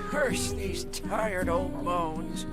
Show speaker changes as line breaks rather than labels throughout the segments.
Curse these tired old bones.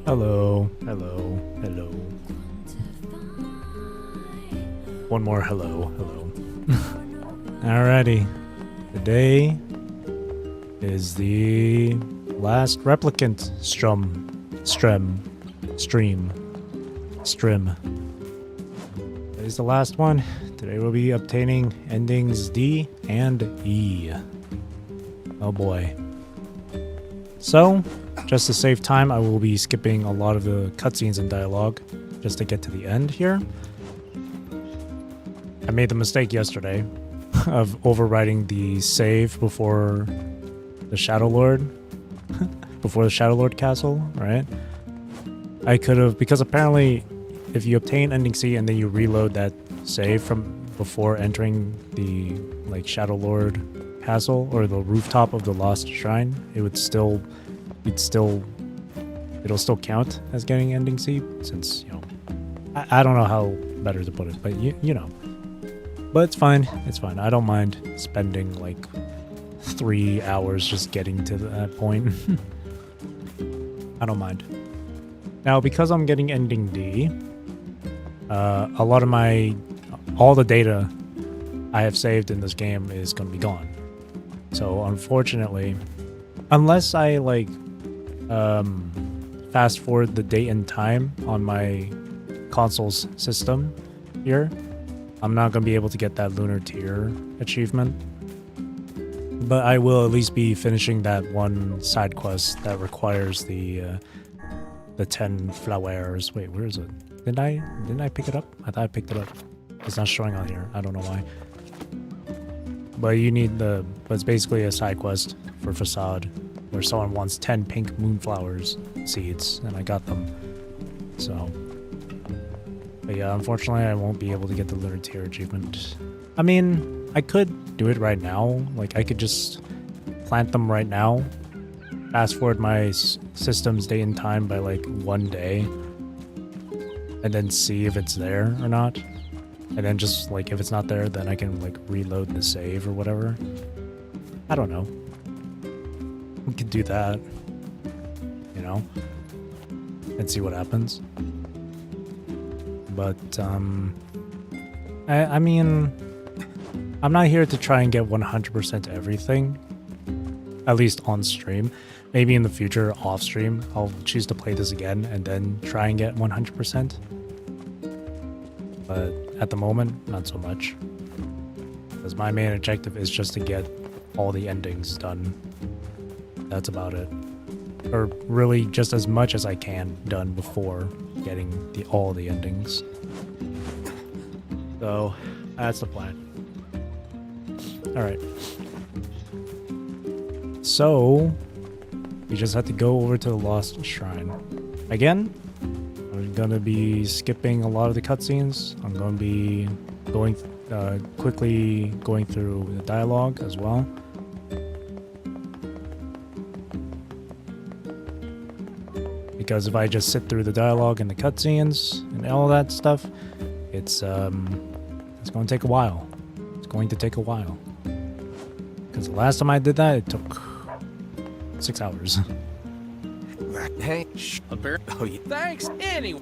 Hello, hello, hello. One more hello, hello. Alrighty. Today is the last replicant stream. That is the last one. Today we'll be obtaining endings D and E. Oh boy. So, just to save time, I will be skipping a lot of the cutscenes and dialogue just to get to the end here. I made the mistake yesterday of overwriting the save before the Shadow Lord, before the Shadow Lord castle, right? I could have, because apparently if you obtain ending C and then you reload that save from before entering the like Shadow Lord castle or the rooftop of the Lost Shrine, it would still it'll still count as getting ending C, since, you know, I don't know how better to put it, but you know. But it's fine, I don't mind spending like 3 hours just getting to that point. I don't mind. Now, because I'm getting ending D, a lot of all the data I have saved in this game is going to be gone. So unfortunately, unless I like fast forward the date and time on my console's system here, I'm not going to be able to get that Lunar Tier achievement. But I will at least be finishing that one side quest that requires the 10 flowers. Wait, where is it? Didn't I pick it up? I thought I picked it up. It's not showing on here. I don't know why. But you need but it's basically a side quest for Facade where someone wants 10 pink moonflowers seeds, and I got them. So, but yeah, unfortunately I won't be able to get the Lunar Tier achievement. I mean, I could do it right now. Like, I could just plant them right now, fast forward my system's date and time by like 1 day, and then see if it's there or not. And then just like, if it's not there, then I can like reload the save or whatever. I don't know. We could do that, you know, and see what happens. But I mean, I'm not here to try and get 100% everything. at least on stream. Maybe in the future, off stream, I'll choose to play this again and then try and get 100%. But at the moment, not so much. Because my main objective is just to get all the endings done. That's about it. Or really just as much as I can done before getting all the endings. So that's the plan. Alright. So we just have to go over to the Lost Shrine. Again, I'm gonna be skipping a lot of the cutscenes. I'm gonna be going quickly going through the dialogue as well. Because if I just sit through the dialogue and the cutscenes and all that stuff, it's going to take a while. It's going to take a while. Because the last time I did that, it took 6 hours.
Hey, oh, yeah. Thanks, anyway.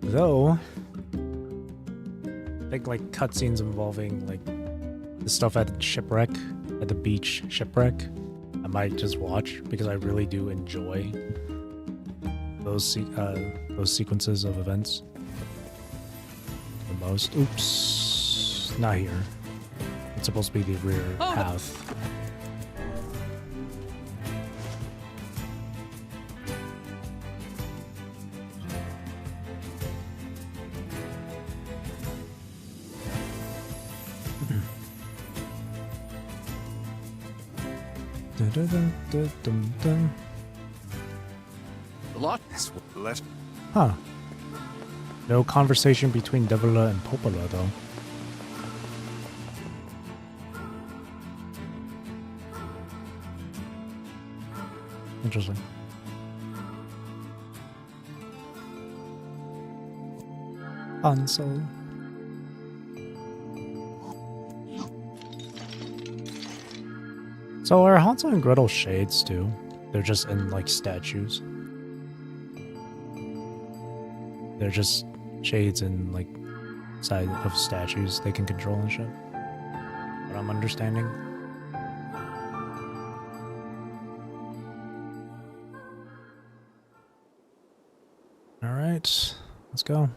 Though, I think like cutscenes involving like the stuff at the shipwreck, at the beach shipwreck, I might just watch because I really do enjoy those sequences of events the most. Oops, not here. It's supposed to be the rear path.
Less.
Huh. No conversation between Devila and Popola, though. Interesting. Hansel. So are Hansel and Gretel shades too? They're just in like statues. They're just shades in like side of statues they can control and shit. What I'm understanding. Alright, let's go.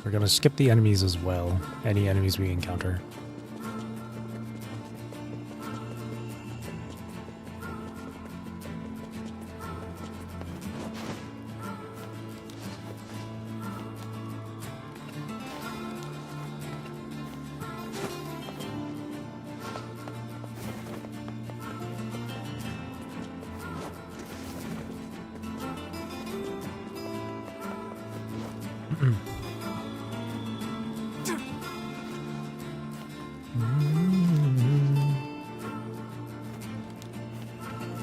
We're gonna skip the enemies as well. Any enemies we encounter.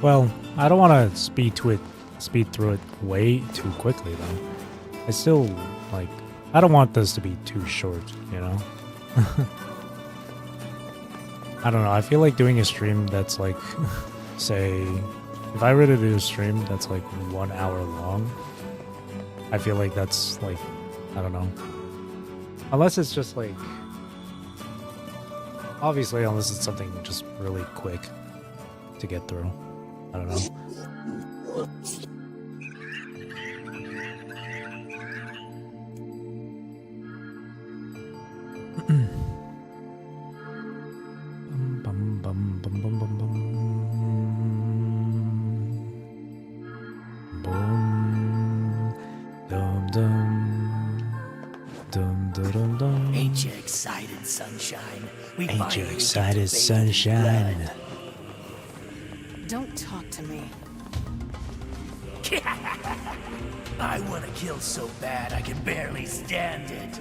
Well, I don't want to speed through it way too quickly though. I still like. I don't want this to be too short, you know. I don't know. I feel like doing a stream that's like, say, if I were to do a stream that's like 1 hour long, I feel like that's like, I don't know. Unless it's just like, obviously, unless it's something just really quick to get through. I don't know. Bum, bum, bum, bum, bum, bum. Boom. Dum, dum. Dum, dum, dum, dum.
Ain't you excited, sunshine?
Ain't you excited, sunshine?
Don't talk to me.
I want to kill so bad I can barely stand it.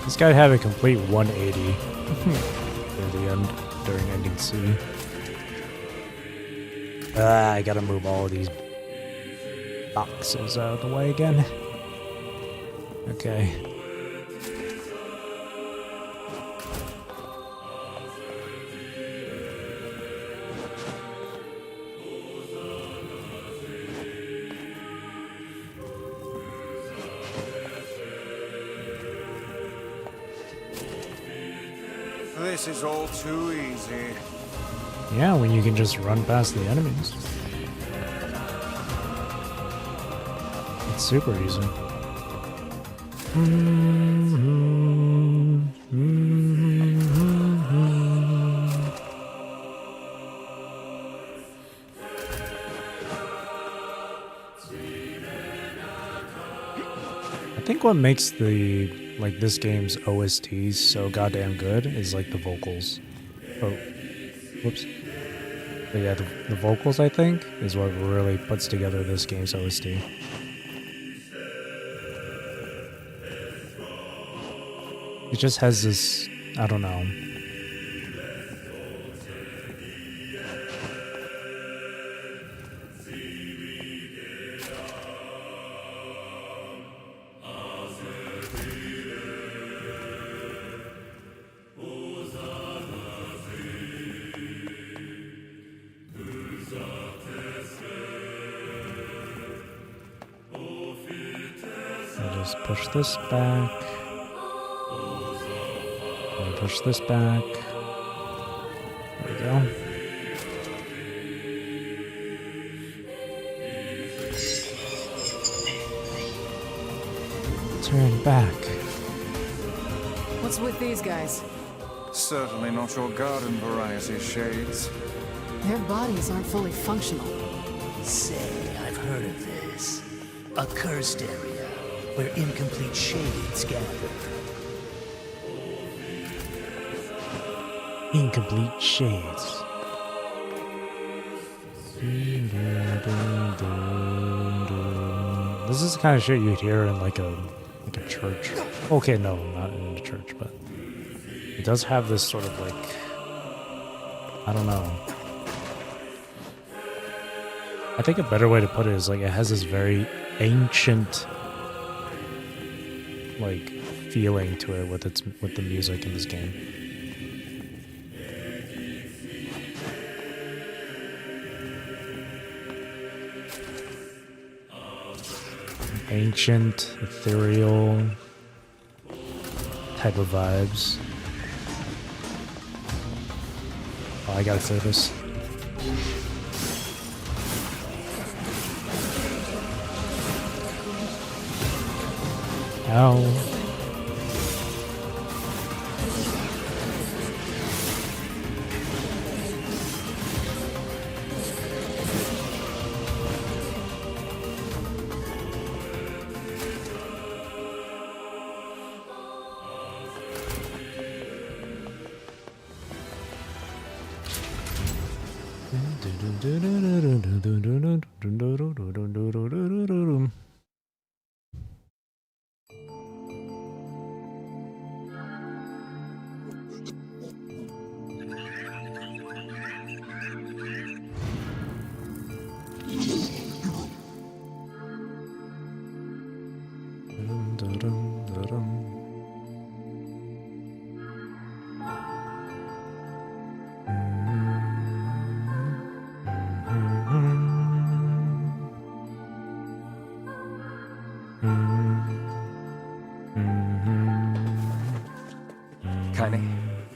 This guy had a complete 180 near the end during ending C. I gotta move all of these boxes out of the way again. Okay.
This is all too easy.
Yeah, when you can just run past the enemies. It's super easy. I think what makes this game's OST so goddamn good is like the vocals. Oh, whoops. But yeah, the vocals, I think, is what really puts together this game's OST. It just has this, I don't know. I'll just push this back. Push this back. There we go. Turn back.
What's with these guys?
Certainly not your garden variety shades.
Their bodies aren't fully functional.
Say, I've heard of this. A cursed area where incomplete shades gather.
Incomplete shades. This is the kind of shit you'd hear in like a church. Okay, no, not in a church, but it does have this sort of like, I don't know. I think a better way to put it is like it has this very ancient like feeling to it with the music in this game. Ancient, ethereal type of vibes. Oh, I gotta clear this. Ow.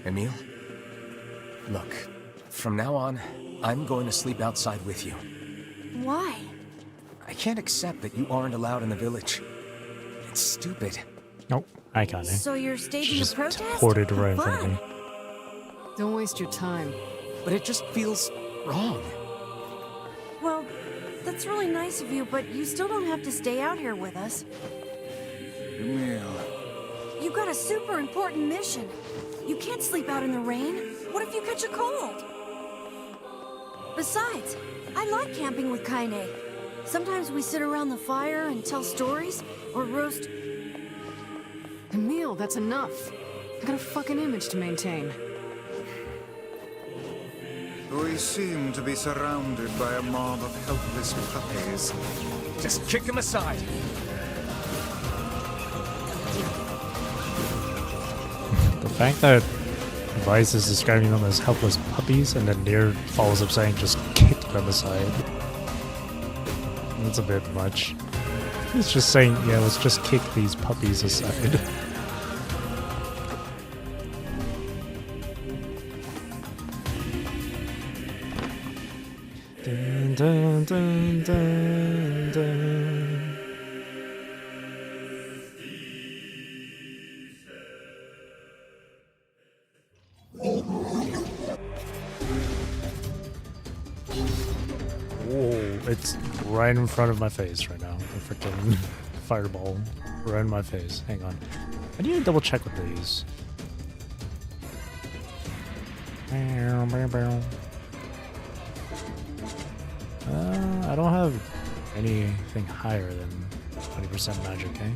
Emil? Look, from now on, I'm going to sleep outside with you.
Why?
I can't accept that you aren't allowed in the village. It's stupid.
Nope, I got it.
So you're
She
staging a
just
protest?
ported right in front of
Fun.
me.
Don't waste your time.
But it just feels wrong.
Well, that's really nice of you, but you still don't have to stay out here with us.
Emil.
You got a super important mission. You can't sleep out in the rain. What if you catch a cold? Besides, I like camping with Kaine. Sometimes we sit around the fire and tell stories, or roast...
Emil, that's enough. I got a fucking image to maintain.
We seem to be surrounded by a mob of helpless puppies.
Just kick him aside.
The fact that Vice is describing them as helpless puppies and then NieR follows up saying just kick them aside. That's a bit much. It's just saying, yeah, let's just kick these puppies aside. Dun, dun, dun, dun, dun. Whoa, it's right in front of my face right now. A freaking fireball right in my face. Hang on. I need to double check with these. I don't have anything higher than 20% magic, eh?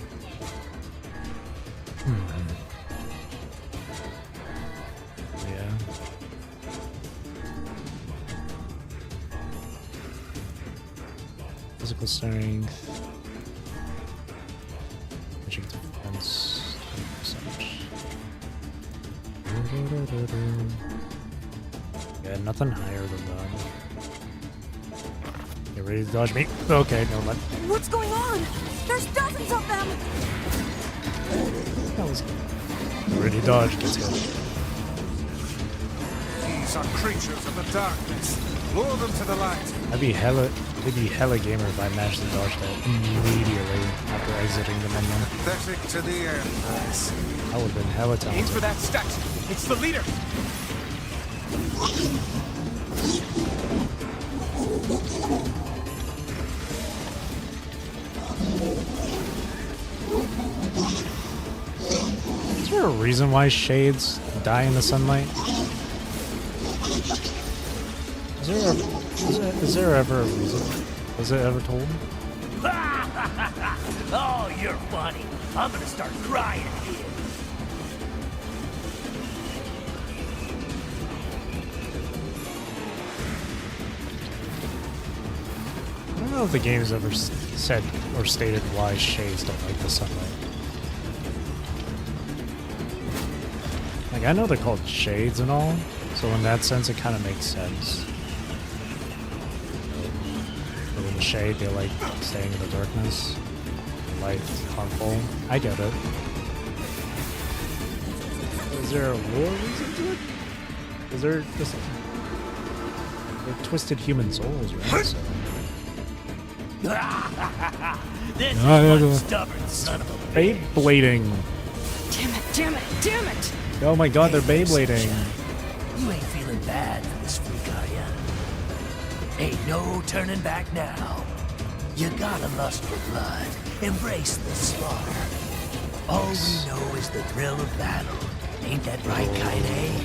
Yeah. Physical strength. Magic defense. 20%. Yeah, nothing higher than that. Get ready to dodge me. Okay, never mind.
What's going on? There's dozens of them!
That was get ready to dodge, gets hit.
These are creatures of the darkness. Lure them to the light.
I'd be hella gamer if I managed to dodge that immediately after exiting the menu.
Pathetic to the end, I see.
I would have been hella
Aim
talented.
for that statue. It's the leader.
Is there a reason why shades die in the sunlight? Is there ever a reason? Was it ever told?
Oh, you're funny. I'm gonna start crying here.
I don't know if the game's ever said or stated why shades don't like the sunlight. Like, I know they're called shades and all, so in that sense it kind of makes sense. But in the shade, they like staying in the darkness. Light's harmful. I get it. Is there a real reason to it? Is there just... They're twisted human souls, right? So...
This is one stubborn son of a bitch.
Beyblading!
Damn it, damn it, damn it!
Oh my god, they're Beyblading!
You ain't feeling bad for this freak, are ya? Ain't no turning back now. You got a lust for blood. Embrace the slaughter. All we know is the thrill of battle. Ain't that right, Kaine?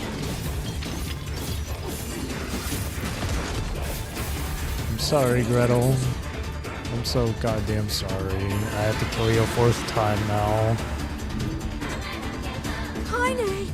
I'm sorry, Gretel. I'm so goddamn sorry. I have to kill you a 4th time now.
Kaine!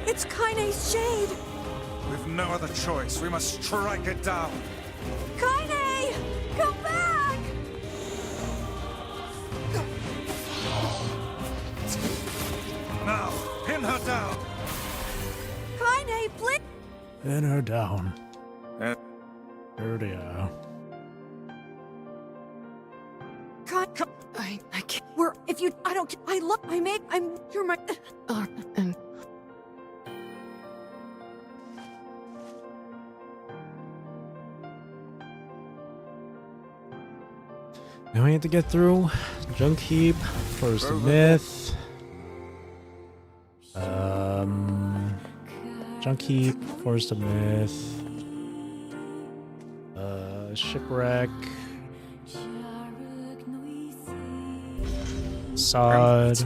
It's Kaine's shade!
We've no other choice. We must strike it down.
Kaine! Come back!
Now, pin her down.
Kaine, please!
Pin her down.
Eh.
There they are.
I can't.
If you, you're my,
And
Now we have to get through Junk Heap, Forest of Myth. Junk Heap, Forest of Myth. Shipwreck. Sod.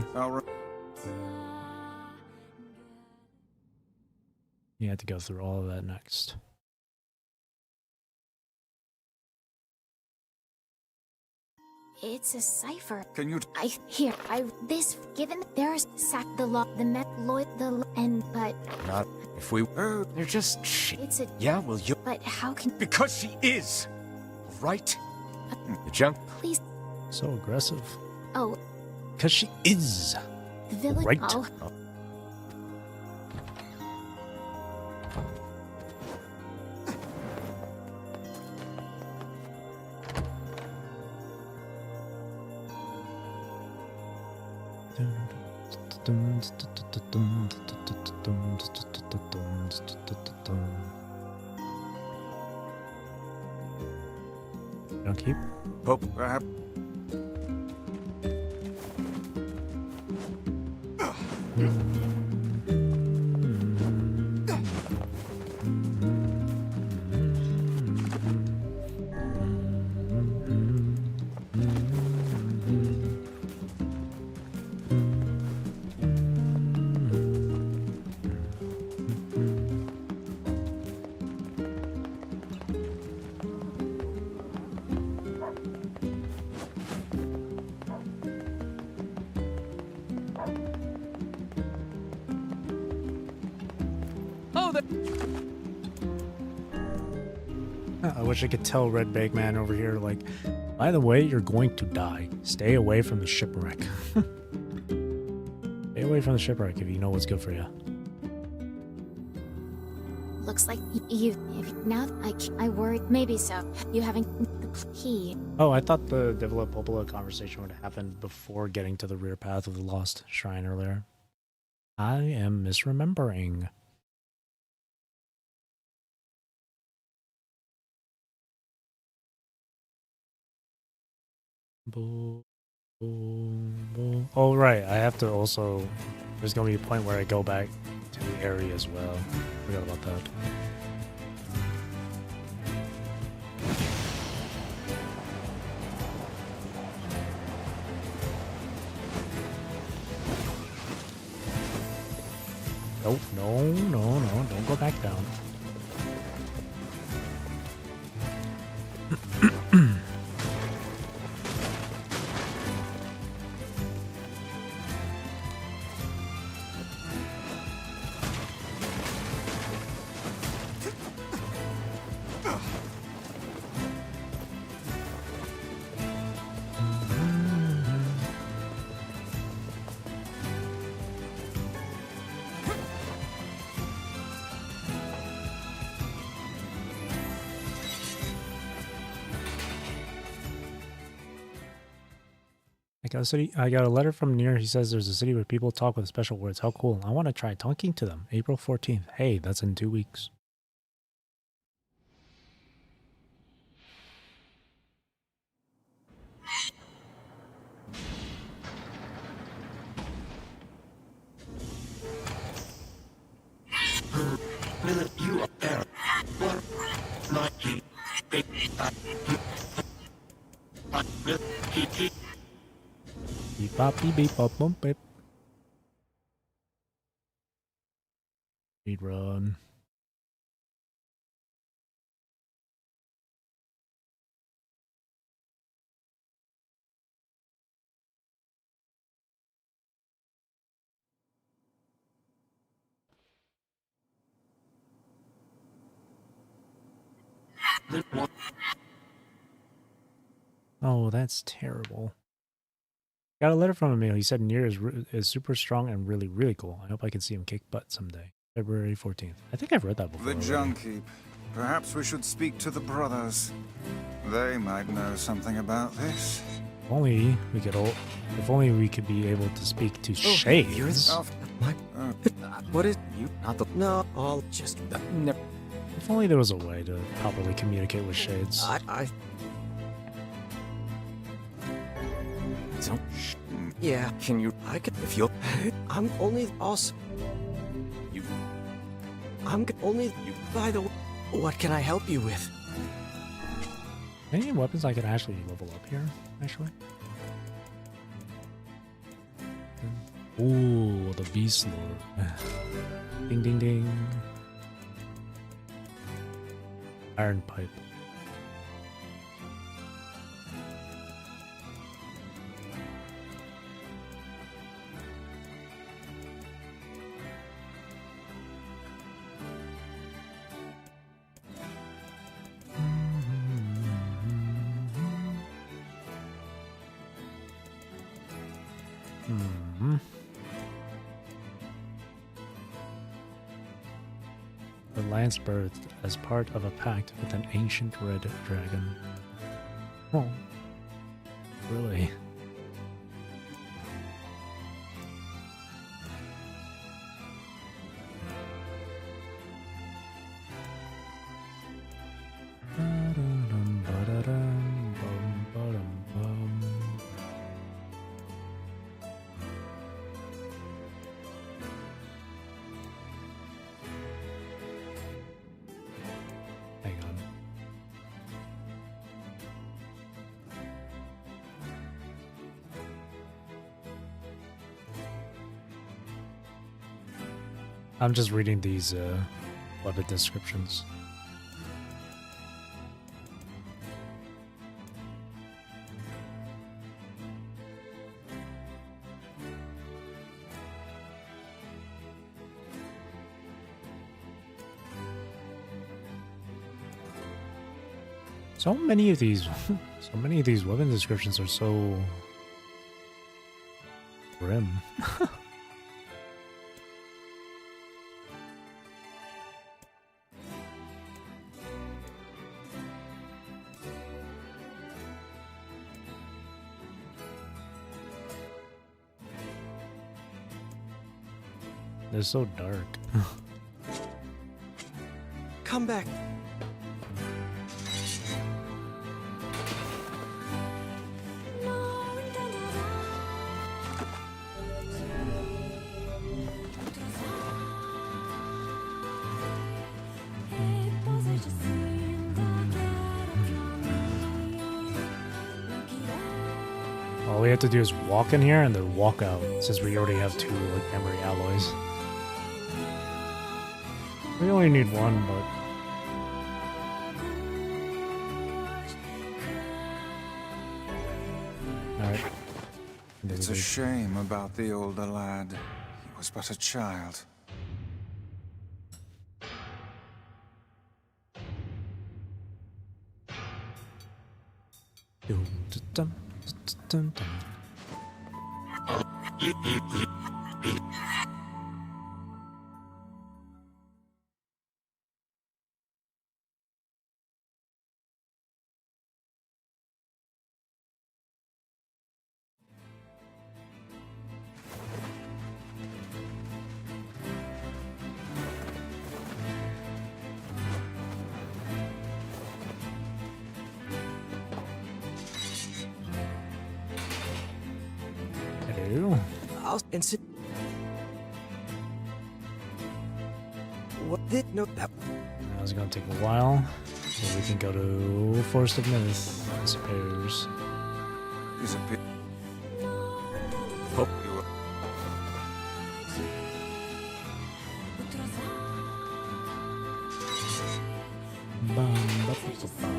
You have to go through all of that next.
It's a cipher.
Can you...
This, given there's sack the law, the met, Lloyd, but
Not if we... they're just shit.
it's a,
Yeah, well, you...
but how can,
Because she is! Right? The junk.
Please.
So aggressive.
Oh,
Because she is.
the village.
Right.
Oh,
Don't keep.
Pope.
Perhaps
I wish I could tell Red Bag Man over here, like, by the way, you're going to die. Stay away from the shipwreck. Stay away from the shipwreck if you know what's good for you.
looks like you. Now I worry. Maybe so. You having the key.
Oh, I thought the Develop Popola conversation would have happened before getting to the rear path of the Lost Shrine earlier. I am misremembering. Oh, right. I have to also... There's going to be a point where I go back to the area as well. Forgot about that. Nope, no, don't go back down. I got a letter from NieR. He says there's a city where people talk with special words. How cool. I want to try talking to them. April 14th. Hey, that's in 2 weeks.
You up there. What? My
Beep bop beep beep bop bump beep. Speed run. Oh, that's terrible. Got a letter from Emil. He said NieR is super strong and really, really cool. I hope I can see him kick butt someday. February 14th. I think I've read that before.
the
already.
junk heap. Perhaps we should speak to the brothers. They might know something about this.
If only we could if only we could be able to speak to Shades.
Oh,
What? What is you? Not the. No, I'll just. Never.
If only there was a way to properly communicate with Shades.
I. So. Yeah. Can you? I could. If you'll.
I'm only also.
You.
I'm only.
You.
By the way, what can I help you with?
Any weapons I can actually level up here, actually? Ooh, the Beast Lord. Ding ding ding. Iron Pipe. Hmm. The lance birthed as part of a pact with an ancient red dragon. Oh. Really? Ba-da-dum, ba-da-dum, bum, ba-dum, bum. Hang on. I'm just reading these weapon descriptions. So many of these weapon descriptions are so grim. They're so dark.
Come back.
All we have to do is walk in here and then walk out, since we already have 2 like memory alloys. We only need 1, but alright.
It's a shame about the older lad. He was but a child.
Dum, dum, dum, dum. Hello.
I'll insist. What did no that?
Now it's gonna take a while, so we can go to Forest of Myth, I suppose.
He's a bit.
Oh.
You
Bum, ba, ba, ba, ba.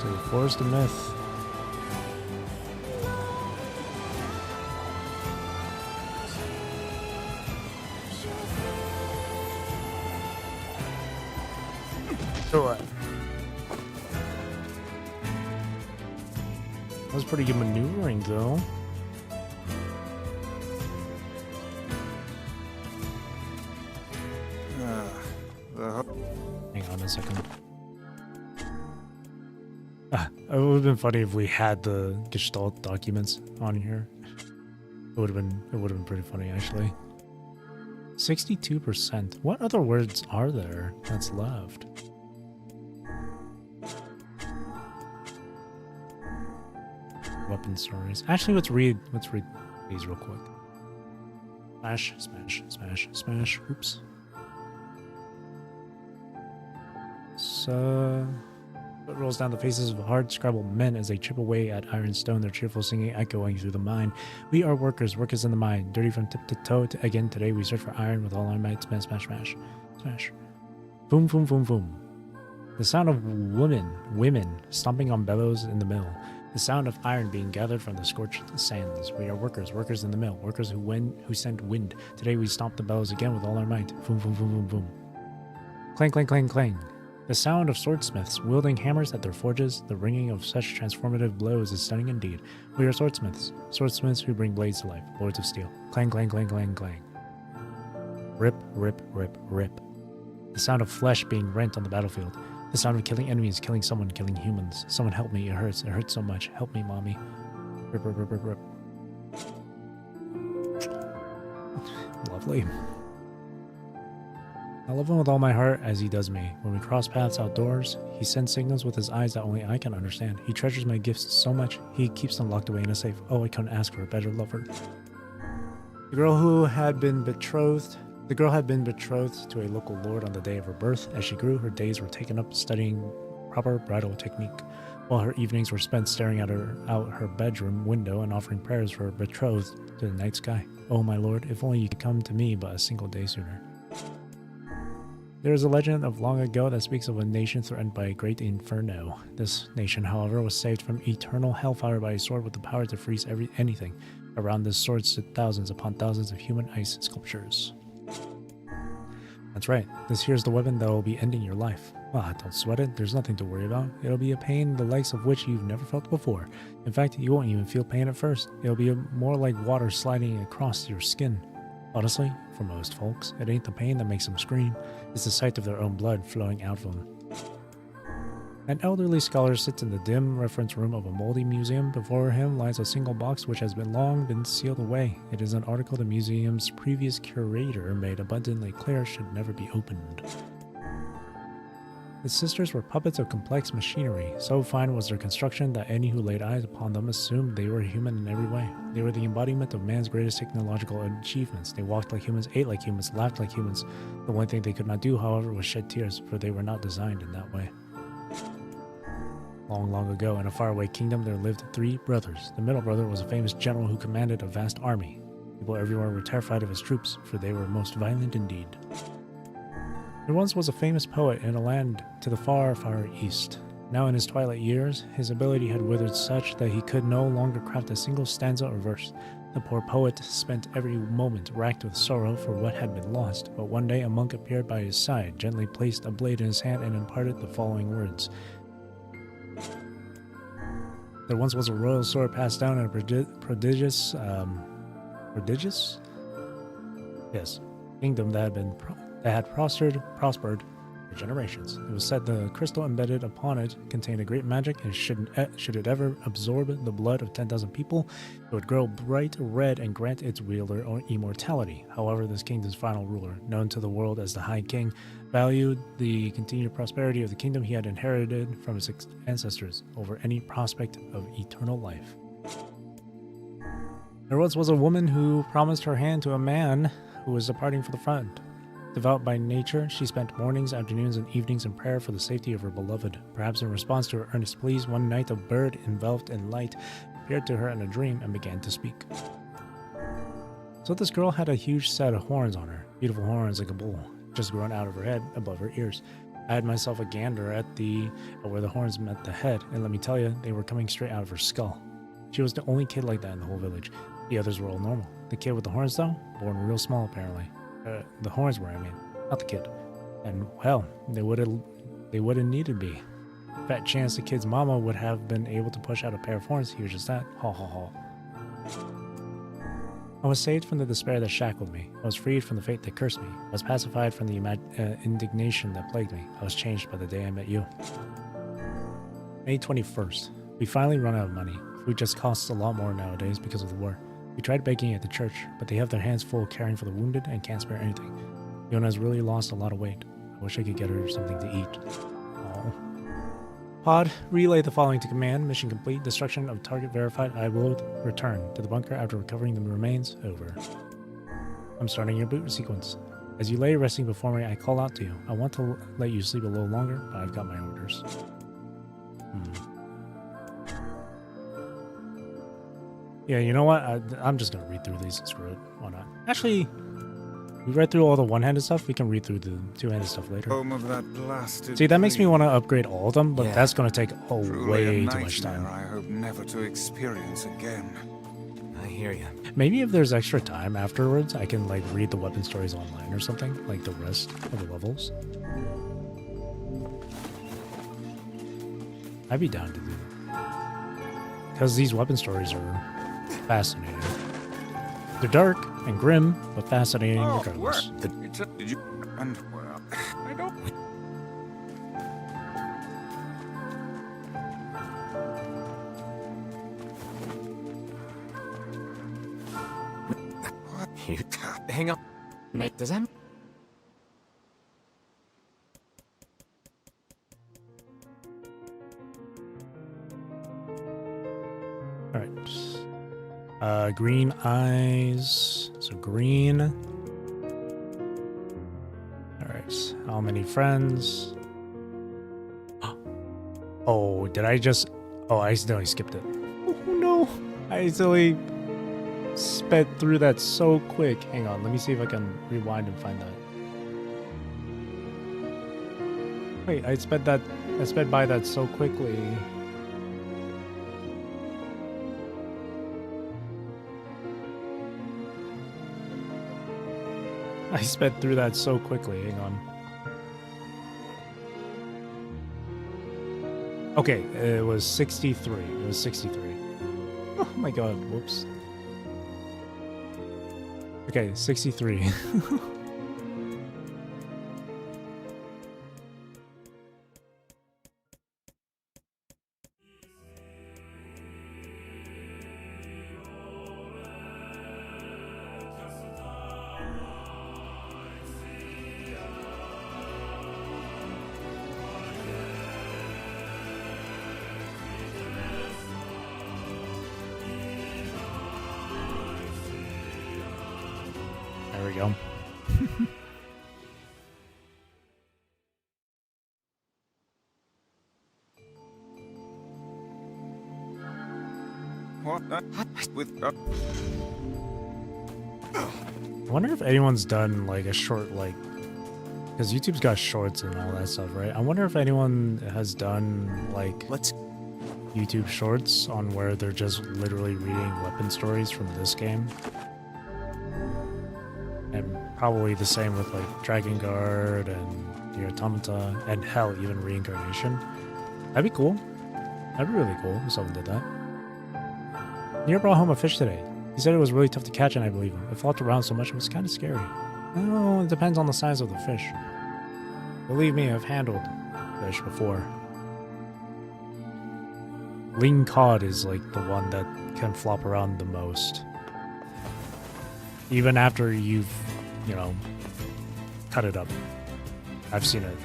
To the Forest of Myth. Sure. That was pretty good maneuvering, though. Hang on a second. It would have been funny if we had the Gestalt documents on here. It would have been pretty funny, actually. 62%. What other words are there that's left? Weapon stories. Actually, let's read these real quick. Smash, smash, smash, smash. Oops. Foot rolls down the faces of hard-scrabbled men as they chip away at iron stone, their cheerful singing echoing through the mine. We are workers, workers in the mine, dirty from tip to toe. Again today we search for iron with all our might. Smash, smash, smash, smash. Boom, boom, boom, boom. The sound of women stomping on bellows in the mill. The sound of iron being gathered from the scorched sands. We are workers, workers in the mill, workers who send wind. Today we stomp the bellows again with all our might. Boom, boom, boom, boom, boom. Clang, clang, clang, clang. The sound of swordsmiths wielding hammers at their forges. The ringing of such transformative blows is stunning indeed. We are swordsmiths, swordsmiths who bring blades to life, lords of steel. Clang, clang, clang, clang, clang. Rip, rip, rip, rip. The sound of flesh being rent on the battlefield. The sound of killing enemies, killing someone, killing humans. Someone help me, it hurts so much. Help me, mommy. Rip, rip, rip, rip, rip. Lovely. I love him with all my heart as he does me. When we cross paths outdoors, he sends signals with his eyes that only I can understand. He treasures my gifts so much, he keeps them locked away in a safe. Oh, I couldn't ask for a better lover. The girl had been betrothed to a local lord on the day of her birth. As she grew, her days were taken up studying proper bridal technique, while her evenings were spent staring at out her bedroom window and offering prayers for her betrothed to the night sky. Oh my lord, if only you could come to me but a single day sooner. There is a legend of long ago that speaks of a nation threatened by a great inferno. This nation, however, was saved from eternal hellfire by a sword with the power to freeze anything. Around this sword stood thousands upon thousands of human ice sculptures. That's right, this here's the weapon that will be ending your life. Ah, don't sweat it, there's nothing to worry about. It'll be a pain the likes of which you've never felt before. In fact, you won't even feel pain at first. It'll be more like water sliding across your skin. Honestly, for most folks, it ain't the pain that makes them scream, it's the sight of their own blood flowing out of them. An elderly scholar sits in the dim reference room of a moldy museum. Before him lies a single box which has long been sealed away. It is an article the museum's previous curator made abundantly clear should never be opened. His sisters were puppets of complex machinery. So fine was their construction that any who laid eyes upon them assumed they were human in every way. They were the embodiment of man's greatest technological achievements. They walked like humans, ate like humans, laughed like humans. The one thing they could not do, however, was shed tears, for they were not designed in that way. Long, long ago, in a faraway kingdom, there lived 3 brothers. The middle brother was a famous general who commanded a vast army. People everywhere were terrified of his troops, for they were most violent indeed. There once was a famous poet in a land to the far, far east. Now in his twilight years, his ability had withered such that he could no longer craft a single stanza or verse. The poor poet spent every moment racked with sorrow for what had been lost, but one day a monk appeared by his side, gently placed a blade in his hand, and imparted the following words. There once was a royal sword passed down in a prodigious kingdom that had prospered for generations. It was said the crystal embedded upon it contained a great magic, and should it ever absorb the blood of 10,000 people, it would grow bright red and grant its wielder immortality. However, this kingdom's final ruler, known to the world as the High King, valued the continued prosperity of the kingdom he had inherited from his ancestors over any prospect of eternal life. There once was a woman who promised her hand to a man who was departing for the front. Devout by nature, she spent mornings, afternoons, and evenings in prayer for the safety of her beloved. Perhaps in response to her earnest pleas, one night a bird enveloped in light appeared to her in a dream and began to speak. So this girl had a huge set of horns on her, beautiful horns like a bull, just growing out of her head above her ears. I had myself a gander at where the horns met the head, and let me tell you, they were coming straight out of her skull. She was the only kid like that in the whole village. The others were all normal. The kid with the horns, though, born real small apparently. The horns were, not the kid. And, well, they wouldn't need to be. Fat chance the kid's mama would have been able to push out a pair of horns. Here's just that. Ha ha ha. I was saved from the despair that shackled me. I was freed from the fate that cursed me. I was pacified from the indignation that plagued me. I was changed by the day I met you. May 21st. We finally run out of money. Food just costs a lot more nowadays because of the war. We tried baking at the church, but they have their hands full caring for the wounded and can't spare anything. Yona's really lost a lot of weight. I wish I could get her something to eat. Oh. Pod, relay the following to command. Mission complete. Destruction of target verified. I will return to the bunker after recovering the remains. Over. I'm starting your boot sequence. As you lay resting before me, I call out to you. I want to let you sleep a little longer, but I've got my orders. Yeah, you know what? I'm just gonna read through these and screw it. Why not? Actually, we read through all the one-handed stuff. We can read through the two-handed stuff later.
Home of that blasted
See, that makes me
dream.
want to upgrade all of them, but
Yeah.
that's gonna take
Truly a
way too much
nightmare
time.
I hope never to experience again.
I hear you.
Maybe if there's extra time afterwards, I can like read the weapon stories online or something, like the rest of the levels. I'd be down to do that. Because these weapon stories are fascinating. They're dark and grim, but fascinating regardless.
Did you? And well, I don't.
Hang on. Does that...
Alright. Green eyes. So green. Alright. How many friends? Oh, did I just... Oh, I accidentally skipped it. Oh no! I accidentally sped through that so quick. Hang on, let me see if I can rewind and find that. Wait, I sped by that so quickly. I sped through that so quickly. Hang on. Okay, it was 63. It was 63. Oh my god, whoops. Okay, 63. There we go.
What? With
I wonder if anyone's done like a short, like, because YouTube's got shorts and all that stuff, right? I wonder if anyone has done like
Let's...
YouTube shorts on where they're just literally reading weapon stories from this game. And probably the same with like Dragon Guard and the Automata and hell, even Reincarnation. That'd be cool. That'd be really cool if someone did that. NieR brought home a fish today. He said it was really tough to catch and I believe him. It flopped around so much it was kind of scary. I don't know, it depends on the size of the fish. Believe me, I've handled fish before. Ling cod is like the one that can flop around the most. Even after you've, you know, cut it up. I've seen it.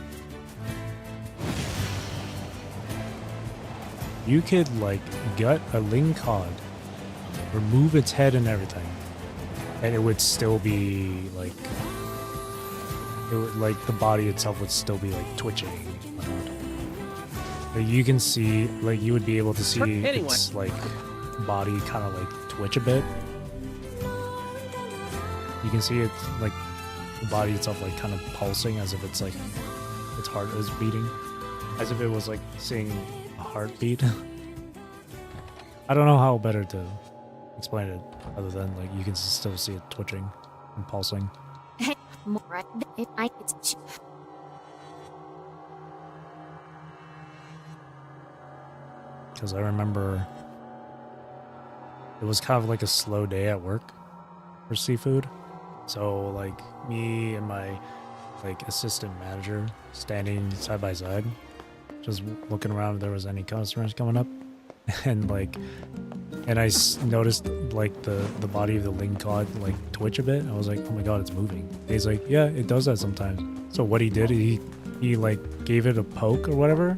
You could like gut a ling cod, remove its head and everything, and it would still be like, it would, like the body itself would still be like twitching and whatnot. Like, you can see, like you would be able to see its like body kind of like twitch a bit. You can see it like the body itself like kind of pulsing as if it's like its heart is beating, as if it was like seeing a heartbeat. I don't know how better to explain it other than like you can still see it twitching and pulsing.
Hey, more. It's
Because I remember it was kind of like a slow day at work for seafood. So like me and my like assistant manager standing side by side, just looking around if there was any customers coming up, and like, and I noticed like the body of the ling cod like twitch a bit. I was like, oh my god, it's moving. And he's like, yeah, it does that sometimes. So what he did, he like gave it a poke or whatever,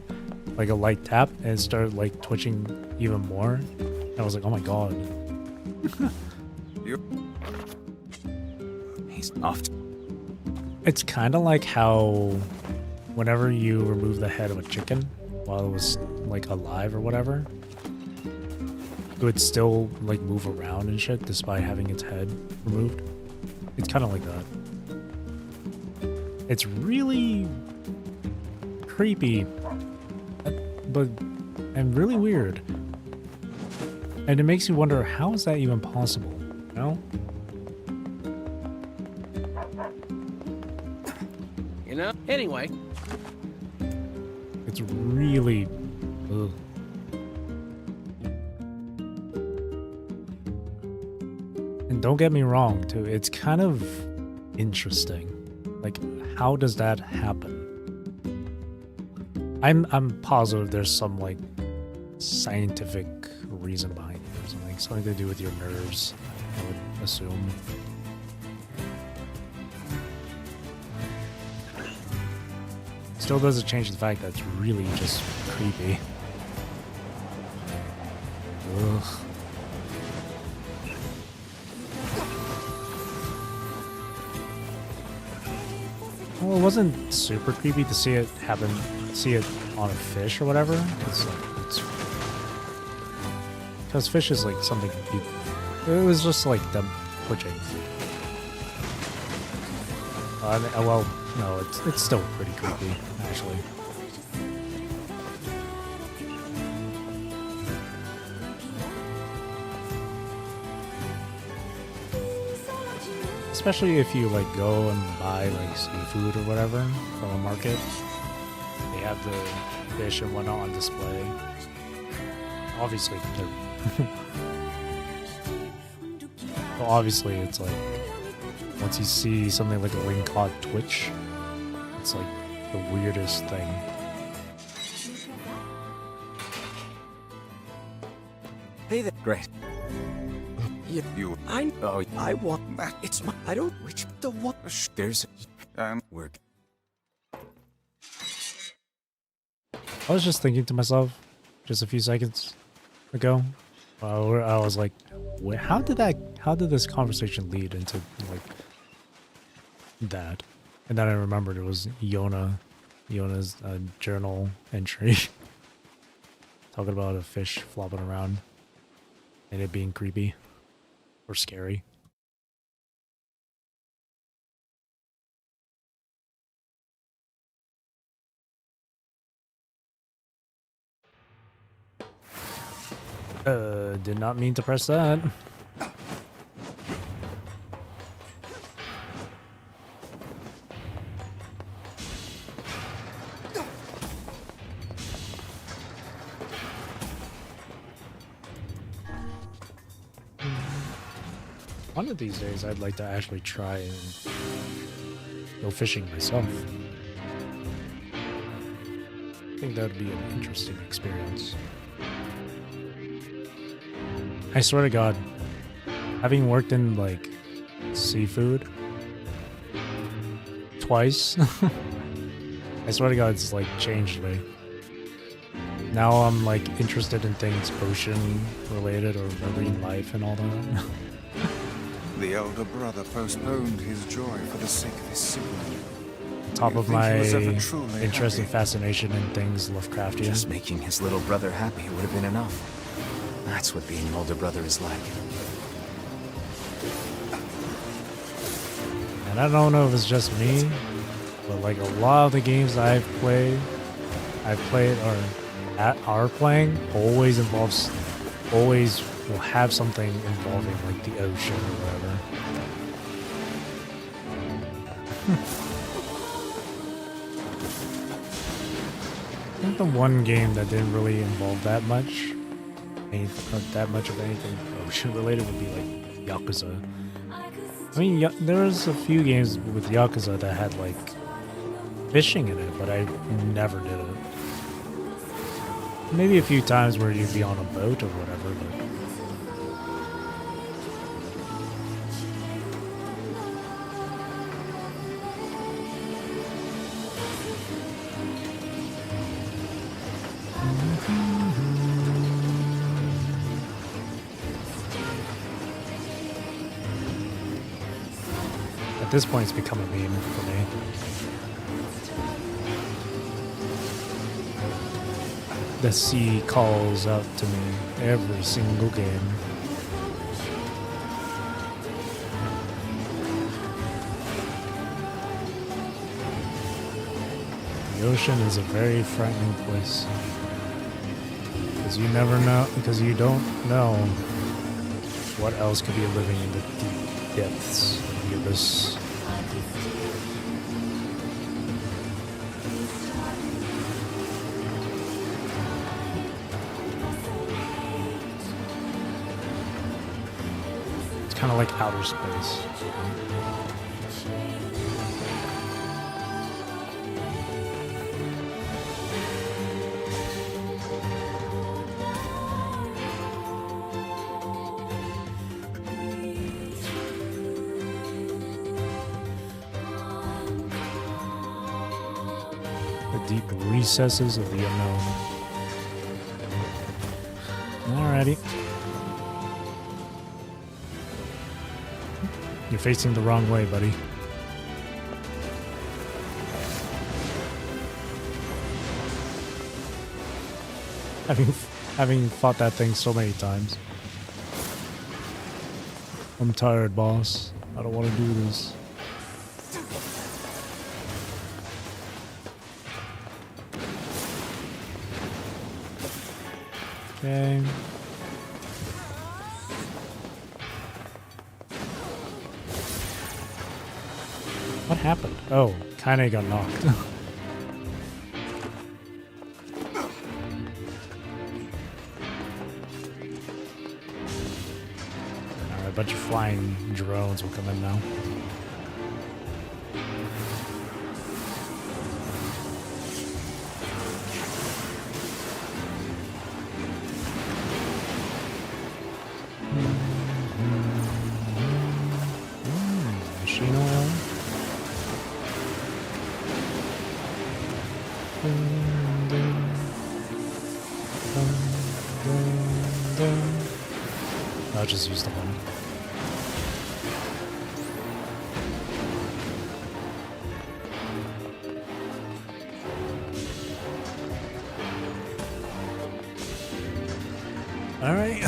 like a light tap, and it started like twitching even more. And I was like, oh my god.
He's off.
It's kind of like how whenever you remove the head of a chicken while it was like alive or whatever, it would still like move around and shit despite having its head removed. It's kind of like that. It's really creepy, but and really weird. And it makes you wonder, how is that even possible? You know?
You know? Anyway.
It's really... Ugh. And don't get me wrong, too. It's kind of interesting. Like, how does that happen? I'm positive there's some, like, scientific reason behind it or something. Something to do with your nerves, I would assume. Still doesn't change the fact that it's really just creepy. Ugh. Well, it wasn't super creepy to see it happen, see it on a fish or whatever. Because fish is like something it was just like them twitching. Well, no, it's still pretty creepy, actually. Especially if you like go and buy like seafood or whatever from a market. They have the fish and whatnot on display. Obviously, well, obviously it's like once you see something like a wing-caught twitch, it's like the weirdest thing.
Hey there.
Great.
You
I want
that.
it's my I don't which the what
There's
and
work.
I was just thinking to myself, just a few seconds ago, I was like, how did this conversation lead into like that? And then I remembered it was Yona's journal entry talking about a fish flopping around and it being creepy or scary. Did not mean to press that. One of these days, I'd like to actually try and go fishing myself. I think that would be an interesting experience. I swear to God, having worked in like seafood twice, I swear to God, it's like changed me. Now I'm like interested in things ocean related or marine life and all that.
the elder brother postponed his joy for the sake of his sibling.
Top
You
of
think he
my
was ever truly
interest and
happy?
fascination in things Lovecraftian.
Just making his little brother happy would have been enough. That's what being an older brother is like.
And I don't know if it's just me, but like a lot of the games I've played or are playing always will have something involving like the ocean or whatever. I think the one game that didn't really involve that much of anything ocean related would be like Yakuza. I mean, there was a few games with Yakuza that had like fishing in it, but I never did it. Maybe a few times where you'd be on a boat or whatever, but this point, it's become a meme for me. The sea calls out to me every single game. The ocean is a very frightening place. Because you never know, because you don't know what else could be living in the deep depths of the abyss. It's kind of like outer space. Deep recesses of the unknown. Alrighty. You're facing the wrong way, buddy. Having fought that thing so many times. I'm tired, boss. I don't want to do this. Okay. What happened? Oh, kinda got knocked. Alright, a bunch of flying drones will come in now. Machine oil. I'll just use the one. Alright.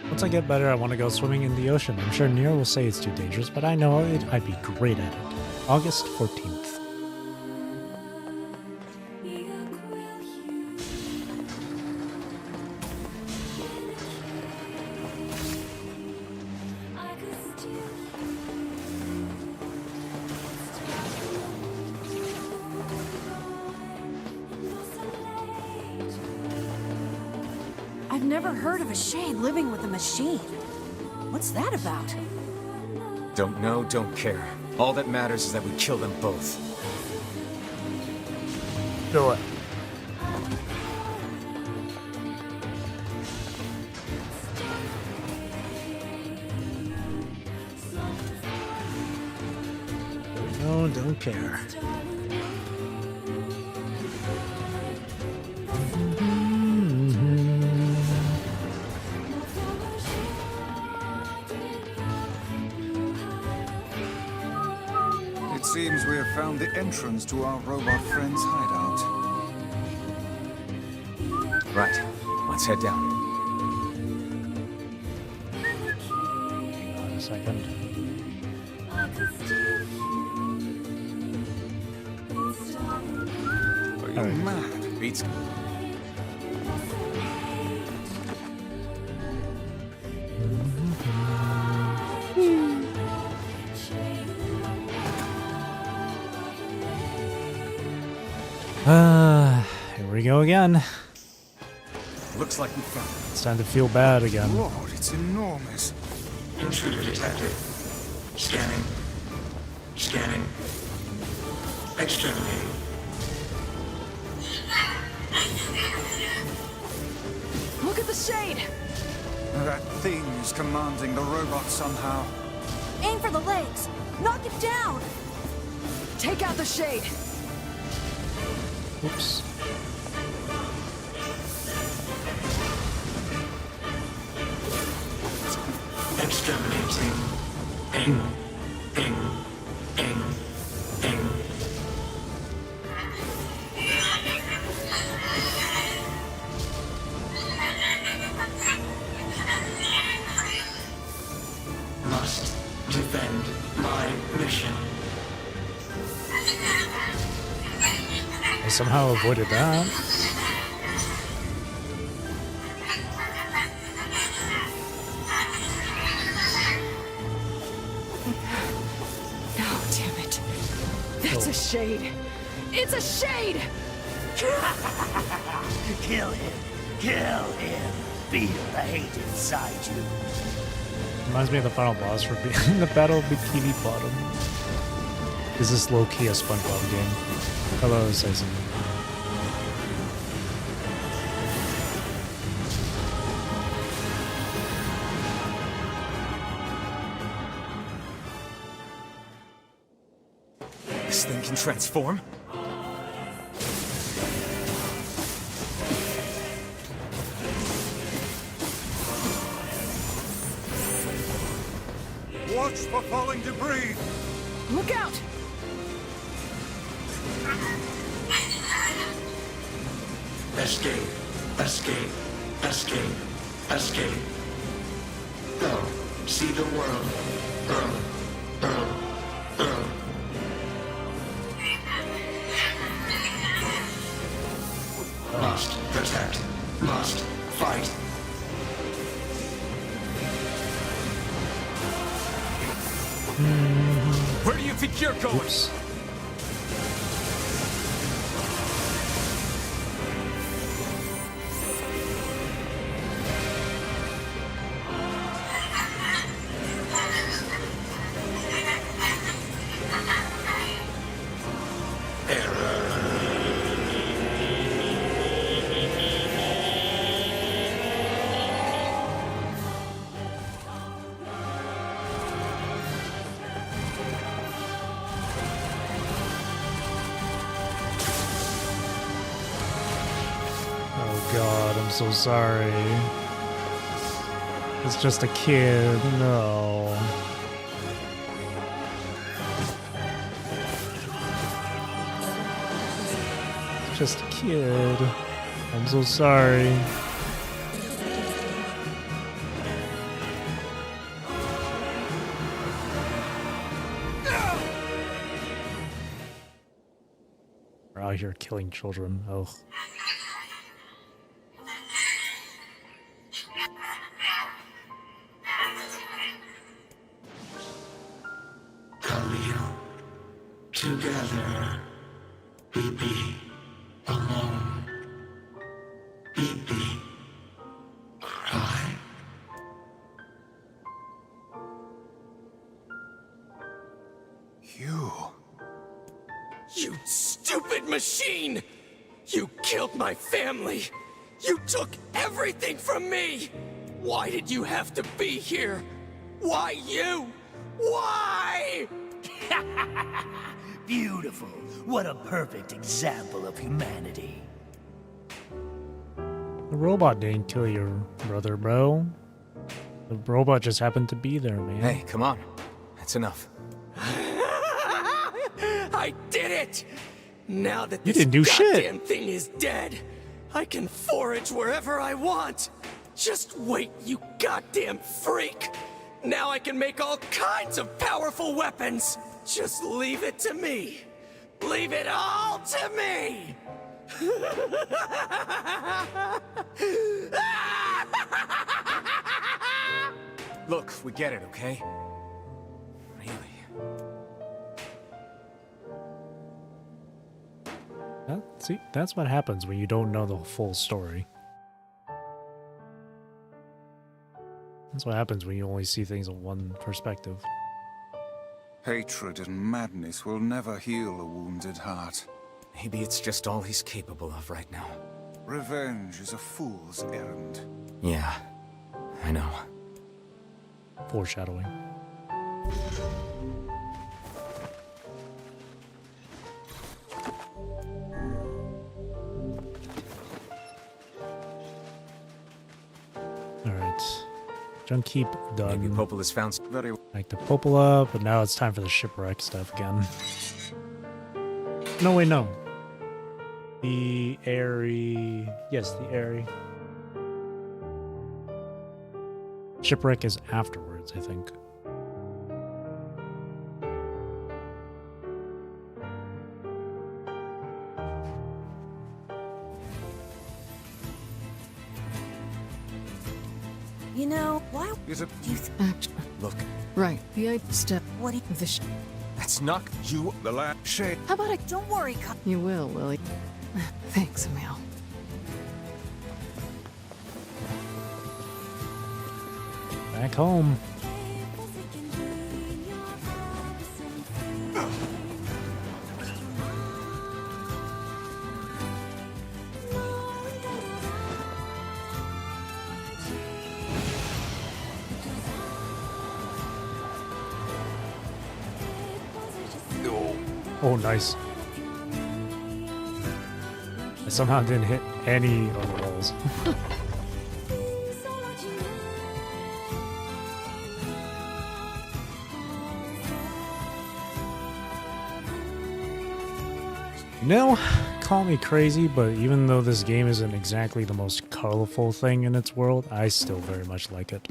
Once I get better, I want to go swimming in the ocean. I'm sure NieR will say it's too dangerous, but I know I'd be great at it. August 14th.
I've never heard of a shade living with a machine. What's that about?
Don't know, don't care. All that matters is that we kill them both.
Do it. No, don't care.
It seems we have found the entrance to our robot friend's hideout.
Right, let's head down.
Hang on a second.
Are you
Alright.
mad?
Beats.
Here we go again.
Looks like we found it.
It's time to feel bad again.
Lord, it's enormous.
Intruder detected. Scanning. Scanning. Exterminating.
Look at the shade!
That thing is commanding the robot somehow.
Aim for the legs! Knock it down!
Take out the shade!
Oops.
Exterminating. Aim. ing, ing, ing. Must defend my mission.
I somehow avoided that.
Oh, damn it. That's a shade. It's a shade!
Kill him. Kill him. Feel the hate inside you.
Reminds me of the final boss for being the Battle of Bikini Bottom. Is this low-key a SpongeBob game? Hello, Season.
This thing can transform?
Watch for falling debris!
Look out!
Escape, escape, escape, escape. Go, see the world. Earl. Must protect, must fight.
Where do you think you're going?
Oops. Oh god, I'm so sorry. It's just a kid, no. It's just a kid. I'm so sorry. We're out here killing children. Oh.
Khalil, together. BB, alone. BB, cry.
You stupid machine! You killed my family! You took everything from me! Why did you have to be here? Why you? Why?
Beautiful. What a perfect example of humanity.
The robot didn't kill your brother, bro. The robot just happened to be there, man.
Hey, come on. That's enough.
I did it! Now that
You
this
didn't do shit.
goddamn thing is dead, I can forage wherever I want. Just wait, you goddamn freak! Now I can make all kinds of powerful weapons. Just leave it to me. Leave it all to me!
Look, we get it, okay? Really?
See, that's what happens when you don't know the full story. That's what happens when you only see things in one perspective.
Hatred and madness will never heal a wounded heart.
Maybe it's just all he's capable of right now.
Revenge is a fool's errand.
Yeah, I know.
Foreshadowing. Don't keep
Maybe
done.
Popola's found.
Very
Like the Popola, but now it's time for the shipwreck stuff again. No, wait, no. The Airy. Yes, the Airy. Shipwreck is afterwards, I think.
You know, why
is it
do you
Act.
Look,
Right. The eighth step.
what do you...
Of the sh.
that's not you.
the last shade?
How about I?
Don't worry,
You will you? Thanks, Emil.
Back home. Oh, nice. I somehow didn't hit any of the walls. You know, call me crazy, but even though this game isn't exactly the most colorful thing in its world, I still very much like it.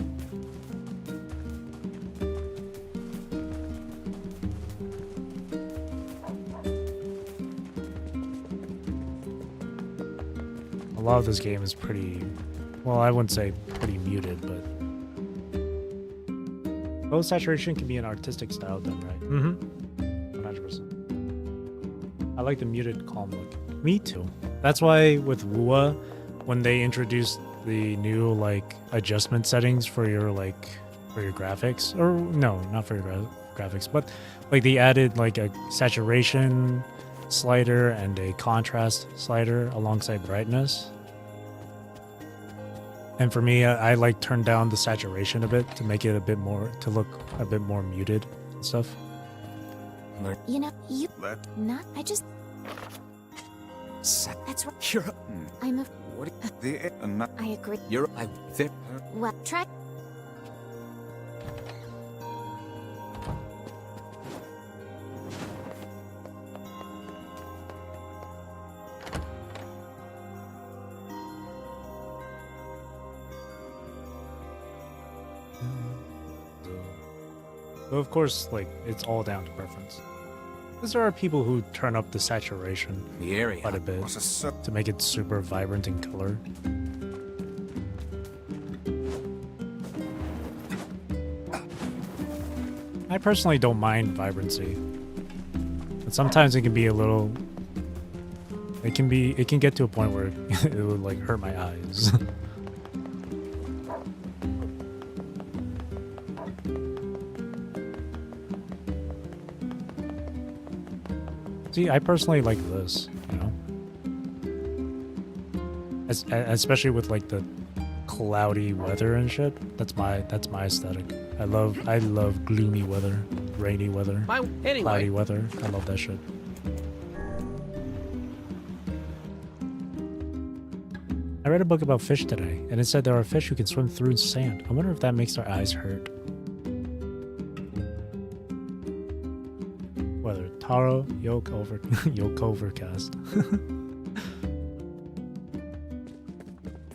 A lot of this game is pretty, well, I wouldn't say pretty muted, but low saturation can be an artistic style done right. 100%. I like the muted, calm look. Me too. That's why with Wua, when they introduced the new like adjustment settings for your graphics, or no, not for your graphics, but like they added like a saturation slider and a contrast slider alongside brightness. And for me, I like turned down the saturation a bit to make it a bit more, to look a bit more muted and stuff.
You know, you
Let
not. I just. That's right.
You're.
I'm a.
What?
the not
I agree.
You're. I. There.
Well, try.
But of course, like, it's all down to preference. Because there are people who turn up the saturation
The area.
quite a bit
was a so
to make it super vibrant in color. I personally don't mind vibrancy, but sometimes it can be a little. It can get to a point where it would like hurt my eyes. See, I personally like this, you know, especially with like the cloudy weather and shit. That's my aesthetic. I love gloomy weather, rainy weather, cloudy weather. I love that shit. I read a book about fish today, and it said there are fish who can swim through sand. I wonder if that makes their eyes hurt. Weather. Taro, yoke overcast.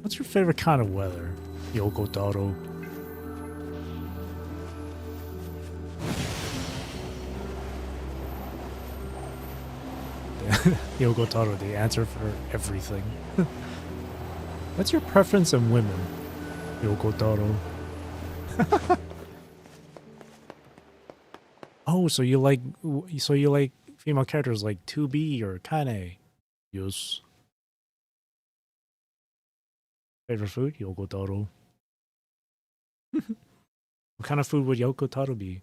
What's your favorite kind of weather? Yoko Taro. Yoko Taro, the answer for everything. What's your preference in women? Yoko Taro. Oh, so you like female characters like 2B or Kane? Yes. Favorite food? Yoko Taro. What kind of food would Yoko Taro be?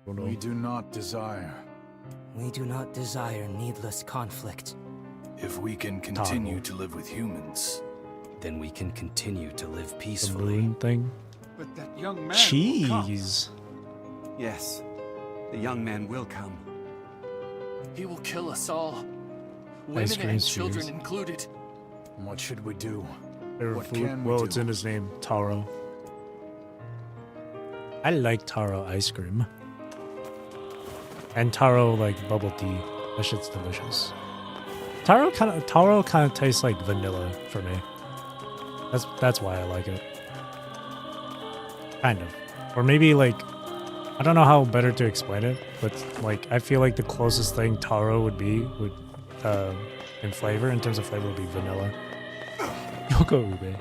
Don't know.
We do not desire.
We do not desire needless conflict.
If we can continue to live with humans,
Then we can continue to live
The
peacefully.
moon thing.
But that young man will come.
Cheese.
Yes, the young man will come.
He will kill us all.
Ice cream spheres.
included.
what should we do?
Favorite
What
food?
can we
Well,
do?
it's in his name, Taro. I like taro ice cream. And taro like bubble tea. That shit's delicious. Taro kind of tastes like vanilla for me. That's why I like it. Kind of. Or maybe like, I don't know how better to explain it, but like I feel like the closest thing taro would be in flavor, in terms of flavor, would be vanilla. Yoko Ube.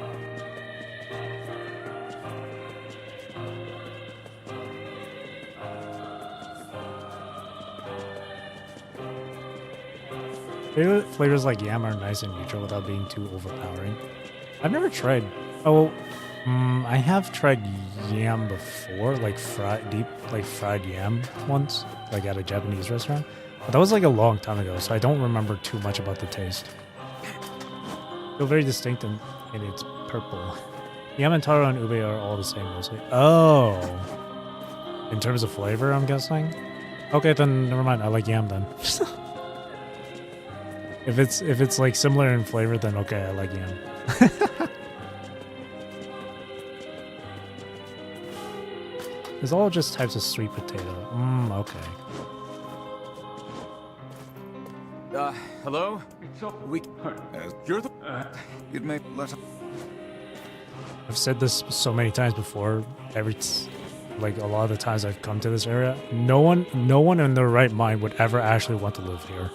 Flavors like yam are nice and neutral without being too overpowering. I've never tried. Oh, I have tried yam before, like fried yam once, like at a Japanese restaurant. But that was like a long time ago, so I don't remember too much about the taste. Feel very distinct and it's purple. Yam and taro and ube are all the same mostly. Oh, in terms of flavor, I'm guessing. Okay, then never mind. I like yam then. If it's like similar in flavor, then okay, I like yam. It's all just types of sweet potato. Okay.
Hello?
You're the... You'd make less...
I've said this so many times before. Like a lot of the times I've come to this area, no one in their right mind would ever actually want to live here.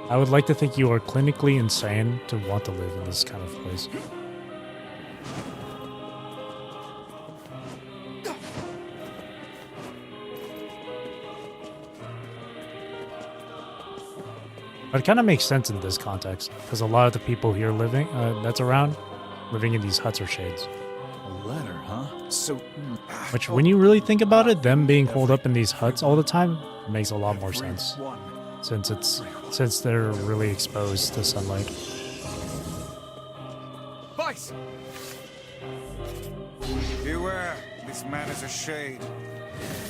I would like to think you are clinically insane to want to live in this kind of place. But it kind of makes sense in this context, because a lot of the people here living in these huts or shades.
A letter, huh? So...
Which, when you really think about it, them being holed up in these huts all the time makes a lot more sense. Since they're really exposed to sunlight.
Vice!
Beware, this man is a shade.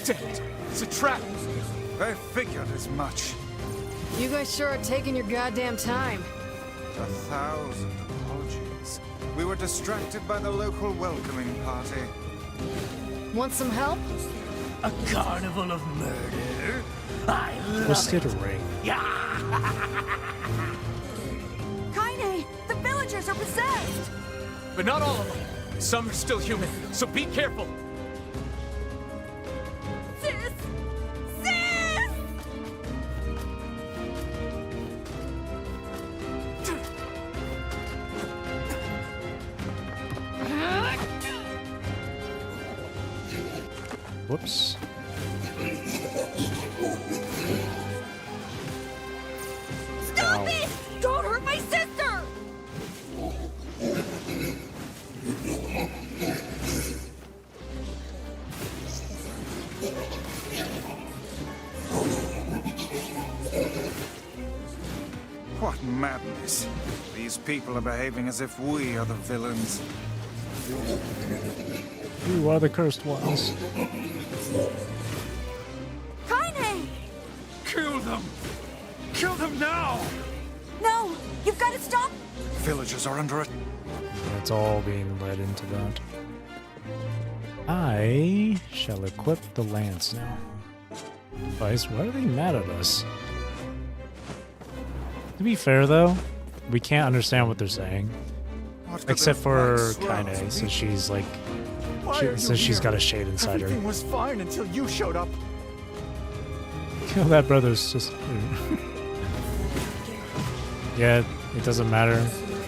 Damn it! It's a trap!
I figured as much.
You guys sure are taking your goddamn time.
1,000 apologies. We were distracted by the local welcoming party.
Want some help?
A carnival of murder? I love
Twisted
it.
ring.
Kaine! The villagers are possessed!
But not all of them. Some are still human, so be careful.
Sis! Sis!
Whoops.
Stop it! Don't hurt my sister!
What madness. These people are behaving as if we are the villains.
You are the cursed ones.
Kaine!
Kill them! Kill them now!
No! You've got to stop!
Villagers are under it.
It's all being led into that. I shall equip the lance now. Vice, why are they mad at us? To be fair, though, we can't understand what they're saying. Except for Kaine, since she's like... since she's got a shade inside her.
Everything was fine until you showed up.
Kill that brother's sister. Yeah, it doesn't matter.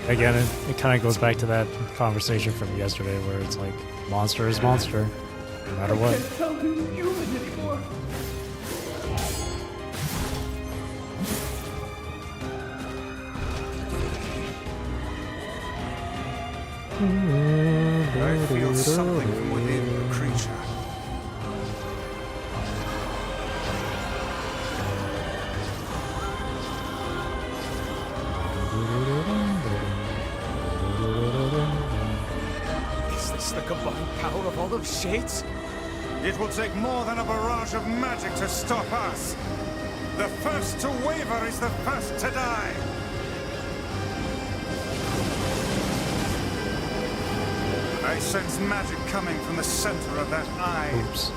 Again, it kind of goes back to that conversation from yesterday where it's like, monster is monster, no matter what.
Tell him human anymore.
I feel something from within the creature.
Is this the combined power of all those shades?
It will take more than a barrage of magic to stop us. The first to waver is the first to die. I sense magic coming from the center of that eye.
Oops.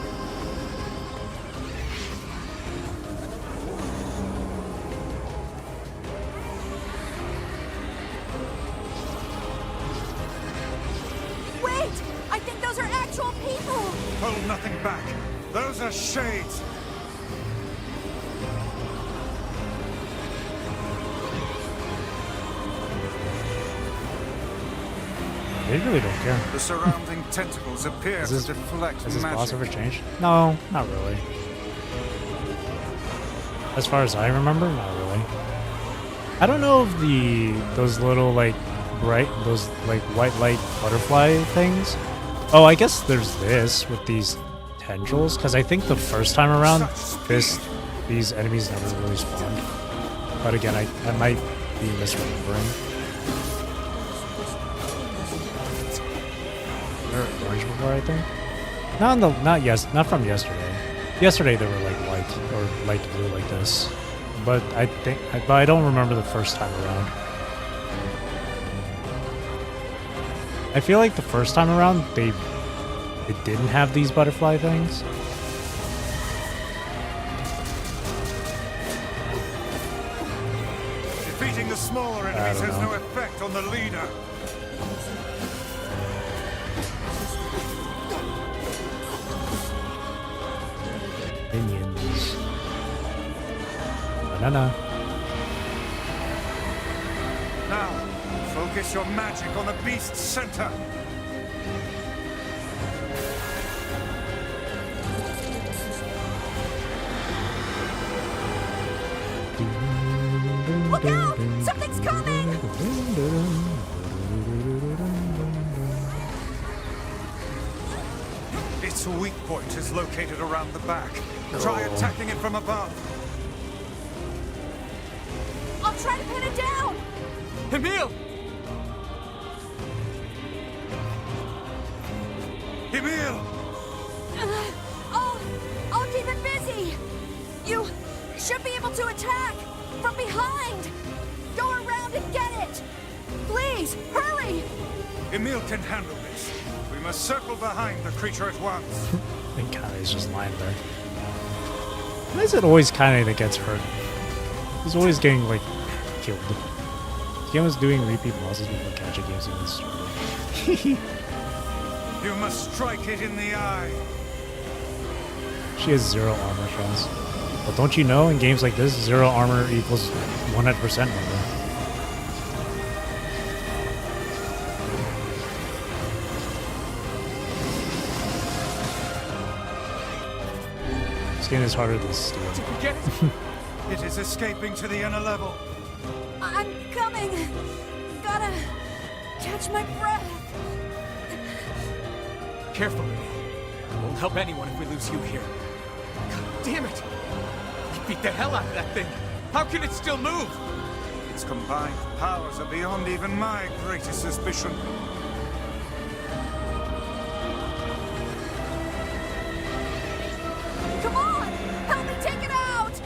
Wait! I think those are actual people!
Hold nothing back. Those are shades.
They really don't care.
The surrounding tentacles appear to deflect
Has this boss ever
magic.
changed? No, not really. As far as I remember, not really. I don't know if those little like those like white light butterfly things. Oh, I guess there's this with these tendrils, because I think the first time around these enemies never really spawned. But again, I might be misremembering. Orange before, I think. Not from yesterday. Yesterday they were like white or light blue like this, but I don't remember the first time around. I feel like the first time around they didn't have these butterfly things.
Defeating the smaller enemies has no effect on the leader.
Minions. Banana.
Now, focus your magic on the beast's center.
Look out! Something's coming!
Its weak point is located around the back. Try attacking it from above.
I'll try to pin it down!
Emil!
Emil!
I'll keep it busy! You should be able to attack! From behind! Go around and get it! Please, hurry!
Emil can handle this. We must circle behind the creature at once.
And Kai's just lying there. Why is it always Kai that gets hurt? He's always getting, like, killed. This game was doing repeat bosses before Gacha games even started.
You must strike it in the eye.
She has 0 armor shots. But don't you know, in games like this, 0 armor equals 100% number. This game is harder than steel.
Did we get it?
It is escaping to the inner level.
I'm coming! Gotta catch my breath!
Careful, Emil. It won't help anyone if we lose you here. God damn it! We beat the hell out of that thing. How can it still move?
Its combined powers are beyond even my greatest suspicion.
Come on! Help me take it out!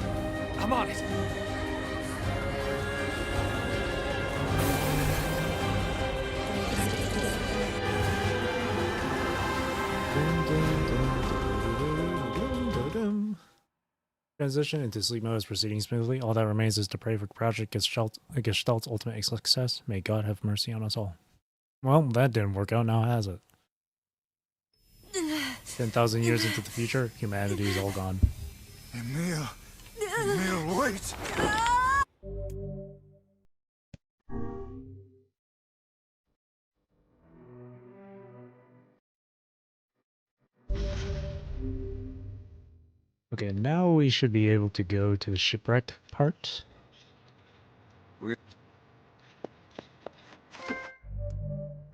I'm on it.
Transition into sleep mode is proceeding smoothly. All that remains is to pray for Project Gestalt's ultimate success. May God have mercy on us all. Well, that didn't work out, now has it? 10,000 years into the future, humanity is all gone.
Emil! Emil, wait!
Okay, now we should be able to go to the shipwrecked part.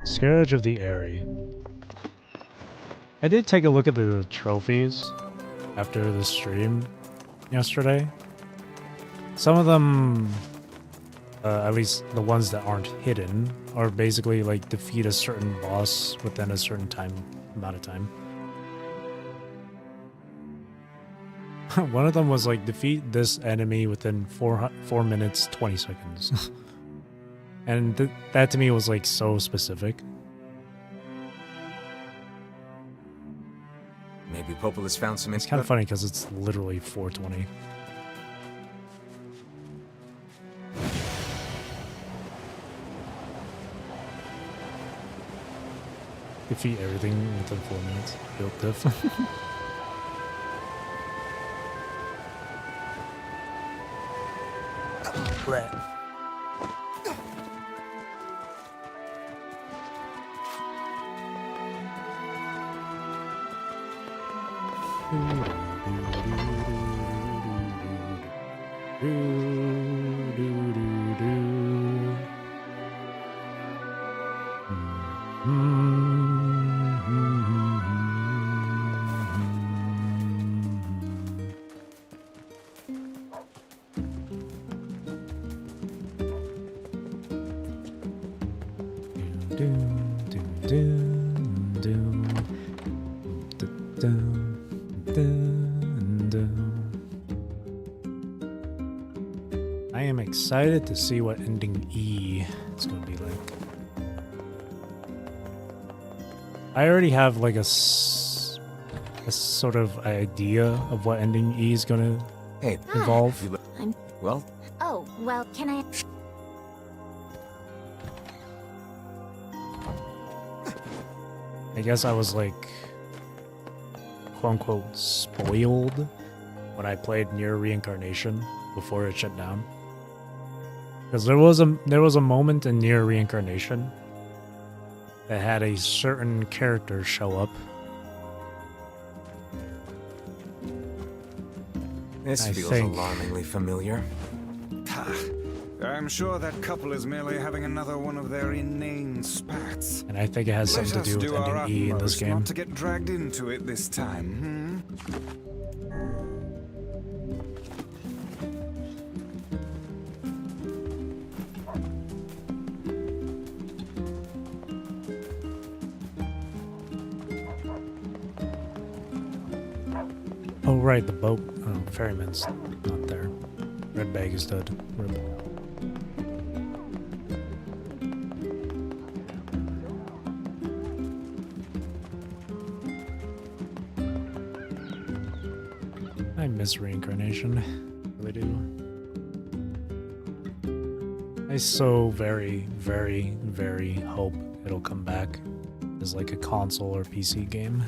Scourge of the Airy. I did take a look at the trophies after the stream yesterday. Some of them, at least the ones that aren't hidden, are basically like defeat a certain boss within a certain amount of time. One of them was like defeat this enemy within 4 minutes 20 seconds. And that to me was like so specific.
Popol has found some...
It's kind of funny because it's literally 420. Defeat everything within 4 minutes. Build diff. Bleh. I am excited to see what ending E is going to be like. I already have like a sort of idea of what ending E is going to involve.
Well?
Oh, well, can I...
I guess I was like, quote unquote, spoiled when I played NieR Reincarnation before it shut down. Because there was a moment in NieR Reincarnation that had a certain character show up.
This feels alarmingly familiar.
I'm sure that couple is merely having another one of their inane spats.
And I think it has something to do with ending E in this game.
Not to get dragged into it this time,
Oh right, the boat. Oh, ferryman's not there. Red bag is dead. Rip. I miss Reincarnation. Really do. I so very, very, very hope it'll come back as like a console or PC game.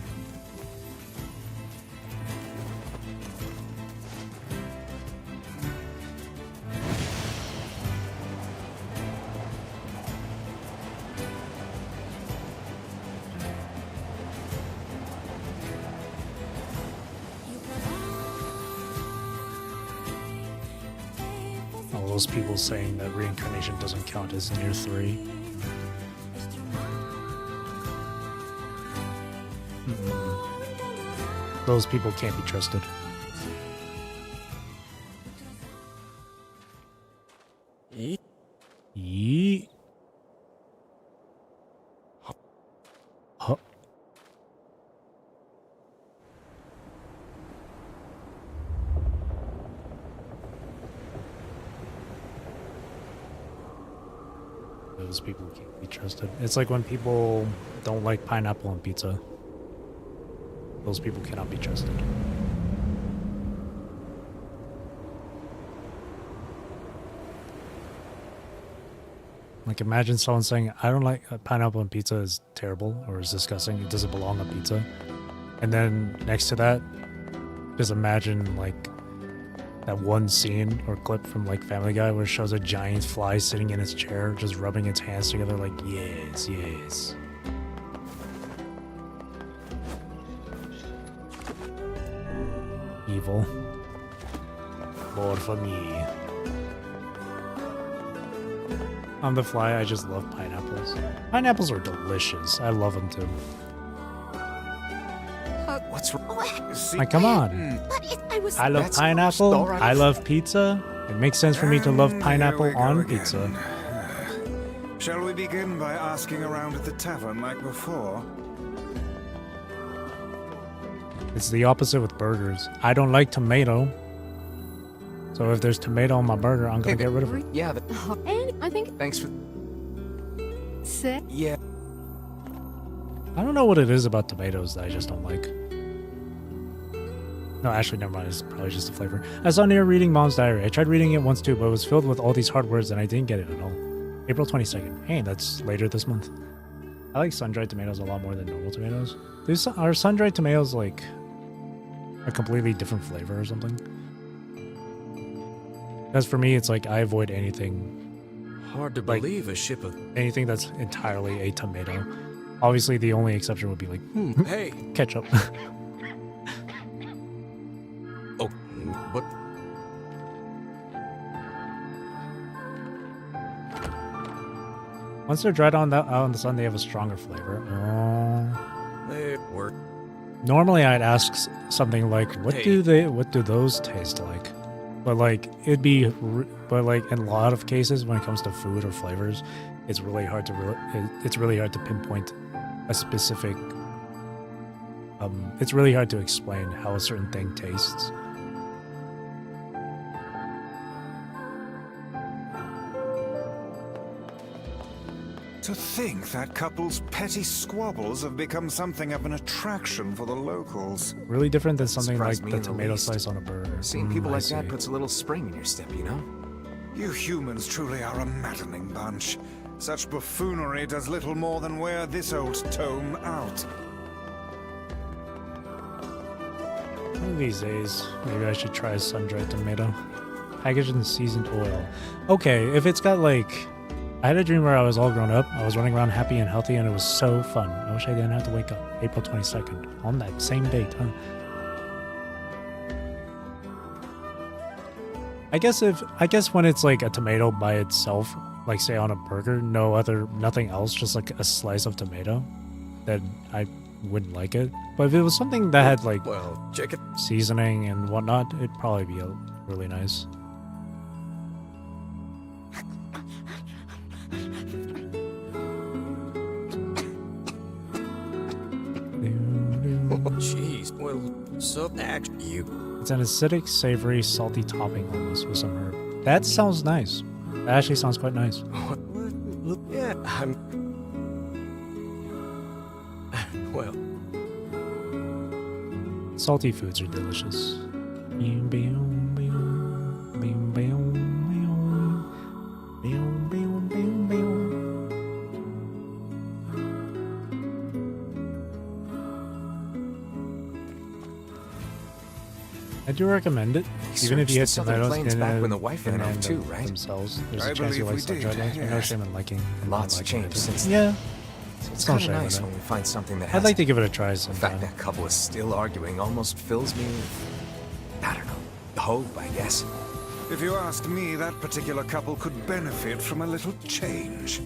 All those people saying that Reincarnation doesn't count as NieR 3. Those people can't be trusted. Yeet. Huh. Those people can't be trusted. It's like when people don't like pineapple on pizza. Those people cannot be trusted. Like imagine someone saying, I don't like pineapple on pizza is terrible or is disgusting. It doesn't belong on pizza. And then next to that, just imagine like that one scene or clip from like Family Guy where it shows a giant fly sitting in its chair, just rubbing its hands together like, yes, yes. Evil. More for me. On the fly, I just love pineapples. Pineapples are delicious. I love them too.
What's wrong?
Like, come on. I love pineapple. I love pizza. It makes sense for me to love pineapple on pizza.
Shall we begin by asking around at the tavern like before?
It's the opposite with burgers. I don't like tomato. So if there's tomato on my burger, I'm gonna get rid of it.
Yeah,
And I think...
thanks for...
Sick.
Yeah.
I don't know what it is about tomatoes that I just don't like. No, actually, never mind. It's probably just the flavor. I saw NieR reading Mom's Diary. I tried reading it once too, but it was filled with all these hard words and I didn't get it at all. April 22nd. Hey, that's later this month. I like sun-dried tomatoes a lot more than normal tomatoes. Are sun-dried tomatoes like a completely different flavor or something? Because for me, it's like I avoid anything.
Hard to believe a ship of
anything that's entirely a tomato. Obviously, the only exception would be like
hey,
ketchup.
oh, what?
Once they're dried out in the sun, they have a stronger flavor.
They work.
Normally, I'd ask something like, "What do those taste like?" But like it'd be, but like in a lot of cases, when it comes to food or flavors, it's really hard to pinpoint a specific. It's really hard to explain how a certain thing tastes.
To think that couple's petty squabbles have become something of an attraction for the locals.
Really different than something like
Surprised me
the
in the
tomato
least.
slice on a burger.
Seeing people
I
like that
see.
puts a little spring in your step, you know?
You humans truly are a maddening bunch. Such buffoonery does little more than wear this old tome out.
One of these days, maybe I should try a sun-dried tomato. Packaged in seasoned oil. Okay, if it's got like... I had a dream where I was all grown up. I was running around happy and healthy, and it was so fun. I wish I didn't have to wake up. April 22nd. On that same date, huh? I guess when it's like a tomato by itself, like say on a burger, nothing else, just like a slice of tomato, then I wouldn't like it. But if it was something that had like
check it.
seasoning and whatnot, it'd probably be really nice.
Jeez, well, so actually you.
It's an acidic, savory, salty topping almost with some herb. That sounds nice. That actually sounds quite nice.
Yeah, I'm. Well,
salty foods are delicious. I do recommend it, even if you had tomatoes in
back when the wife ran off too, right?
themselves. There's
I
a chance you like
believe we
sun-dried
did,
ones, but no
yes.
shame in liking.
Lots
liking
changed
it.
since
Yeah,
So it's
no
kind of
shame in
nice
it.
when we find something that
I'd
has
like to give it a try
the fact
sometime.
that couple is still arguing almost fills me with, I don't know, hope, I guess.
If you asked me, that particular couple could benefit from a little change.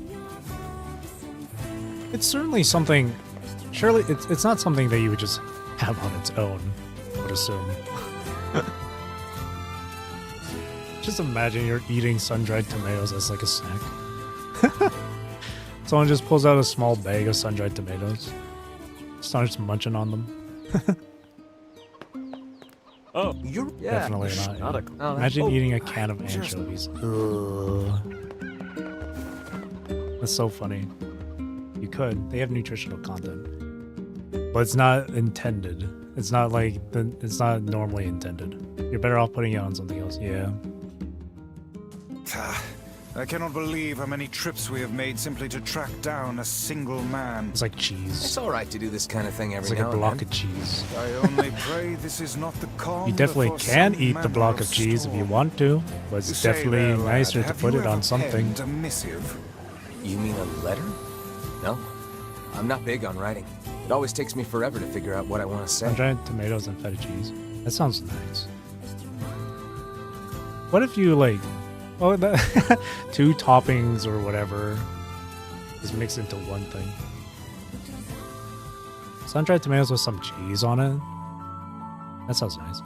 It's certainly something. Surely, it's not something that you would just have on its own. I would assume. Just imagine you're eating sun-dried tomatoes as like a snack. Someone just pulls out a small bag of sun-dried tomatoes, starts munching on them.
oh, you're
Definitely not. Yeah. Imagine eating a can of anchovies. That's so funny. You could. They have nutritional content, but it's not intended. It's not like it's not normally intended. You're better off putting it on something else. Yeah.
I cannot believe how many trips we have made simply to track down a single man.
It's like cheese.
It's all right to do this kind of thing every
It's like
now
a
and
block
then.
of cheese.
I only pray this is not the calm.
You definitely
before
can
some
eat the
manner
block of cheese if you
storm.
want to, but
You
it's
say
definitely
there, lad,
nicer to
have
put
you
it on
ever
something.
penned a missive?
You mean a letter? No. I'm not big on writing. It always takes me forever to figure out what I want to say.
Sun-dried tomatoes and feta cheese. That sounds nice. What if you like, oh, two toppings or whatever is mixed into one thing? Sun-dried tomatoes with some cheese on it. That sounds nice.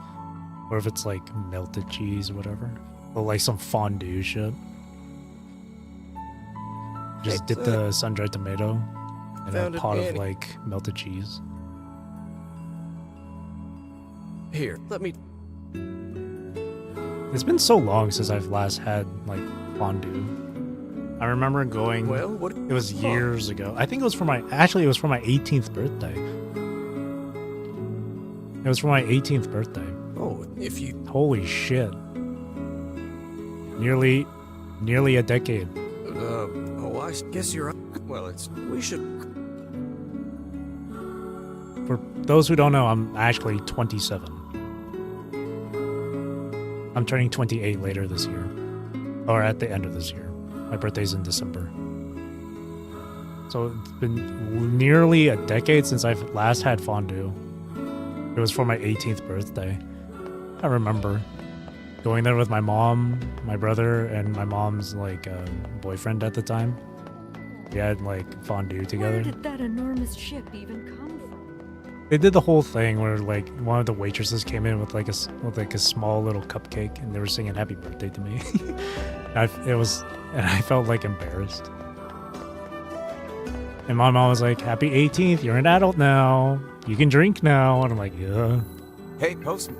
Or if it's like melted cheese or whatever, or like some fondue shit. Just dip the sun-dried tomato in a
Found it
pot of
handy.
like melted cheese.
here. Let me.
It's been so long since I've last had like fondue. I remember going.
Well, what?
It was years ago. I think it was for my. Actually, it was for my 18th birthday. It was for my 18th birthday.
if you...
Holy shit. Nearly a decade.
Oh, I guess you're... Well, we should...
For those who don't know, I'm actually 27. I'm turning 28 later this year. Or at the end of this year. My birthday's in December. So it's been nearly a decade since I've last had fondue. It was for my 18th birthday. I remember going there with my mom, my brother, and my mom's like boyfriend at the time. We had like fondue together.
Where did that enormous ship even come from?
They did the whole thing where like one of the waitresses came in with like a small little cupcake, and they were singing "Happy Birthday" to me. I felt like embarrassed. And my mom was like, "Happy 18th! You're an adult now. You can drink now." And I'm like, "Yeah."
Hey, Post.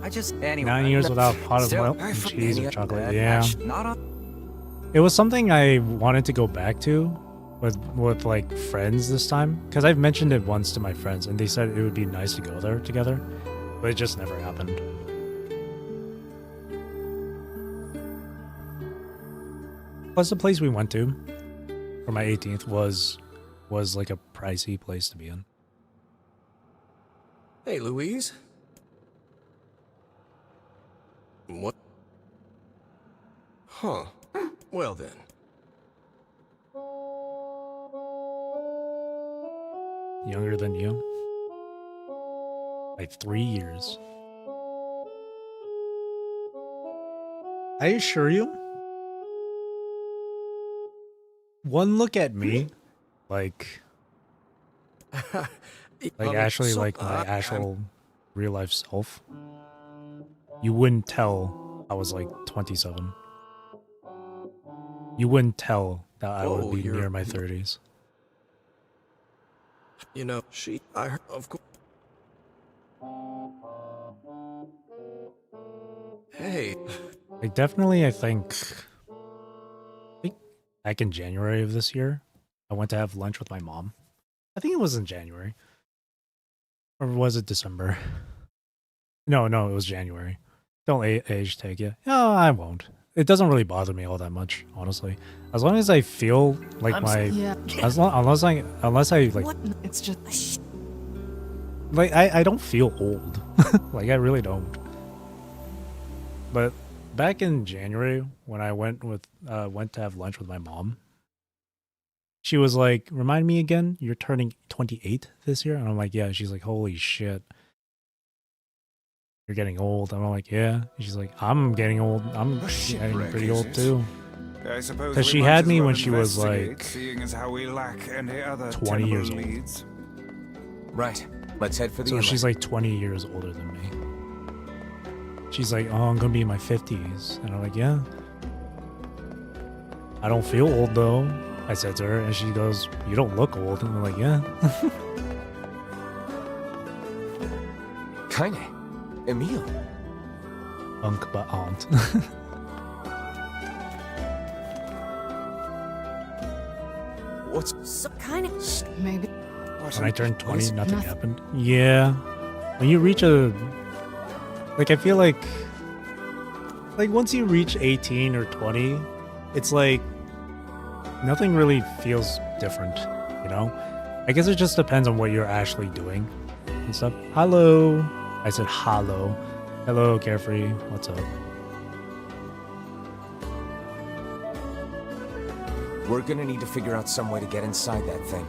I just anyway.
9 years without a pot of milk and cheese or chocolate. Yeah. It was something I wanted to go back to with like friends this time, because I've mentioned it once to my friends and they said it would be nice to go there together, but it just never happened. Plus the place we went to for my 18th was like a pricey place to be in.
Hey, Louise. What? Huh. Well then.
Younger than you? Like 3 years. I assure you, one look at me, like actually like my actual real life self, you wouldn't tell I was like 27. You wouldn't tell that I would be near my 30s.
You know, I heard, of course. Hey.
Like definitely, I think back in January of this year, I went to have lunch with my mom. I think it was in January. Or was it December? No, it was January. Don't age take you. No, I won't. It doesn't really bother me all that much, honestly. As long as I feel like unless I like,
What? It's just
like I don't feel old. Like I really don't. But back in January when I went to have lunch with my mom, she was like, "Remind me again, you're turning 28 this year?" And I'm like, "Yeah." She's like, "Holy shit. You're getting old." And I'm like, "Yeah." And she's like, "I'm getting old. I'm getting pretty old too."
I suppose
because she had me when she was like
seeing as how we lack any other
20 years old.
leads.
Right. Let's head for the
So she's like 20 years older than me. She's like, "Oh, I'm gonna be in my 50s." And I'm like, "Yeah." "I don't feel old though," I said to her, and she goes, "You don't look old." And I'm like, "Yeah."
Kinda. Emil.
Unc but aunt.
What's
so kind of maybe.
When I turned 20, nothing happened. Yeah. When you reach I feel like once you reach 18 or 20, it's like nothing really feels different, you know? I guess it just depends on what you're actually doing and stuff. Hello. I said hello. Hello, Carefree. What's up?
We're gonna need to figure out some way to get inside that thing.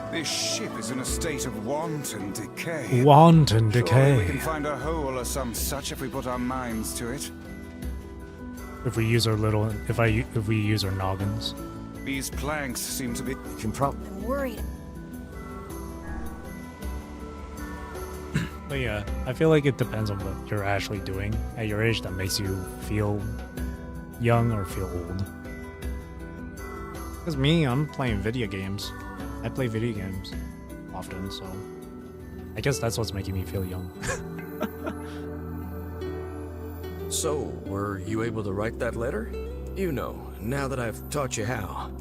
This ship is in a state of wanton decay.
Wanton
Surely
decay.
we can find a hole or some such if we put our minds to it.
If we use our if we use our noggins.
These planks seem to be...
You can probably...
I'm worried.
But yeah, I feel like it depends on what you're actually doing at your age that makes you feel young or feel old. Because me, I'm playing video games. I play video games often, so I guess that's what's making me feel young.
So, were you able to write that letter? You know, now that I've taught you how.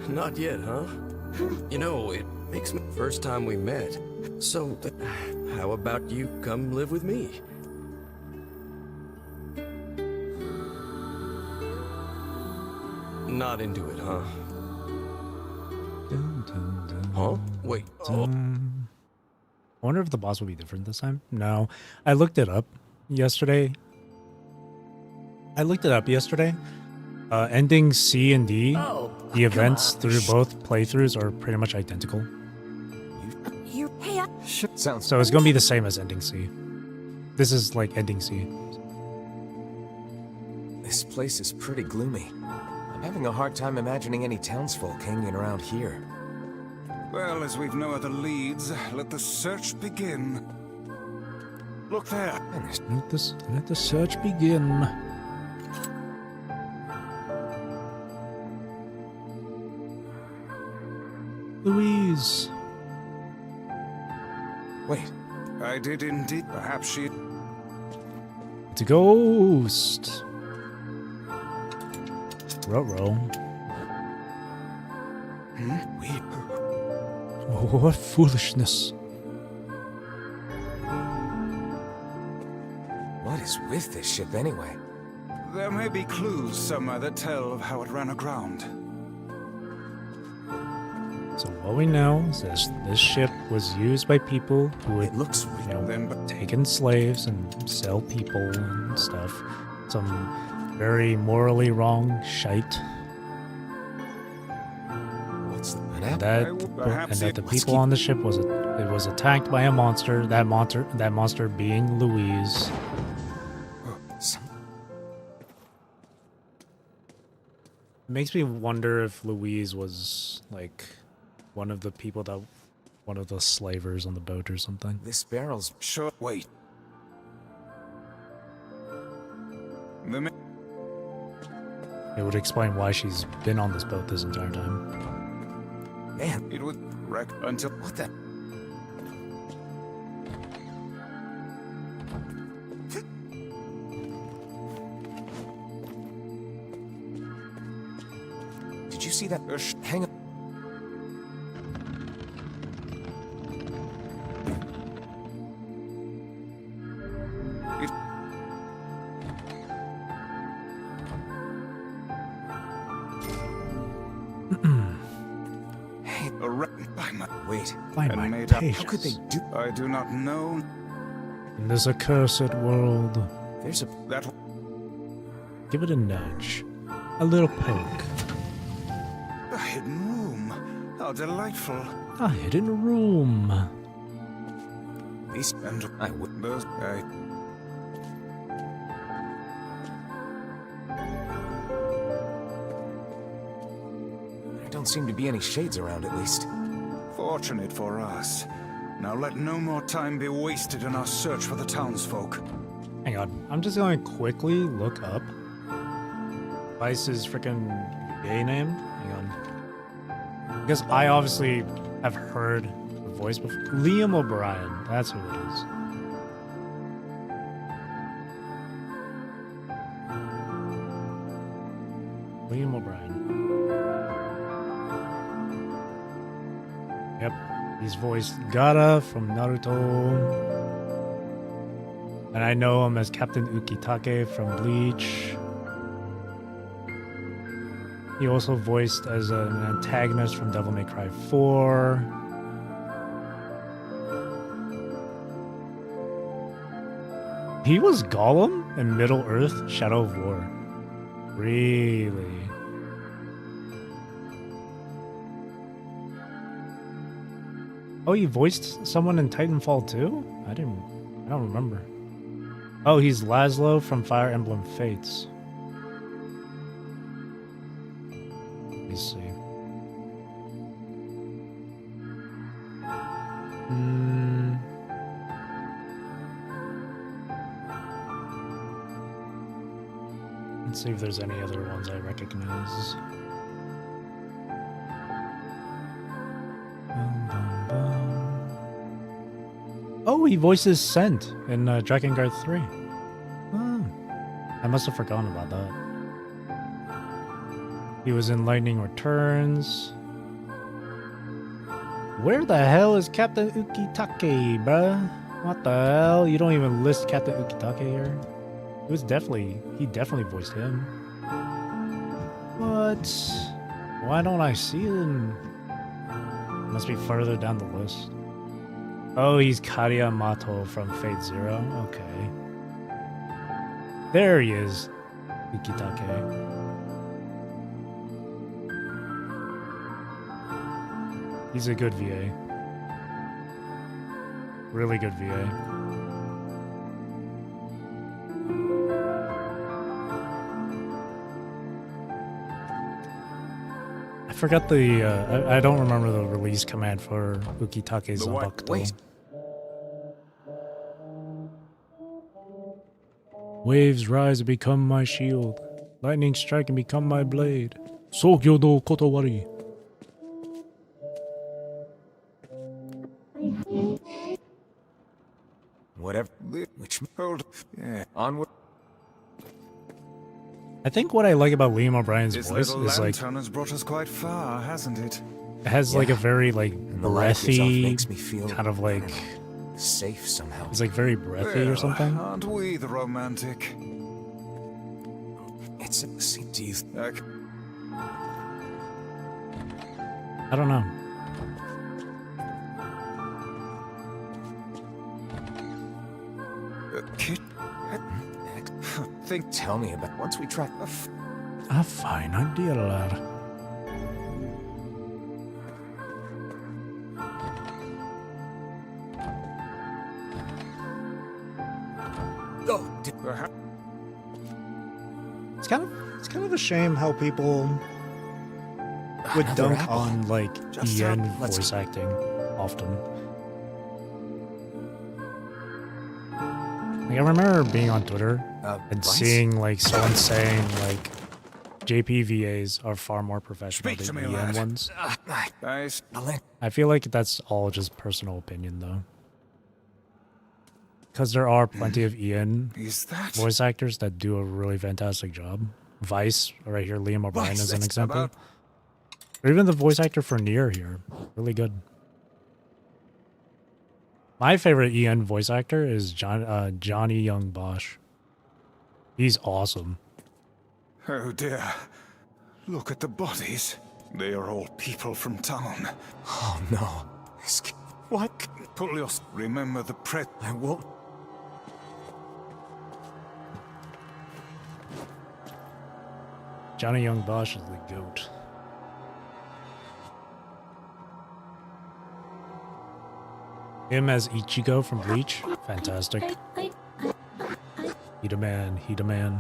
Not yet, huh? You know, it Makes me first time we met. So, how about you come live with me? Not into it, huh? Huh? Wait. Oh.
I wonder if the boss will be different this time. No, I looked it up yesterday. Ending C and D, the events through both playthroughs are pretty much identical. So it's gonna be the same as ending C. This is like ending C.
This place is pretty gloomy. I'm having a hard time imagining any townsfolk hanging around here.
Well, as we've no other leads, let the search begin. Look there.
Let the search begin. Louise.
Wait.
I did indeed. Perhaps she...
It's a ghost. Ruh-roh.
Weird.
Oh, what foolishness.
What is with this ship anyway?
There may be clues somewhere that tell of how it ran aground.
So what we know is this ship was used by people who would, take in slaves and sell people and stuff. Some very morally wrong shite. And that the people on the ship was attacked by a monster. That monster being Louise. It makes me wonder if Louise was like one of the slavers on the boat or something.
This barrel's
sure. Wait.
It would explain why she's been on this boat this entire time.
Man, it would wreck until...
What the... Did you see that? Hang on.
By my patience.
How could they do? I do not know.
In this accursed world,
there's that.
Give it a nudge, a little poke.
A hidden room. How delightful.
A hidden room.
These and I would those.
There don't seem to be any shades around, at least.
Fortunate for us. Now let no more time be wasted in our search for the townsfolk.
Hang on, I'm just going to quickly look up Vice's freaking gay name. Hang on. Because I obviously have heard the voice before. Liam O'Brien, that's who it is. Liam O'Brien. Yep, he's voiced Gaara from Naruto. And I know him as Captain Ukitake from Bleach. He also voiced as an antagonist from Devil May Cry 4. He was Gollum in Middle-earth: Shadow of War. Really? Oh, he voiced someone in Titanfall 2? I don't remember. Oh, he's Laszlo from Fire Emblem Fates. Let me see. Let's see if there's any other ones I recognize. Oh, he voices Scent in Drakengard 3. Oh, I must have forgotten about that. He was in Lightning Returns. Where the hell is Captain Ukitake, bruh? What the hell? You don't even list Captain Ukitake here? He definitely voiced him. What? Why don't I see him? Must be further down the list. Oh, he's Karia Mato from Fate Zero? Okay. There he is. Ukitake. He's a good VA. Really good VA. I forgot the, I don't remember the release command for Ukitake's Zabuck though. Waves rise and become my shield. Lightning strike and become my blade. Sogyo no Kotowari.
Whatever. Which hold. Yeah. Onward.
I think what I like about Liam O'Brien's
This
voice
little
is like
lantern has brought us quite far, hasn't it?
it has like a very like
The light gives off
breathy
makes me feel
kind of like
safe somehow.
it's like very breathy or
Well,
something.
Aren't we the romantic?
It's a teeth.
I don't know.
Kid. Think.
Tell me about once we track.
A fine idea, lad.
Oh,
It's kind of a shame how people would
Another
dunk
apple.
on like
Just
Ian
let's-
voice acting often. Like, I remember being on Twitter and
Vice?
seeing like someone saying like JPVAs are far more professional
Speak to
than
me,
Ian
lad.
ones.
Nice.
I feel like that's all just personal opinion though. Because there are plenty of Ian
Is that
voice actors that do a really fantastic job. Vice, right here, Liam O'Brien
Vice,
is an
that's
example.
about-
Or even the voice actor for NieR here. Really good. My favorite Ian voice actor is Johnny Young Bosch. He's awesome.
Oh dear. Look at the bodies. They are all people from town.
Oh no. What?
Pull your... Remember the pret...
I won't.
Johnny Young Bosch is the GOAT. Him as Ichigo from Bleach, fantastic. He the man, he the man.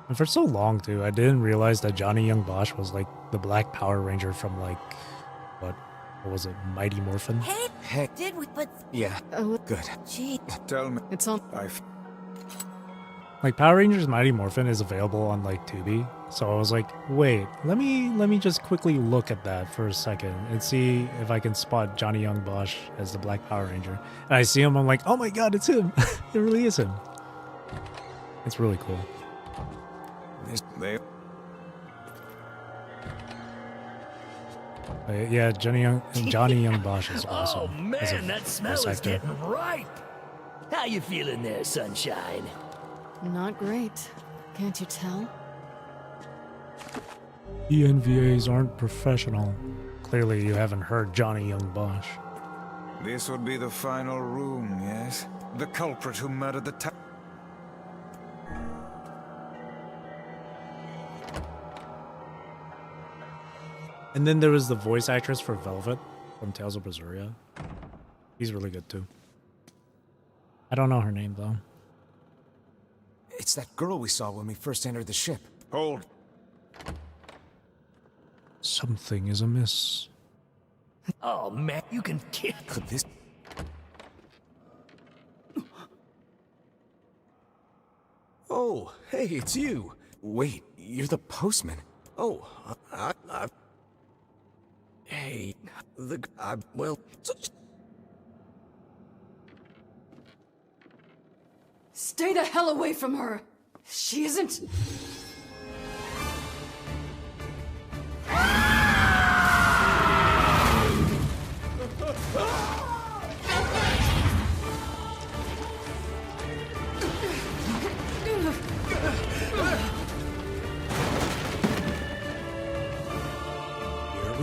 And for so long too, I didn't realize that Johnny Young Bosch was like the Black Power Ranger from like, what was it, Mighty Morphin?
Hey.
Did we? But
Yeah. Good.
gee,
Tell me.
It's on.
I've...
Like Power Rangers Mighty Morphin is available on like Tubi, so I was like, wait, let me just quickly look at that for a second and see if I can spot Johnny Young Bosch as the Black Power Ranger. And I see him, I'm like, oh my god, it's him! It really is him. It's really cool.
They...
Yeah, Johnny Young Bosch is awesome.
Oh
as a
man, that smell
voice
is
actor.
getting ripe. How you feeling there, sunshine?
Not great. Can't you tell?
ENVAs aren't professional. Clearly, you haven't heard Johnny Young Bosch.
This would be the final room, yes? The culprit who murdered the town.
And then there was the voice actress for Velvet from Tales of Berseria. He's really good too. I don't know her name though.
It's that girl we saw when we first entered the ship.
Hold.
Something is amiss.
Oh man, you can kill.
Could this... Oh, hey, it's you. Wait, you're the postman. Oh, hey, well...
Stay the hell away from her! She isn't...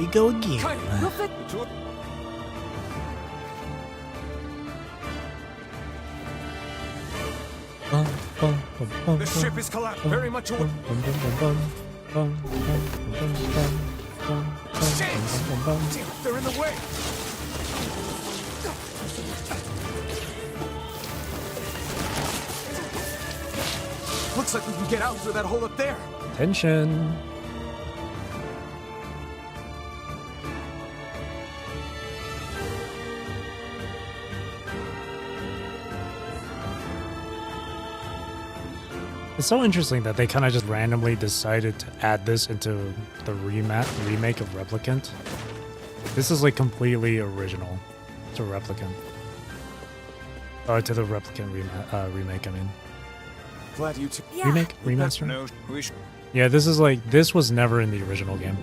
we go again.
We'll fit.
The ship is collapsed very much away. They're in the way.
Looks like we can get out through that hole up there.
Tension. It's so interesting that they kind of just randomly decided to add this into the remake of Replicant. This is like completely original to Replicant. To the Replicant remake, I mean.
Glad you took
Remake? Remaster?
No, we should.
Yeah, this is like, this was never in the original game.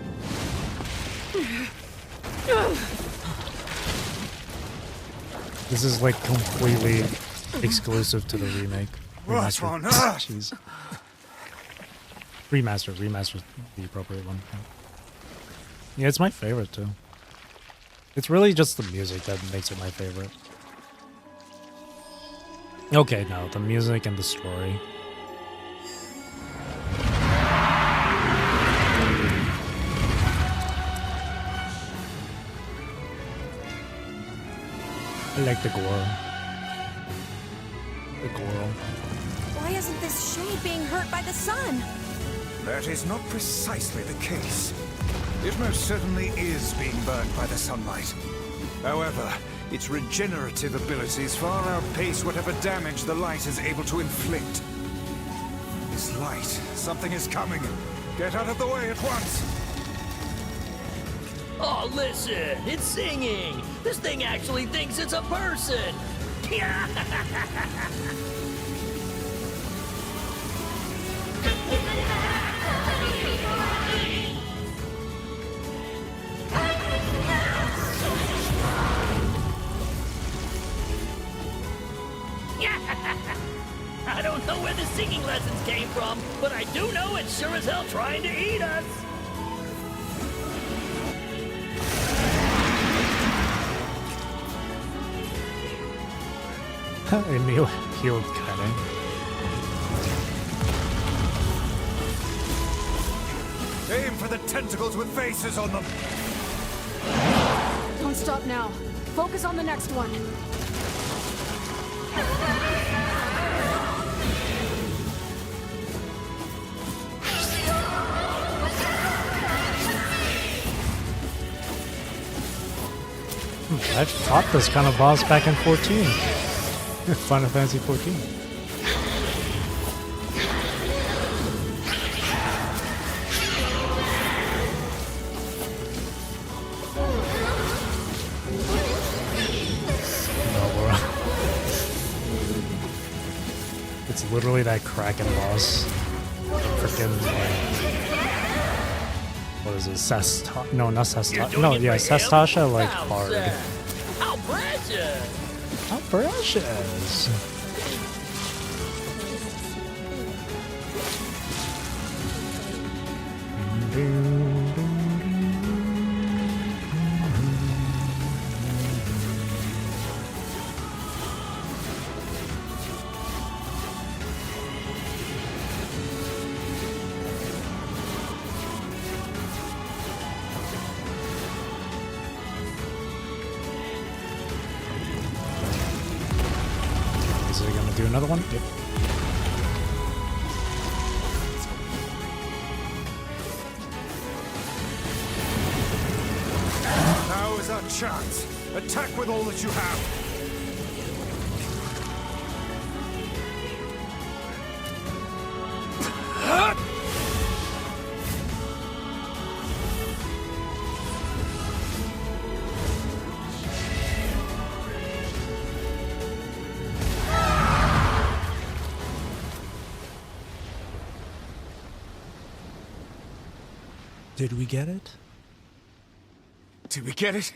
This is like completely exclusive to the remake.
What's on earth?
Jeez. Remaster is the appropriate one. Yeah, it's my favorite too. It's really just the music that makes it my favorite. Okay, no, the music and the story. I like the gore. The gore.
Why isn't this shade being hurt by the sun?
That is not precisely the case. It most certainly is being burned by the sunlight. However, its regenerative abilities far outpace whatever damage the light is able to inflict. This light, something is coming. Get out of the way at once.
Oh, listen, it's singing. This thing actually thinks it's a person. I don't know where the singing lessons came from, but I do know it's sure as hell trying to eat us.
Emil healed kinda.
Aim for the tentacles with faces on them.
Don't stop now. Focus on the next one.
I've fought this kind of boss back in 14. Final Fantasy 14. It's literally that Kraken boss. Freaking what is it? Sestasha? No, not Sestasha. No, yeah, Sestasha like hard.
How precious!
How precious! Do another one? Yep.
Now is our chance. Attack with all that you have.
Did we get it?
Did we get it?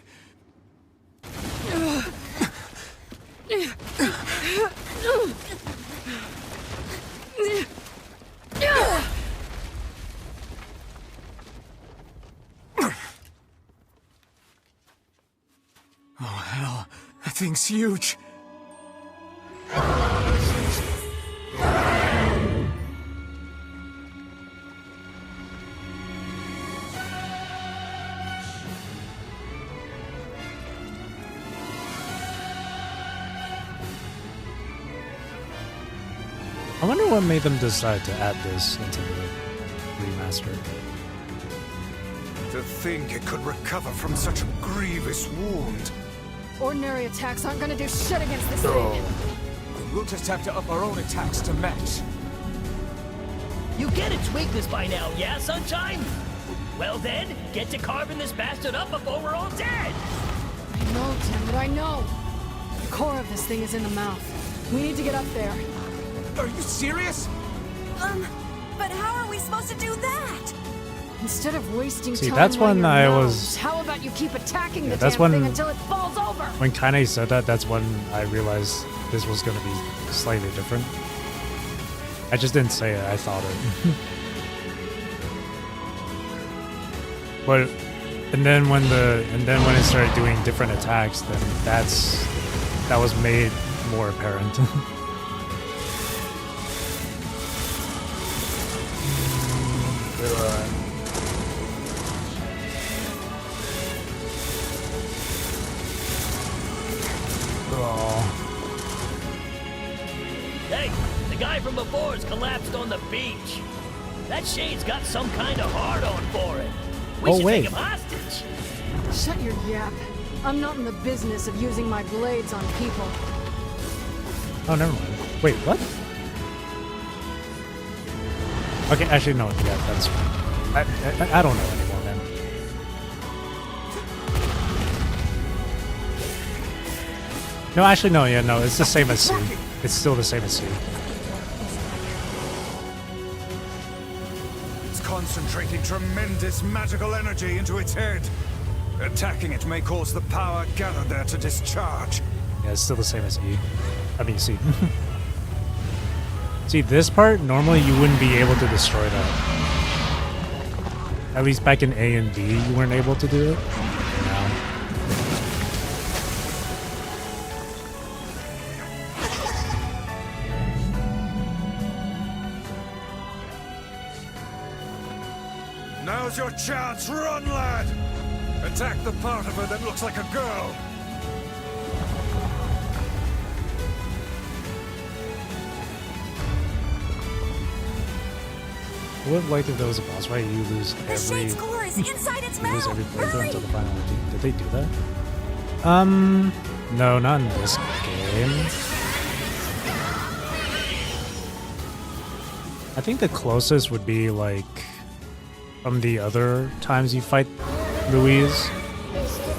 thing's huge.
I wonder what made them decide to add this into the remaster.
To think it could recover from such a grievous wound.
Ordinary attacks aren't gonna do shit against this thing.
We'll just have to up our own attacks to match.
You get its weakness by now, yeah, Sunshine? Well then, get to carving this bastard up before we're all dead!
I know, damn it, I know. The core of this thing is in the mouth. We need to get up there.
Are you serious?
But how are we supposed to do that?
Instead of wasting
See,
time
that's when
running your
I
nose,
was-
how about you keep attacking the
that's
damn
when-
thing until it falls over?
When Kaine said that, that's when I realized this was going to be slightly different. I just didn't say it, I thought it. But and then when it started doing different attacks, then that was made more apparent.
Hey, the guy from before's collapsed on the beach. That shade's got some kind of hard-on for it. We should
wait.
take him hostage.
Shut your yap. I'm not in the business of using my blades on people.
Oh, never mind. Wait, what? Okay, actually, no. Yeah, that's fine. I don't know anymore, man. No, actually, no. Yeah, no. It's the same as C. It's still the same as C.
It's concentrating tremendous magical energy into its head. Attacking it may cause the power gathered there to discharge.
Yeah, it's still the same as E. I mean, C. See, this part, normally you wouldn't be able to destroy that. At least back in A and D, you weren't able to do it. Now.
Now's your chance, run, lad! Attack the part of her that looks like a girl!
I would have liked if there was a boss fight, you lose
The
every...
shade's core is inside its
You lose
mouth.
every playthrough
Hurry!
until the final one. Did they do that? No, not in this game. I think the closest would be like from the other times you fight Louise,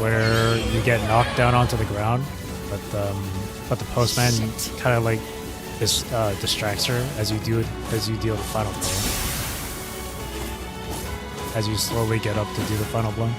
where you get knocked down onto the ground, but the postman kind of like distracts her as you deal the final blow. As you slowly get up to do the final blow.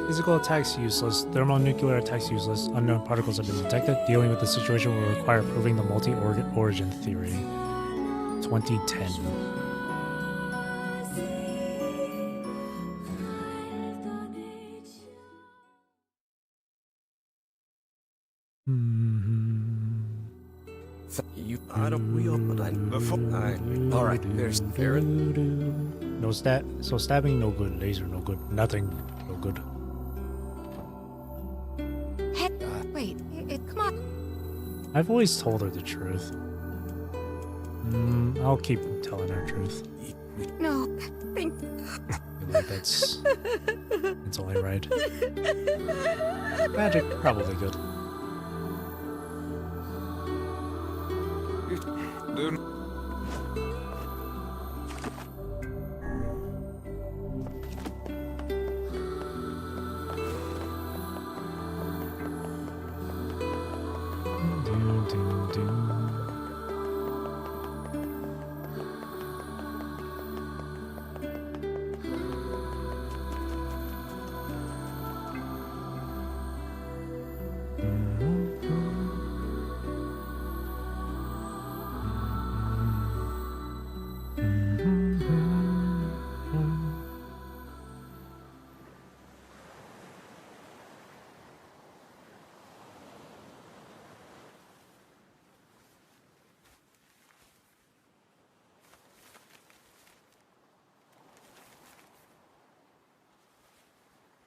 Physical attacks useless. Thermonuclear attacks useless. Unknown particles have been detected. Dealing with the situation will require proving the multi-origin theory. 2010.
You I don't wheel, but all right, there's Aaron.
No so stabbing no good, laser no good, nothing no good.
Hey, wait, come on.
I've always told her the truth. I'll keep telling her truth.
No, thank.
I feel like it's only right. Magic, probably good.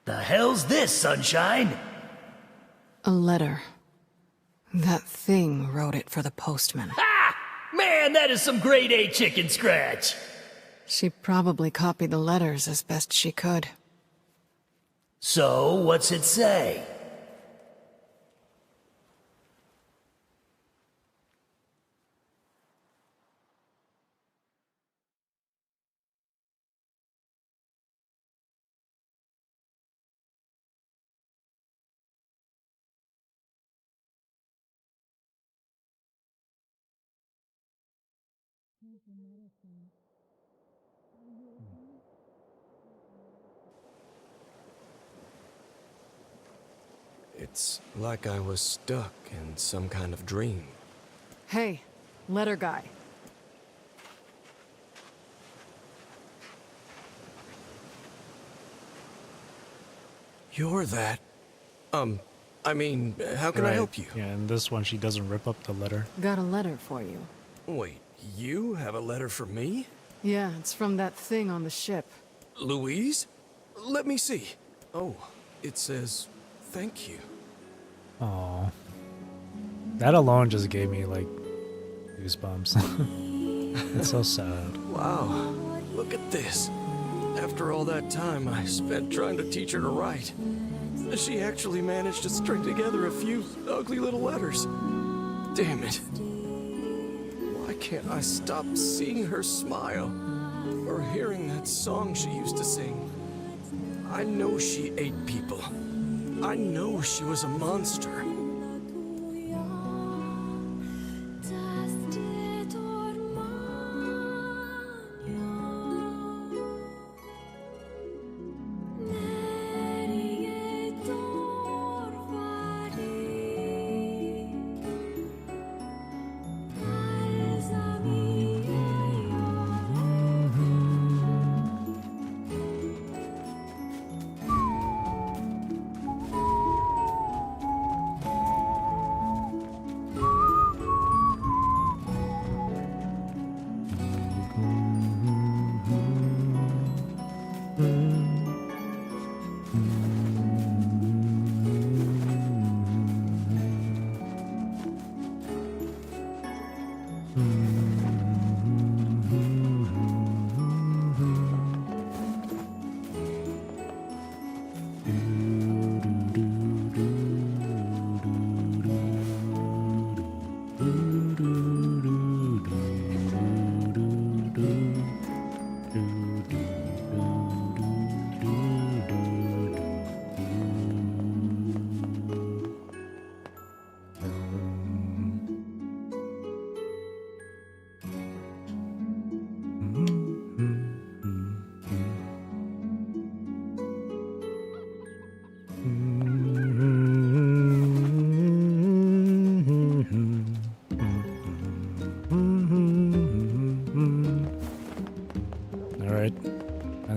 The hell's this, sunshine?
A letter. That thing wrote it for the postman.
Ha! Man, that is some grade A chicken scratch.
She probably copied the letters as best she could.
So, what's it say?
It's like I was stuck in some kind of dream.
Hey, letter guy.
You're that. I mean, how can I help you?
Yeah, and this one she doesn't rip up the letter.
Got a letter for you.
Wait, you have a letter for me?
Yeah, it's from that thing on the ship.
Louise? Let me see. Oh, it says, thank you.
Oh, that alone just gave me like goosebumps. It's so sad.
Wow, look at this. After all that time I spent trying to teach her to write, she actually managed to string together a few ugly little letters. Damn it. Why can't I stop seeing her smile or hearing that song she used to sing? I know she ate people. I know she was a monster.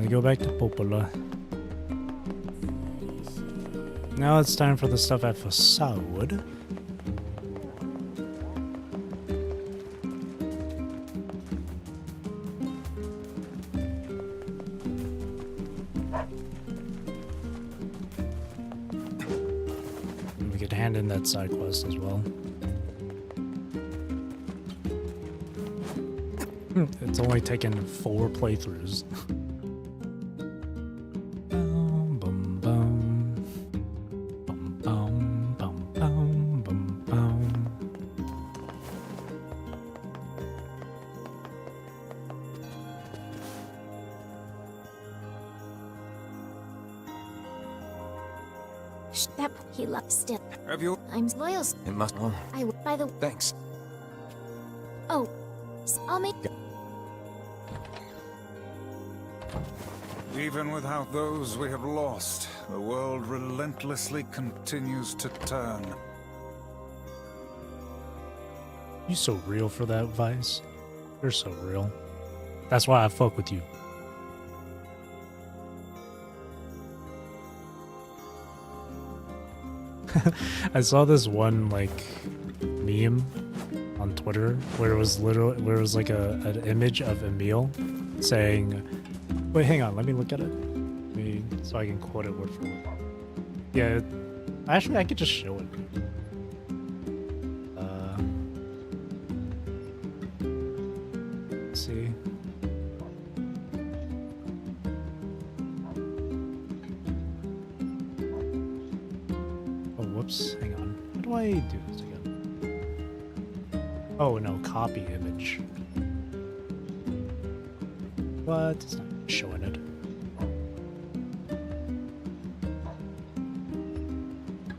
Go back to Popola. Now it's time for the stuff at Fasaud. could hand in that side quest as well. It's only taken 4 playthroughs. Bum, bum, bum. Bum, bum, bum, bum, bum, bum.
That he loves still.
Have you?
I'm loyal.
It must. Oh,
I will. By the
thanks.
oh, I'll make.
Even without those we have lost, the world relentlessly continues to turn.
You so real for that, Vice. You're so real. That's why I fuck with you. I saw this one like meme on Twitter where it was like an image of Emil saying, "Wait, hang on, let me look at it, so I can quote it word for word." Yeah, actually, I could just show it. Let's see. Whoops, hang on. How do I do this again? Oh no, copy image. What? It's not showing it.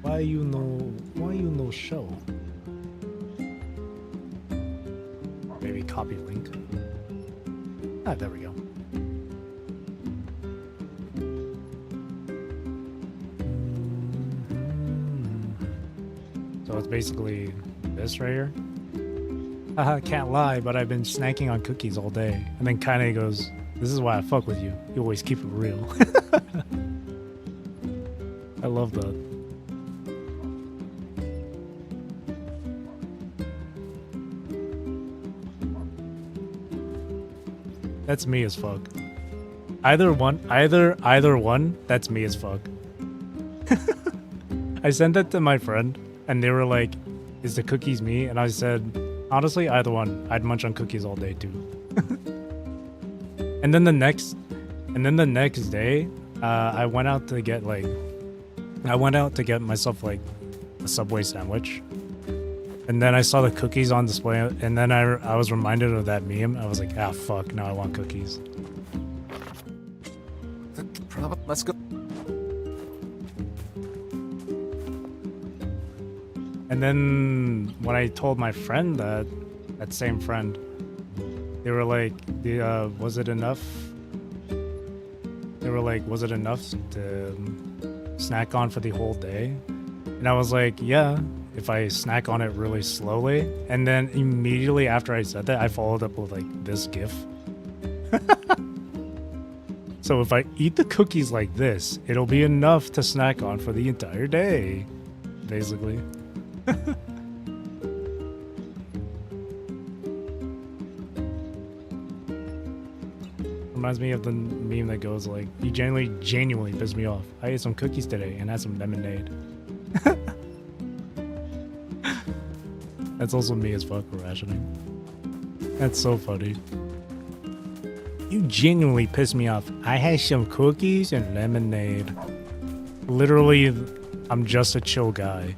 Why you no show? Maybe copy link. Ah, there we go. So it's basically this right here. Haha, can't lie, but I've been snacking on cookies all day. And then Kaine goes, "This is why I fuck with you. You always keep it real." I love that. That's me as fuck. Either one, that's me as fuck. I sent that to my friend, and they were like, "Is the cookies me?" And I said, honestly, either one. I'd munch on cookies all day too. and then the next day, I went out to get myself like a Subway sandwich. And then I saw the cookies on display, and then I was reminded of that meme. I was like, ah, fuck, now I want cookies.
Let's go.
And then when I told my friend that same friend, they were like, was it enough? They were like, was it enough to snack on for the whole day? And I was like, yeah, if I snack on it really slowly. And then immediately after I said that, I followed up with like this gif. So if I eat the cookies like this, it'll be enough to snack on for the entire day, basically. Reminds me of the meme that goes like, "You genuinely pissed me off. I ate some cookies today and had some lemonade." That's also me as fuck for rationing. That's so funny. You genuinely pissed me off. I had some cookies and lemonade. Literally, I'm just a chill guy.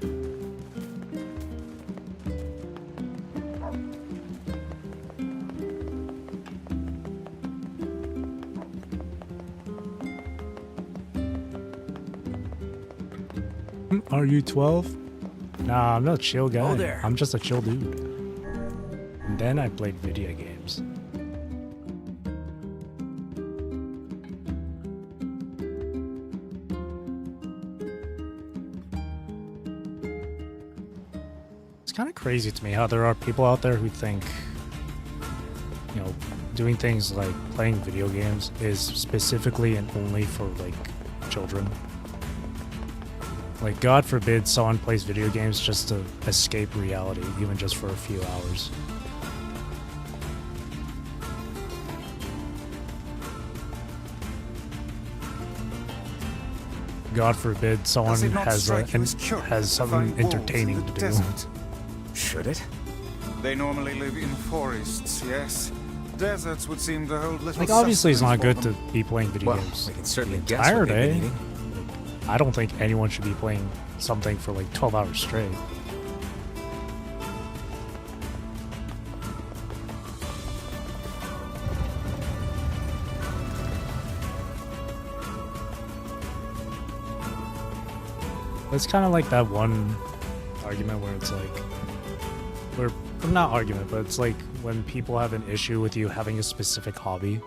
Are you 12? Nah, I'm not a chill guy.
Oh, there.
I'm just a chill dude. And then I played video games. It's kind of crazy to me how there are people out there who think, you know, doing things like playing video games is specifically and only for like children. Like, God forbid someone plays video games just to escape reality, even just for a few hours. God forbid someone
Does it not
has
strike you as curious
has
to
something
find wolves in
entertaining
the
to do.
desert?
Should it?
They normally live in forests, yes. Deserts would seem to hold little
Like, obviously it's not
sustenance
good
for
to be playing video
Well,
games
we can
the
certainly guess
entire
what they've
day.
been eating.
I don't think anyone should be playing something for like 12 hours straight. It's kind of like that one argument where it's like, where, not argument, but it's like when people have an issue with you having a specific hobby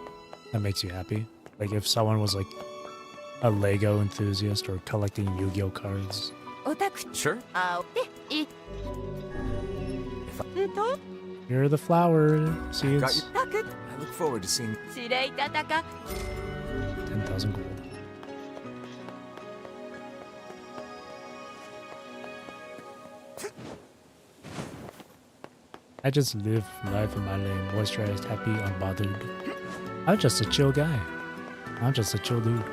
that makes you happy. Like if someone was like a Lego enthusiast or collecting Yu-Gi-Oh cards.
Sure.
Here are the flower
Got
seeds.
you. I look forward to seeing.
10,000 gold. I just live life in my lane, moisturized, happy, unbothered. I'm just a chill guy. I'm just a chill dude.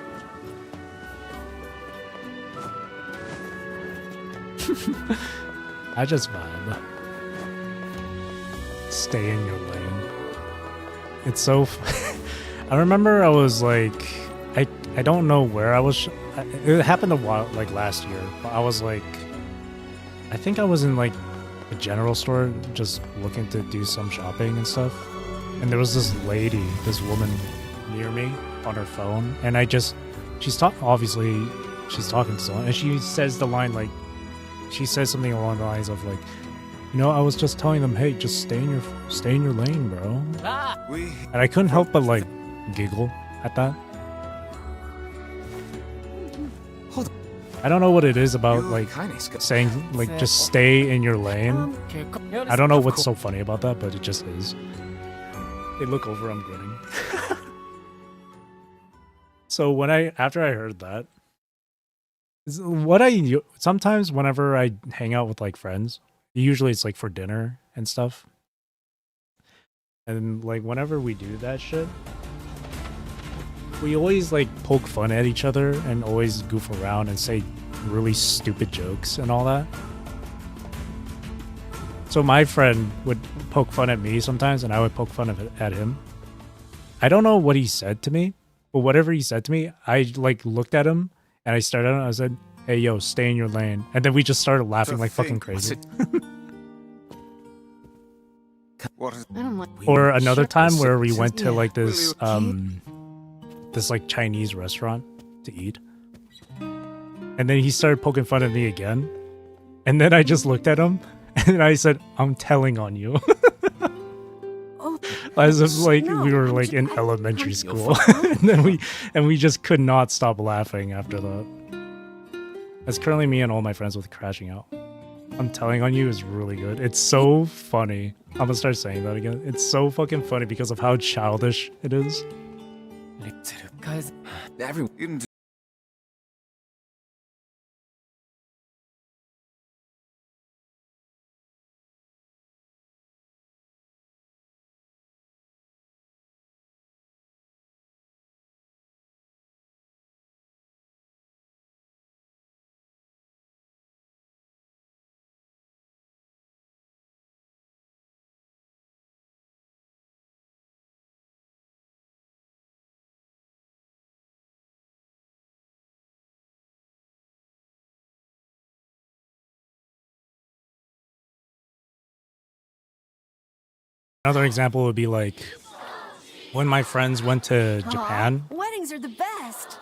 I just vibe. Stay in your lane. It's so. I remember I was like, I don't know where I was. It happened a while, like last year. But I was like, I think I was in like a general store just looking to do some shopping and stuff. And there was this lady, this woman near me on her phone, and obviously she's talking to someone, and she says the line like, she says something along the lines of like, you know, I was just telling them, hey, just stay in your lane, bro. And I couldn't help but like giggle at that. I don't know what it is about like saying like just stay in your lane. I don't know what's so funny about that, but it just is. They look over, I'm grinning. So after I heard that, sometimes whenever I hang out with like friends, usually it's like for dinner and stuff. And like whenever we do that shit, we always like poke fun at each other and always goof around and say really stupid jokes and all that. So my friend would poke fun at me sometimes, and I would poke fun at him. I don't know what he said to me, but whatever he said to me, I like looked at him and I stared at him. I said, "Hey, yo, stay in your lane." And then we just started laughing like fucking crazy. Or another time where we went to like this this like Chinese restaurant to eat, and then he started poking fun at me again, and then I just looked at him and I said, "I'm telling on you." As if like we were like in elementary school. and we just could not stop laughing after that. That's currently me and all my friends with Crashing Out. I'm telling on you is really good. It's so funny. I'm gonna start saying that again. It's so fucking funny because of how childish it is. Another example would be like when my friends went to Japan.
Weddings are the best.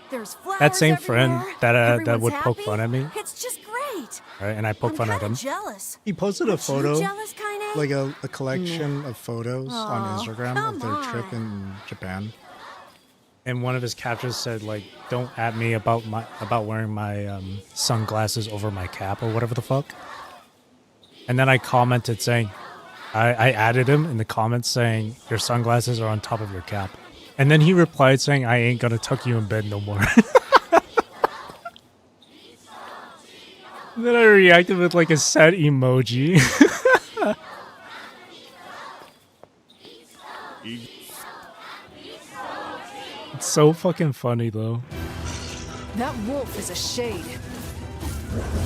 There's flowers
That same friend
everywhere.
that
Everyone's
would poke
happy.
fun at me,
It's just great.
right? And I poke fun at him.
Jealous.
He posted a
Aren't you
photo,
jealous, Kaine?
like a collection of photos on
Aw,
Instagram
come
of their trip
on.
in Japan. And one of his captions said like, "Don't at me about wearing my sunglasses over my cap or whatever the fuck." And then I commented saying, I added him in the comments saying, "Your sunglasses are on top of your cap." And then he replied saying, "I ain't gonna tuck you in bed no more." And then I reacted with like a sad emoji. It's so fucking funny though.
That wolf is a shade.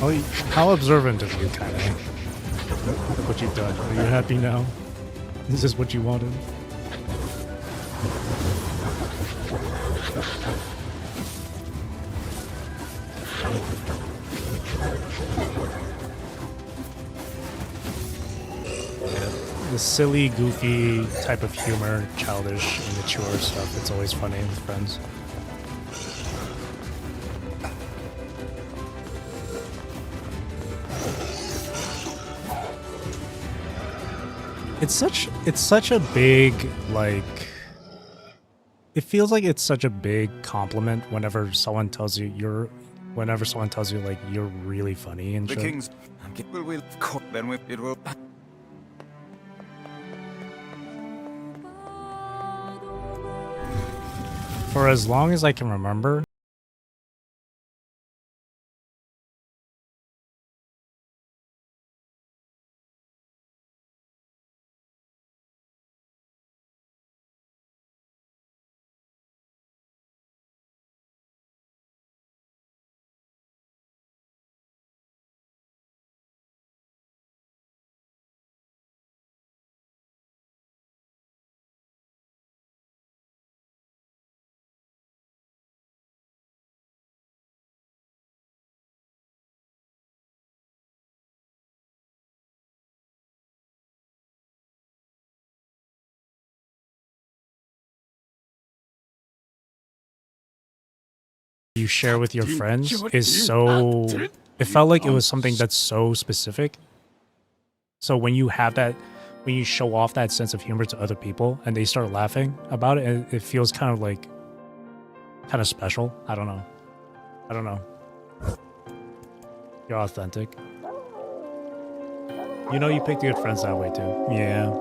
Oh, how observant of you, kind of. Look what you've done. Are you happy now? Is this what you wanted? The silly, goofy type of humor, childish, immature stuff. It's always funny with friends. It's such a big, like, it feels like it's such a big compliment whenever someone tells you like you're really funny and
The
shit.
king's will then it will.
For as long as I can remember, you share with your friends is so, it felt like it was something that's so specific. So when you have that, when you show off that sense of humor to other people and they start laughing about it, it feels kind of like, kind of special. I don't know. You're authentic. You know you picked good friends that way too. Yeah.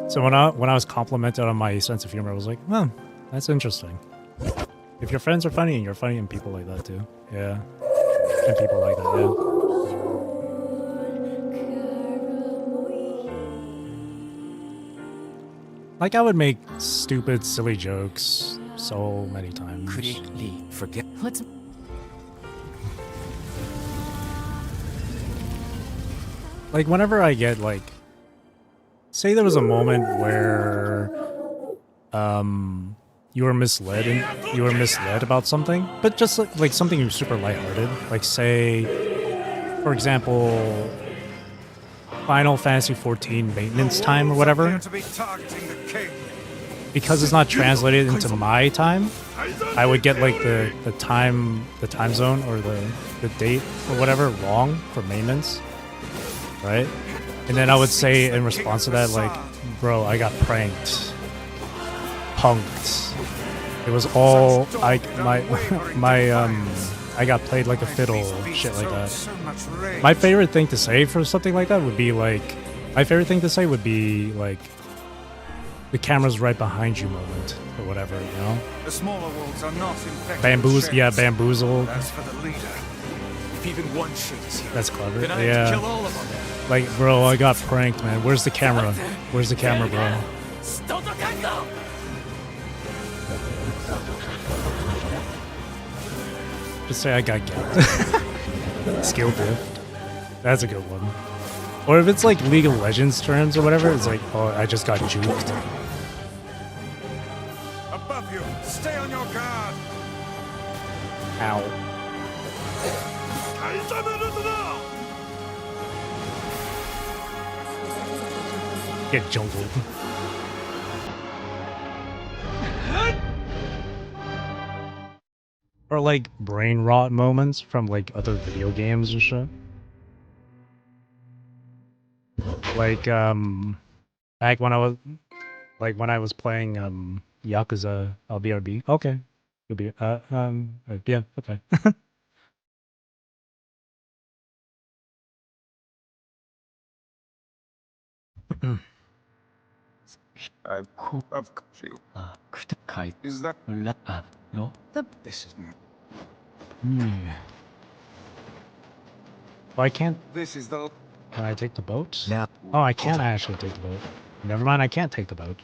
So when I was complimented on my sense of humor, I was like, oh, that's interesting. If your friends are funny and you're funny and people like that too. Yeah. And people like that, yeah. Like I would make stupid, silly jokes so many times.
Forget.
Let's.
Like whenever I get like, say there was a moment where you were misled about something, but just like something super lighthearted. Like say, for example, Final Fantasy XIV maintenance time or whatever. Because it's not translated into my time, I would get like the time zone or the date or whatever wrong for maintenance, right? And then I would say in response to that, like, bro, I got pranked, punked. It was all I got played like a fiddle, shit like that. My favorite thing to say for something like that would be like, the camera's right behind you moment or whatever, you know?
The smaller wolves are not infected.
Bamboozled.
That's for the leader. If even one shit is here,
that's clever.
then I have to kill all of them.
Like, bro, I got pranked, man. Where's the camera? Where's the camera, bro? Just say I got gapped. Skill drift. That's a good one. Or if it's like League of Legends terms or whatever, it's like, oh, I just got juked.
Above you, stay on your guard.
Ow. Get jungled. Or like brain rot moments from like other video games or shit. Like back when I was playing Yakuza LBRB. Okay. You'll be yeah, okay.
Is that
no?
this is
Well, I can't.
this is the
Can I take the boat?
Now.
Oh, I can't actually take the boat. Never mind, I can't take the boat.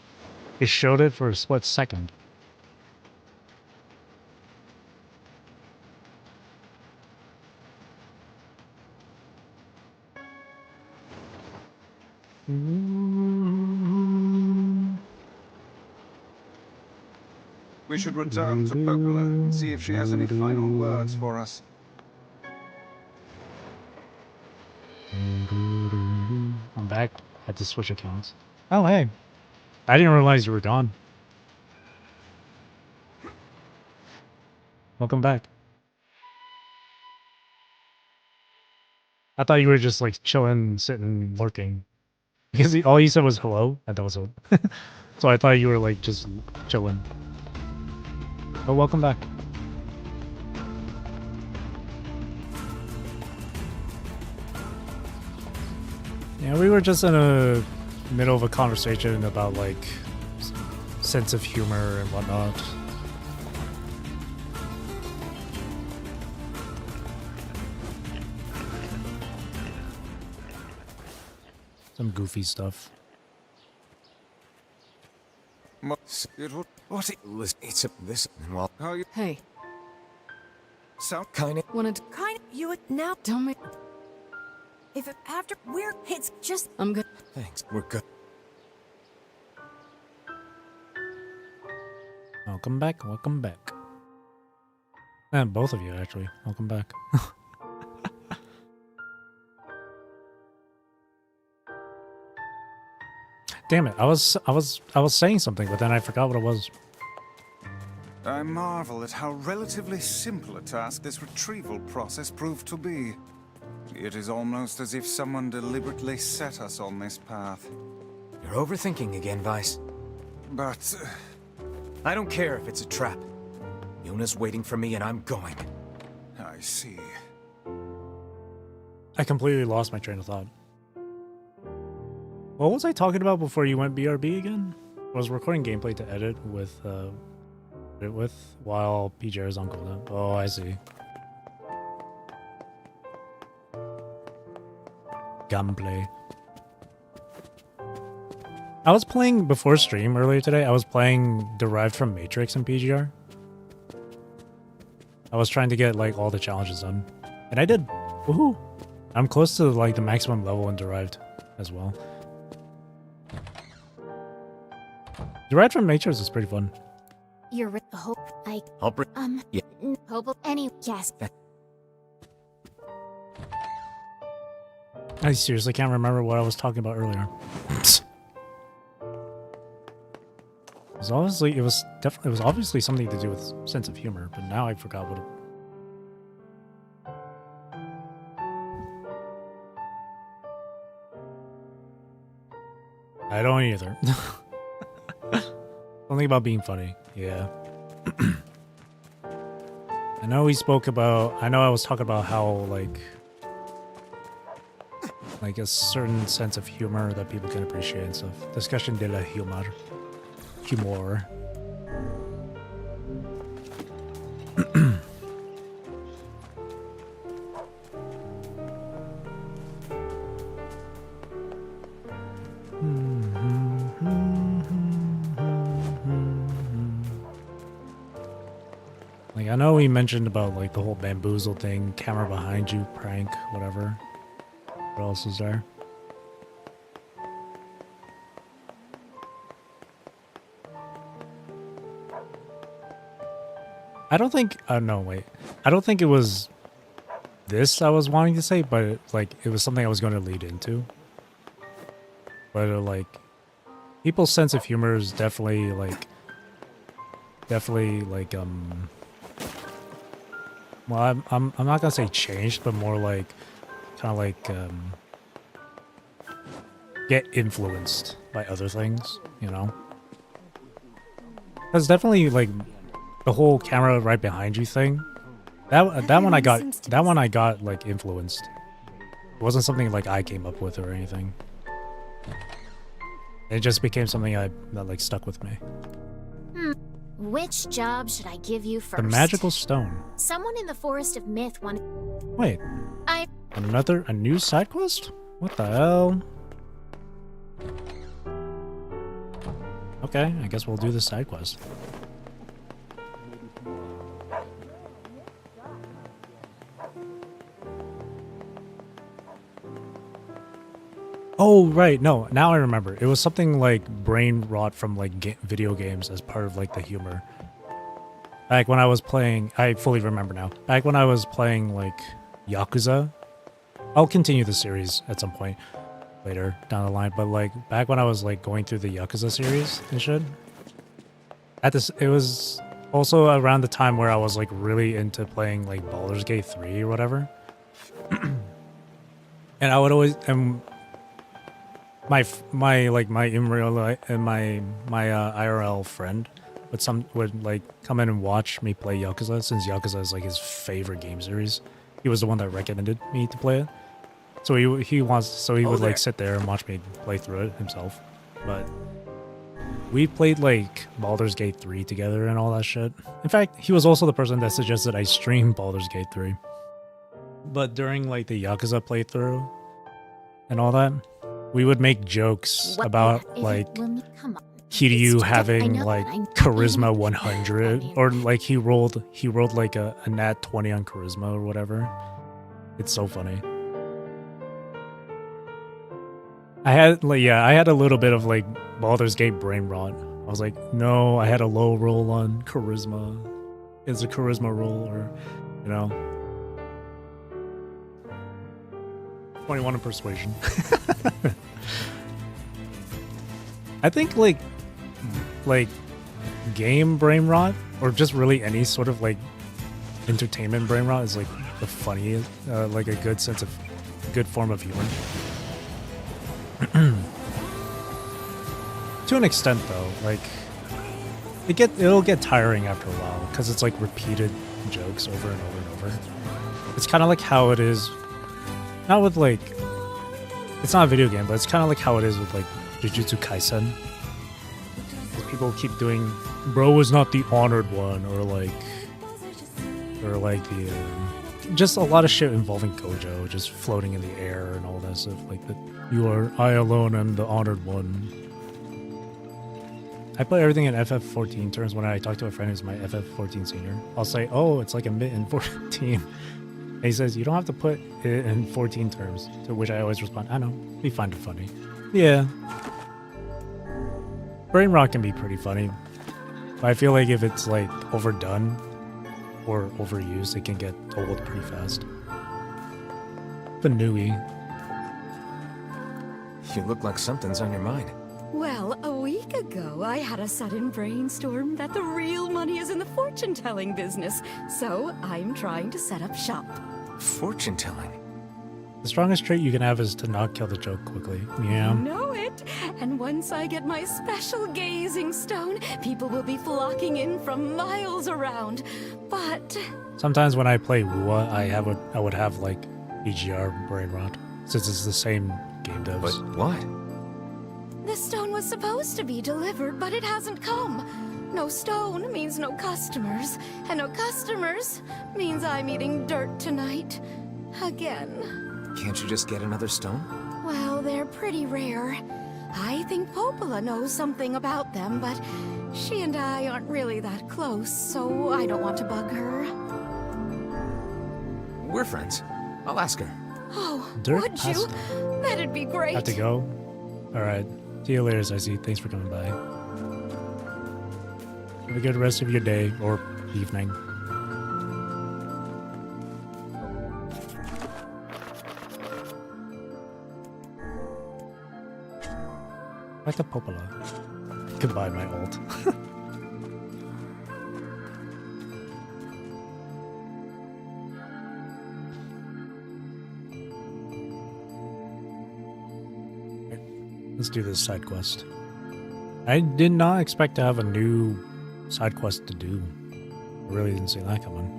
It showed it for a split second.
We should return to Pocola and see if she has any final words for us.
I'm back. Had to switch accounts. Oh, hey. I didn't realize you were gone. Welcome back. I thought you were just like chilling, sitting, lurking. Because all you said was hello, and that was it. So I thought you were like just chilling. But welcome back. Yeah, we were just in a middle of a conversation about like sense of humor and whatnot. Some goofy stuff.
What it's this well how you
Hey,
sound
Kinda.
wanted to kind of you would now tell me if it after we're it's just I'm good.
Thanks. We're good.
Welcome back, welcome back. And both of you actually, welcome back. Damn it, I was saying something, but then I forgot what it was.
I marvel at how relatively simple a task this retrieval process proved to be. It is almost as if someone deliberately set us on this path.
You're overthinking again, Vice.
But
I don't care if it's a trap. Yuna's waiting for me and I'm going.
I see.
I completely lost my train of thought. What was I talking about before you went BRB again? I was recording gameplay to edit with while PJ is on cooldown. Oh, I see. Gunplay. I was playing before stream earlier today. I was playing Derived from Matrix in PGR. I was trying to get like all the challenges done, and I did. Woohoo! I'm close to like the maximum level in Derived as well. Derived from Matrix is pretty fun.
You're hope
I'll bring. Yeah.
hope any yes.
I seriously can't remember what I was talking about earlier. It was obviously something to do with sense of humor, but now I forgot what it. I don't either. Something about being funny. Yeah. I know I was talking about how like a certain sense of humor that people can appreciate and stuff. Discussion de la humor. Humor. Like, I know we mentioned about like the whole bamboozle thing, camera behind you, prank, whatever. What else is there? I don't think, no, wait. I don't think it was this I was wanting to say, but it was something I was going to lead into. But like, people's sense of humor is definitely well, I'm not gonna say changed, but more like, kind of like, get influenced by other things, you know? That's definitely like the whole camera right behind you thing. That one I got like influenced. It wasn't something like I came up with or anything. It just became something that like stuck with me.
Which job should I give you first?
The magical stone.
Someone in the Forest of Myth wanted.
Wait. A new side quest? What the hell? Okay, I guess we'll do the side quest. Oh, right. No, now I remember. It was something like brain rot from like video games as part of like the humor. Back when I was playing, I fully remember now. Back when I was playing like Yakuza, I'll continue the series at some point later down the line. But like back when I was like going through the Yakuza series and shit, it was also around the time where I was like really into playing like Baldur's Gate 3 or whatever. And I would always my in real life and my IRL friend would like come in and watch me play Yakuza, since Yakuza is like his favorite game series. He was the one that recommended me to play it. So he would like sit there and watch me play through it himself. But we played like Baldur's Gate 3 together and all that shit. In fact, he was also the person that suggested I stream Baldur's Gate 3. But during like the Yakuza playthrough and all that, we would make jokes about like Kiryu having like charisma 100, or like he rolled like a nat 20 on charisma or whatever. It's so funny. I had a little bit of like Baldur's Gate brain rot. I was like, no, I had a low roll on charisma. It's a charisma roll, or you know, 21 in persuasion. I think like game brain rot, or just really any sort of like entertainment brain rot, is like the funniest, like a good form of humor. To an extent though, like it'll get tiring after a while, because it's like repeated jokes over and over and over. It's kind of like how it is, not with like, it's not a video game, but it's kind of like how it is with like Jujutsu Kaisen. People keep doing, bro was not the honored one, or like the just a lot of shit involving Gojo just floating in the air and all that stuff, like that. I alone am the honored one. I play everything in FF14 terms. When I talk to a friend who's my FF14 senior, I'll say, oh, it's like a mid in 14. And he says, you don't have to put it in 14 terms, to which I always respond, I know, we find it funny. Yeah. Brain rot can be pretty funny, but I feel like if it's like overdone or overused, it can get old pretty fast. The newie.
You look like something's on your mind.
Well, a week ago, I had a sudden brainstorm that the real money is in the fortune-telling business, so I'm trying to set up shop.
Fortune-telling?
The strongest trait you can have is to not kill the joke quickly. Yeah.
Know it. And once I get my special gazing stone, people will be flocking in from miles around. But
sometimes when I play Wuwa, I would have like EGR brain rot, since it's the same game devs.
But what?
the stone was supposed to be delivered, but it hasn't come. No stone means no customers, and no customers means I'm eating dirt tonight. Again.
Can't you just get another stone?
Well, they're pretty rare. I think Popola knows something about them, but she and I aren't really that close, so I don't want to bug her.
We're friends. I'll ask her.
Oh,
Dirt
would you? That'd be great.
Have to go? Alright. See you later, Zizi. Thanks for coming by. Have a good rest of your day, or evening. Like the Popola. Goodbye, my ult. Let's do this side quest. I did not expect to have a new side quest to do. I really didn't see that coming.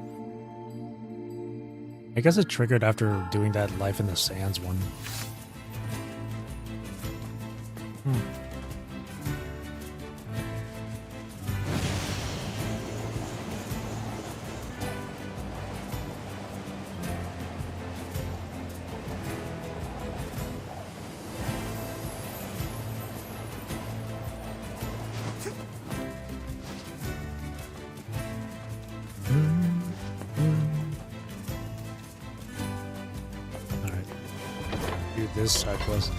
I guess it triggered after doing that Life in the Sands one. Alright. Do this side quest.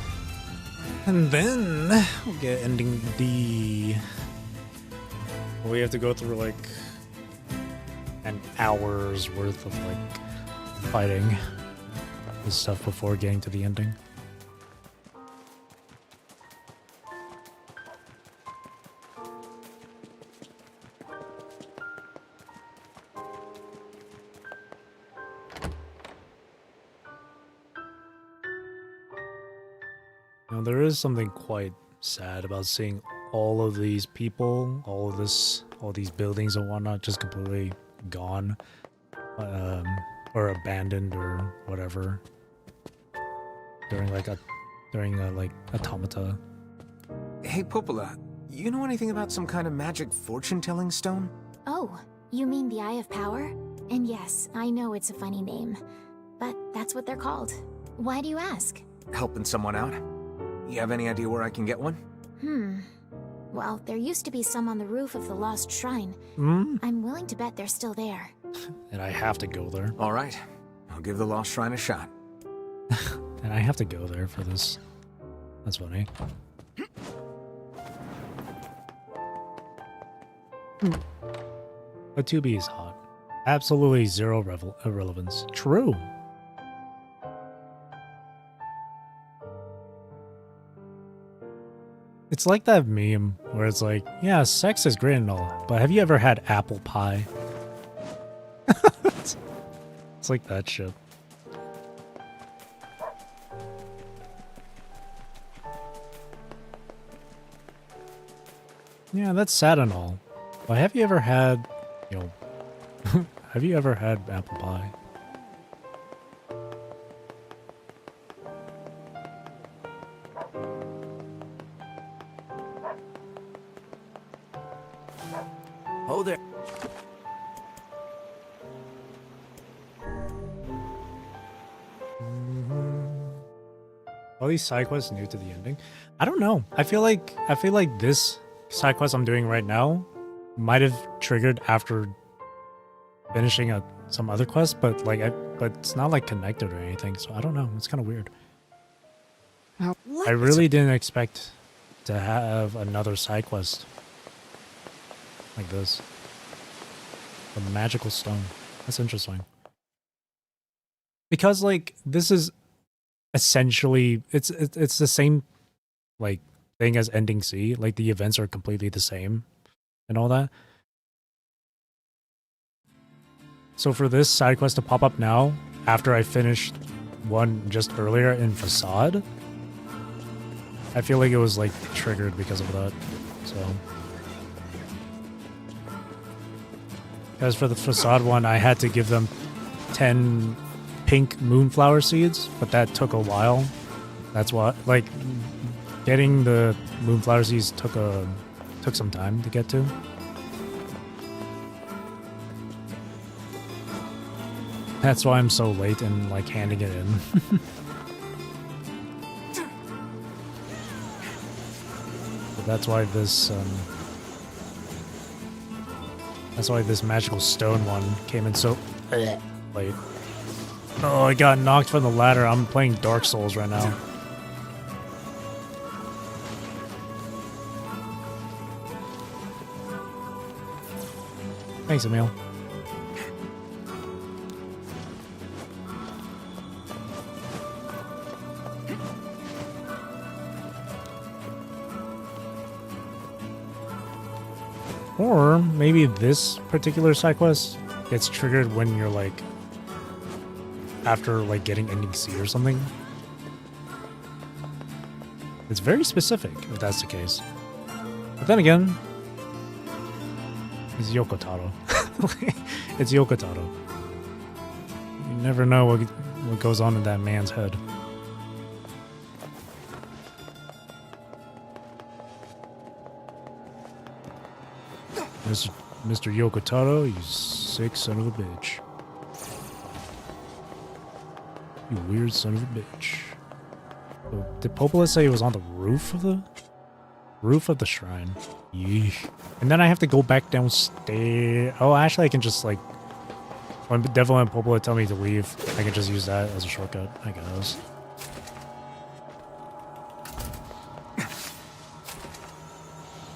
And then we'll get ending D. We have to go through like an hour's worth of like fighting this stuff before getting to the ending. Now, there is something quite sad about seeing all of these people, all these buildings and whatnot just completely gone, or abandoned or whatever during like automata.
Hey, Popola, you know anything about some kind of magic fortune-telling stone?
Oh, you mean the Eye of Power? And yes, I know it's a funny name, but that's what they're called. Why do you ask?
Helping someone out? You have any idea where I can get one?
Well, there used to be some on the roof of the Lost Shrine. I'm willing to bet they're still there.
And I have to go there.
All right. I'll give the Lost Shrine a shot.
And I have to go there for this. That's funny. A 2B is hot. Absolutely zero irrelevance. True. It's like that meme where it's like, yeah, sex is great and all, but have you ever had apple pie? It's like that shit. Yeah, that's sad and all. But have you ever had, you know, have you ever had apple pie?
Oh, there.
All these side quests new to the ending? I don't know. I feel like this side quest I'm doing right now might have triggered after finishing some other quest, but it's not like connected or anything, so I don't know. It's kind of weird. I really didn't expect to have another side quest like this. The magical stone. That's interesting. Because like this is essentially it's the same like thing as ending C. Like the events are completely the same and all that. So for this side quest to pop up now, after I finished one just earlier in Facade, I feel like it was like triggered because of that. So because for the Facade one, I had to give them 10 pink moonflower seeds, but that took a while. That's why, like, getting the moonflower seeds took some time to get to. That's why I'm so late in like handing it in. But that's why this magical stone one came in so late. Oh, I got knocked from the ladder. I'm playing Dark Souls right now. Thanks, Emil. Or maybe this particular side quest gets triggered when you're like after like getting ending C or something. It's very specific if that's the case. But then again, it's Yoko Taro. It's Yoko Taro. You never know what goes on in that man's head. Mr. Yoko Taro, you sick son of a bitch. You weird son of a bitch. So, did Popola say it was on the roof of the shrine? Yeesh. And then I have to go back downstairs. Oh, actually I can just like, when Devil and Popola tell me to leave, I can just use that as a shortcut, I guess.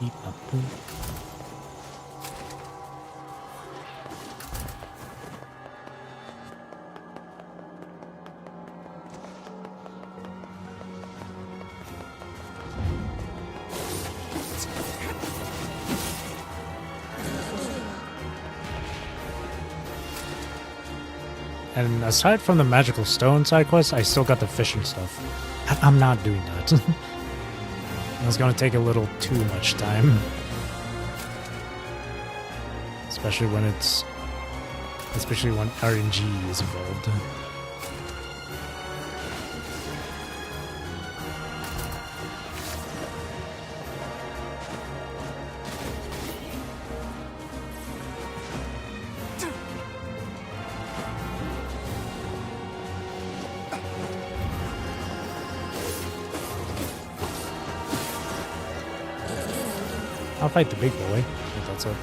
Eat up. Boom. And aside from the magical stone side quest, I still got the fishing stuff. I'm not doing that. It's gonna take a little too much time. Especially when RNG is involved. I'll fight the big boy, if that's it.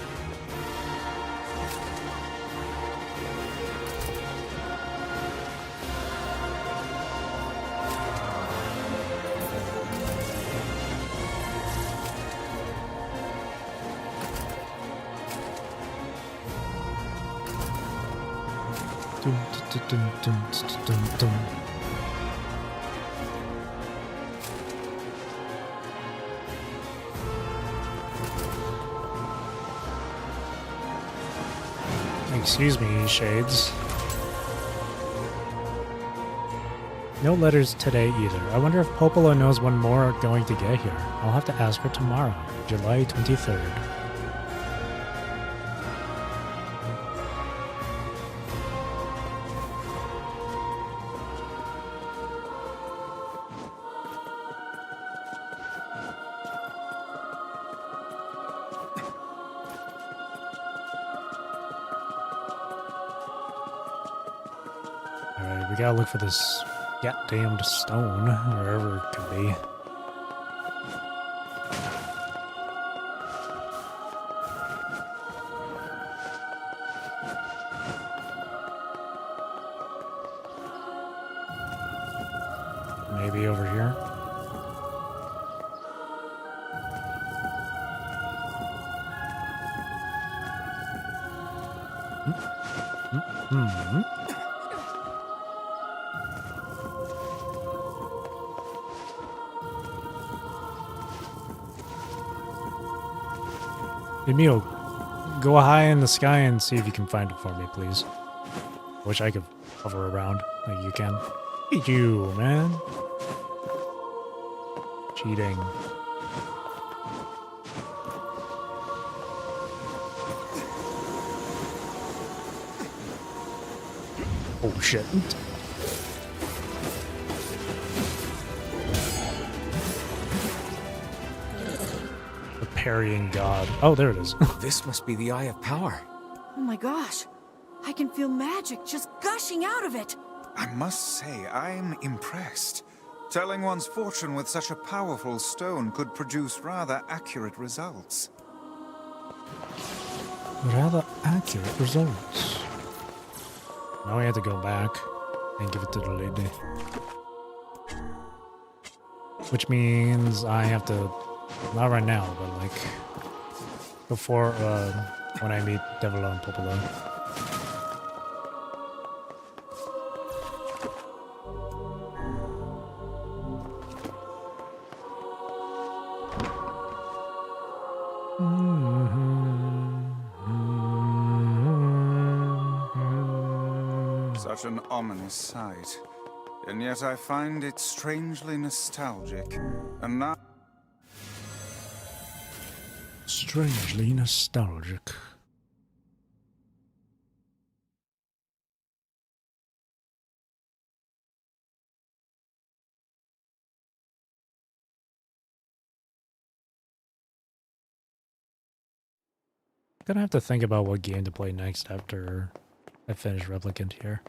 Dun, dun, dun, dun, dun, dun, dun. Excuse me, Shades. No letters today either. I wonder if Popola knows when more are going to get here. I'll have to ask her tomorrow, July 23rd. Alright, we gotta look for this goddamned stone, wherever it could be. Maybe over here. Hmm. Emil, go high in the sky and see if you can find it for me, please. Wish I could hover around like you can. Look at you, man. Cheating. Oh shit. Parrying god. Oh, there it is.
This must be the Eye of Power.
Oh my gosh. I can feel magic just gushing out of it.
I must say, I'm impressed. Telling one's fortune with such a powerful stone could produce rather accurate results.
Rather accurate results. Now we have to go back and give it to the lady. Which means I have to... Not right now, but like... Before, when I meet Devila and Popola.
Such an ominous sight. And yet I find it strangely nostalgic. And now...
Strangely nostalgic. Gonna have to think about what game to play next after I finish Replicant here.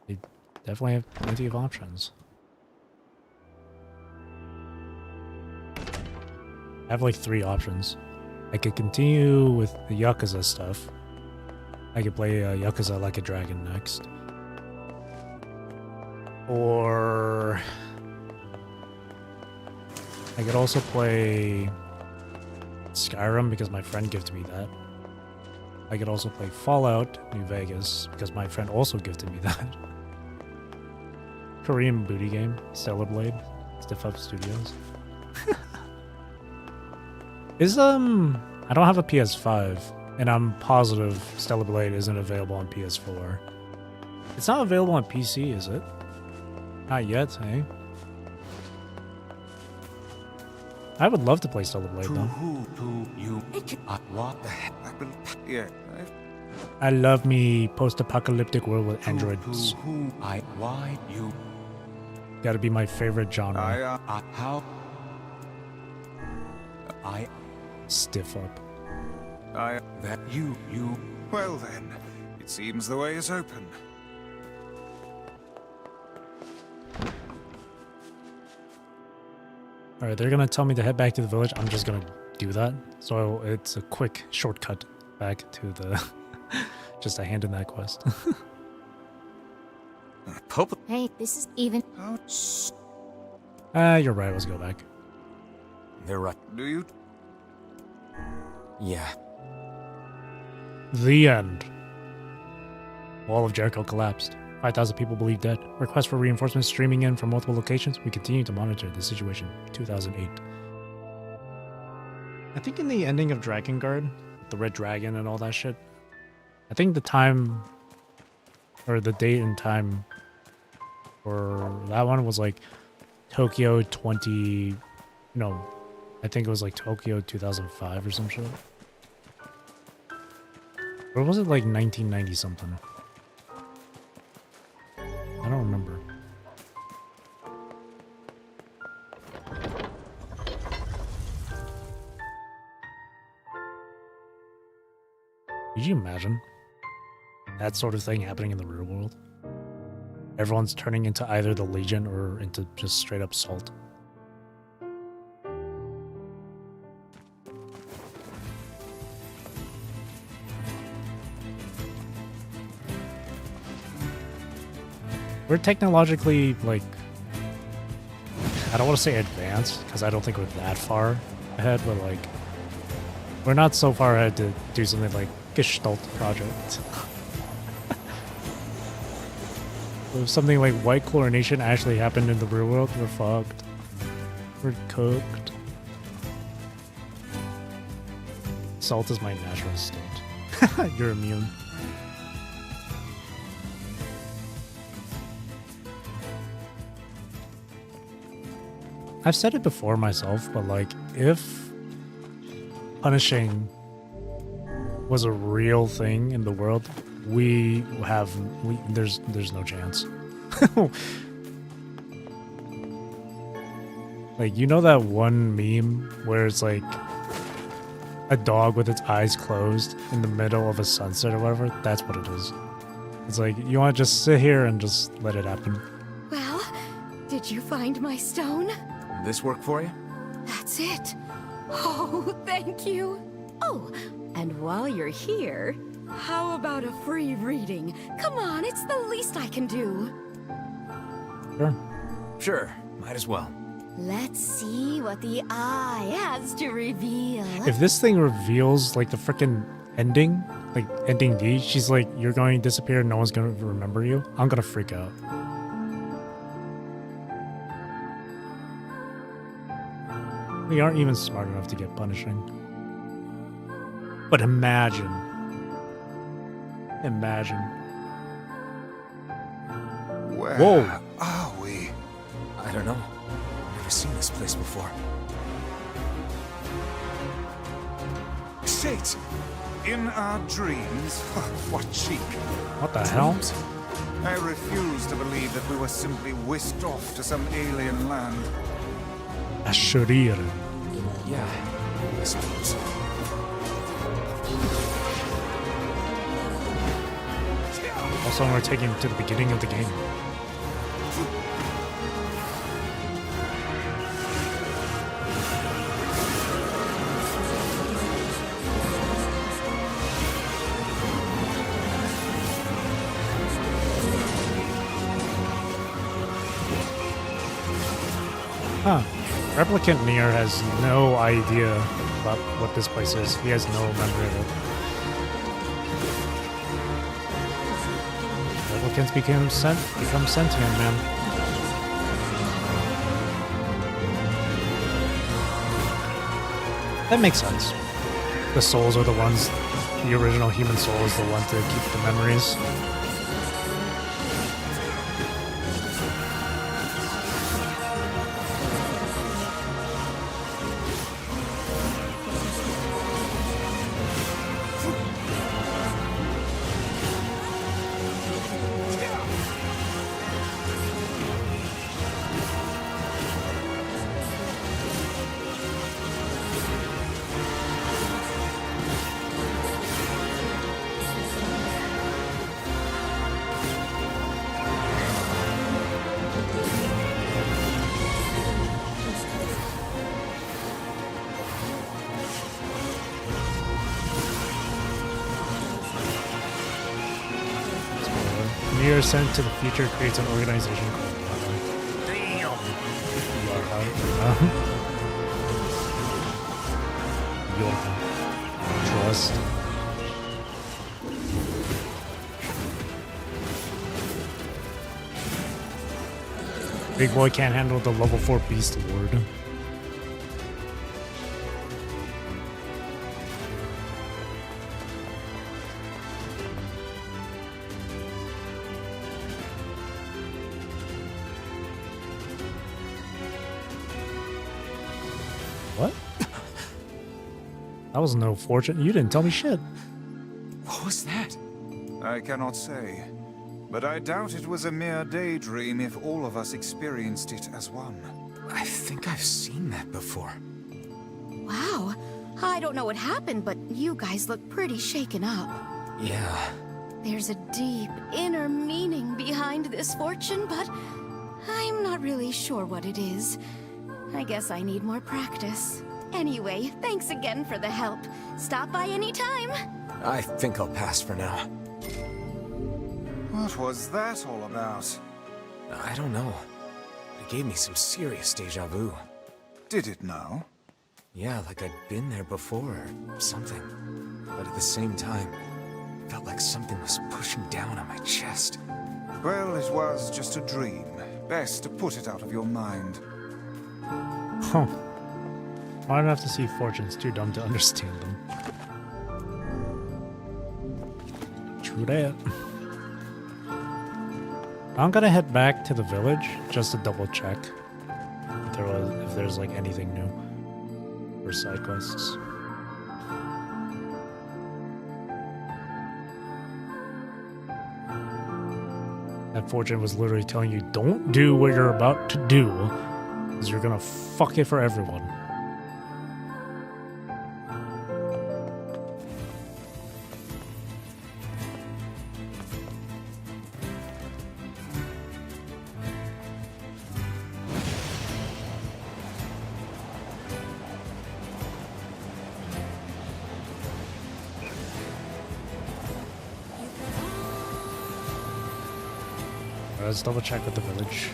They definitely have plenty of options. I have like 3 options. I could continue with the Yakuza stuff. I could play Yakuza Like a Dragon next. Or... I could also play Skyrim because my friend gifted me that. I could also play Fallout New Vegas because my friend also gifted me that. Korean booty game, Stellar Blade, Stiff Up Studios. I don't have a PS5, and I'm positive Stellar Blade isn't available on PS4. It's not available on PC, is it? Not yet, eh? I would love to play Stellar Blade, though.
What the heck? Yeah.
I love me post-apocalyptic world with androids.
Why you?
Gotta be my favorite genre.
How?
Stiff up.
That you.
Well then, it seems the way is open.
Alright, they're gonna tell me to head back to the village. I'm just gonna do that. So it's a quick shortcut back to the... just to hand in that quest.
Hey, this is even.
You're right, let's go back.
They're right.
Do you?
Yeah.
The end. Wall of Jericho collapsed. 5,000 people believed dead. Requests for reinforcements streaming in from multiple locations. We continue to monitor the situation. 2008. I think in the ending of Drakengard, the Red Dragon and all that shit, I think the time, or the date and time for that one was like Tokyo 20, no, I think it was like Tokyo 2005 or some shit. Or was it like 1990 something? I don't remember. Could you imagine that sort of thing happening in the real world? Everyone's turning into either the Legion or into just straight up Salt. We're technologically, like, I don't want to say advanced, because I don't think we're that far ahead, but, like, we're not so far ahead to do something like Gestalt Project. If something like white chlorination actually happened in the real world, we're fucked. We're cooked. Salt is my natural state. You're immune. I've said it before myself, but like, if punishing was a real thing in the world, there's no chance. Like, you know that one meme where it's like a dog with its eyes closed in the middle of a sunset or whatever? That's what it is. It's like, you want to just sit here and just let it happen.
Well, did you find my stone?
This work for you?
That's it. Oh, thank you. Oh, and while you're here, how about a free reading? Come on, it's the least I can do.
Sure.
Sure, might as well.
Let's see what the eye has to reveal.
If this thing reveals like the frickin' ending, like ending D, she's like, you're going to disappear and no one's going to remember you, I'm going to freak out. We aren't even smart enough to get punishing. But imagine. Imagine.
Where
Whoa.
are we?
I don't know. Never seen this place before.
Shit! In our dreams? What cheek.
What the hell?
I refuse to believe that we were simply whisked off to some alien land.
Ashurir.
Yeah, I suppose.
Also, we're taking it to the beginning of the game. Huh. Replicant NieR has no idea about what this place is. He has no memory of it. Replicants become sentient, man. That makes sense. The souls are the ones, the original human soul is the one to keep the memories. NieR sent to the future creates an organization called Trust. Big boy can't handle the level 4 beast award. What? That was no fortune. You didn't tell me shit.
What was that?
I cannot say, but I doubt it was a mere daydream if all of us experienced it as one.
I think I've seen that before.
Wow. I don't know what happened, but you guys look pretty shaken up.
Yeah.
There's a deep inner meaning behind this fortune, but I'm not really sure what it is. I guess I need more practice. Anyway, thanks again for the help. Stop by any time.
I think I'll pass for now.
What was that all about?
I don't know. It gave me some serious deja vu.
Did it now?
Yeah, like I'd been there before or something. But at the same time, it felt like something was pushing down on my chest.
Well, it was just a dream. Best to put it out of your mind.
Huh. I don't have to see fortunes. Too dumb to understand them. True that. I'm gonna head back to the village just to double check if there's like anything new for side quests. That fortune was literally telling you, don't do what you're about to do, because you're gonna fuck it for everyone. Let's double check with the village.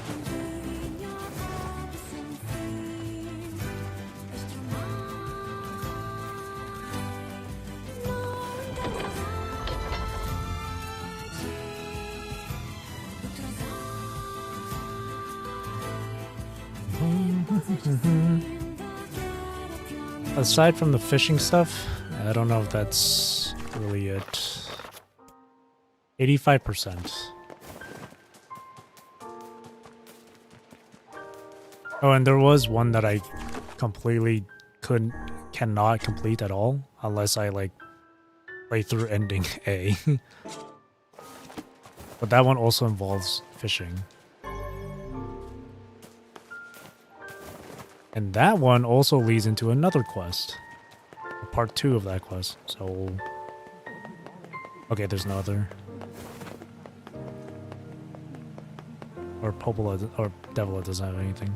Aside from the fishing stuff, I don't know if that's really it. 85%. Oh, and there was one that I completely cannot complete at all unless I like play through ending A. But that one also involves fishing. And that one also leads into another quest. Part 2 of that quest. So okay, there's no other. Or Popola or Devila doesn't have anything.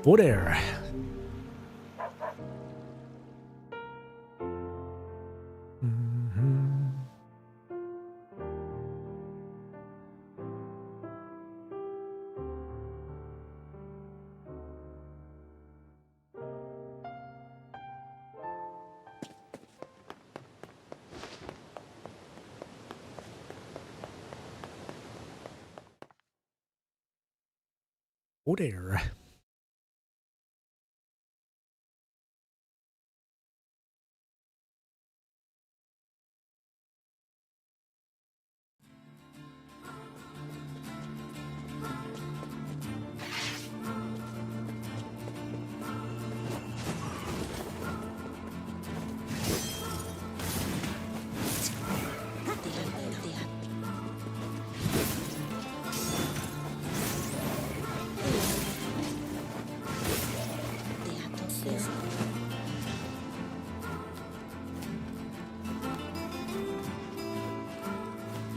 Oh there. Oh there.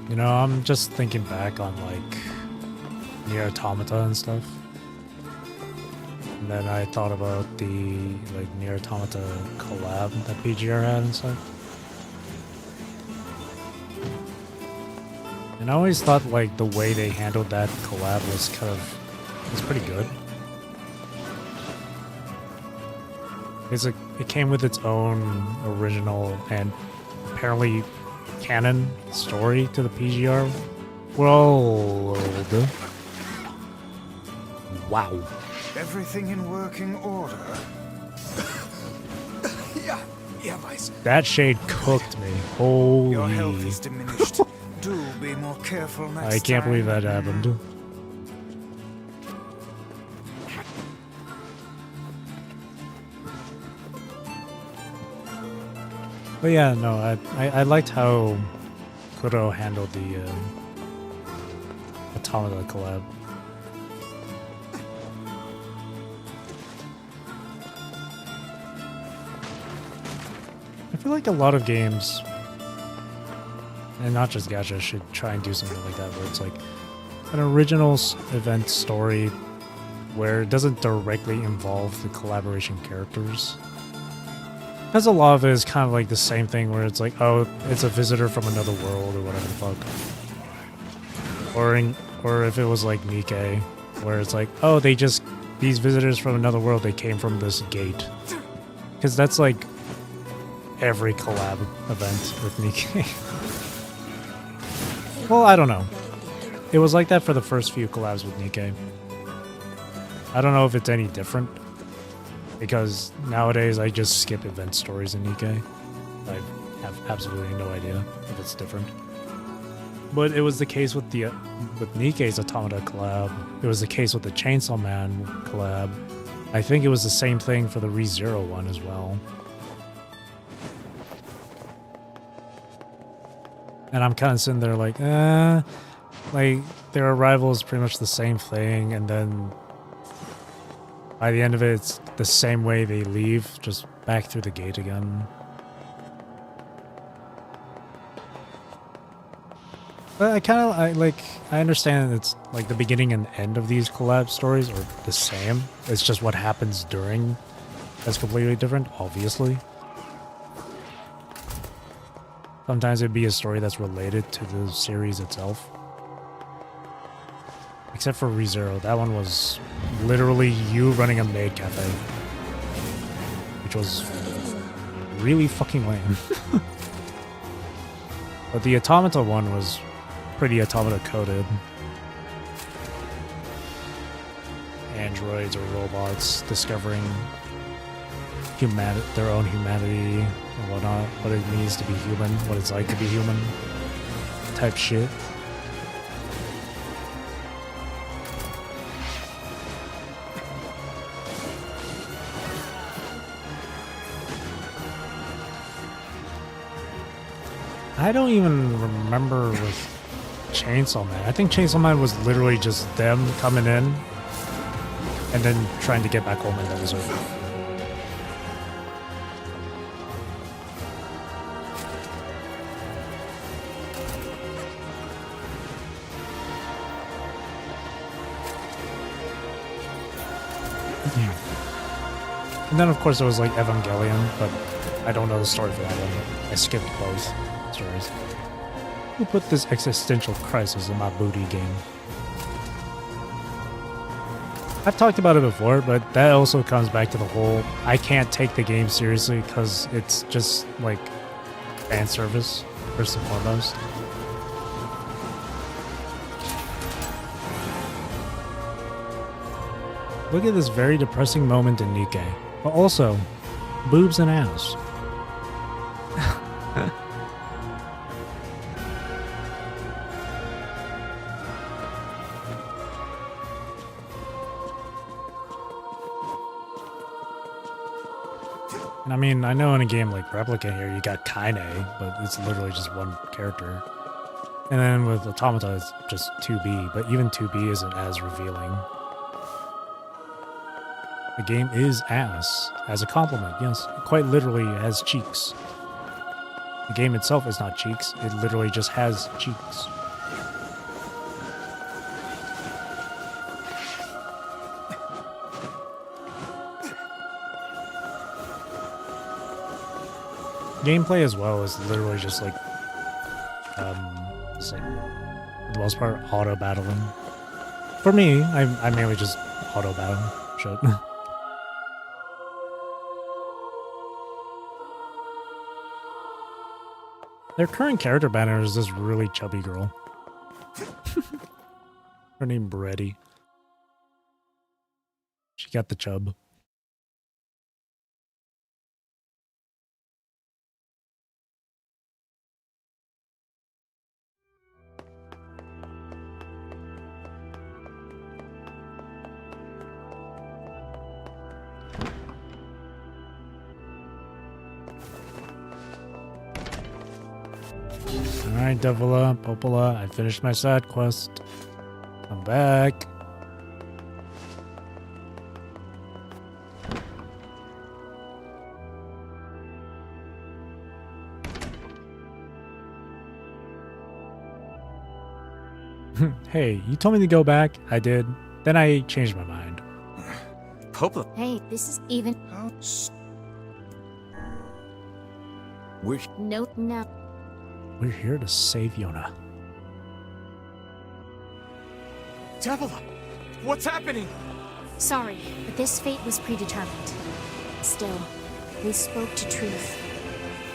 You know, I'm just thinking back on like NieR Automata and stuff. And then I thought about the like NieR Automata collab that PGR had and stuff. And I always thought like the way they handled that collab was pretty good. It came with its own original and apparently canon story to the PGR world. Wow.
Everything in working order?
Yeah, Vice.
That shade cooked me. Holy.
Your health is diminished. Do be more careful next time.
I can't believe that happened. But yeah, no, I liked how Kuro handled the Automata collab. I feel like a lot of games, and not just gacha, should try and do something like that, where it's like an original event story where it doesn't directly involve the collaboration characters. Because a lot of it is kind of like the same thing where it's like, oh, it's a visitor from another world or whatever the fuck. Or if it was like Nikkei, where it's like, oh, these visitors from another world, they came from this gate. Because that's like every collab event with Nikkei. Well, I don't know. It was like that for the first few collabs with Nikkei. I don't know if it's any different. Because nowadays I just skip event stories in Nikkei. I have absolutely no idea if it's different. But it was the case with Nikkei's Automata collab. It was the case with the Chainsaw Man collab. I think it was the same thing for the ReZero one as well. And I'm kind of sitting there like, like their arrival is pretty much the same thing, and then by the end of it, it's the same way they leave, just back through the gate again. But I understand it's like the beginning and end of these collab stories are the same. It's just what happens during that's completely different, obviously. Sometimes it'd be a story that's related to the series itself. Except for ReZero, that one was literally you running a maid cafe. Which was really fucking lame. But the Automata one was pretty Automata coded. Androids or robots discovering their own humanity and whatnot, what it means to be human, what it's like to be human, type shit. I don't even remember with Chainsaw Man. I think Chainsaw Man was literally just them coming in and then trying to get back home and that was over. And then of course there was like Evangelion, but I don't know the story for that one. I skipped both stories. Who put this existential crisis in my booty game? I've talked about it before, but that also comes back to the whole I can't take the game seriously because it's just like fan service first and foremost. Look at this very depressing moment in Nikke. But also, boobs and ass. And I mean, I know in a game like Replicant here, you got Kaine, but it's literally just one character. And then with Automata, it's just 2B, but even 2B isn't as revealing. The game is ass, as a compliment, yes. It quite literally has cheeks. The game itself is not cheeks, it literally just has cheeks. Gameplay as well is literally just like, it's like, for the most part, auto battling. For me, I mainly just auto battle shit. Their current character banner is this really chubby girl. Her name Breddy. She got the chub. Alright, Devila, Popola, I finished my side quest. I'm back. Hey, you told me to go back. I did. Then I changed my mind.
Popola.
Hey, this is even. No.
We're here to save Yona.
Devila, what's happening?
Sorry, but this fate was predetermined. Still, we spoke to truth.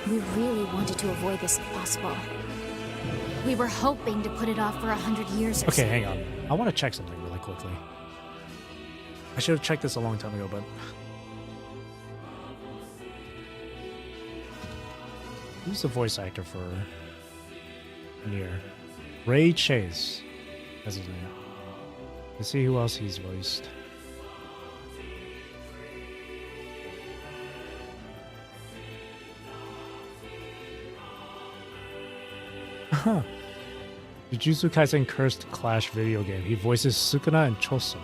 We really wanted to avoid this if possible. We were hoping to put it off for 100 years or so.
Okay, hang on. I want to check something really quickly. I should have checked this a long time ago, but... Who's the voice actor for NieR? Ray Chase. That's his name. Let's see who else he's voiced. Huh. Jujutsu Kaisen Cursed Clash video game. He voices Sukuna and Choso.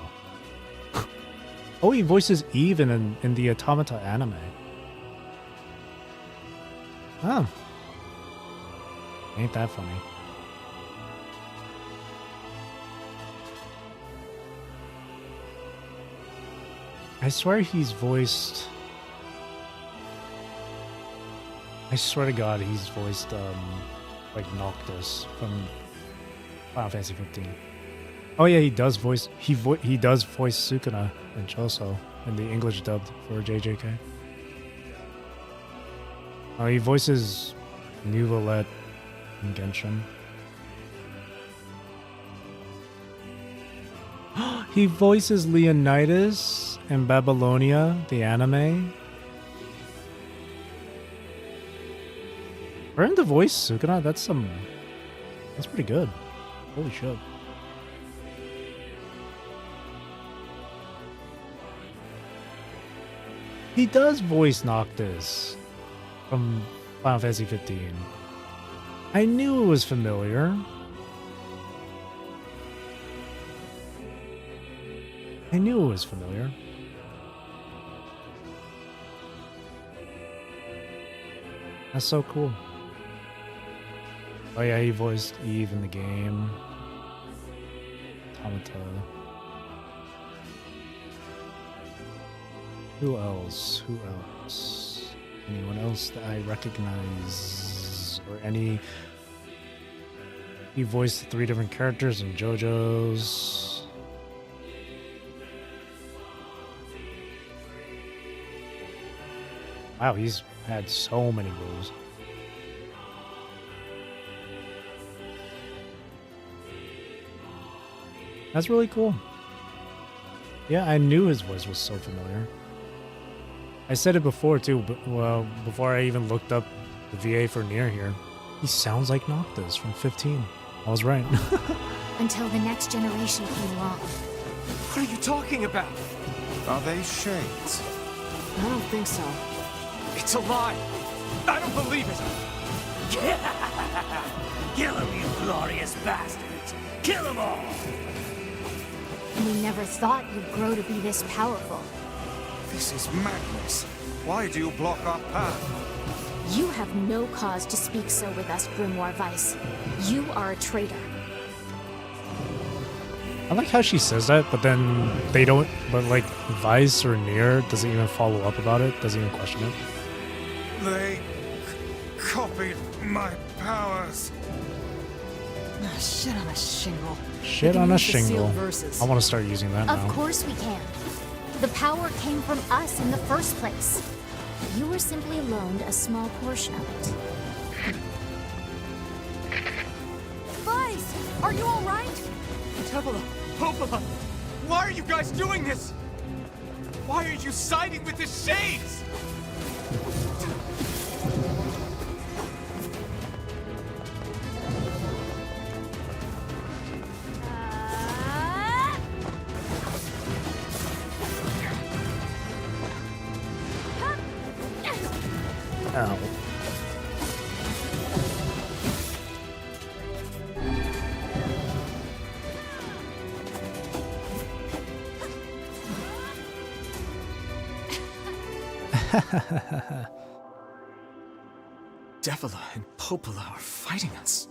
Oh, he voices Eve in the Automata anime. Oh. Ain't that funny. I swear he's voiced... I swear to God he's voiced, like Noctis from Final Fantasy 15. Oh yeah, he does voice... He does voice Sukuna and Choso in the English dubbed for JJK. Oh, he voices Nuvolette in Genshin. He voices Leonidas in Babylonia, the anime. For him to voice Sukuna, that's pretty good. Holy shit. He does voice Noctis from Final Fantasy 15. I knew it was familiar. I knew it was familiar. That's so cool. Oh yeah, he voiced Eve in the game. Automata. Who else? Who else? Anyone else that I recognize? Or any... He voiced 3 different characters in JoJo's. Wow, he's had so many roles. That's really cool. Yeah, I knew his voice was so familiar. I said it before too, but well, before I even looked up the VA for NieR here. He sounds like Noctis from 15. I was right.
Until the next generation came along.
What are you talking about?
Are they shades?
I don't think so.
It's a lie. I don't believe it.
Kill them, you glorious bastards! Kill them all!
We never thought you'd grow to be this powerful.
This is madness. Why do you block our path?
You have no cause to speak so with us, Grimoire Weiss. You are a traitor.
I like how she says that, but then they don't. But like Weiss or NieR doesn't even follow up about it. Doesn't even question it.
They copied my powers.
Ah, shit on a shingle.
Shit
We can
on a
use the sealed
shingle.
verses.
I want to start using that
Of
now.
course we can. The power came from us in the first place. You were simply loaned a small portion of it.
Vice, are you all right?
Tevela, Popola, why are you guys doing this? Why are you siding with the Shades?
Ow.
Devila and Popola are fighting us.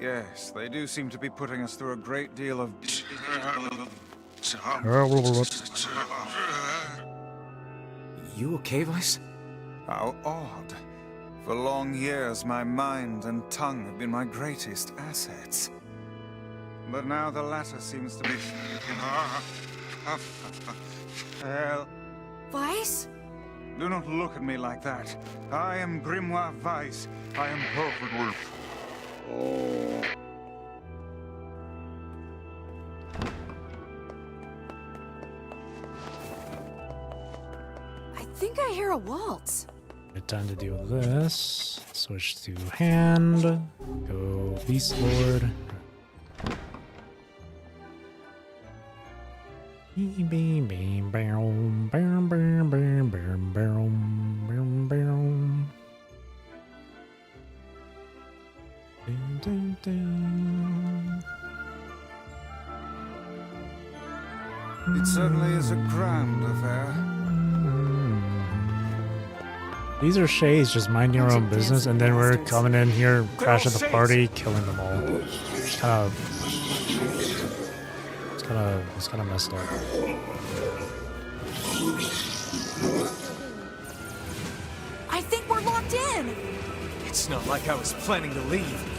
Yes, they do seem to be putting us through a great deal of...
You okay, Weiss?
How odd. For long years, my mind and tongue have been my greatest assets. But now the latter seems to be... Hell,
Vice?
do not look at me like that. I am Grimoire Weiss. I am perfectly... Oh.
I think I hear a waltz.
Good time to deal with this. Switch to hand. Go Beast Lord. Beam, beam, beam, boom, boom, boom, boom, boom, boom, boom. Dun, dun, dun.
It certainly is a grand affair.
These are Shades just minding your own business, and then we're coming in here, crashing the party, killing them all. It's kind of messed up.
I think we're locked in.
It's not like I was planning to leave.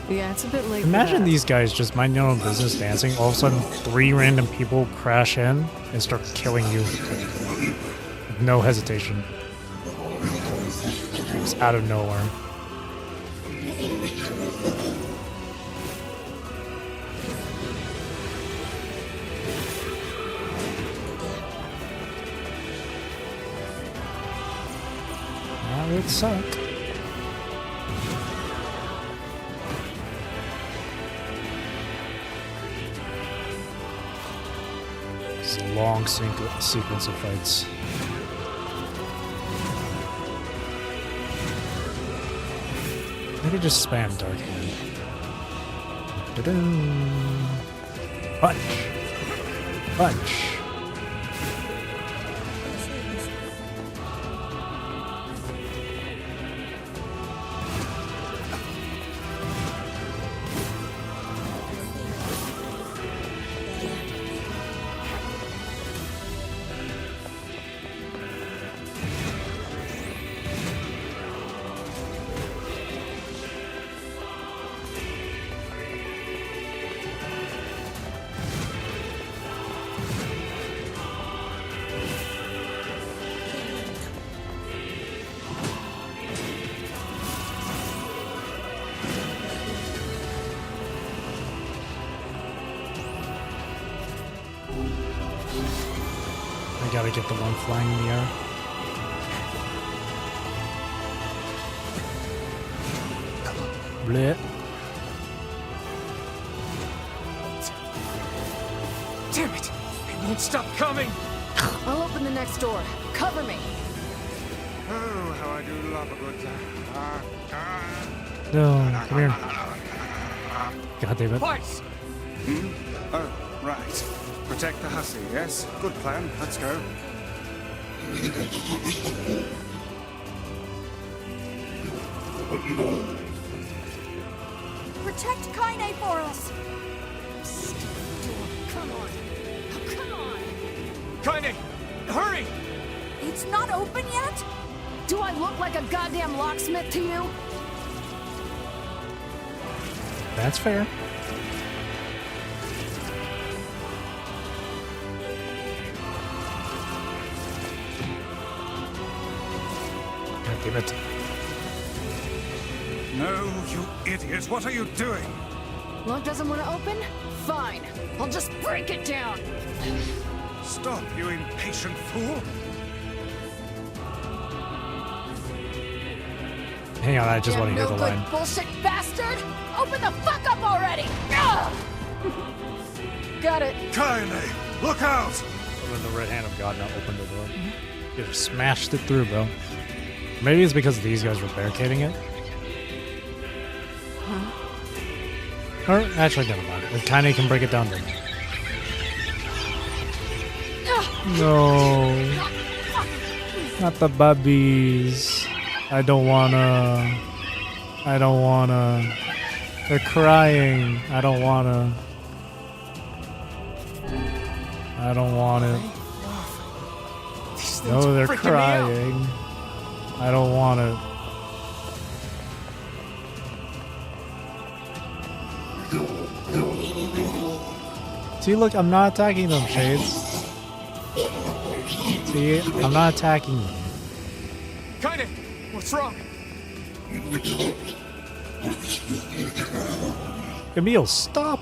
Yeah, it's a bit late.
Imagine these guys just minding their own business dancing. All of a sudden, 3 random people crash in and start killing you. With no hesitation. Just out of nowhere. That would suck. It's a long sequence of fights. Maybe just spam Dark Hand. Punch! Punch! gotta get the one flying in the air. Blech.
Damn it! They won't stop coming!
I'll open the next door. Cover me.
Oh, how I do love a good
No, come here. God damn it.
Twice!
Oh, right. Protect the hussy, yes? Good plan. Let's go.
Protect Kaine for us.
Come on! Oh, come on! Kaine! Hurry!
It's not open yet?
Do I look like a goddamn locksmith to you?
That's fair. God damn it.
No, you idiot. What are you doing?
Lock doesn't want to open? Fine. I'll just break it down.
Stop, you impatient fool.
Hang on, I just
Damn
want to hear
no
the
good
line.
bullshit bastard! Open the fuck up already! Ugh! Got it.
Kaine, look out!
With the right hand of God, not open the door. You just smashed it through, bro. Maybe it's because these guys were barricading it. Or, actually, never mind. It kinda can break it down then. No. Not the bubbies. I don't wanna. They're crying. I don't want it.
These things
No, they're
freaking me out.
crying. I don't want it. See, look, I'm not attacking them, Shades. See, I'm not attacking them.
Kaine! What's wrong?
Emil, stop!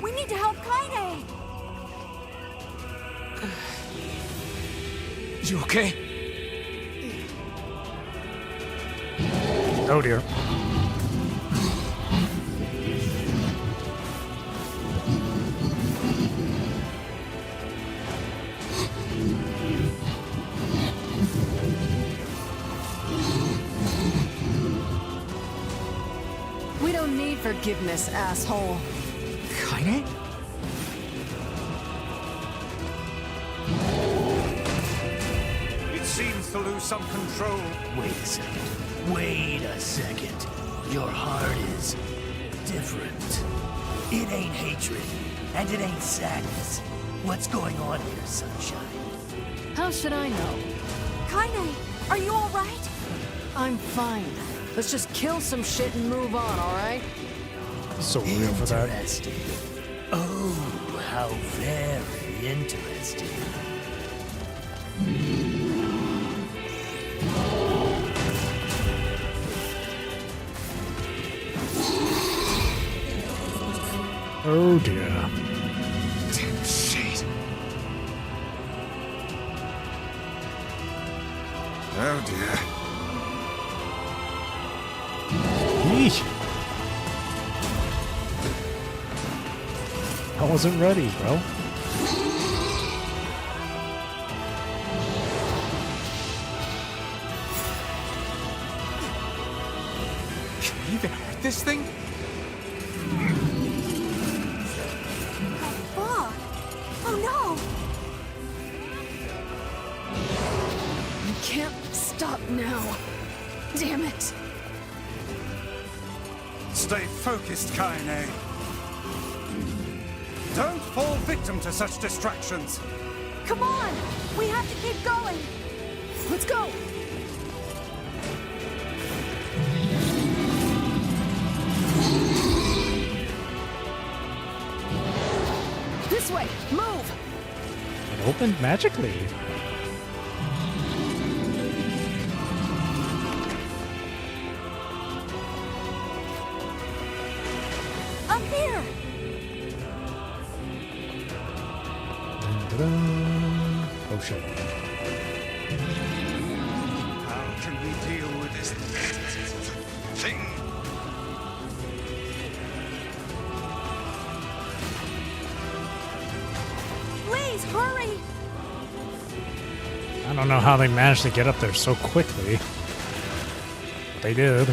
We need to help Kaine.
You okay?
Oh dear.
We don't need forgiveness, asshole.
Kaine?
It seems to lose some control.
Wait a second. Wait a second. Your heart is different. It ain't hatred, and it ain't sadness. What's going on here, Sunshine?
How should I know?
Kaine, are you all right?
I'm fine. Let's just kill some shit and move on, alright?
So real for that.
Interesting. Oh, how very interesting.
Oh dear.
Damn shit. Oh dear.
Yeesh. I wasn't ready, bro.
Can we even hurt this thing?
Fuck. Oh no.
You can't stop now. Damn it.
Stay focused, Kaine. Don't fall victim to such distractions.
Come on. We have to keep going.
Let's go. This way. Move.
It opened magically.
up here!
Dun-dun-dun. Oh shit.
How can we deal with this thing?
Please, hurry!
I don't know how they managed to get up there so quickly. But they did.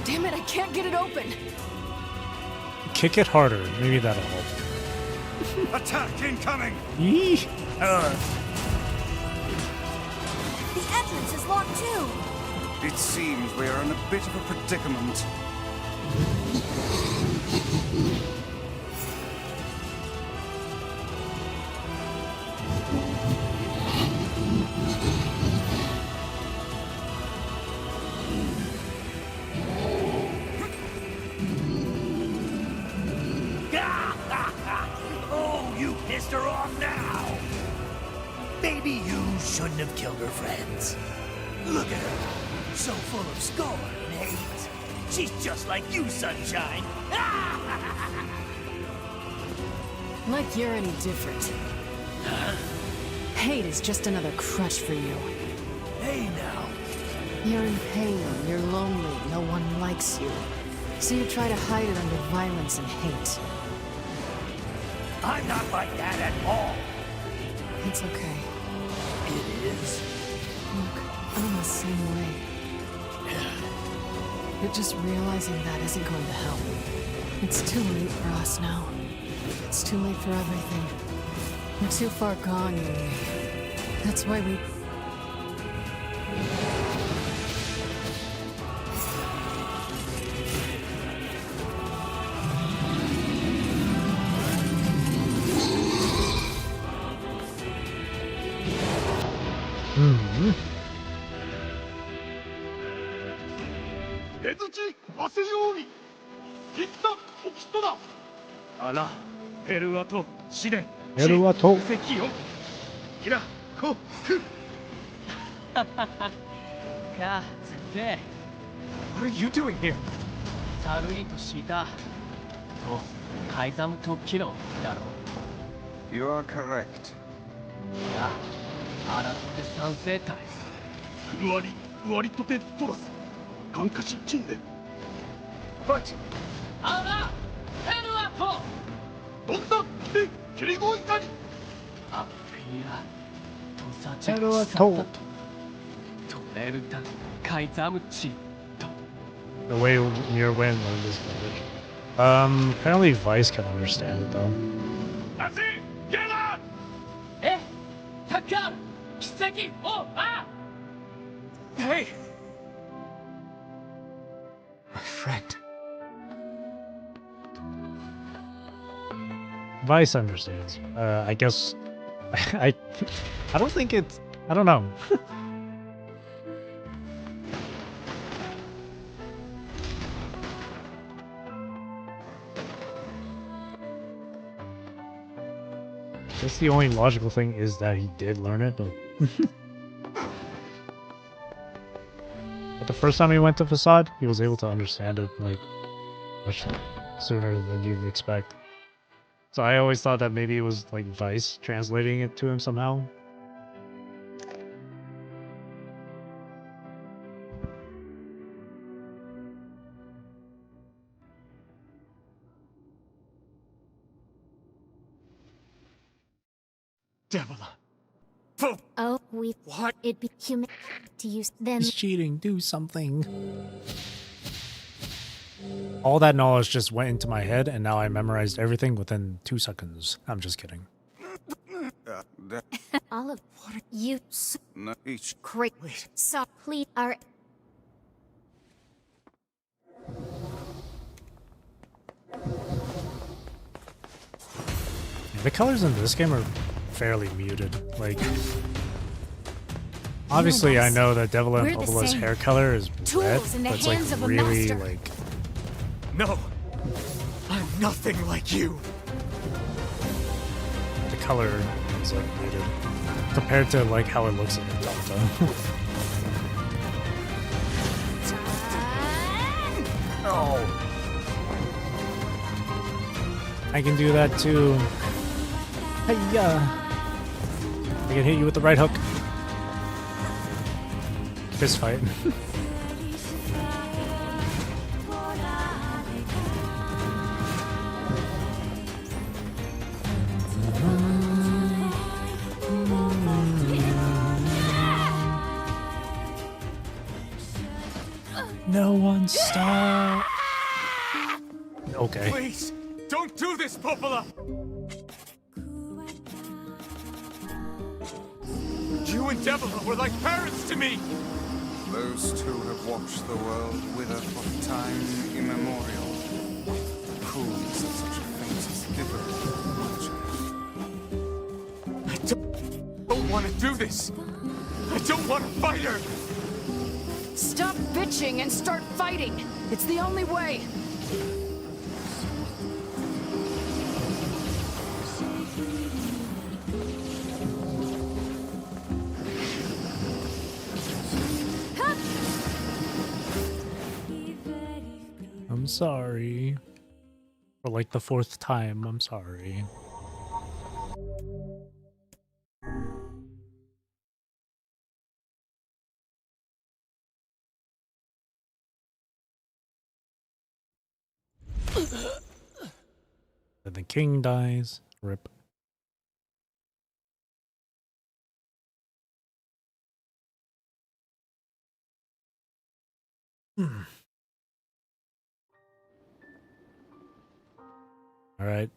Damn it, I can't get it open!
Kick it harder. Maybe that'll help.
Attack incoming!
Eesh.
The entrance is locked too!
It seems we are in a bit of a predicament.
Oh, you pissed her off now! Maybe you shouldn't have killed her friends. Look at her, so full of scorn and hate. She's just like you, Sunshine.
Like you're any different. Hate is just another crutch for you.
Hey now.
You're in pain, you're lonely, no one likes you. So you try to hide it under violence and hate.
I'm not like that at all.
It's okay.
It is.
Look, I'm the same way. But just realizing that isn't going to help. It's too late for us now. It's too late for everything. We're too far gone, you and me. That's why we...
Mm-hmm.
出土忘れように切ったお人だあらペルアと試練
ペルアと
奇跡よキラコク
かつて
What are you doing here?
猿にとしたと改ざむ突起のだろう
You are correct.
が洗って三生体
割とてトラス感化しチンで
But
あらペルアと
どんだって切り声かに
アッピアとさち
ペルアと
とトレルタ改ざむちと
The way NieR went learned this language. Apparently Vice can understand it though.
ラジゲラ
えかかる奇跡をあ
Hey
My friend.
Vice understands. I guess I don't think it's I don't know. I guess the only logical thing is that he did learn it, but but the first time he went to Facade, he was able to understand it like much sooner than you'd expect. So I always thought that maybe it was like Vice translating it to him somehow.
Devila
Oh, we
What?
It'd be human to use then.
He's cheating, do something. All that knowledge just went into my head, and now I memorized everything within 2 seconds. I'm just kidding.
All of you
Each
great. So please are.
Yeah, the colors in this game are fairly muted. Like, obviously, I know that Devil and
We're the
Ovala's
same.
hair color is
Tools
red,
in the
but it's like
hands of a
really
master.
like
No
nothing like you.
The color is like muted compared to like how it looks in the Delta. Oh. I can do that too. Hey-ya. I can hit you with the right hook. Fist fight. No one stop. Okay.
Please, don't do this, Popola! You and Debola were like parents to me!
Those two have watched the world wither for time immemorial. Coolness of such a fate is little.
I don't want to do this! I don't want to fight her!
Stop bitching and start fighting! It's the only way!
I'm sorry. For like the 4th time, I'm sorry. Then the king dies. Rip. All right.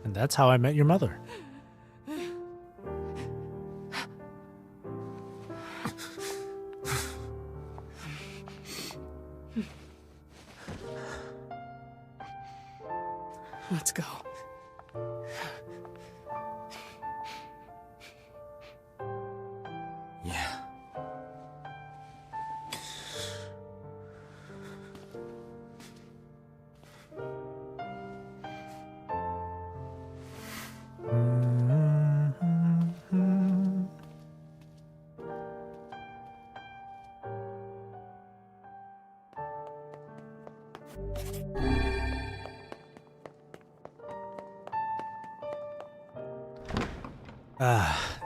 And that's how I met your mother.
Let's go.
Yeah.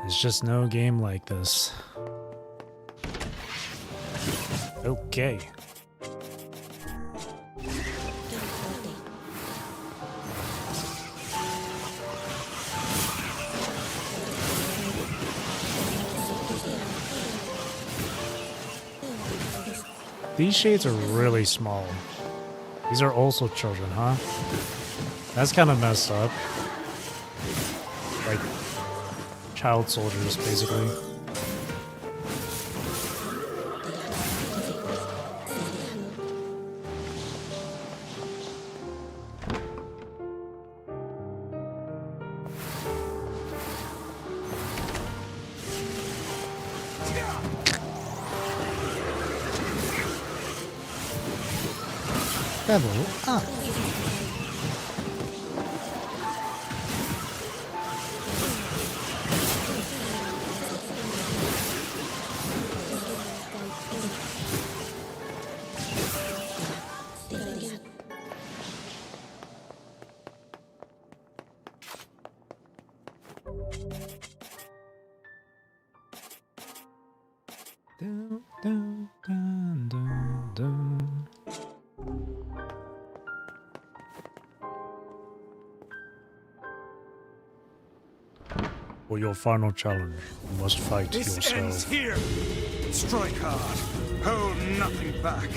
There's just no game like this. Okay. These shades are really small. These are also children, huh? That's kind of messed up. Like, child soldiers, basically. Level up. Dun, dun, dun, dun, dun. your final challenge. You must fight
This
yourself.
ends here. Strike hard. Hold nothing back.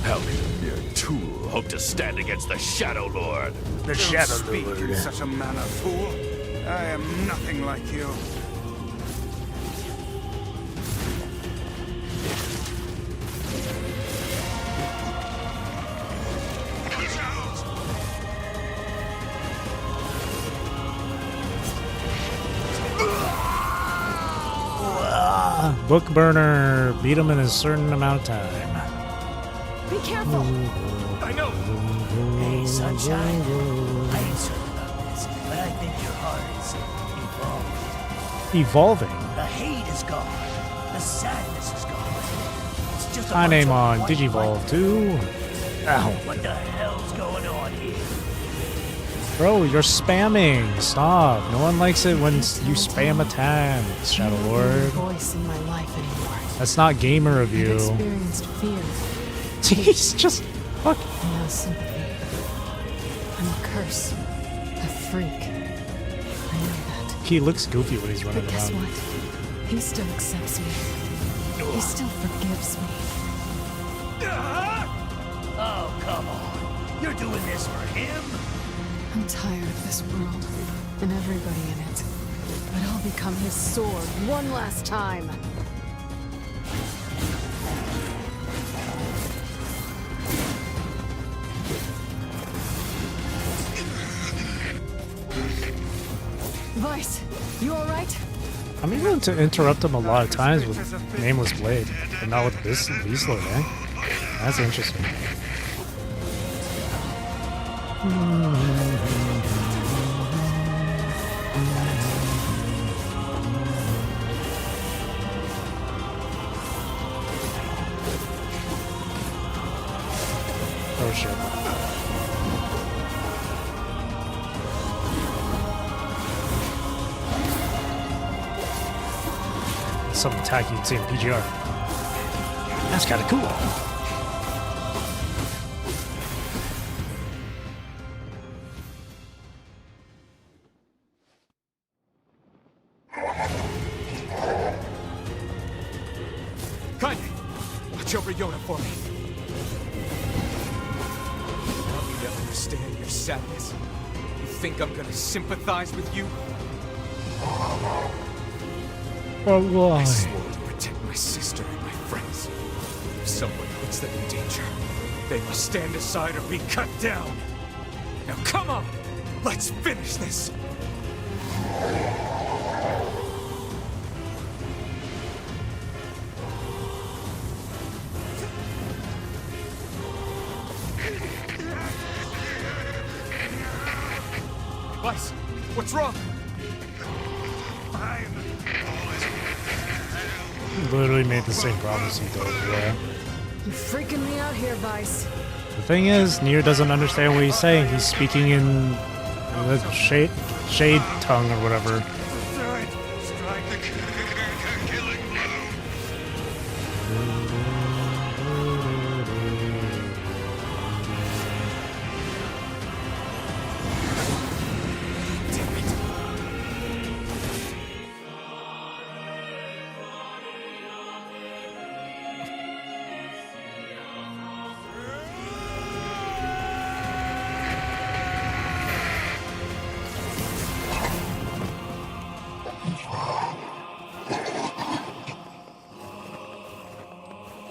How can a mere tool hope to stand against the Shadow Lord?
The
Don't
Shadow
speak
Lord.
in such a manner, fool. I am nothing like you.
Book burner. Beat him in a certain amount of time.
Be careful!
I know!
Hey, Sunshine. I ain't certain about this, but I think your heart is evolved.
Evolving.
The hate is gone. The sadness is gone. It's just a
My
bunch
name
of
on
white
Digivolve
light.
too. Ow.
What the hell's going on here?
Bro, you're spamming. Stop. No one likes it when you spam attacks, Shadow
You
Lord.
have no voice in my life anymore.
That's not gamer of
I've
you.
experienced fear.
He's just fuck.
No sympathy. I'm a curse. A freak. I know that.
He looks goofy when he's running
But guess
around.
what? He still accepts me. He still forgives me.
Oh, come on. You're doing this for him?
I'm tired of this world and everybody in it. But I'll become his sword one last time. Vice, you alright?
I'm able to interrupt him a lot of times with Nameless Blade, but not with this Beastload, eh? That's interesting. Oh shit. Some attack you'd see in PGR. That's kind of cool.
Kaine, watch over Yoda for me. Want me to understand your sadness? You think I'm gonna sympathize with you?
But why?
I swore to protect my sister and my friends. If someone puts them in danger, they must stand aside or be cut down. Now come on, let's finish this. Weiss, what's wrong?
Literally made the same promise he did, yeah.
You're freaking me out here, Vice.
The thing is, NieR doesn't understand what he's saying. He's speaking in the shade tongue or whatever.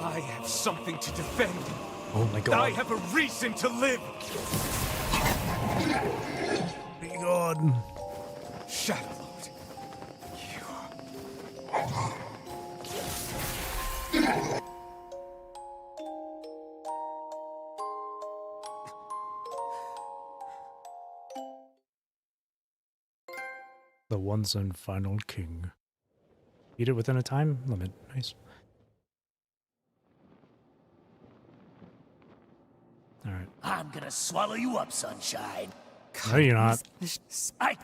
I have something to defend.
Oh my god.
I have a reason to live.
Be gone.
Shadow Lord,
The once and final king. Beat it within a time limit. Nice. Alright.
I'm gonna swallow you up, Sunshine.
No, you're not.
I...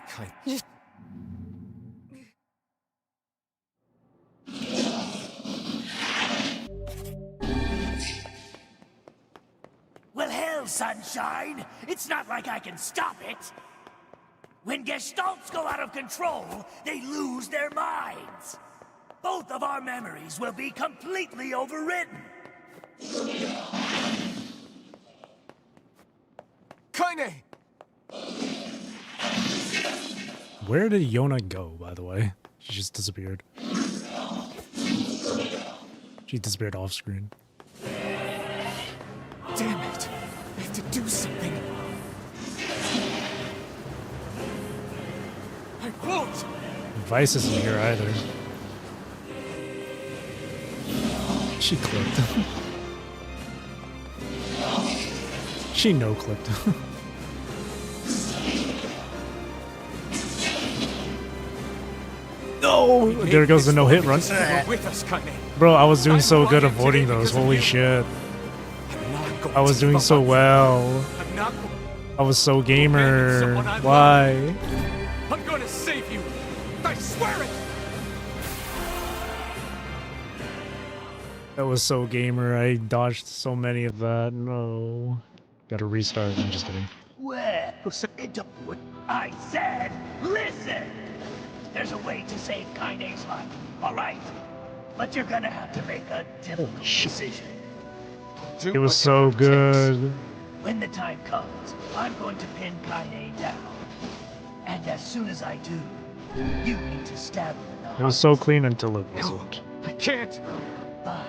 chill, sunshine. It's not like I can stop it. When gestalts go out of control, they lose their minds. Both of our memories will be completely overridden.
Kaine!
Where did Yona go, by the way? She just disappeared. She disappeared off screen.
Damn it! I have to do something. I won't!
Vice isn't here either. She clipped. She no-clipped. No! There goes the no-hit run.
With us, Kaine.
Bro, I was doing so good avoiding those. Holy shit. I was doing so well. I was so gamer. Why?
I'm gonna save you. I swear it.
That was so gamer. I dodged so many of that. No. Gotta restart. I'm just kidding.
Well, what I said, listen! There's a way to save Kaine's life, all right? But you're gonna have to make a difficult decision.
It was so good.
When the time comes, I'm going to pin Kaine down. And as soon as I do, you need to stab him in the
It was so clean until it wasn't.
I can't.
Fine.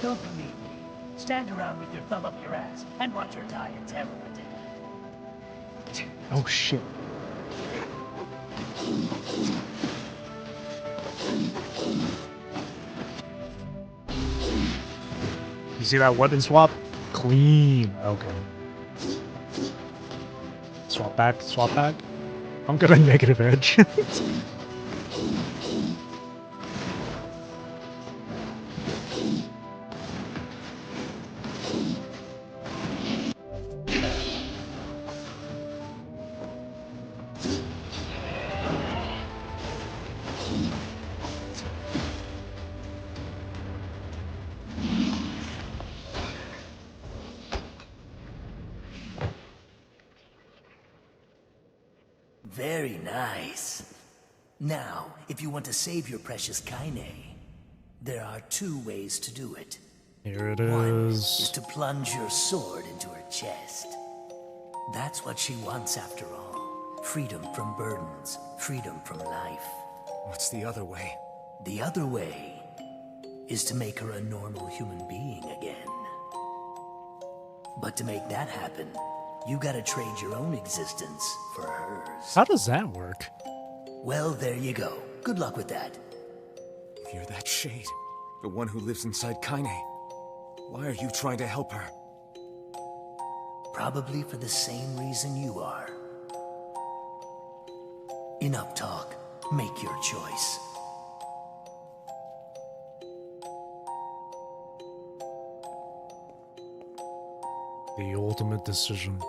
Don't believe me. Stand around with your thumb up your ass and watch her die a terrible death.
Oh shit. You see that weapon swap? Clean. Okay. Swap back, swap back. I'm gonna negative edge.
Very nice. Now, if you want to save your precious Kaine, there are two ways to do it.
Here it
One is
is.
to plunge your sword into her chest. That's what she wants after all. Freedom from burdens, freedom from life.
What's the other way?
The other way is to make her a normal human being again. But to make that happen, you gotta trade your own existence for hers.
How does that work?
Well, there you go. Good luck with that.
If you're that shade, the one who lives inside Kaine, why are you trying to help her?
Probably for the same reason you are. Enough talk. Make your choice.
The ultimate decision.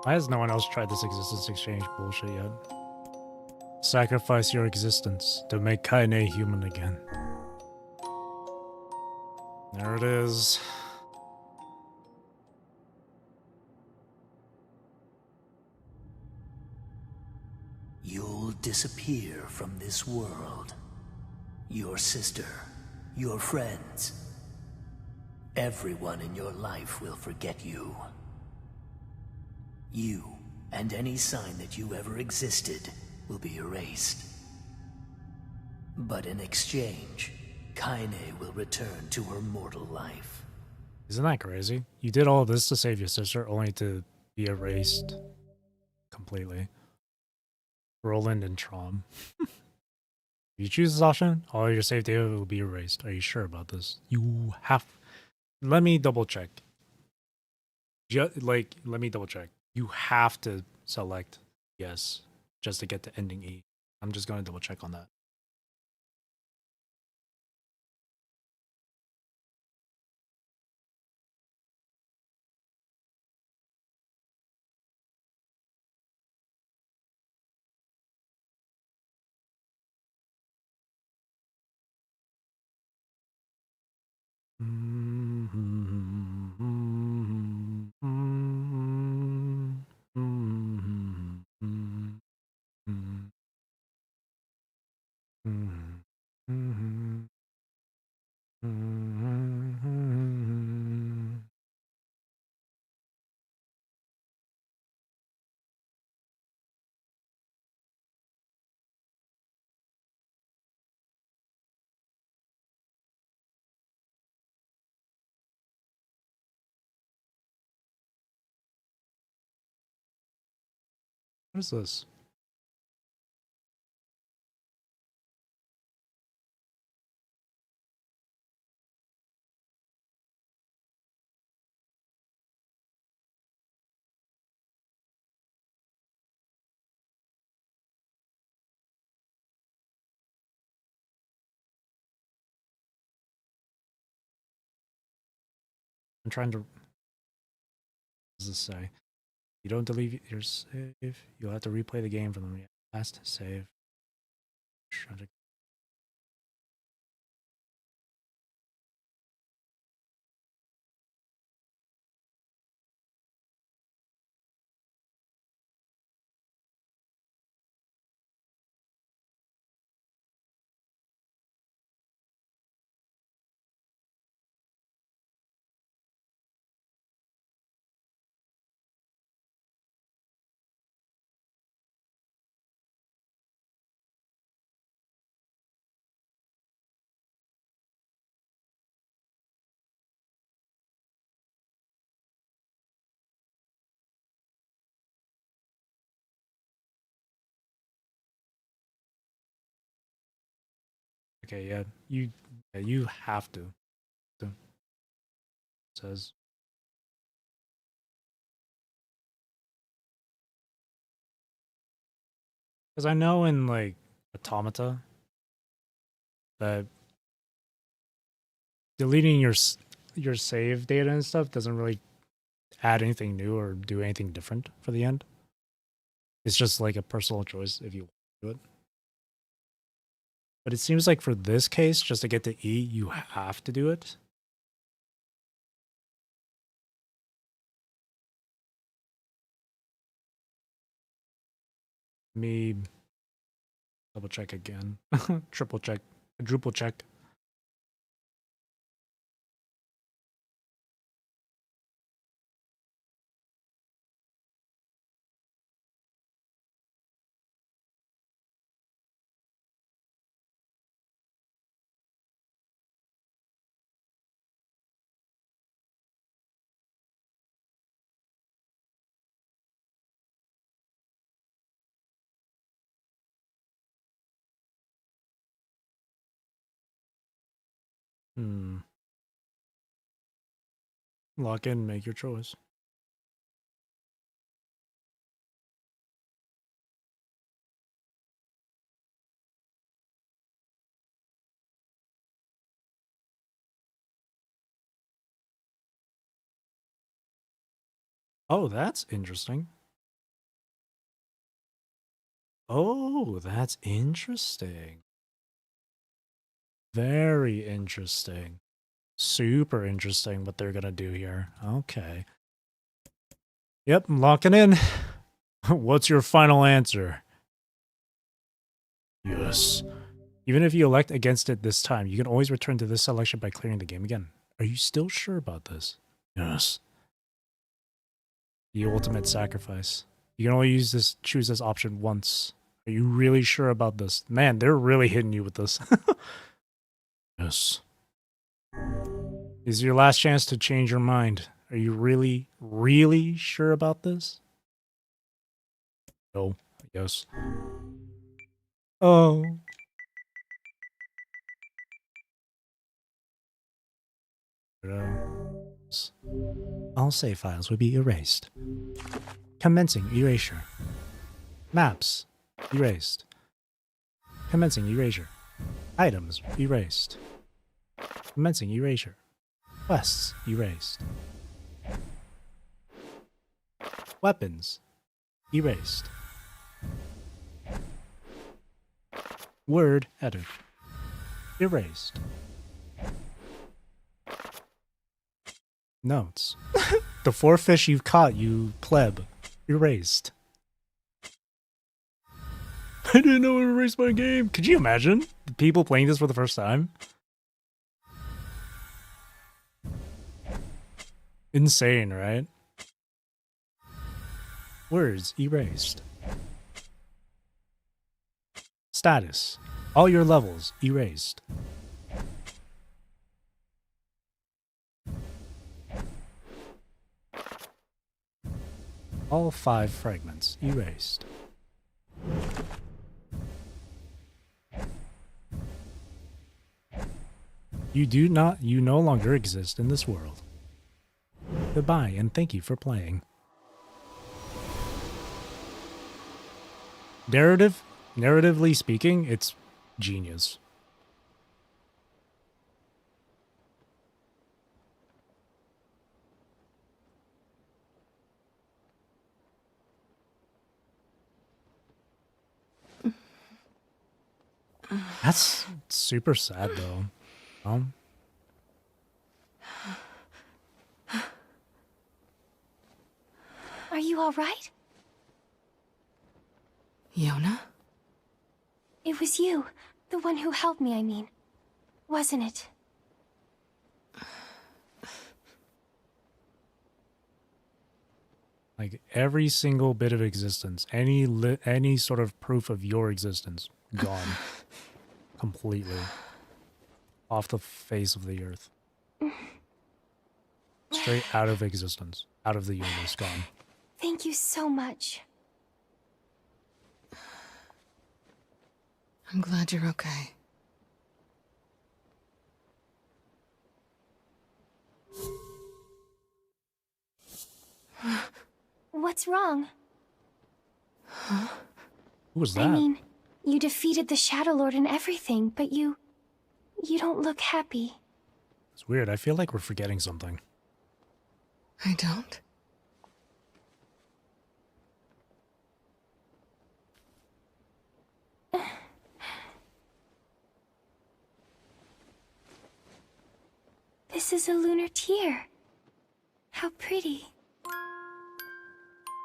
Why has no one else tried this existence exchange bullshit yet? Sacrifice your existence to make Kaine human again. There it is.
You'll disappear from this world. Your sister, your friends, everyone in your life will forget you. You and any sign that you ever existed will be erased. But in exchange, Kaine will return to her mortal life.
Isn't that crazy? You did all this to save your sister, only to be erased completely. Roland and Trom. If you choose this option, all your save data will be erased. Are you sure about this? You have... Let me double check. Let me double check. You have to select yes, just to get to ending E. I'm just going to double check on that. What is this? I'm trying to. What does this say? You don't delete your save. You'll have to replay the game from the last save. Okay, yeah, you have to. It says. Because I know in like Automata that deleting your save data and stuff doesn't really add anything new or do anything different for the end. It's just like a personal choice if you want to do it. But it seems like for this case, just to get to E, you have to do it. Me double check again. Triple check. Quadruple check. Lock in, make your choice. Oh, that's interesting. Oh, that's interesting. Very interesting. Super interesting what they're gonna do here. Okay. Yep, I'm locking in. What's your final answer? Yes. Even if you elect against it this time, you can always return to this selection by clearing the game again. Are you still sure about this? Yes. The ultimate sacrifice. You can only choose this option once. Are you really sure about this? Man, they're really hitting you with this. Yes. This is your last chance to change your mind. Are you really, really sure about this? No. Yes. Oh. All save files will be erased. Commencing erasure. Maps erased. Commencing erasure. Items erased. Commencing erasure. Quests erased. Weapons erased. Word edit erased. Notes. The 4 fish you've caught, you pleb. Erased. I didn't know how to erase my game. Could you imagine people playing this for the first time? Insane, right? Words erased. Status. All your levels erased. All 5 fragments erased. You no longer exist in this world. Goodbye and thank you for playing. Narratively speaking, it's genius. That's super sad though.
Are you all right?
Yona?
It was you, the one who helped me, I mean. Wasn't it?
Like every single bit of existence, any sort of proof of your existence, gone. Completely. Off the face of the earth. Straight out of existence. Out of the universe, gone.
Thank you so much.
I'm glad you're okay.
What's wrong?
Huh?
Who was that?
I mean, you defeated the Shadow Lord and everything, but you don't look happy.
It's weird. I feel like we're forgetting something.
I don't?
This is a lunar tear. How pretty.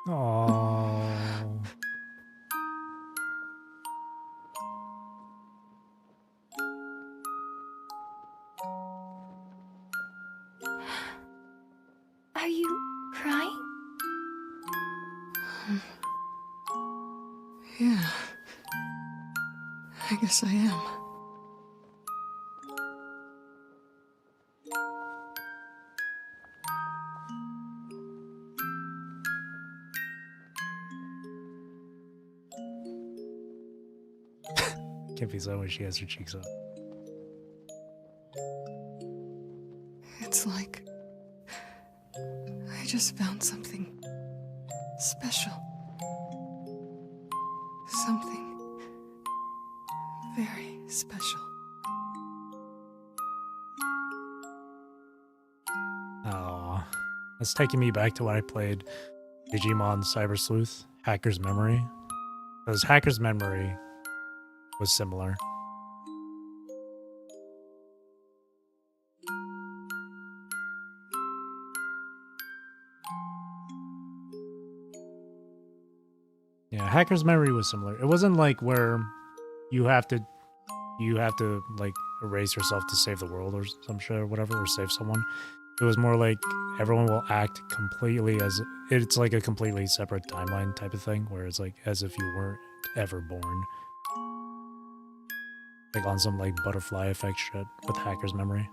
Aww.
Are you crying?
Yeah. I guess I am.
Can't be so when she has her cheeks up.
It's like I just found something special. Something very special.
Oh, that's taking me back to when I played Digimon Cyber Sleuth, Hacker's Memory. Because Hacker's Memory was similar. Yeah, Hacker's Memory was similar. It wasn't like where you have to like erase yourself to save the world or some shit or whatever, or save someone. It was more like everyone will act completely as it's like a completely separate timeline type of thing, where it's like as if you weren't ever born. Like on some like butterfly effect shit with Hacker's Memory.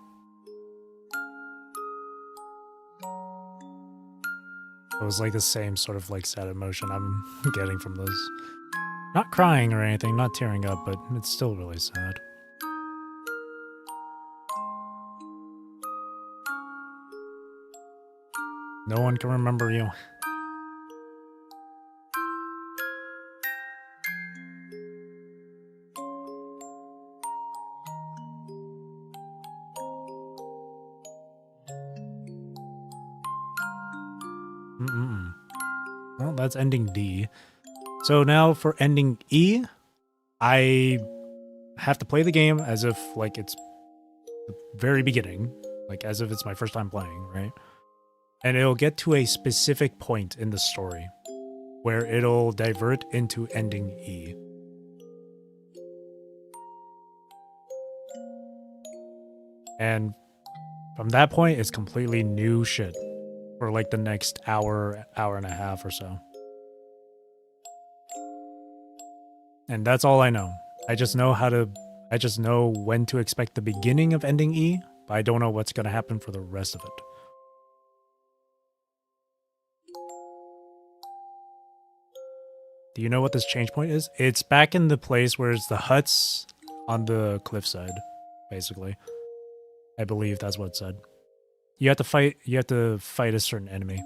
It was like the same sort of like sad emotion I'm getting from this. Not crying or anything, not tearing up, but it's still really sad. No one can remember you. Well, that's ending D. So now for ending E, I have to play the game as if like it's the very beginning, like as if it's my first time playing, right? And it'll get to a specific point in the story where it'll divert into ending E. And from that point, it's completely new shit for like the next hour, hour and a half or so. And that's all I know. I just know when to expect the beginning of ending E, but I don't know what's going to happen for the rest of it. Do you know what this change point is? It's back in the place where it's the huts on the cliffside, basically. I believe that's what it said. You have to fight a certain enemy.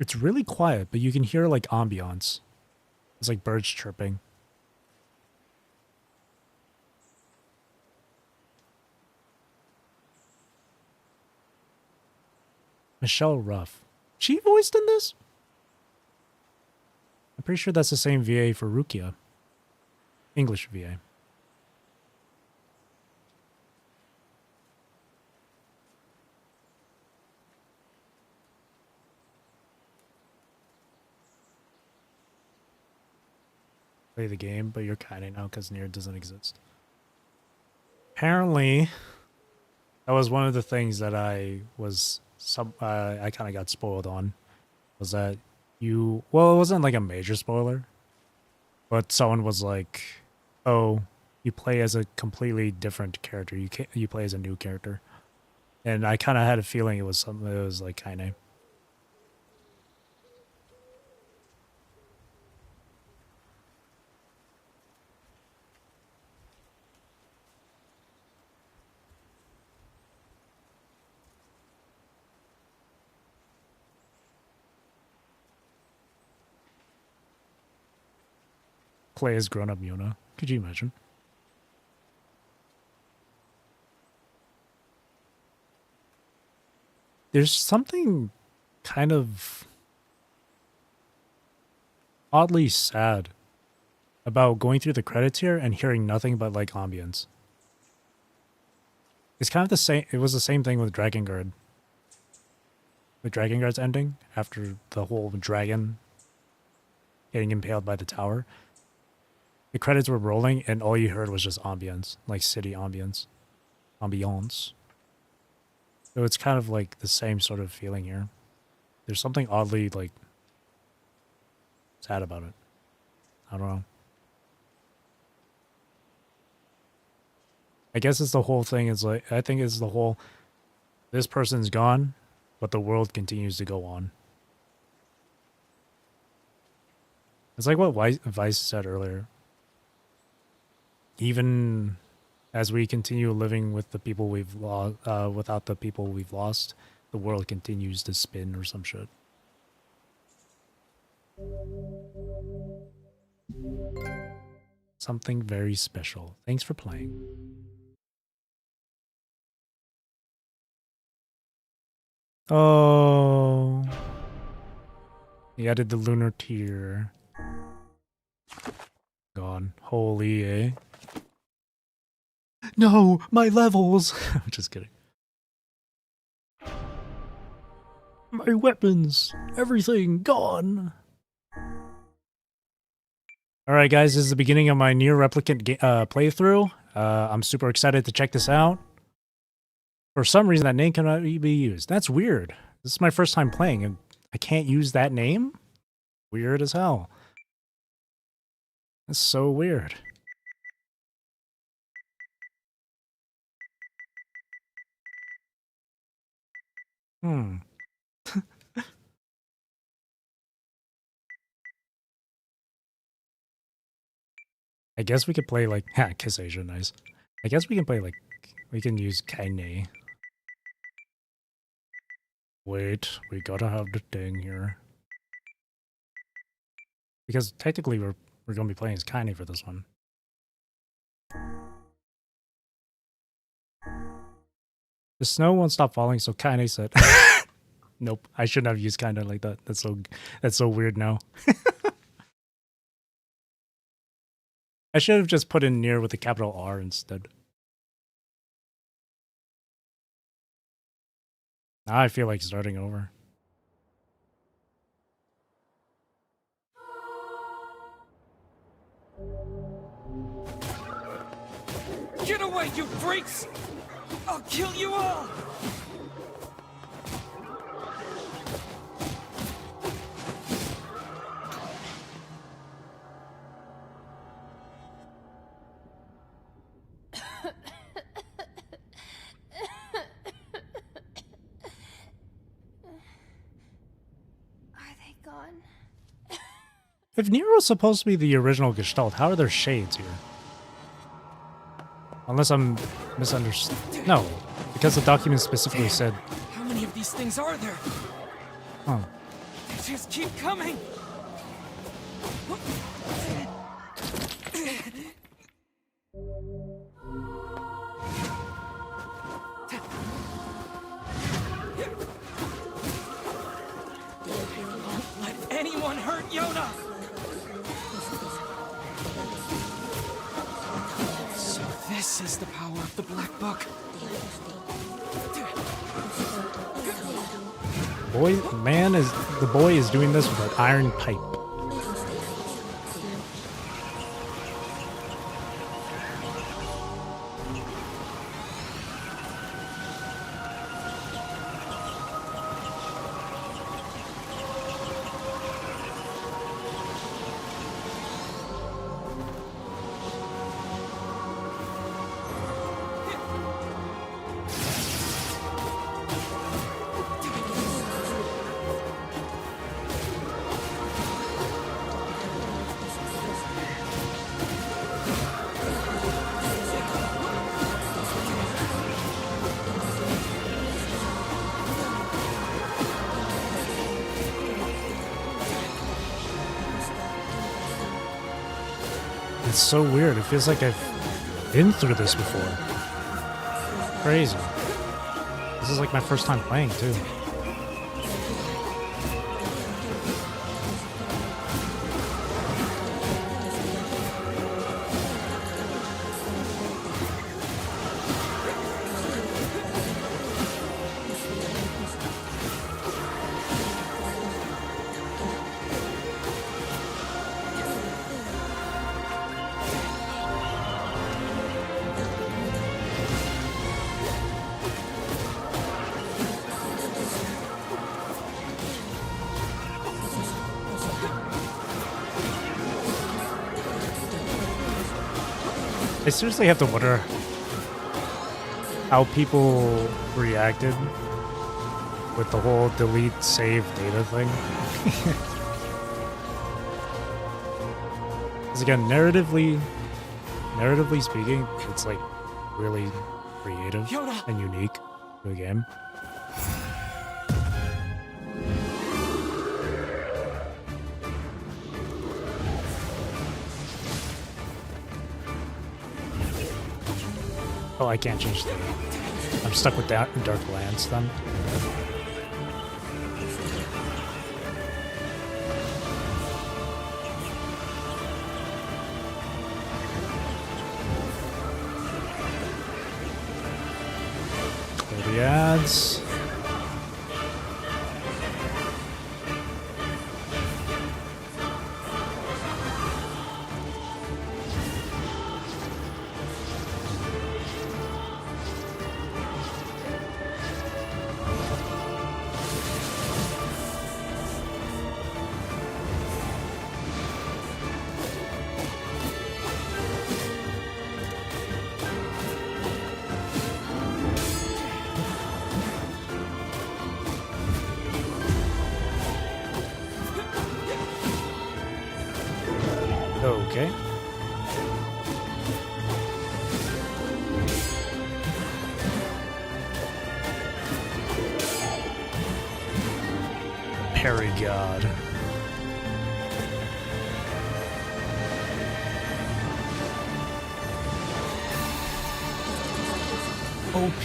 It's really quiet, but you can hear like ambiance. It's like birds chirping. Michelle Ruff. She voiced in this? I'm pretty sure that's the same VA for Rukia. English VA. Play the game, but you're kinda now because NieR doesn't exist. Apparently, that was one of the things that I kind of got spoiled on. Was that well, it wasn't like a major spoiler, but someone was like, "Oh, you play as a completely different character. You play as a new character," and I kind of had a feeling it was something that was like kind of. Play as grown-up Yuna. Could you imagine? There's something kind of oddly sad about going through the credits here and hearing nothing but like ambience. It's kind of the same. It was the same thing with Drakengard. With Drakengard's ending after the whole dragon getting impaled by the tower. The credits were rolling and all you heard was just ambience, like city ambience. Ambiance. So it's kind of like the same sort of feeling here. There's something oddly like sad about it. I don't know. I guess it's the whole thing is like, I think it's the whole, this person's gone, but the world continues to go on. It's like what Vice said earlier. Even as we continue living with the people we've lost, without the people we've lost, the world continues to spin or some shit. Something very special. Thanks for playing. Oh. He added the lunar tier. Gone. Holy, eh? No, my levels! I'm just kidding. My weapons! Everything gone! Alright guys, this is the beginning of my NieR Replicant playthrough. I'm super excited to check this out. For some reason that name cannot be used. That's weird. This is my first time playing and I can't use that name? Weird as hell. That's so weird. Hmm. I guess we could play like, Kiss Asia, nice. I guess we can play like, we can use Kaine. Wait, we gotta have the thing here. Because technically we're gonna be playing as Kaine for this one. The snow won't stop falling, so kinda said. Nope, I shouldn't have used kinda like that. That's so weird now. I should have just put in NieR with a capital R instead. Now I feel like starting over.
Get away, you freaks! I'll kill you all!
If NieR was supposed to be the original Gestalt, how are there shades here? Unless I'm misunderstanding. No, because the document specifically said...
How many of these things are there?
Oh.
They just keep coming! Don't let anyone hurt Yoda! So this is the power of the Black Book.
The boy is doing this with an iron pipe. It's so weird. It feels like I've been through this before. Crazy. This is like my first time playing, too. I seriously have to wonder how people reacted with the whole delete save data thing. Because again, narratively speaking, it's like really creative and unique to the game. Oh, I can't change the... I'm stuck with that Dark Lance then. Clear the ads. Okay. Parry God. OP.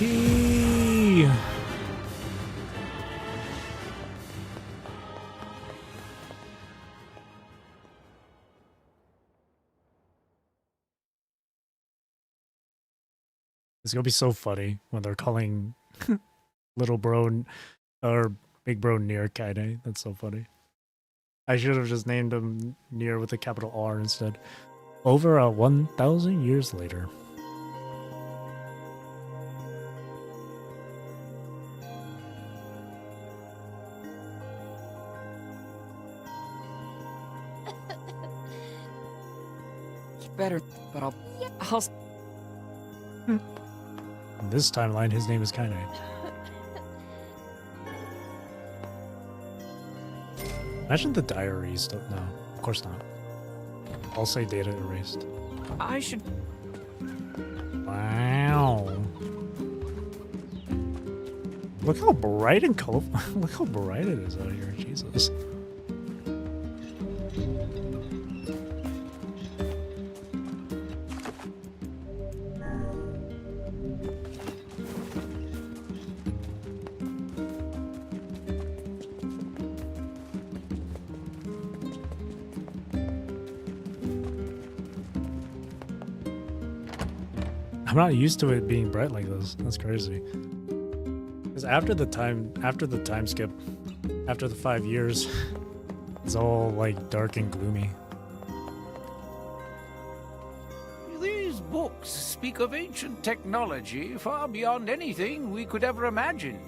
Wee! It's gonna be so funny when they're calling little bro or big bro NieR Kaide. That's so funny. I should have just named him NieR with a capital R instead. Over 1,000 years later.
Better, but I'll
In this timeline, his name is Kaide. Imagine the diaries. No, of course not. I'll say data erased.
I should.
Wow. Look how bright and colorful. Look how bright it is out here. Jesus. I'm not used to it being bright like this. That's crazy. Because after the time skip, after the 5 years, it's all like dark and gloomy.
These books speak of ancient technology far beyond anything we could ever imagine.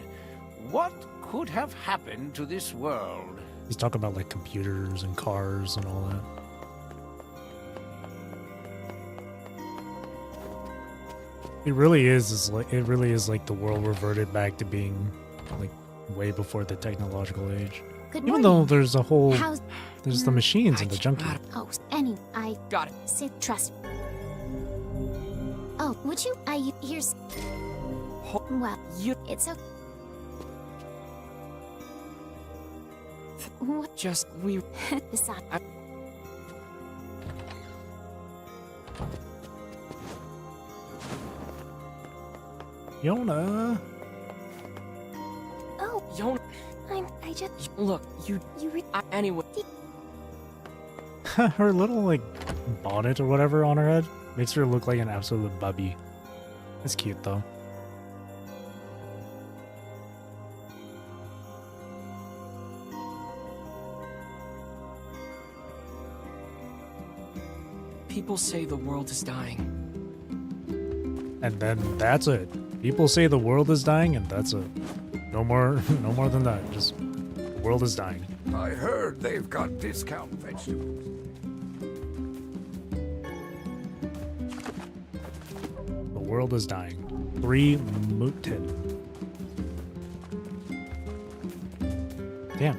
What could have happened to this world?
He's talking about like computers and cars and all that. It really is like the world reverted back to being like way before the technological age.
Good
Even
morning.
though there's a whole
How's
there's the machines and the junkie.
Oh, I
got it.
Say trust. Oh, would you? Here's. Well, it's a. What?
Just we.
Besides.
Yona.
Oh,
Yona.
I just.
Look, anyway.
Her little like bonnet or whatever on her head makes her look like an absolute bubby. It's cute though.
People say the world is dying.
And then that's it. People say the world is dying, and that's it. No more than that. Just the world is dying.
I heard they've got discount vegetables.
The world is dying. 3 mutin. Damn,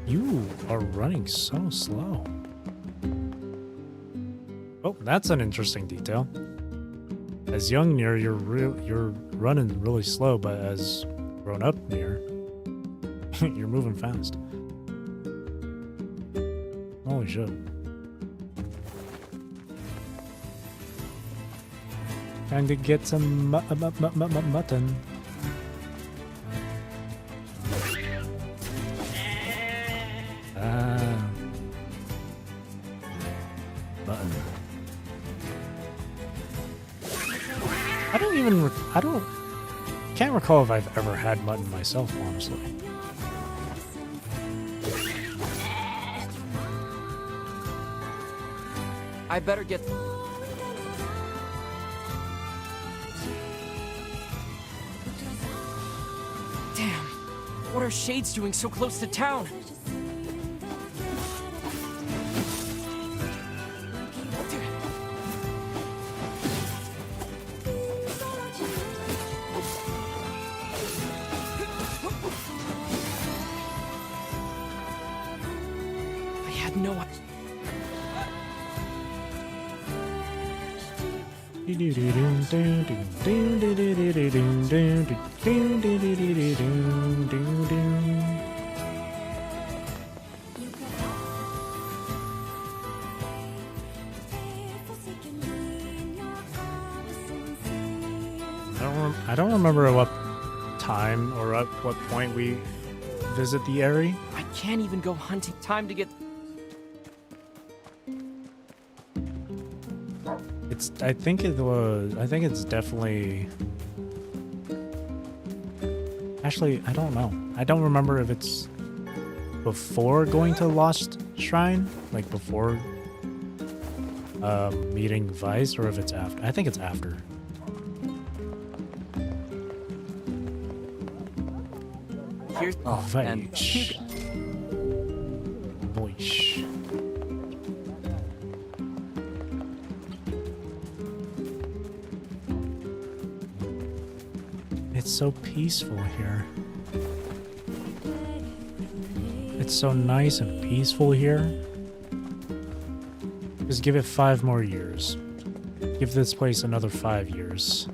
you are running so slow. Oh, that's an interesting detail. As young NieR, you're running really slow, but as grown up NieR, you're moving fast. Holy shit. Time to get some mutton. Mutton. Can't recall if I've ever had mutton myself, honestly.
I better get. Damn, what are shades doing so close to town?
I don't remember what time or at what point we visit the area.
I can't even go hunting. Time to get...
I think it's definitely... Actually, I don't know. I don't remember if it's before going to Lost Shrine, like before meeting Vice, or if it's after. I think it's after.
Here's...
Oh, Vice. Voice. It's so peaceful here. It's so nice and peaceful here. Just give it 5 more years. Give this place another 5 years.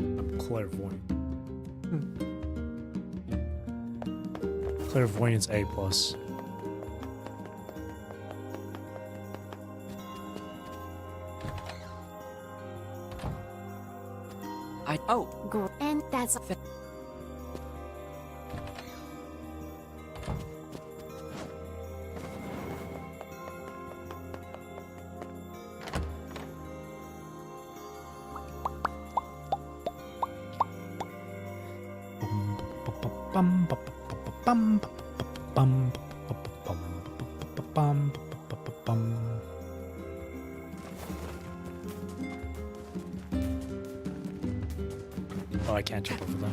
I'm clairvoyant. Clairvoyance A+.
And that's
Oh, I can't jump over that.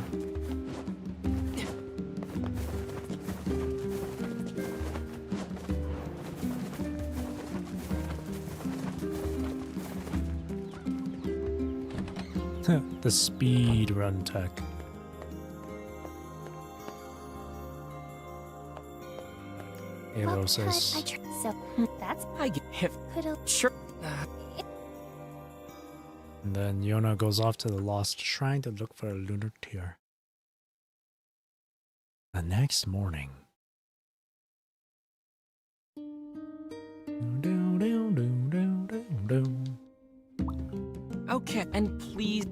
The speed run tech. Alosis.
so that's
I get hit. Sure.
And then Yona goes off to the Lost Shrine to look for a lunar tear. The next morning.
Okay, and please...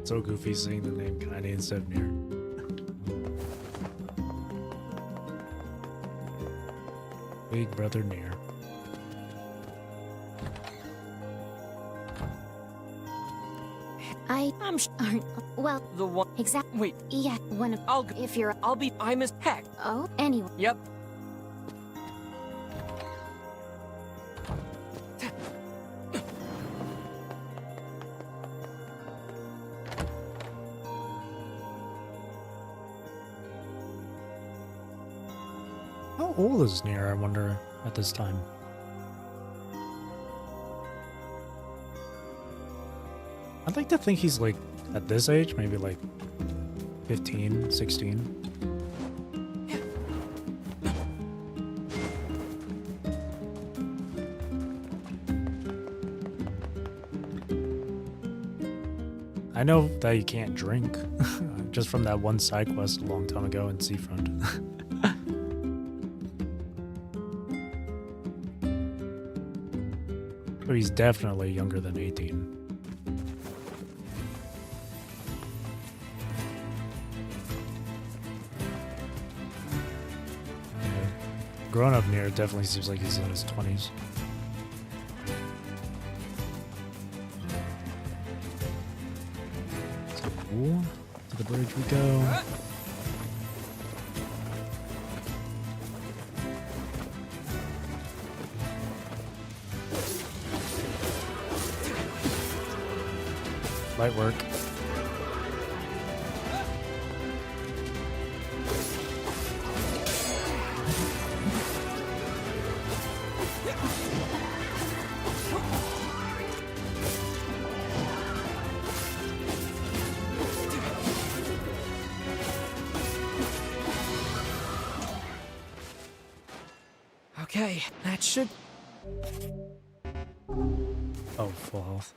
So goofy saying the name Kanye instead of NieR. Big brother NieR.
I'm sure. Well,
The one...
exactly.
Wait,
Yeah, one of. If you're.
I'll be... I'm as heck.
Oh, anyway.
Yep.
How old is NieR, I wonder, at this time? I'd like to think he's like, at this age, maybe like 15, 16. I know that you can't drink, just from that one side quest a long time ago in Seafront. So he's definitely younger than 18. Grown-up NieR definitely seems like he's in his 20s. So, to the bridge we go. Light work.
Okay, that should...
Oh, full health.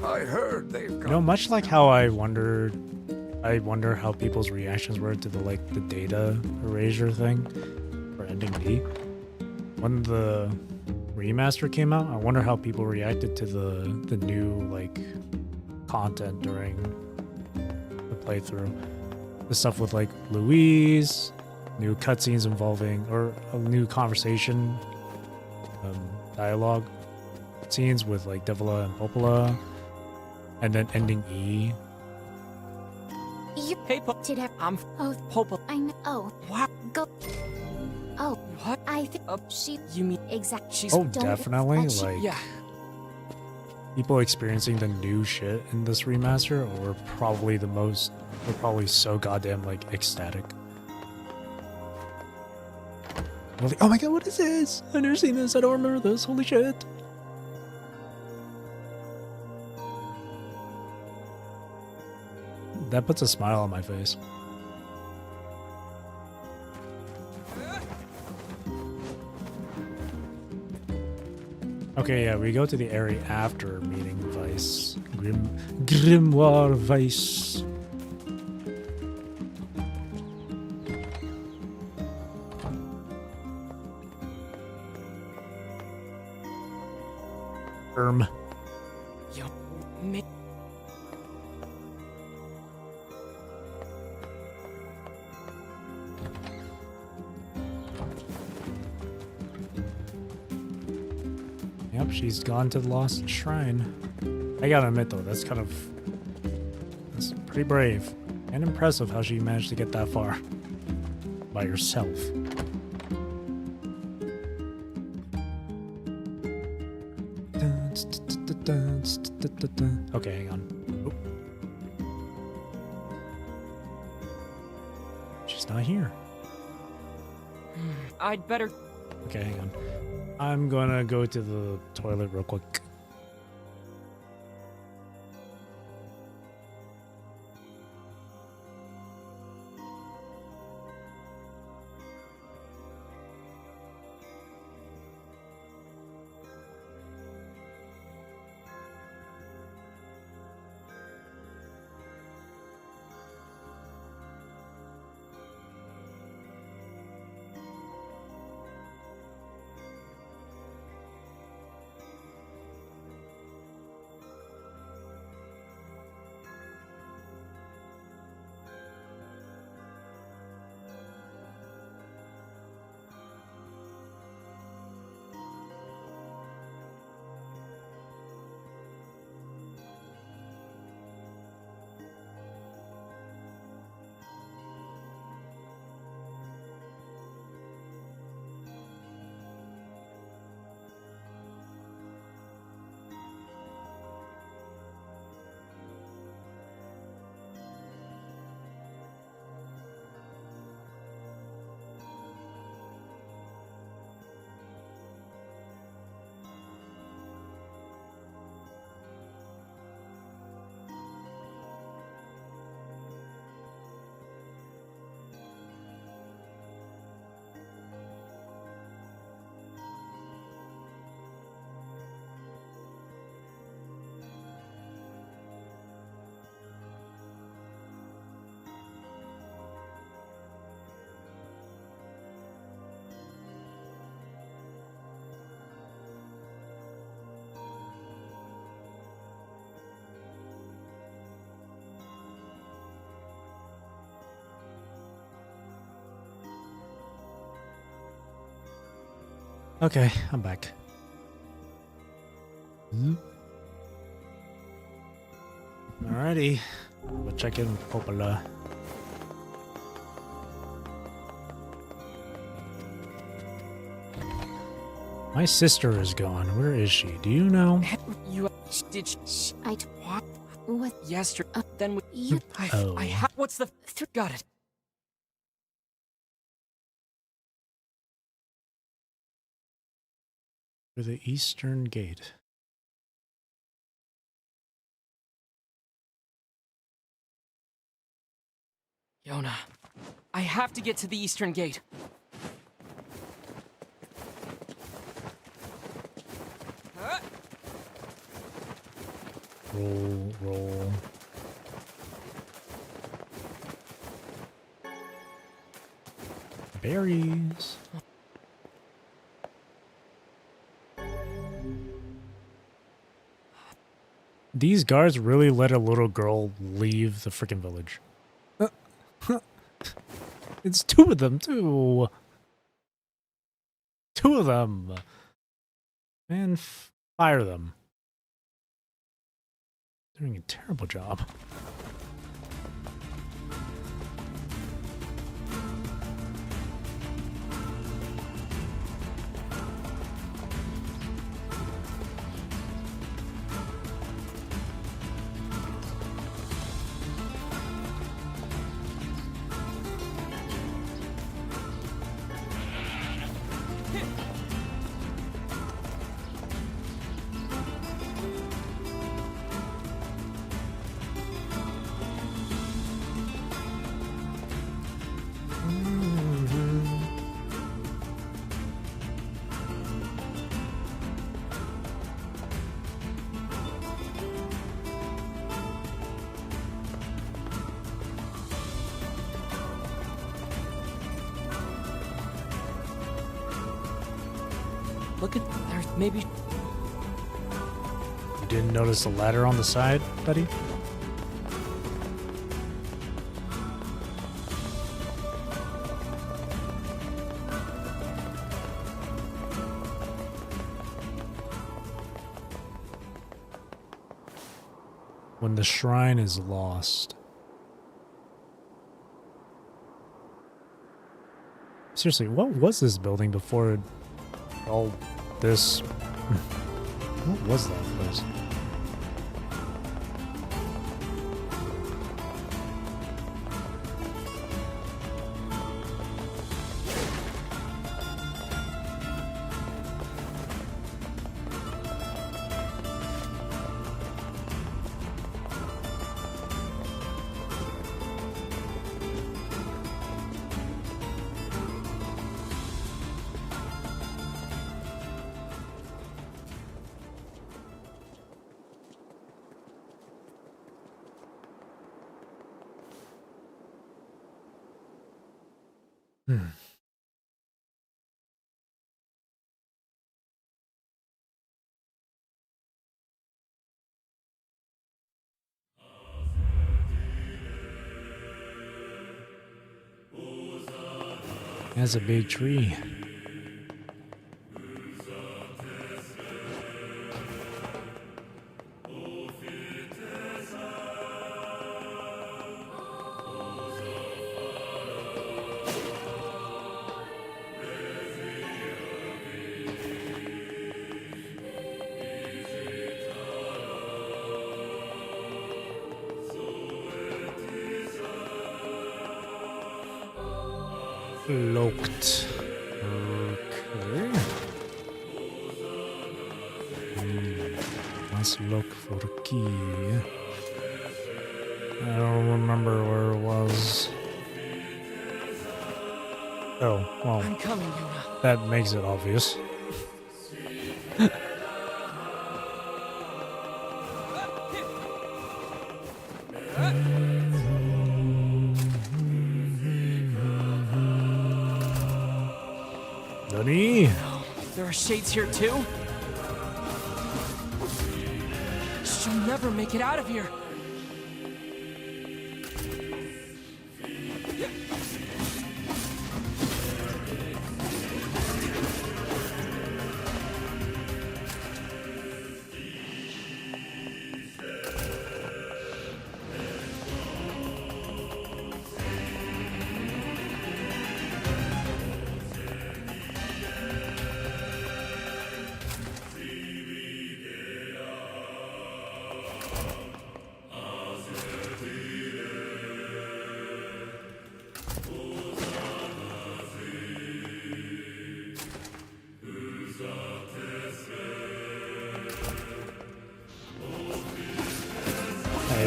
I heard they've got...
You know, much like how I wonder how people's reactions were to the data erasure thing for ending D. When the remaster came out, I wonder how people reacted to the new content during the playthrough. The stuff with Louise, new cutscenes involving or a new conversation, dialogue scenes with Devila and Popola, and then ending E.
Hey,
Did
I'm
oh,
Popo.
I know. Oh,
What?
go. Oh,
What?
I think she.
You mean
Exact.
she's...
Oh,
Don't-
definitely.
Yeah.
People experiencing the new shit in this remaster were probably so goddamn ecstatic. They're like, oh my god, what is this? I've never seen this. I don't remember this. Holy shit. That puts a smile on my face. Okay, yeah, we go to the area after meeting Vice. Grimoire Vice.
Yo, me...
Yep, she's gone to the Lost Shrine. I gotta admit though, that's pretty brave and impressive how she managed to get that far by herself. Okay, hang on. Oh. She's not here.
I'd better...
Okay, hang on. I'm gonna go to the toilet real quick. Okay, I'm back. Alrighty. We'll check in with Popola. My sister is gone. Where is she? Do you know?
You did what yesterday? Then you. I have. What's the? Got it.
For the eastern gate.
Yona, I have to get to the eastern gate.
Roll, roll. Berries. These guards really let a little girl leave the freaking village. It's two of them, too. Two of them. Man, fire them. Doing a terrible job.
Look at there's maybe.
You didn't notice the ladder on the side, buddy? When the shrine is lost. Seriously, what was this building before all this? What was that place? That's a big tree. Locked. Okay. Let's look for the key. I don't remember where it was. Oh, well.
I'm coming, Yona.
That makes it obvious. Nani?
There are shades here too? She'll never make it out of here.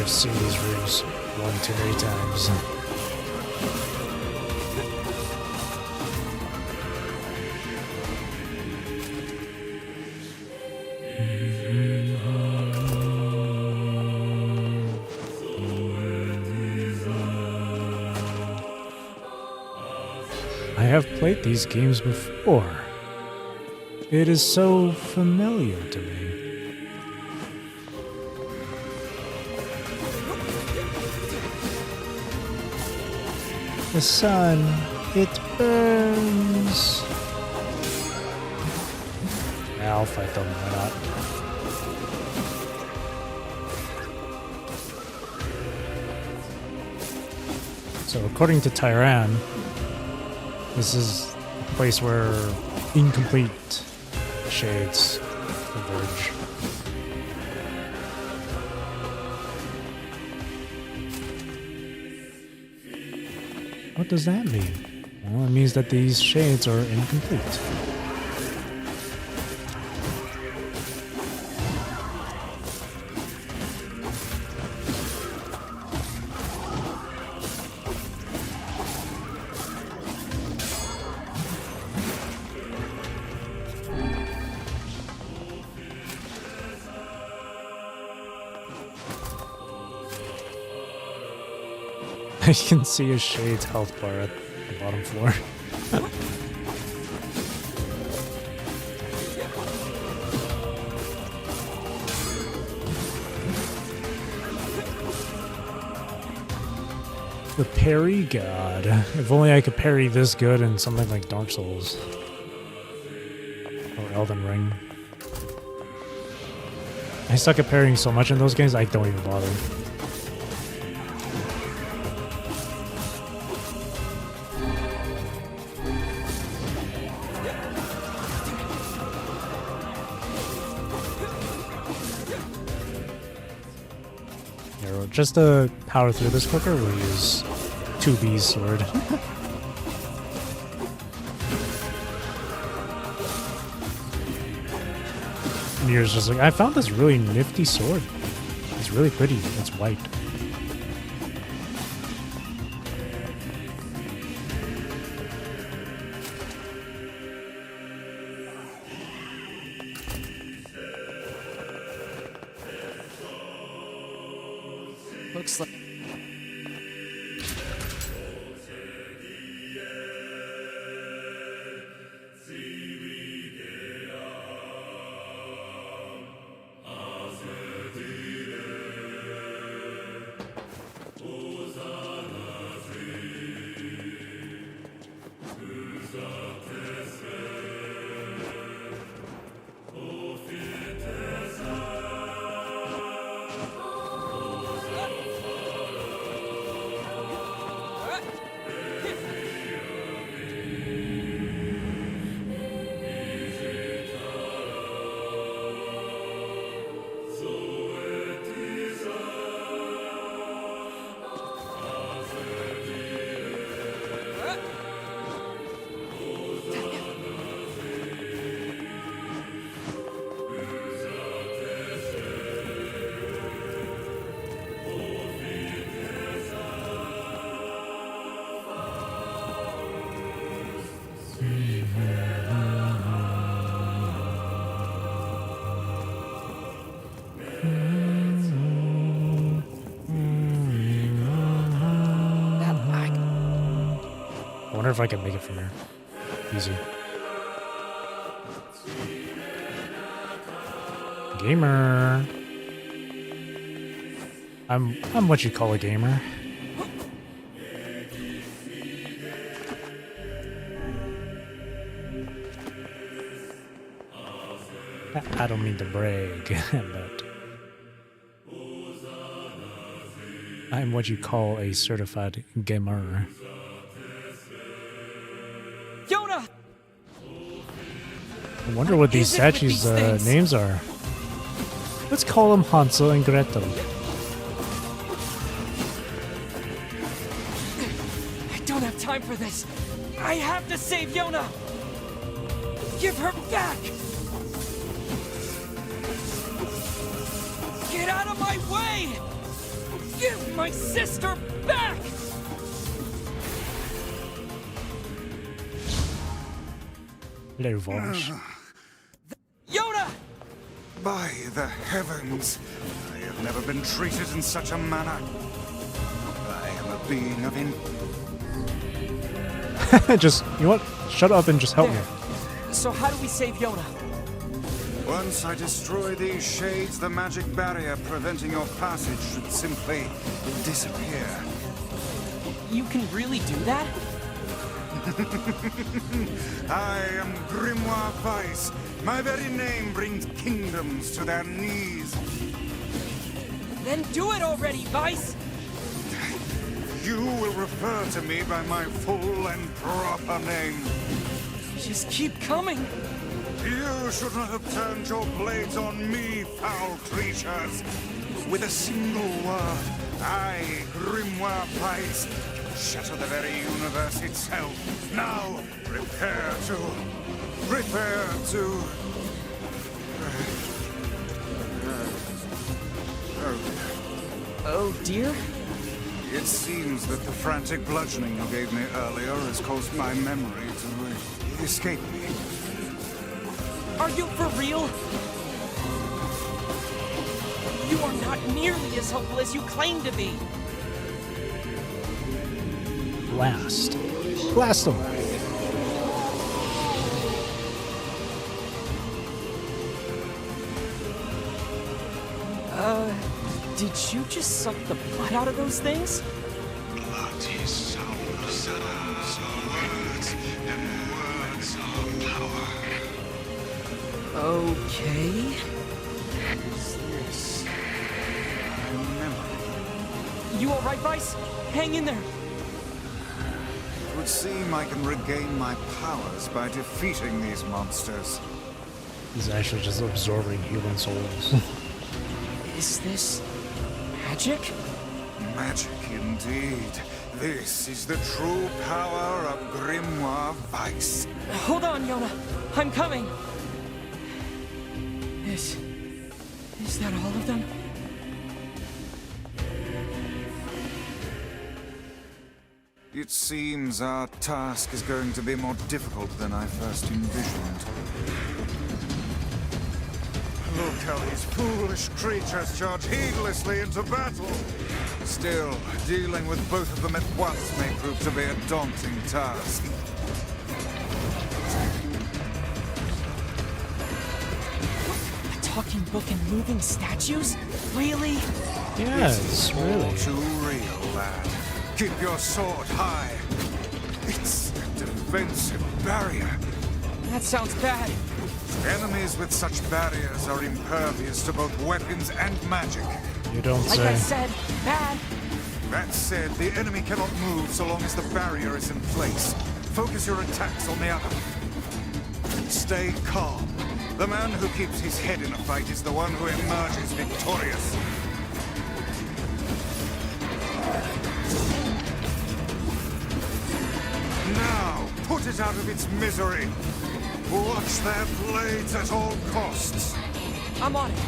I've seen these rooms one too many times. I have played these games before. It is so familiar to me. The sun, it burns. Yeah, I'll fight them, why not? So according to Tyran, this is a place where incomplete shades converge. What does that mean? Well, it means that these shades are incomplete. I can see a shade's health bar at the bottom floor. The parry god. If only I could parry this good in something like Dark Souls. Or Elden Ring. I suck at parrying so much in those games, I don't even bother. Just to power through this quicker, we'll use 2B's sword. NieR's just like, I found this really nifty sword. It's really pretty. It's white.
Looks like... I wonder if I can make it from here. Easy. Gamer. I'm what you call a gamer. I don't mean to brag, but I'm what you call a certified gamer.
Yona!
I wonder what these statues' names are. Let's call them Hansel and Gretel.
I don't have time for this. I have to save Yona! Give her back! Get out of my way! Give my sister back! Yoda!
By the heavens, I have never been treated in such a manner. I am a being of
Just, you know what? Shut up and just help me.
So how do we save Yoda?
Once I destroy these shades, the magic barrier preventing your passage should simply disappear.
You can really do that?
I am Grimoire Weiss. My very name brings kingdoms to their knees.
Then do it already, Weiss!
You will refer to me by my full and proper name.
Just keep coming.
You should not have turned your blades on me, foul creatures. With a single word, I, Grimoire Weiss, can shatter the very universe itself. Now, prepare to...
Oh dear?
It seems that the frantic bludgeoning you gave me earlier has caused my memory to escape me.
Are you for real? You are not nearly as helpful as you claim to be.
Blast. Blast them.
Did you just suck the blood out of those things?
Blood is sound, sounds are words, and words are power.
Okay.
Is this my memory?
You alright, Weiss? Hang in there.
It would seem I can regain my powers by defeating these monsters.
He's actually just absorbing human souls.
Is this magic?
Magic indeed. This is the true power of Grimoire Weiss.
Hold on, Yona. I'm coming. Is that all of them?
It seems our task is going to be more difficult than I first envisioned. Look how these foolish creatures charge heedlessly into battle. Still, dealing with both of them at once may prove to be a daunting task.
A talking book and moving statues? Really?
Yes, really.
Too real, lad. Keep your sword high. It's a defensive barrier.
That sounds bad.
Enemies with such barriers are impervious to both weapons and magic.
You don't
say. Like I said, bad.
That said, the enemy cannot move so long as the barrier is in place. Focus your attacks on the other. Stay calm. The man who keeps his head in a fight is the one who emerges victorious. Now, put it out of its misery. Watch their blades at all costs.
I'm on it.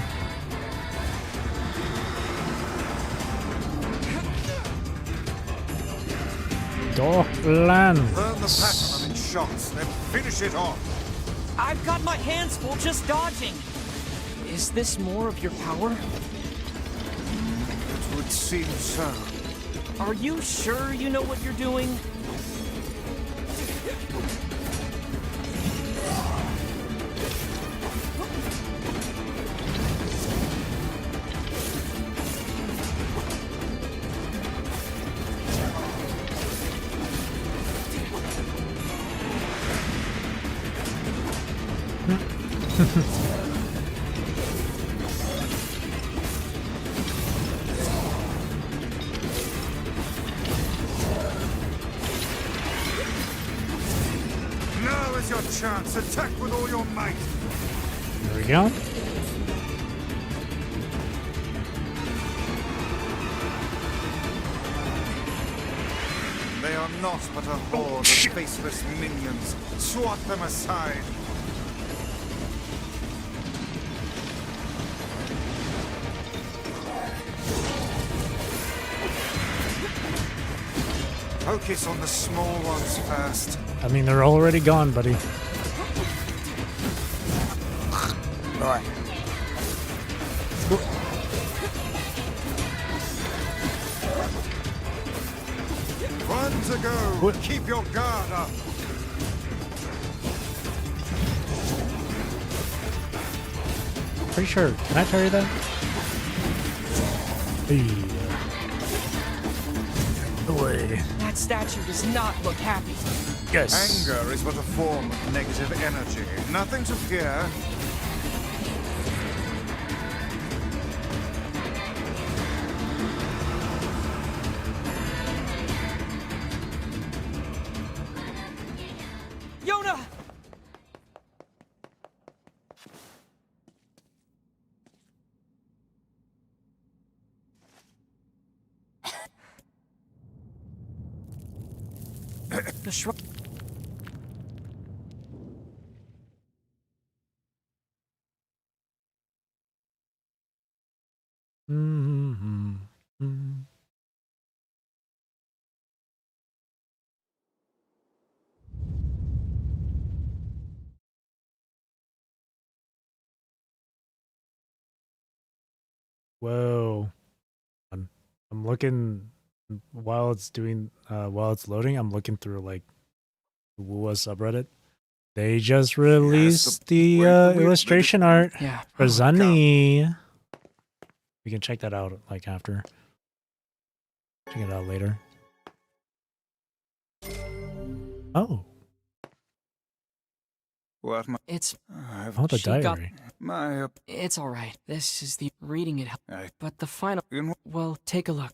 Docklands.
Burn the pattern of its shots, then finish it off.
I've got my hands full just dodging. Is this more of your power?
It would seem so.
Are you sure you know what you're doing?
Now is your chance. Attack with all your might.
There we go.
They are not but a horde of faceless minions. Swat them aside. Focus on the small ones first.
I mean, they're already gone, buddy.
Right. One to go.
What?
Keep your guard up.
Pretty sure. Can I carry that? Hey. Away.
That statue does not look happy.
Yes.
Anger is but a form of negative energy. Nothing to fear.
Yona! The shrub.
Whoa. I'm looking while it's doing while it's loading, I'm looking through like Wuwa subreddit. They just released the illustration art for Sunny. We can check that out like after. Check it out later. Oh.
What?
It's.
Oh, the diary.
It's all right. This is the reading it, but the final. Well, take a look.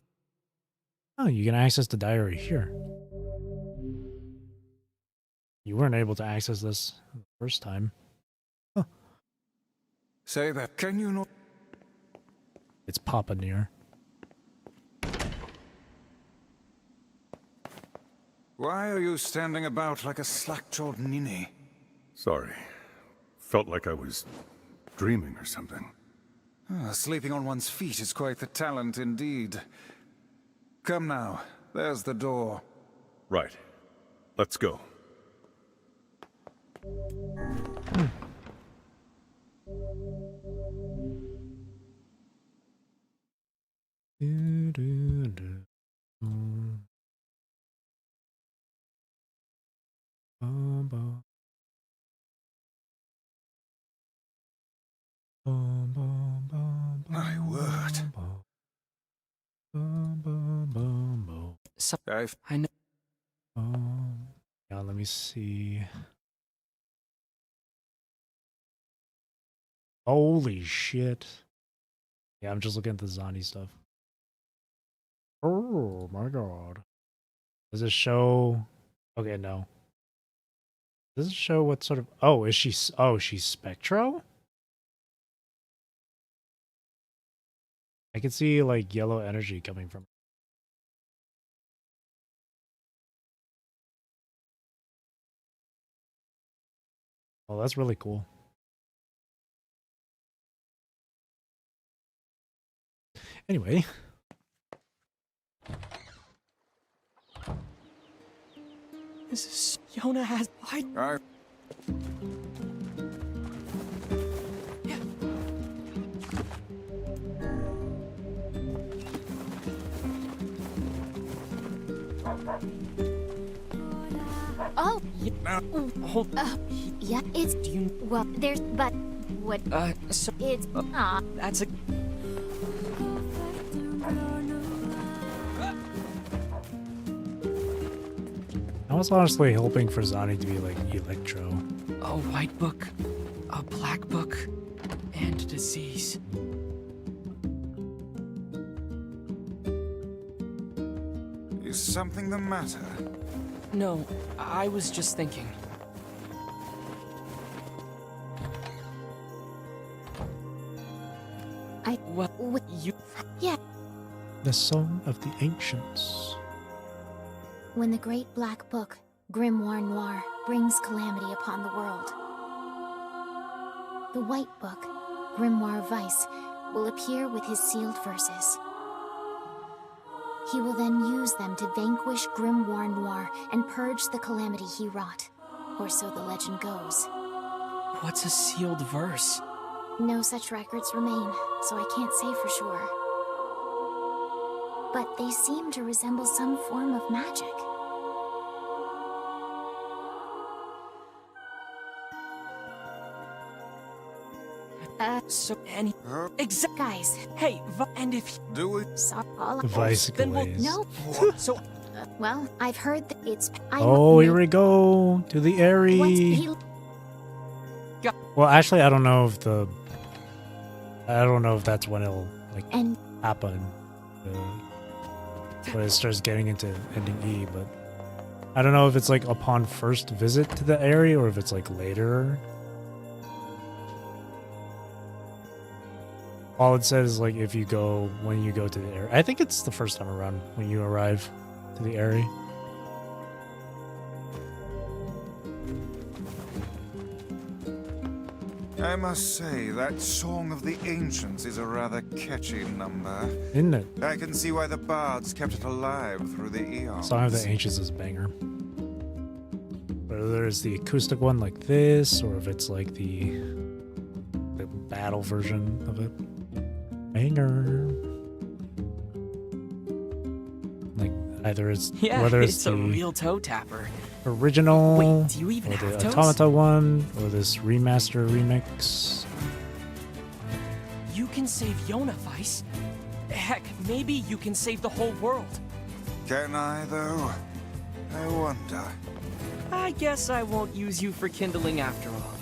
Oh, you can access the diary here. You weren't able to access this the first time. Huh.
Say that. Can you not?
It's Papa NieR.
Why are you standing about like a slack-jawed ninny?
Sorry. Felt like I was dreaming or something.
Sleeping on one's feet is quite the talent indeed. Come now. There's the door.
Right. Let's go.
My word.
I know.
Yeah, let me see. Holy shit. Yeah, I'm just looking at the Zani stuff. Oh my god. Does it show... Okay, no. Does it show what sort of... Oh, is she... Oh, she's Spectro? I can see, like, yellow energy coming from... Oh, that's really cool. Anyway...
This is Yona has.
Oh.
Hold.
Yeah, it's. Well, there's. But. What?
So
it's.
That's a.
I was honestly hoping for Zani to be like Electro.
A white book, a black book, and disease.
Is something the matter?
No, I was just thinking. What you?
Yeah.
The Song of the Ancients.
When the great black book, Grimoire Noir, brings calamity upon the world, the white book, Grimoire Vice, will appear with his sealed verses. He will then use them to vanquish Grimoire Noir and purge the calamity he wrought. Or so the legend goes.
What's a sealed verse?
No such records remain, so I can't say for sure. But they seem to resemble some form of magic.
So any exact
guys.
Hey, and if
do we?
All
Bicycle
then we'll,
ways.
no.
So
well, I've heard that it's.
Oh, here we go to the area. Well, actually, I don't know if that's when it'll like happen. When it starts getting into ending E, but I don't know if it's like upon first visit to the area or if it's like later. All it says is like when you go to the area. I think it's the first time around when you arrive to the area.
I must say, that Song of the Ancients is a rather catchy number.
Isn't it?
I can see why the bards kept it alive through the eons.
Song of the Ancients is a banger. Whether it's the acoustic one like this, or if it's like the battle version of it. Banger. Like either it's whether it's
a
the
real toe tapper.
Original,
Wait, do you even
or
have
the
toes?
Automata one, or this remaster remix.
You can save Yona, Weiss. Heck, maybe you can save the whole world.
Can I, though? I wonder.
I guess I won't use you for kindling after all.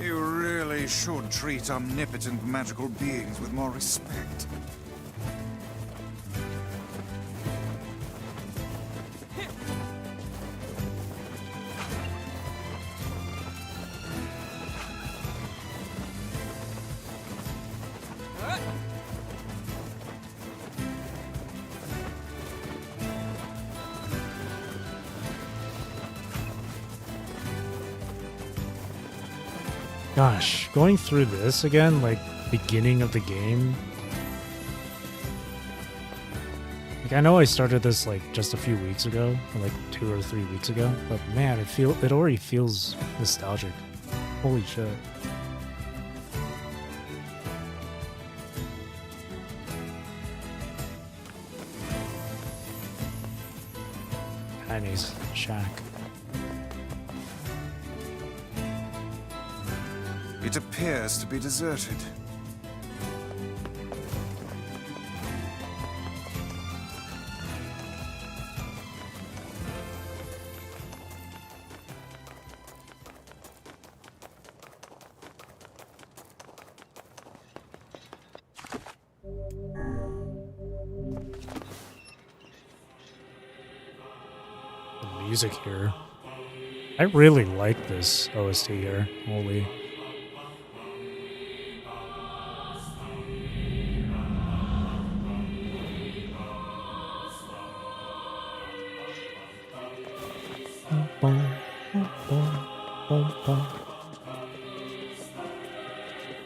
You really should treat omnipotent magical beings with more respect.
Gosh, going through this again, like beginning of the game. Like I know I started this like just a few weeks ago, or like 2 or 3 weeks ago, but man, it already feels nostalgic. Holy shit. Annie's shack.
It appears to be deserted.
The music here. I really like this OST here. Holy.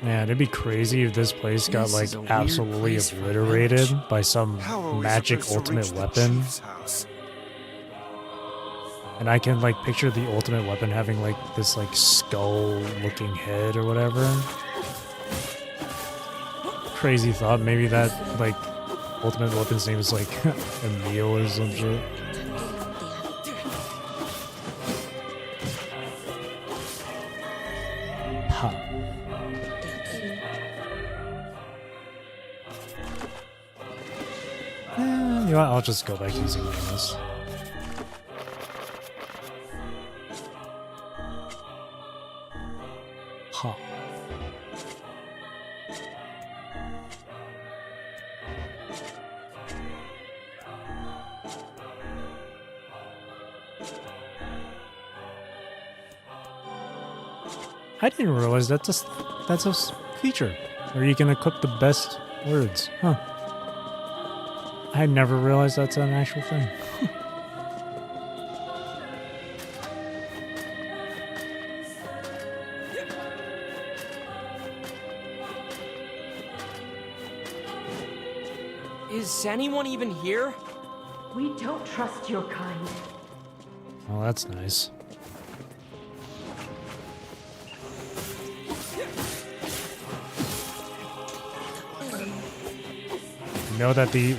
Man, it'd be crazy if this place got like absolutely obliterated by some magic ultimate weapon. And I can like picture the ultimate weapon having like this like skull looking head or whatever. Crazy thought, maybe that like ultimate weapon's name is like Emil or some shit. Ha. You know what? I'll just go back to using this. Huh. I didn't realize that's a feature where you can equip the best words. Huh. I never realized that's an actual thing.
Is anyone even here?
We don't trust your kind.
Oh, that's nice. You know that a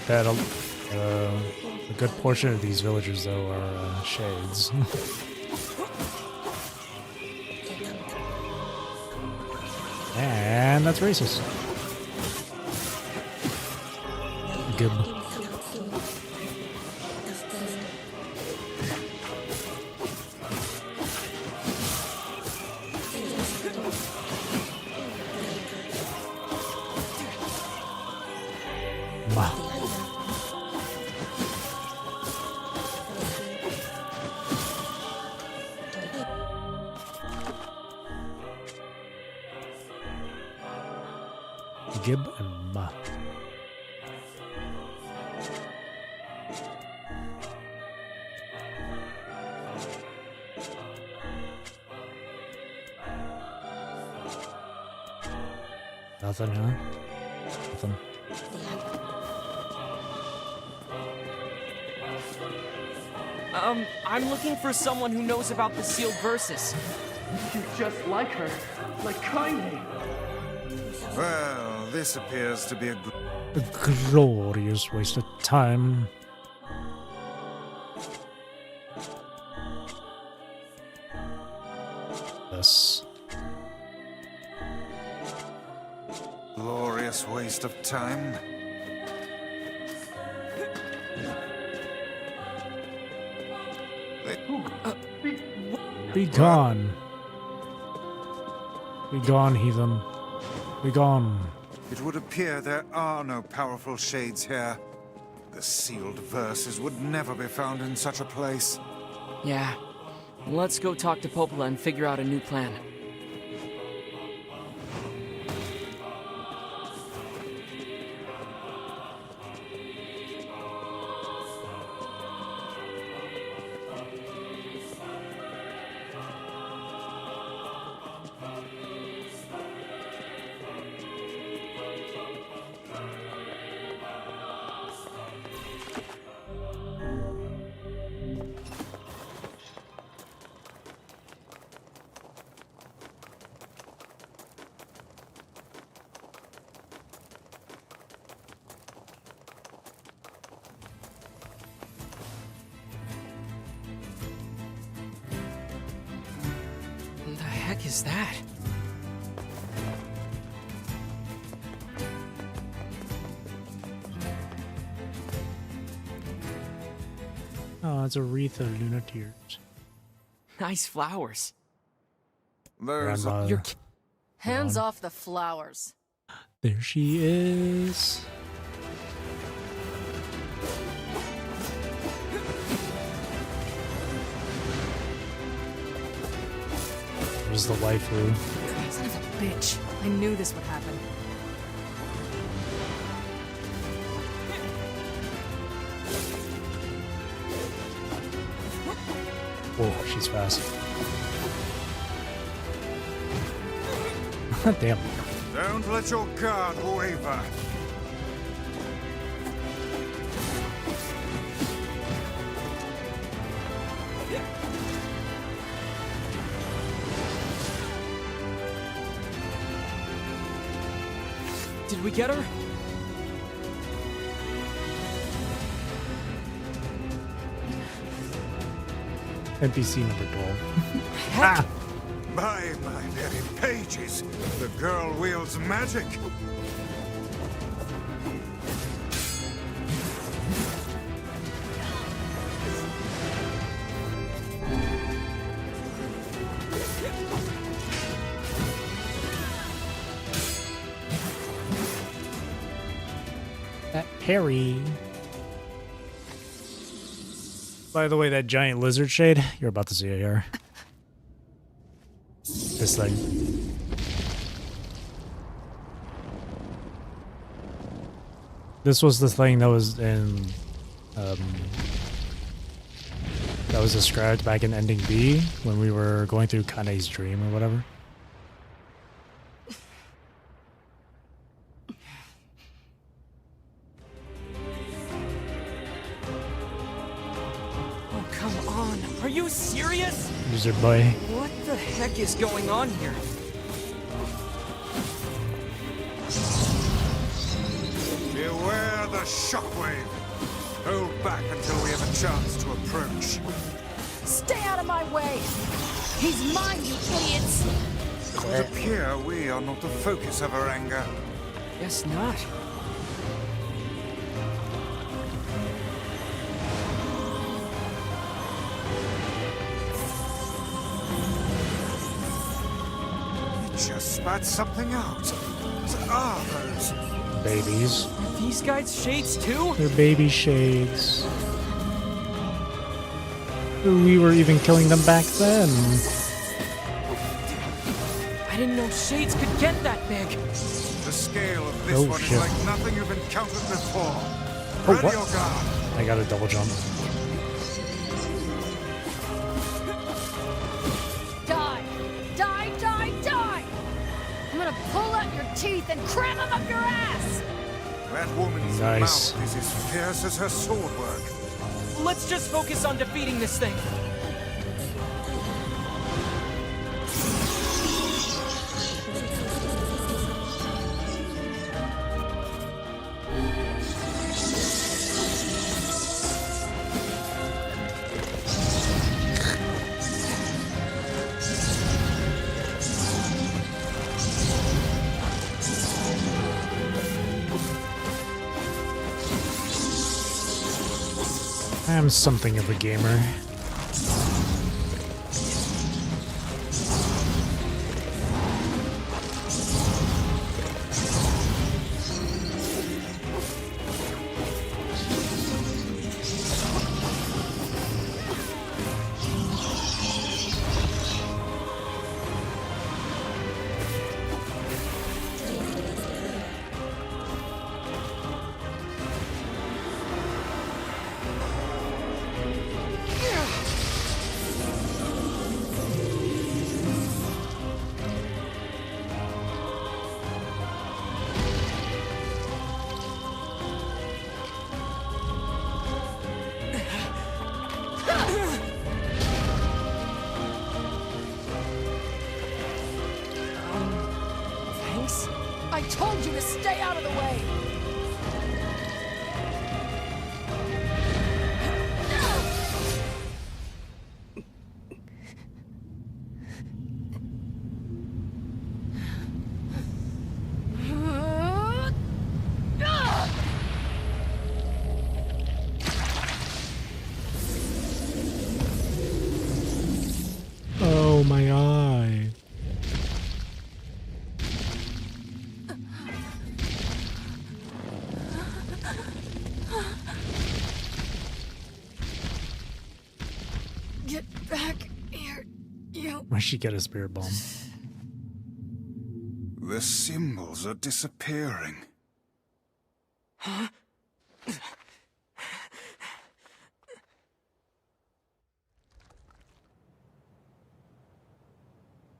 good portion of these villagers, though, are shades. And that's racist. Gib. Gib and Ma. Nothing, huh? Nothing.
I'm looking for someone who knows about the sealed verses.
You're just like her. Like Kaine.
Well, this appears to be a
glorious waste of time. Yes.
glorious waste of time.
Be gone. Be gone, heathen. Be gone.
It would appear there are no powerful shades here. The sealed verses would never be found in such a place.
Yeah. Let's go talk to Popola and figure out a new plan. What the heck is that?
Oh, it's a wreath of lunar tears.
Nice flowers.
Those
Grandma.
You're
Hands off the flowers.
There she is. There's the waifu.
Son of a bitch. I knew this would happen.
Oh, she's fast. Damn.
Don't let your guard waver.
Did we get her?
NPC number 12.
Heck!
By my very pages, the girl wields magic.
That Harry. By the way, that giant lizard shade, you're about to see it here. This thing. This was the thing that was in, that was described back in Ending B when we were going through Kane's dream or whatever. User boy.
What the heck is going on here?
Beware the shockwave. Hold back until we have a chance to approach.
Stay out of my way! He's mine, you idiots!
It would appear we are not the focus of her anger.
Guess not.
It just spat something out. What are those?
Babies.
Are these guys shades too?
They're baby shades. We were even killing them back then.
I didn't know shades could get that big.
The scale of this one is like nothing you've encountered before.
Oh,
Ready
what?
your guard.
I got a double jump.
Die! Die, die, die! I'm gonna pull out your teeth and cram them up your ass!
That woman's
Nice.
mouth is as fierce as her sword work.
Let's just focus on defeating this thing.
I am something of a gamer.
Thanks? I told you to stay out of the way!
Oh, my eye.
Get back here, you...
Where'd she get a spirit bomb?
The symbols are disappearing.
Huh?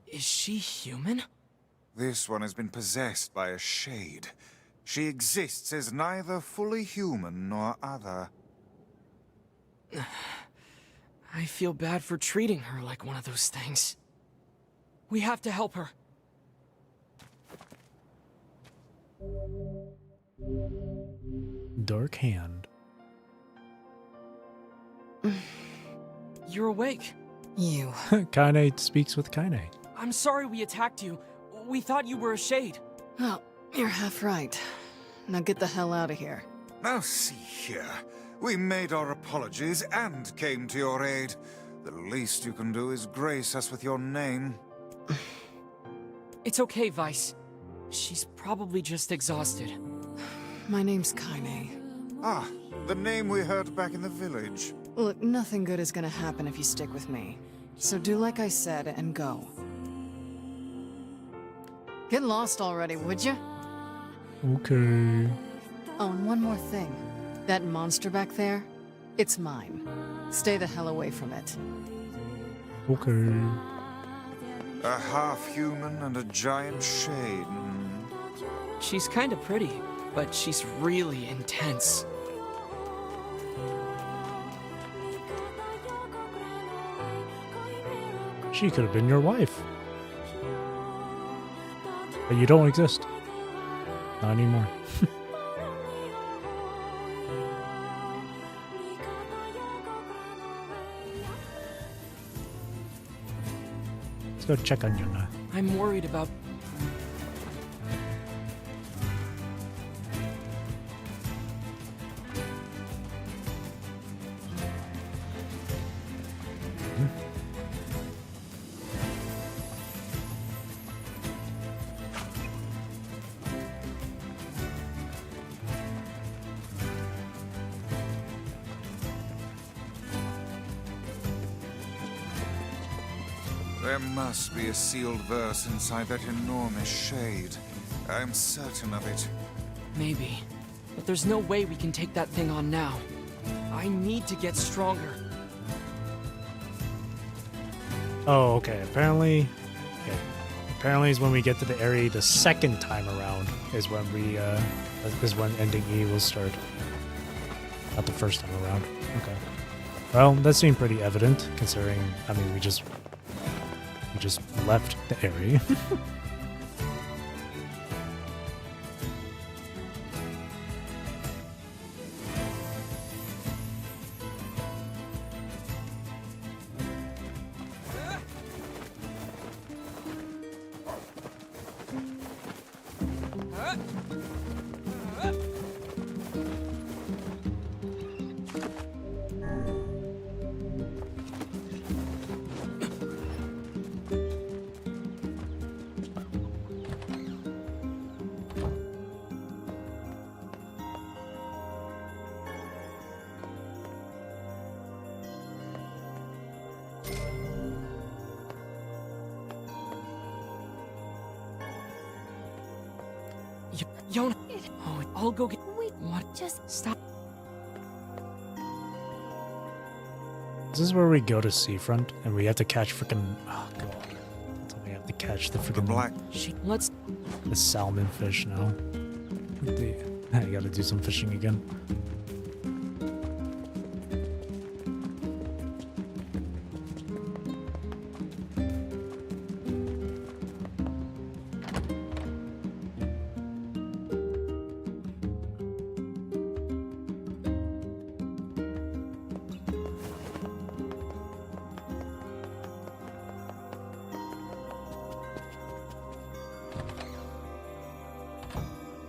Is she human?
This one has been possessed by a shade. She exists as neither fully human nor other.
I feel bad for treating her like one of those things. We have to help her.
Dark hand.
You're awake.
You.
Kaine speaks with Kaine.
I'm sorry we attacked you. We thought you were a shade.
Oh, you're half right. Now get the hell out of here.
Now see here. We made our apologies and came to your aid. The least you can do is grace us with your name.
It's okay, Vice. She's probably just exhausted.
My name's Kaine.
Ah, the name we heard back in the village.
Look, nothing good is gonna happen if you stick with me. So do like I said and go. Get lost already, would you?
Okay.
Oh, and one more thing. That monster back there, it's mine. Stay the hell away from it.
Okay.
A half-human and a giant shade.
She's kinda pretty, but she's really intense.
She could have been your wife. But you don't exist. Not anymore. Let's go check on Yuna.
I'm worried about...
There must be a sealed verse inside that enormous shade. I'm certain of it.
Maybe. But there's no way we can take that thing on now. I need to get stronger.
Oh, okay. Apparently is when we get to the area the second time around is when we is when ending E will start. Not the first time around. Okay. Well, that seemed pretty evident considering I mean we just left the area.
Yona. Oh, I'll go get... Wait, what? Just stop.
This is where we go to Seafront, and we have to catch freaking... Oh, God. We have to catch the freaking...
black...
Let's...
The salmon fish now. I gotta do some fishing again.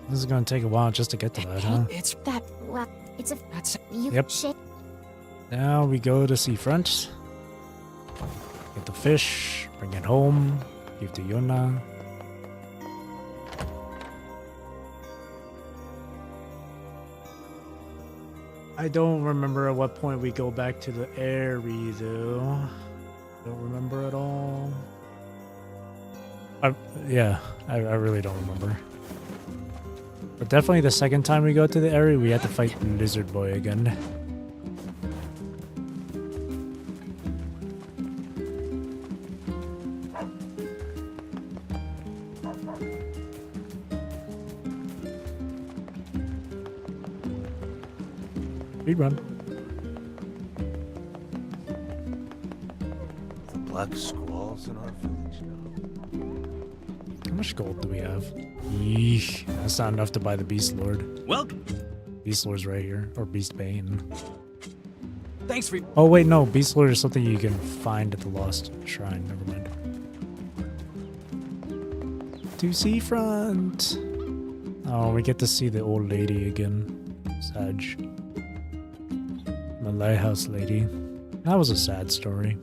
This is gonna take a while just to get to that, huh?
It's
that. Well, it's a.
That's
you
Yep.
shit.
Now we go to Seafront. Get the fish, bring it home, give to Yuna. I don't remember at what point we go back to the area, though. Don't remember at all. I really don't remember. But definitely the second time we go to the area, we have to fight Lizard Boy again. Speed run.
The black squalls in our village now.
How much gold do we have? Yeesh. That's not enough to buy the Beast Lord.
Welcome.
Beast Lord's right here. Or Beast Bane.
Thanks for...
Oh wait, no. Beast Lord is something you can find at the Lost Shrine. Never mind. To Seafront. Oh, we get to see the old lady again. Sag. The lighthouse lady. That was a sad story.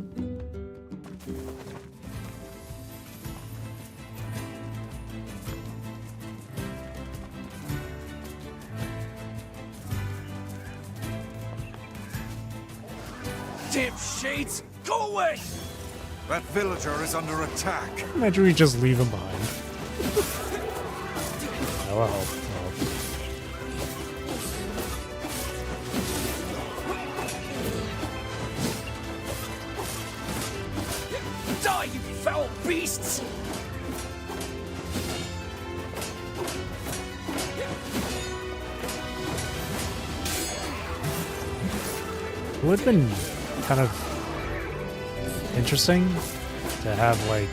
Damn shades! Go away!
That villager is under attack.
Imagine we just leave him behind. That'll help.
Die, you foul beasts!
It would have been kind of interesting to have like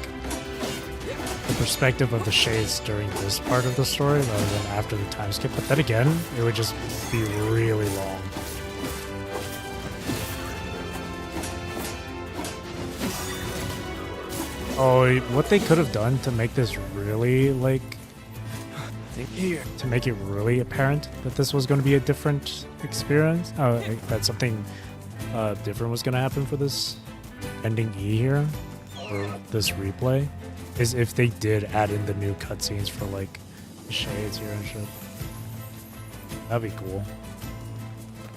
the perspective of the shades during this part of the story rather than after the time skip. But then again, it would just be really long. Oh, what they could have done to make this really like to make it really apparent that this was going to be a different experience, that something different was going to happen for this ending E here, or this replay, is if they did add in the new cutscenes for like the shades here and shit. That'd be cool.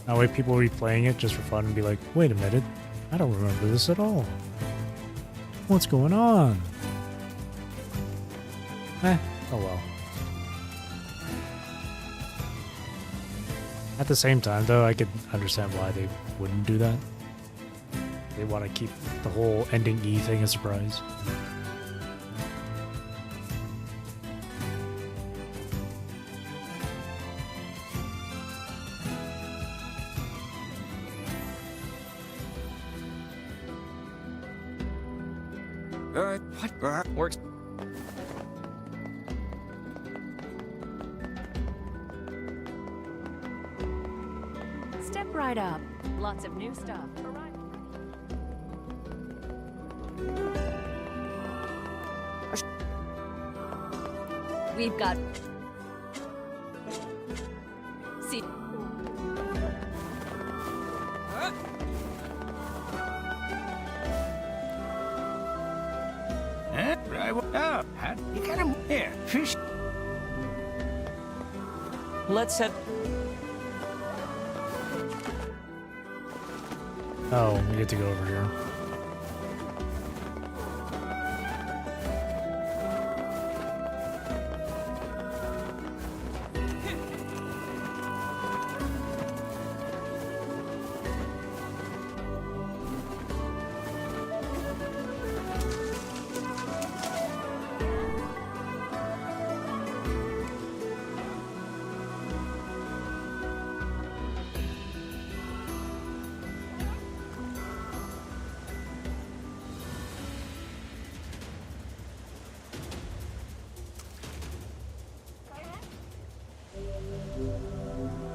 That way people replaying it just for fun and be like, wait a minute, I don't remember this at all. What's going on? Oh well. At the same time, though, I could understand why they wouldn't do that. They want to keep the whole ending E thing a surprise.
What? Works.
Step right up. Lots of new stuff. We've got... See...
You got him here. Fish.
Let's have...
Oh, we get to go over here.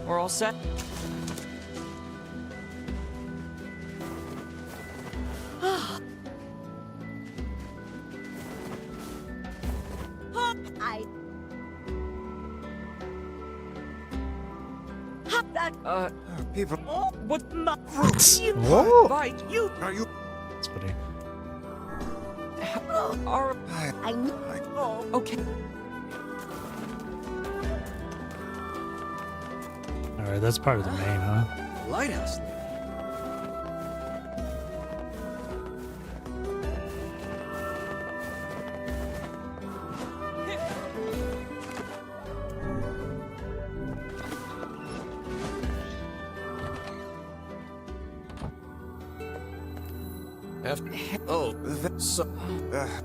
We're all set.
People.
What my
Whoa!
Bite you?
Are you?
That's funny.
Okay.
Alright, that's part of the main, huh?
Lighthouse.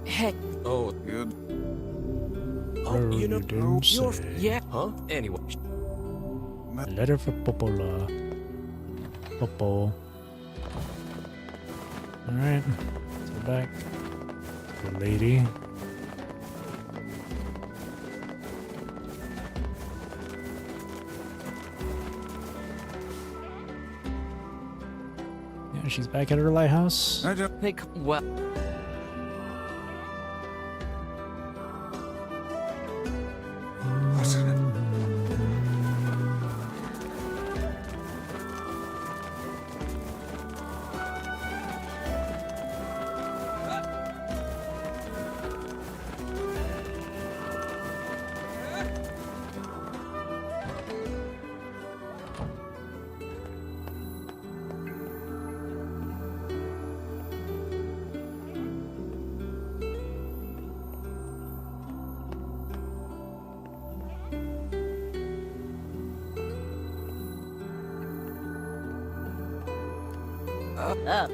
Heck.
Oh,
good.
Oh, you know,
didn't
you're...
say.
Yeah, huh? Anyway.
A letter for Popola. Popo. Alright, let's go back. The lady. Yeah, she's back at her lighthouse.
I don't
think. Well.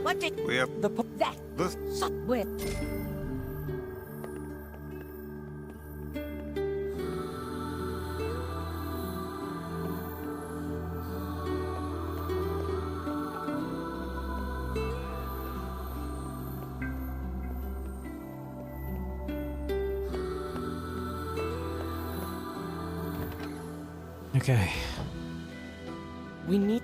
What did
we have
that? With
Okay.
We need...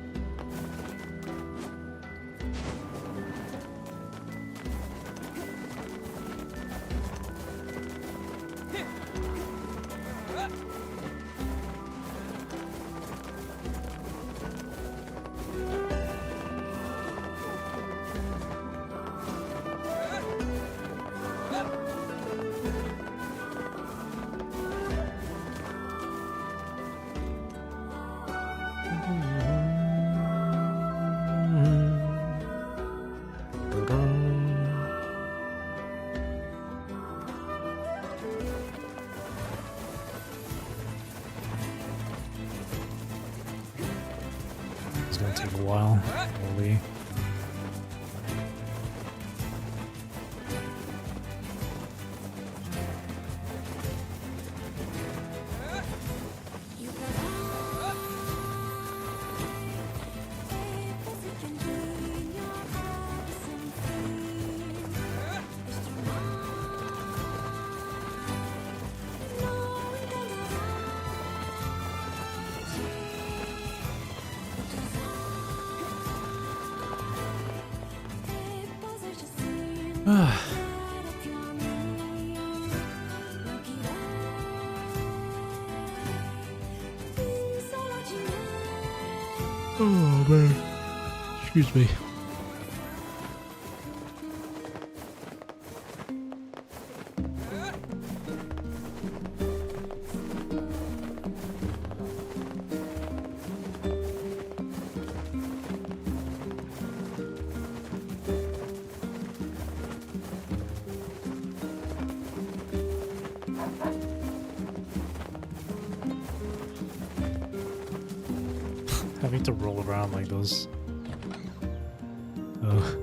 It's gonna take a while, probably. Oh man, excuse me. Having to roll around like those. Ugh.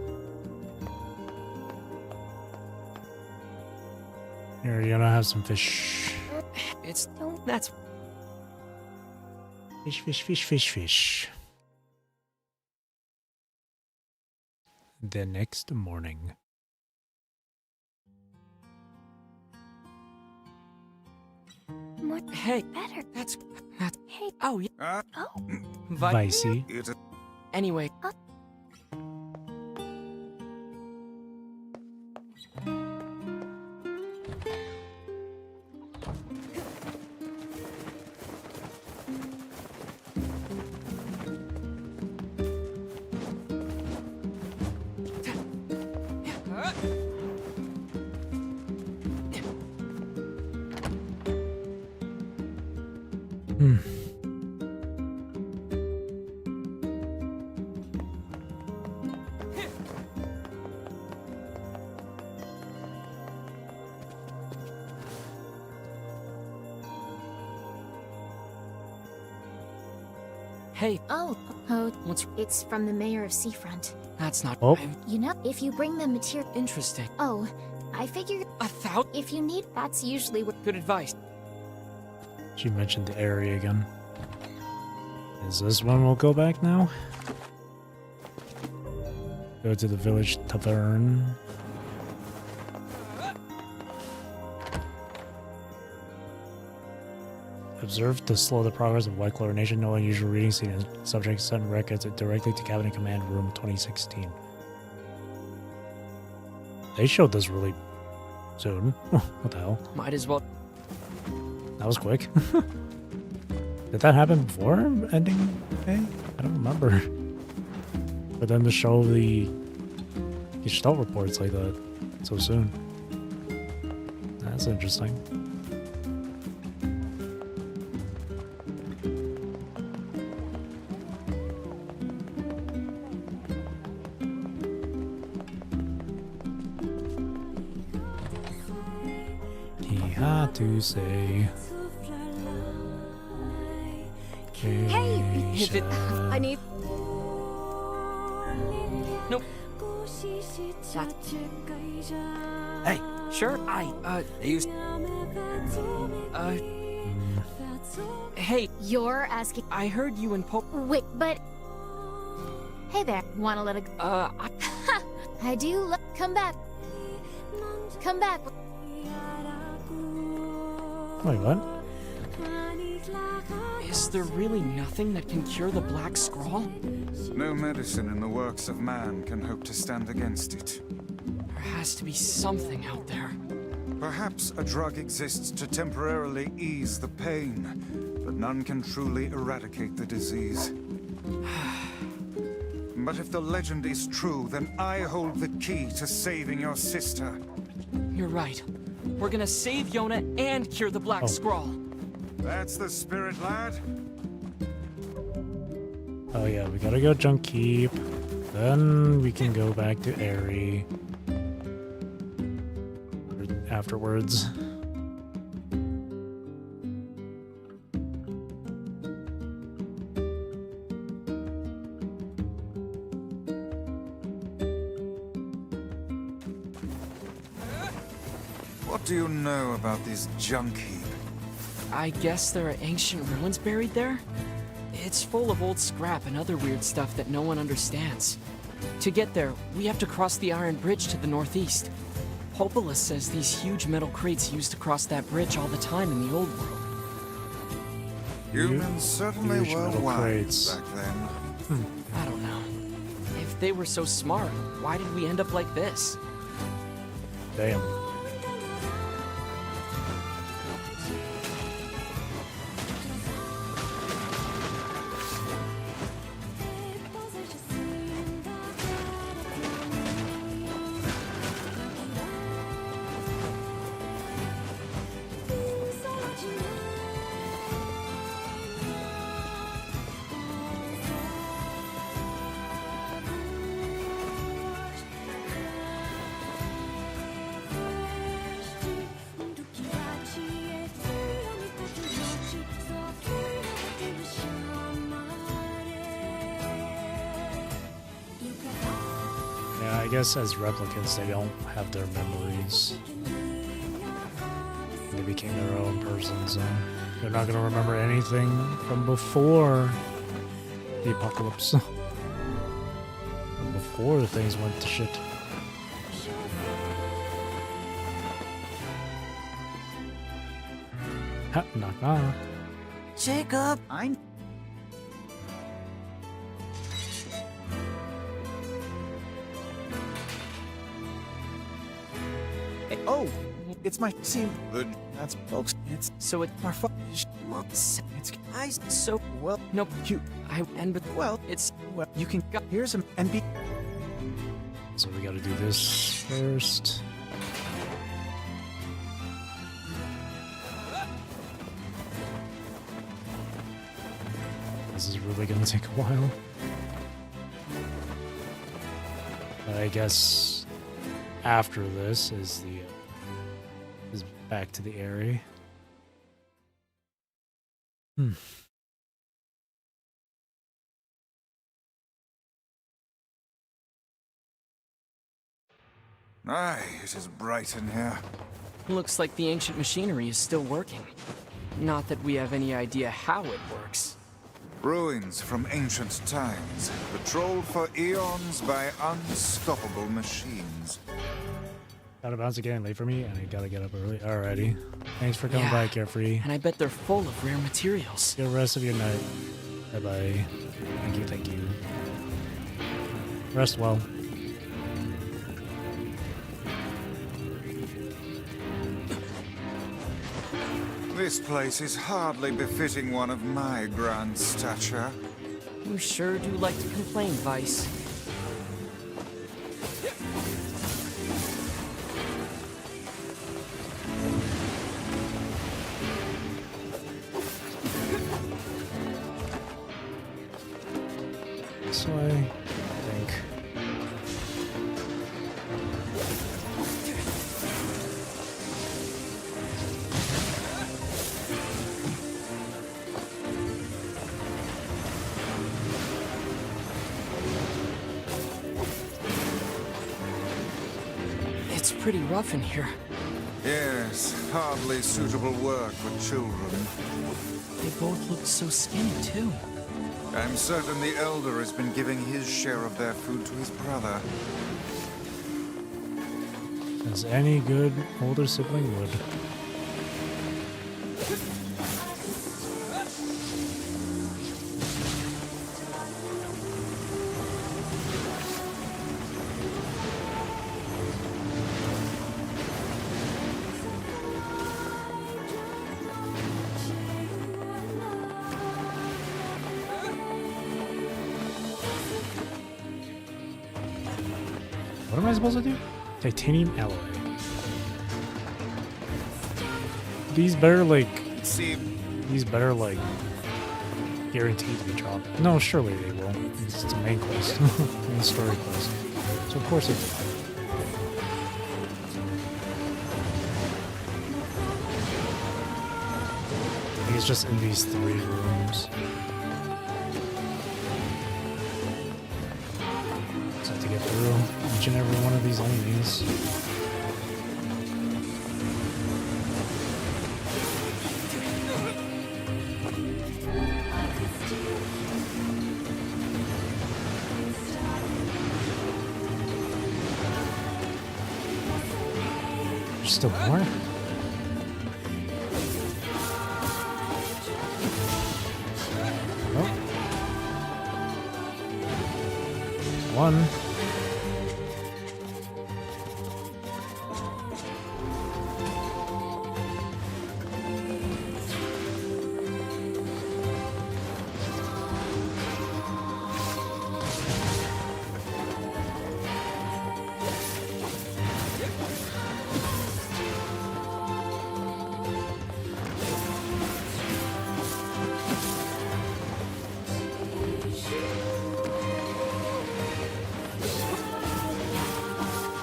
Here, you're gonna have some fish.
It's... that's...
Fish, fish, fish, fish, fish. The next morning.
More
Hey,
better.
that's...
Hey.
Oh, yeah.
Oh.
Vicey.
Anyway. Hey.
Oh,
What's...
it's from the mayor of Seafront.
That's not...
Oh.
You know, if you bring them material...
Interesting.
Oh, I figured...
1,000?
If you need, that's usually what...
Good advice.
She mentioned the area again. Is this when we'll go back now? Go to the village tavern. Observe to slow the progress of white chlorination. No unusual reading seen in subject sent records directly to Cabinet Command Room 2016. They showed this really soon. What the hell?
Might as well...
That was quick. Did that happen before ending day? I don't remember. But then to show the Gestalt reports like that so soon. That's interesting. He had to say.
Hey,
If it...
I need...
Nope. Hey, sure, used... Hey.
You're asking...
I heard you and
Wait, but... Hey there, wanna let it go? I do come back. Come back.
Wait, what?
Is there really nothing that can cure the Black Scrawl?
No medicine in the works of man can hope to stand against it.
There has to be something out there.
Perhaps a drug exists to temporarily ease the pain, but none can truly eradicate the disease. But if the legend is true, then I hold the key to saving your sister.
You're right. We're gonna save Yona and cure the Black Scrawl.
That's the spirit, lad.
Oh yeah, we gotta go Junk Keep. Then we can go back to Airy. Afterwards.
What do you know about this junk heap?
I guess there are ancient ruins buried there? It's full of old scrap and other weird stuff that no one understands. To get there, we have to cross the Iron Bridge to the northeast. Popola says these huge metal crates used to cross that bridge all the time in the old world.
Humans certainly were wise back then.
I don't know. If they were so smart, why did we end up like this?
Damn. Yeah, I guess as replicants, they don't have their memories. They became their own person, so they're not gonna remember anything from before the apocalypse. From before things went to shit. Ha, knock knock.
Jacob, I'm... Hey, oh, it's my team. That's folks. It's
so it's our fault.
It's guys. So well,
nope. Well, it's
well. You can go. Here's some NB.
So we gotta do this first. This is really gonna take a while. I guess after this is the is back to the area.
Aye, it is bright in here.
Looks like the ancient machinery is still working. Not that we have any idea how it works.
Ruins from ancient times, patrolled for eons by unstoppable machines.
Gotta bounce again, late for me, and I gotta get up early. Alrighty. Thanks for coming by, Carefree.
And I bet they're full of rare materials.
Good rest of your night. Bye-bye. Thank you, thank you. Rest well.
This place is hardly befitting one of my grand stature.
You sure do like to complain, Vice.
This way, I think.
It's pretty rough in here.
Yes, hardly suitable work for children.
They both look so skinny, too.
I'm certain the Elder has been giving his share of their food to his brother.
As any good older sibling would. What am I supposed to do? Titanium alloy. These better like... These better like... guaranteed to be dropped. No, surely they will. It's a main quest. Main story quest. So of course it will. I think it's just in these 3 rooms. Just have to get through each and every one of these enemies. There's still more? Oh. One.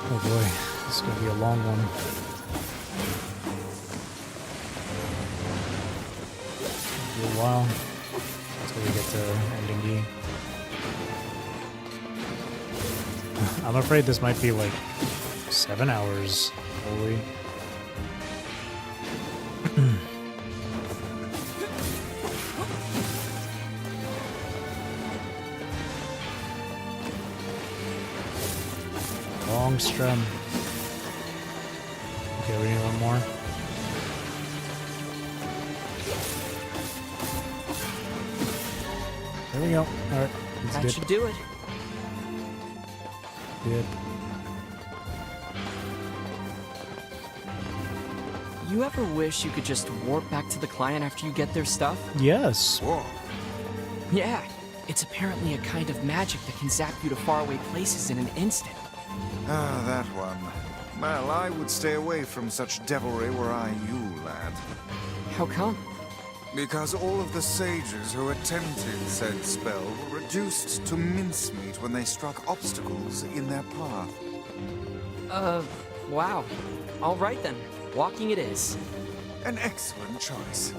Oh boy, this is gonna be a long one. It'll be a while until we get to ending D. I'm afraid this might be like 7 hours, holy. Long strum. Okay, we need one more. There we go. Alright, let's
That
dip.
should do it.
Dip.
You ever wish you could just warp back to the client after you get their stuff?
Yes.
Yeah. It's apparently a kind of magic that can zap you to faraway places in an instant.
Ah, that one. Well, I would stay away from such devilry were I you, lad.
How come?
Because all of the sages who attempted said spell were reduced to mincemeat when they struck obstacles in their path.
Wow. All right then. Walking it is.
An excellent choice.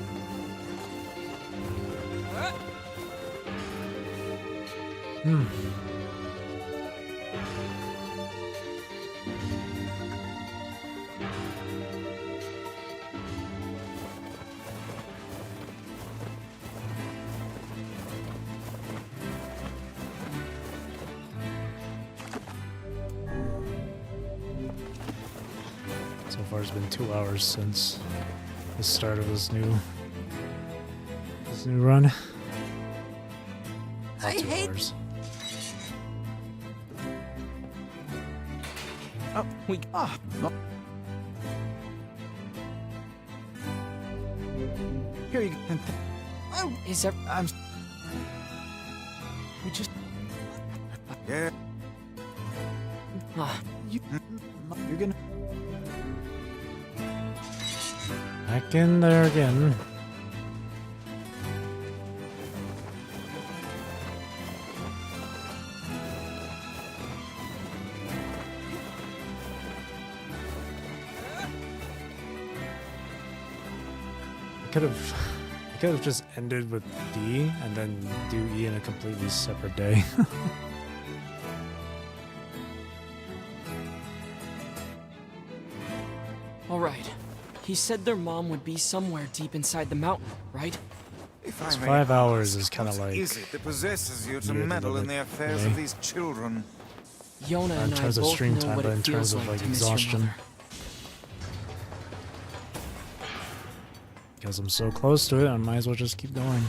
So far it's been 2 hours since the start of this new run. Not
I
2
hate-
hours.
Oh, we no. Here you go.
Oh, is there...
We just. Yeah. You're gonna.
Back in there again. I could have just ended with D and then do E in a completely separate day.
All right. He said their mom would be somewhere deep inside the mountain, right?
If
It's
I may
5 hours
ask,
is kind of
what
like
is it that possesses you to
near the
meddle in
limit
the affairs
for
of
me.
these children?
Yona
in
and I
terms of
both
stream
know
time,
what
but in
it
terms
feels
of
like
like
to miss your
exhaustion.
mother.
Because I'm so close to it, I might as well just keep going.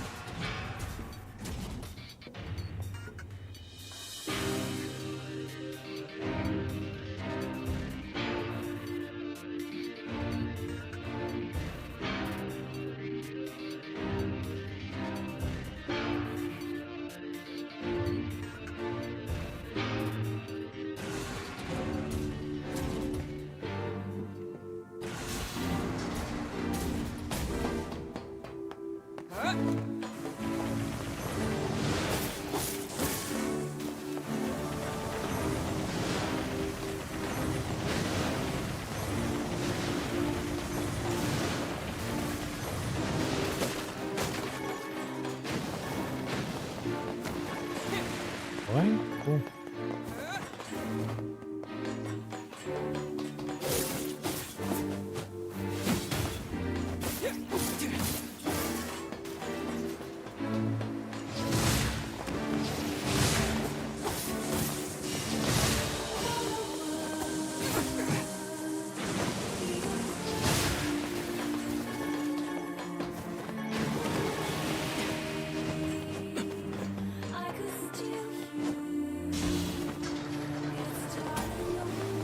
Alright, cool.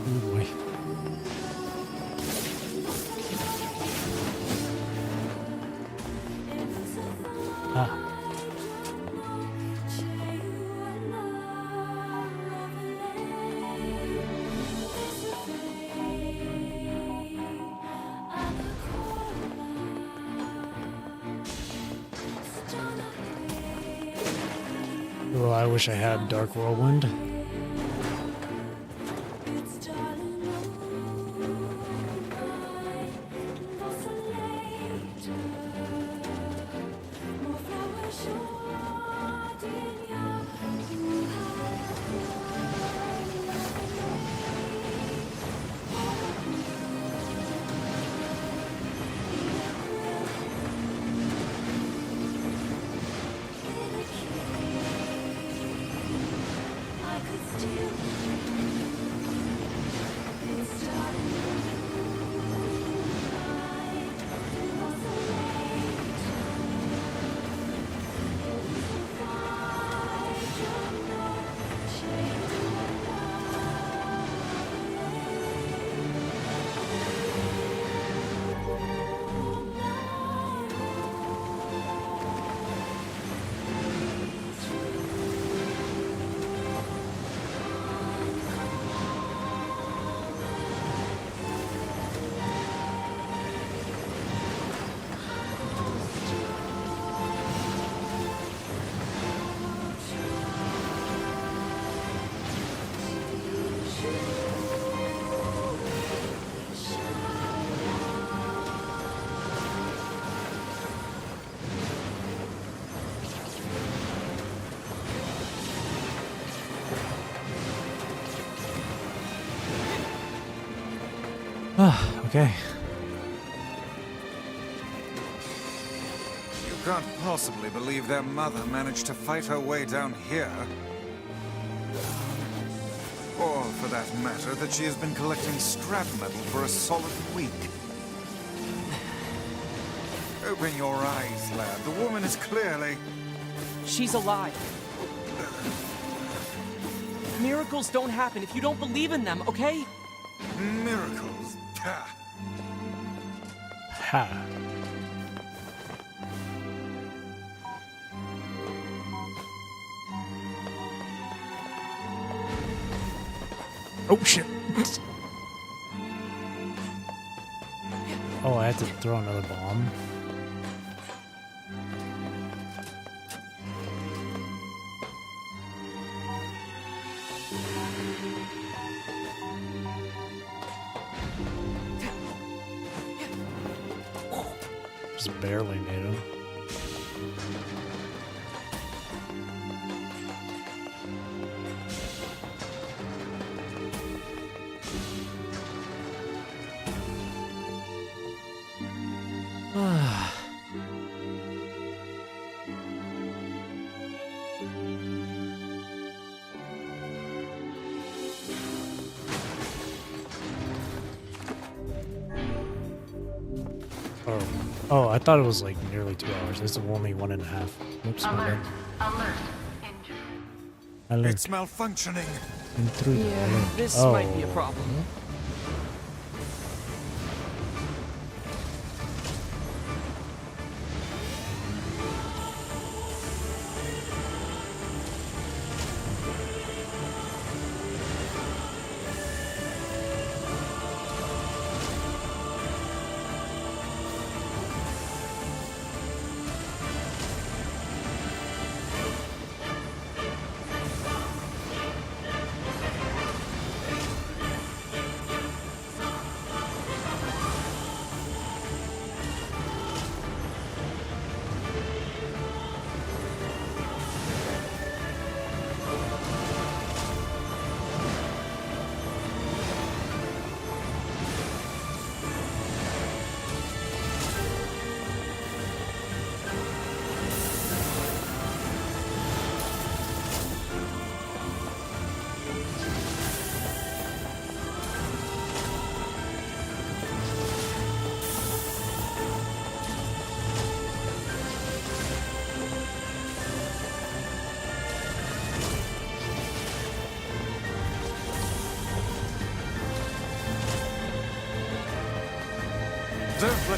Oh boy. Ah. Well, I wish I had Dark Whirlwind. Ah, okay.
You can't possibly believe their mother managed to fight her way down here. Or, for that matter, that she has been collecting scrap metal for a solid week. Open your eyes, lad. The woman is clearly...
She's alive. Miracles don't happen if you don't believe in them, okay?
Miracles? Ha!
Ha. Oh shit. Oh, I had to throw another bomb. Just barely made him. Oh, I thought it was like nearly 2 hours. It's only 1.5. Oops, my bad. Alert.
It's malfunctioning.
Intruder.
Yeah,
alert.
this
Oh.
might be a problem.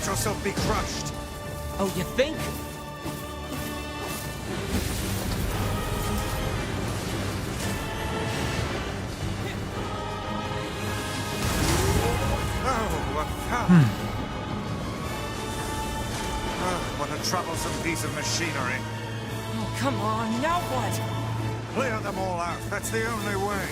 let yourself be crushed.
Oh, you think?
Oh, a power. Oh, what a troublesome piece of machinery.
Oh, come on, now what?
Clear them all out. That's the only way.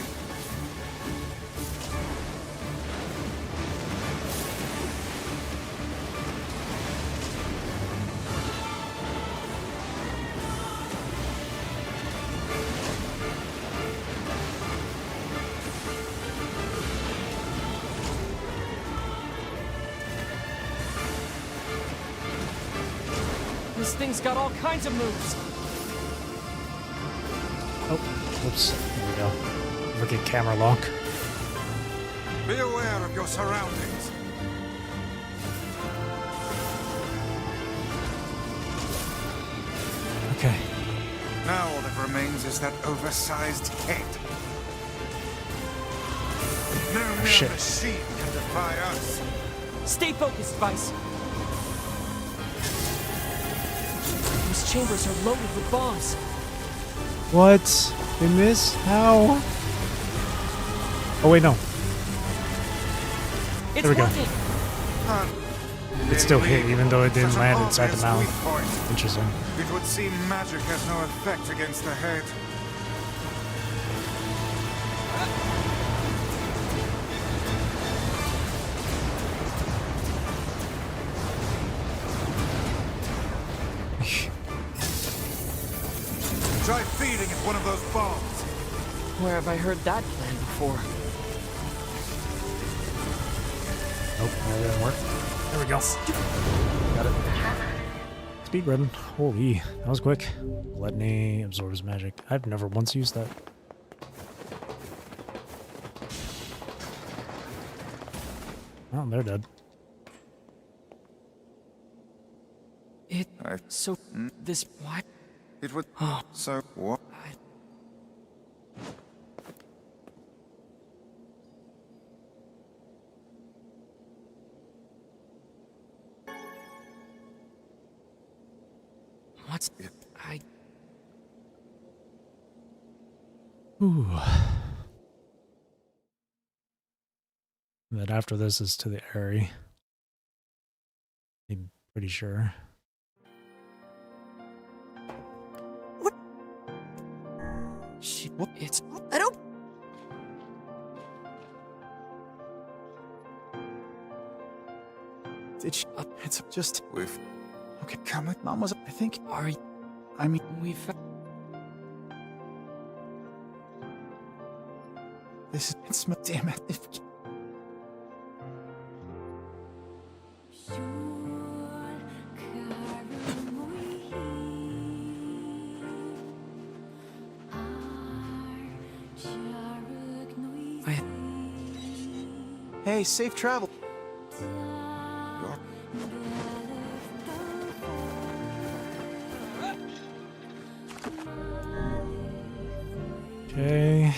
This thing's got all kinds of moves.
Oh, whoops. There we go. Forget camera lock.
Be aware of your surroundings.
Okay.
Now all that remains is that oversized head. No mere machine can defy us.
Stay focused, Vice. Those chambers are loaded with bombs.
What? They miss? How? Oh wait, no.
It's
There we go.
working.
It still hit even though it didn't land inside the mouth. Interesting.
It would seem magic has no effect against the head. Try feeding it one of those bombs.
Where have I heard that plan before?
Nope, that didn't work. There we go. Got it. Speed run. Holy, that was quick. Gluttony absorbs magic. I've never once used that. Oh, they're dead.
So this what?
It would. So what?
What's
Ooh. And then after this is to the Airy. I'm pretty sure.
It's.
I don't.
It's just.
We've.
Okay, come on. Mom was. I think.
Are you?
I mean,
we've.
This is. It's. Damn it. If, Hey, safe travel.
Okay.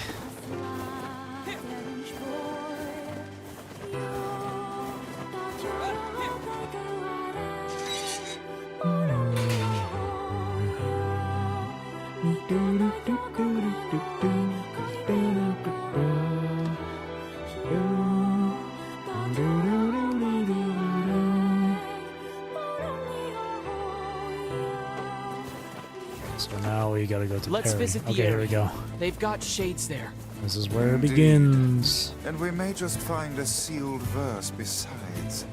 So now we gotta go to
Let's
Perry.
visit the
Okay, here we
area.
go.
They've got shades there.
This is where it
Indeed.
begins.
And we may just find a sealed verse besides.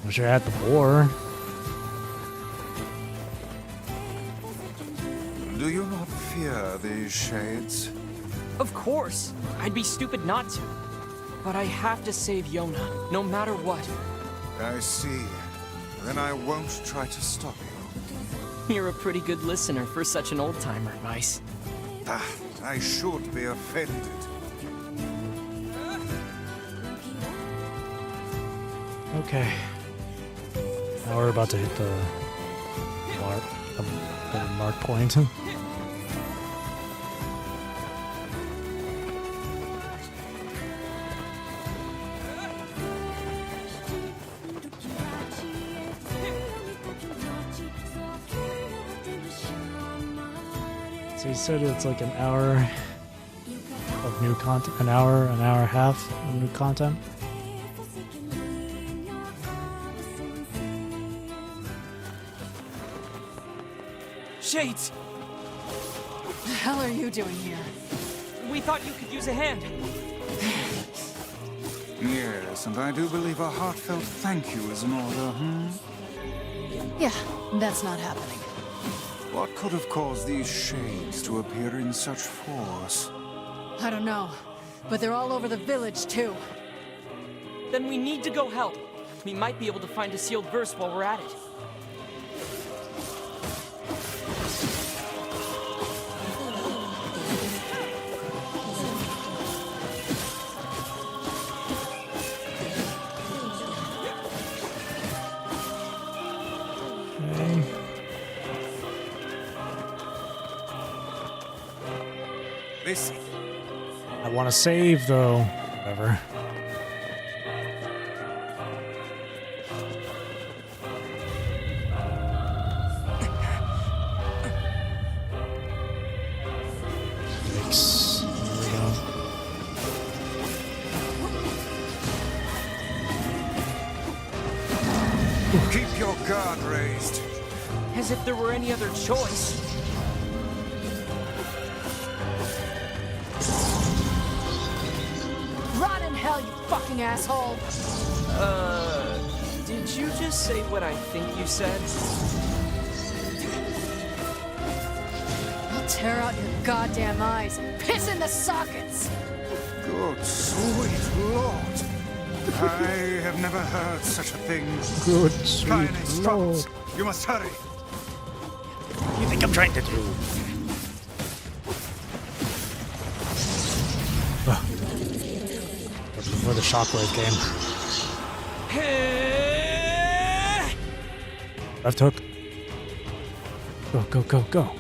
Wish I had the boar.
Do you not fear these shades?
Of course. I'd be stupid not to. But I have to save Yona, no matter what.
I see. Then I won't try to stop you.
You're a pretty good listener for such an old-timer, Vice.
Ah, I should be offended.
Okay. Now we're about to hit the mark point. So you said it's like an hour of new content, an hour and a half of new content.
Shades!
What the hell are you doing here?
We thought you could use a hand.
Yes, and I do believe a heartfelt thank you is in order,
Yeah, that's not happening.
What could have caused these shades to appear in such force?
I don't know, but they're all over the village, too.
Then we need to go help. We might be able to find a sealed verse while we're at it.
This...
I want to save, though. Whatever. Yikes. Here we go.
Keep your guard raised.
As if there were any other choice.
Rot in hell, you fucking asshole!
Did you just say what I think you said?
I'll tear out your goddamn eyes and piss in the sockets!
Good sweet lord. I have never heard such a thing.
Good sweet
Kaine
lord.
stops. You must hurry.
What do you think I'm trying to do? Before the shockwave came. Left hook. Go, go, go, go.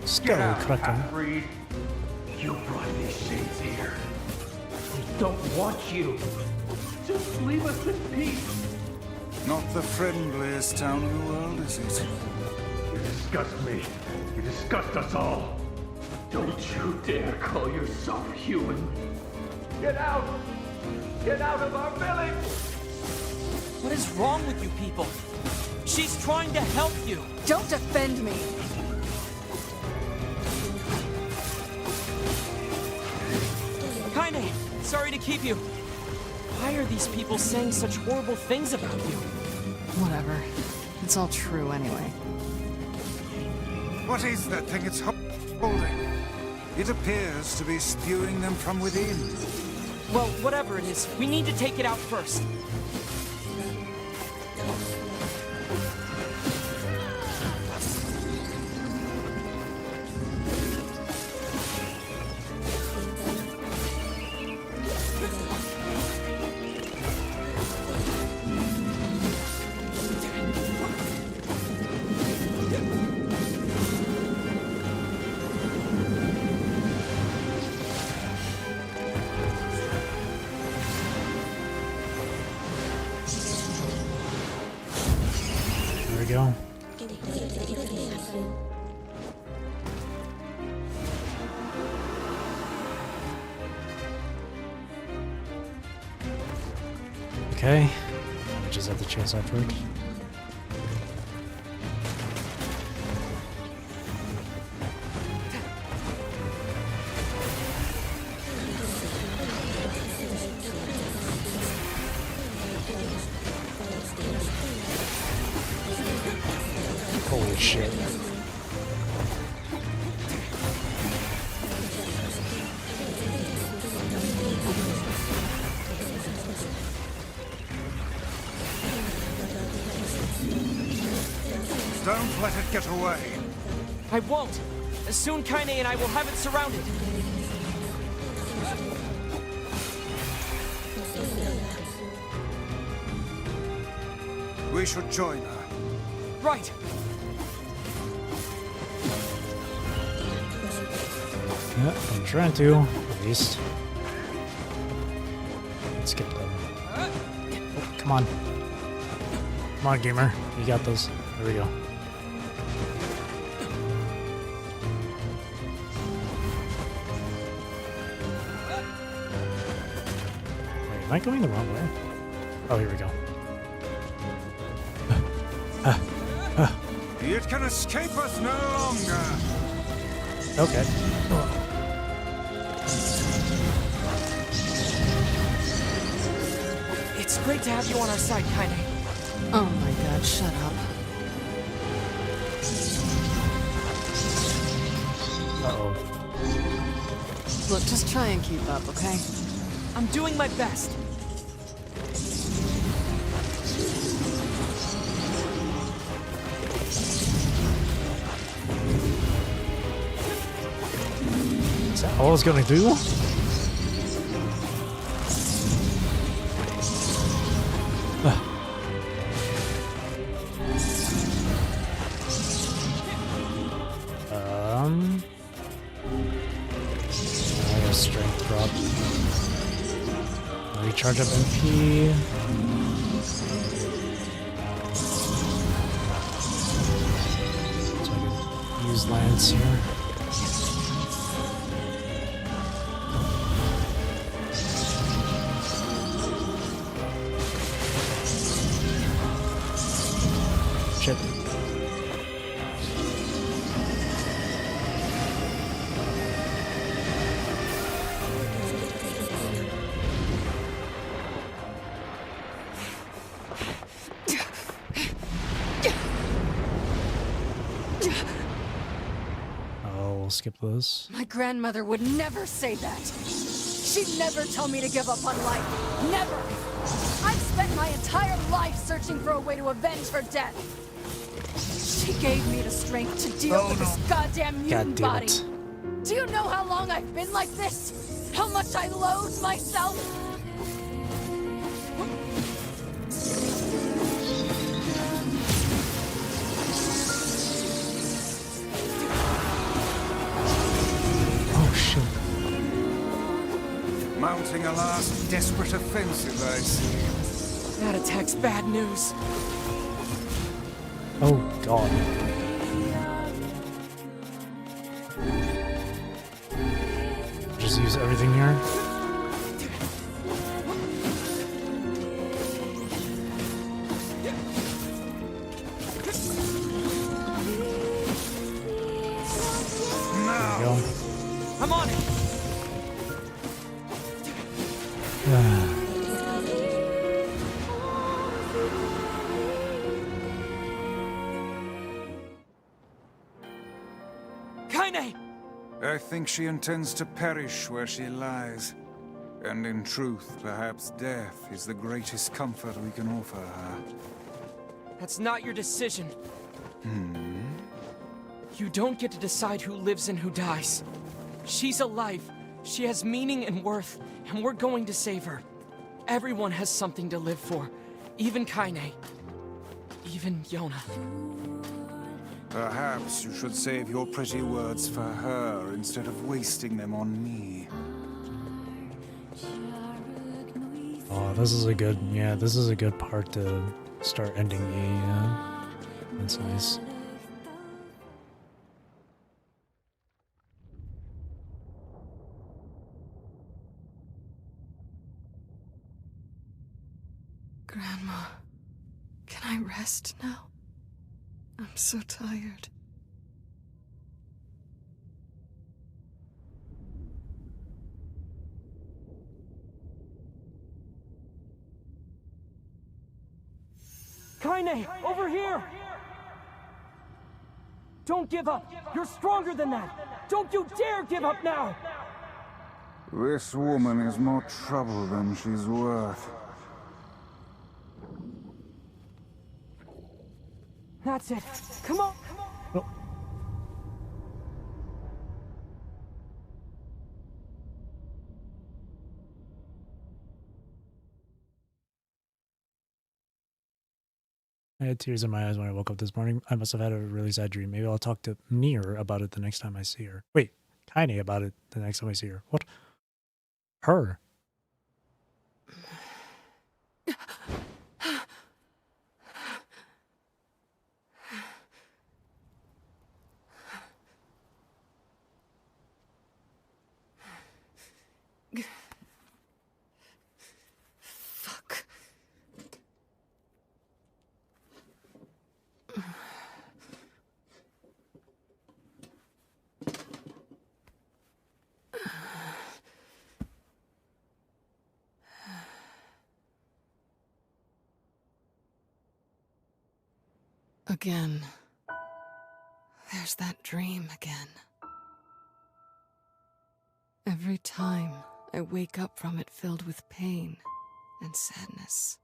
Scary Kraken.
Half-breed. You brought these shades here. We don't want you. Just leave us in peace.
Not the friendliest town in the world, is it?
You disgust me. You disgust us all. Don't you dare call yourself human. Get out! Get out of our village!
What is wrong with you people? She's trying to help you.
Don't offend me!
Kaine, sorry to keep you. Why are these people saying such horrible things about you?
Whatever. It's all true anyway.
What is that thing it's holding? It appears to be spewing them from within.
Well, whatever it is, we need to take it out first.
There we go. Okay. I just have to chase that first. Holy shit.
Don't let it get away.
I won't. Soon Kaine and I will have it surrounded.
We should join her.
Right.
Yeah, I'm trying to. least. Let's skip them. Oh, come on. Come on, gamer. You got those. There we go. Wait, am I going the wrong way? Oh, here we go.
It can escape us no longer.
Okay.
It's great to have you on our side, Kaine.
Oh my god, shut up.
Uh-oh.
Look, just try and keep up, okay?
I'm doing my best.
Is that all I was gonna do? I got strength drop. Recharge up MP. So I can use Lance here. Shit. We'll skip this.
My grandmother would never say that. She'd never tell me to give up on life. Never! I've spent my entire life searching for a way to avenge her death. She gave me the strength to deal with this goddamn mutant body. Do you know how long I've been like this? How much I loathe myself?
Mounting a last desperate offensive, I see.
That attack's bad news.
Oh, God. Just use everything here. There we go.
I'm on it. Kaine!
I think she intends to perish where she lies. And in truth, perhaps death is the greatest comfort we can offer her.
That's not your decision. You don't get to decide who lives and who dies. She's alive. She has meaning and worth, and we're going to save her. Everyone has something to live for. Even Kaine. Even Yona.
Perhaps you should save your pretty words for her instead of wasting them on me.
Oh, this is a good, yeah, this is a good part to start ending a, that's nice.
Grandma, can I rest now? I'm so tired.
Kaine, over here! Don't give up! You're stronger than that! Don't you dare give up now!
This woman is more trouble than she's worth.
That's it. Come on!
I had tears in my eyes when I woke up this morning. I must have had a really sad dream. Maybe I'll talk to NieR about it the next time I see her. Wait, Kaine about it the next time I see her. What? Her.
Fuck. Again. There's that dream again. Every time I wake up from it filled with pain and sadness.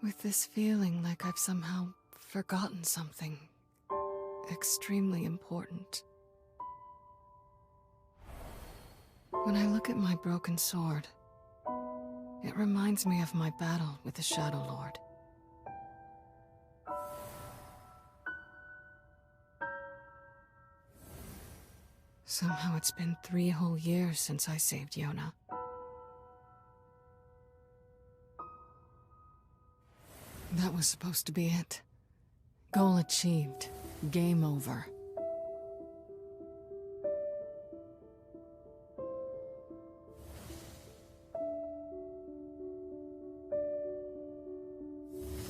With this feeling like I've somehow forgotten something extremely important. When I look at my broken sword, it reminds me of my battle with the Shadow Lord. Somehow it's been 3 whole years since I saved Yona. That was supposed to be it. Goal achieved. Game over.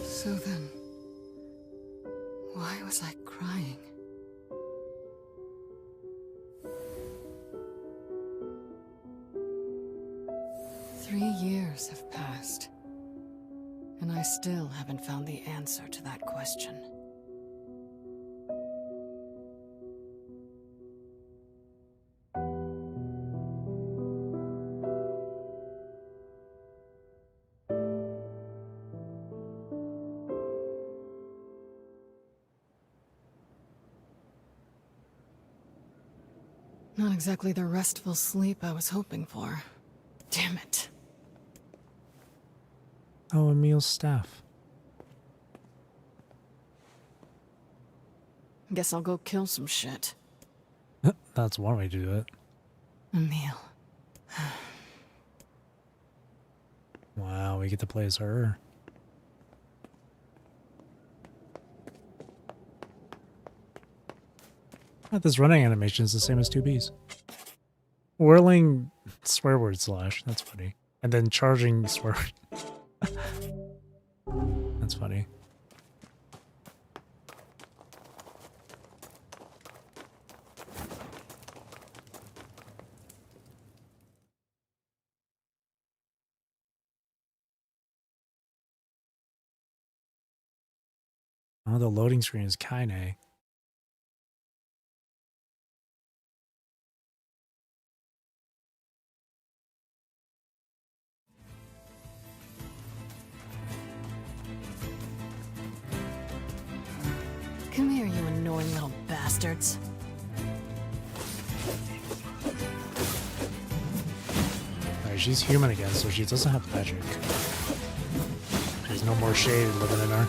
So then, why was I crying? Three years have passed, and I still haven't found the answer to that question. Not exactly the restful sleep I was hoping for. Damn it.
Oh, Emil's staff.
Guess I'll go kill some shit.
That's one way to do it.
Emil.
Wow, we get to play as her. This running animation is the same as 2B's. Whirling swear word slash. That's funny. And then charging swear word. That's funny. Oh, the loading screen is Kaine.
Come here, you annoying little bastards.
Alright, she's human again, so she doesn't have magic. There's no more shade living in her.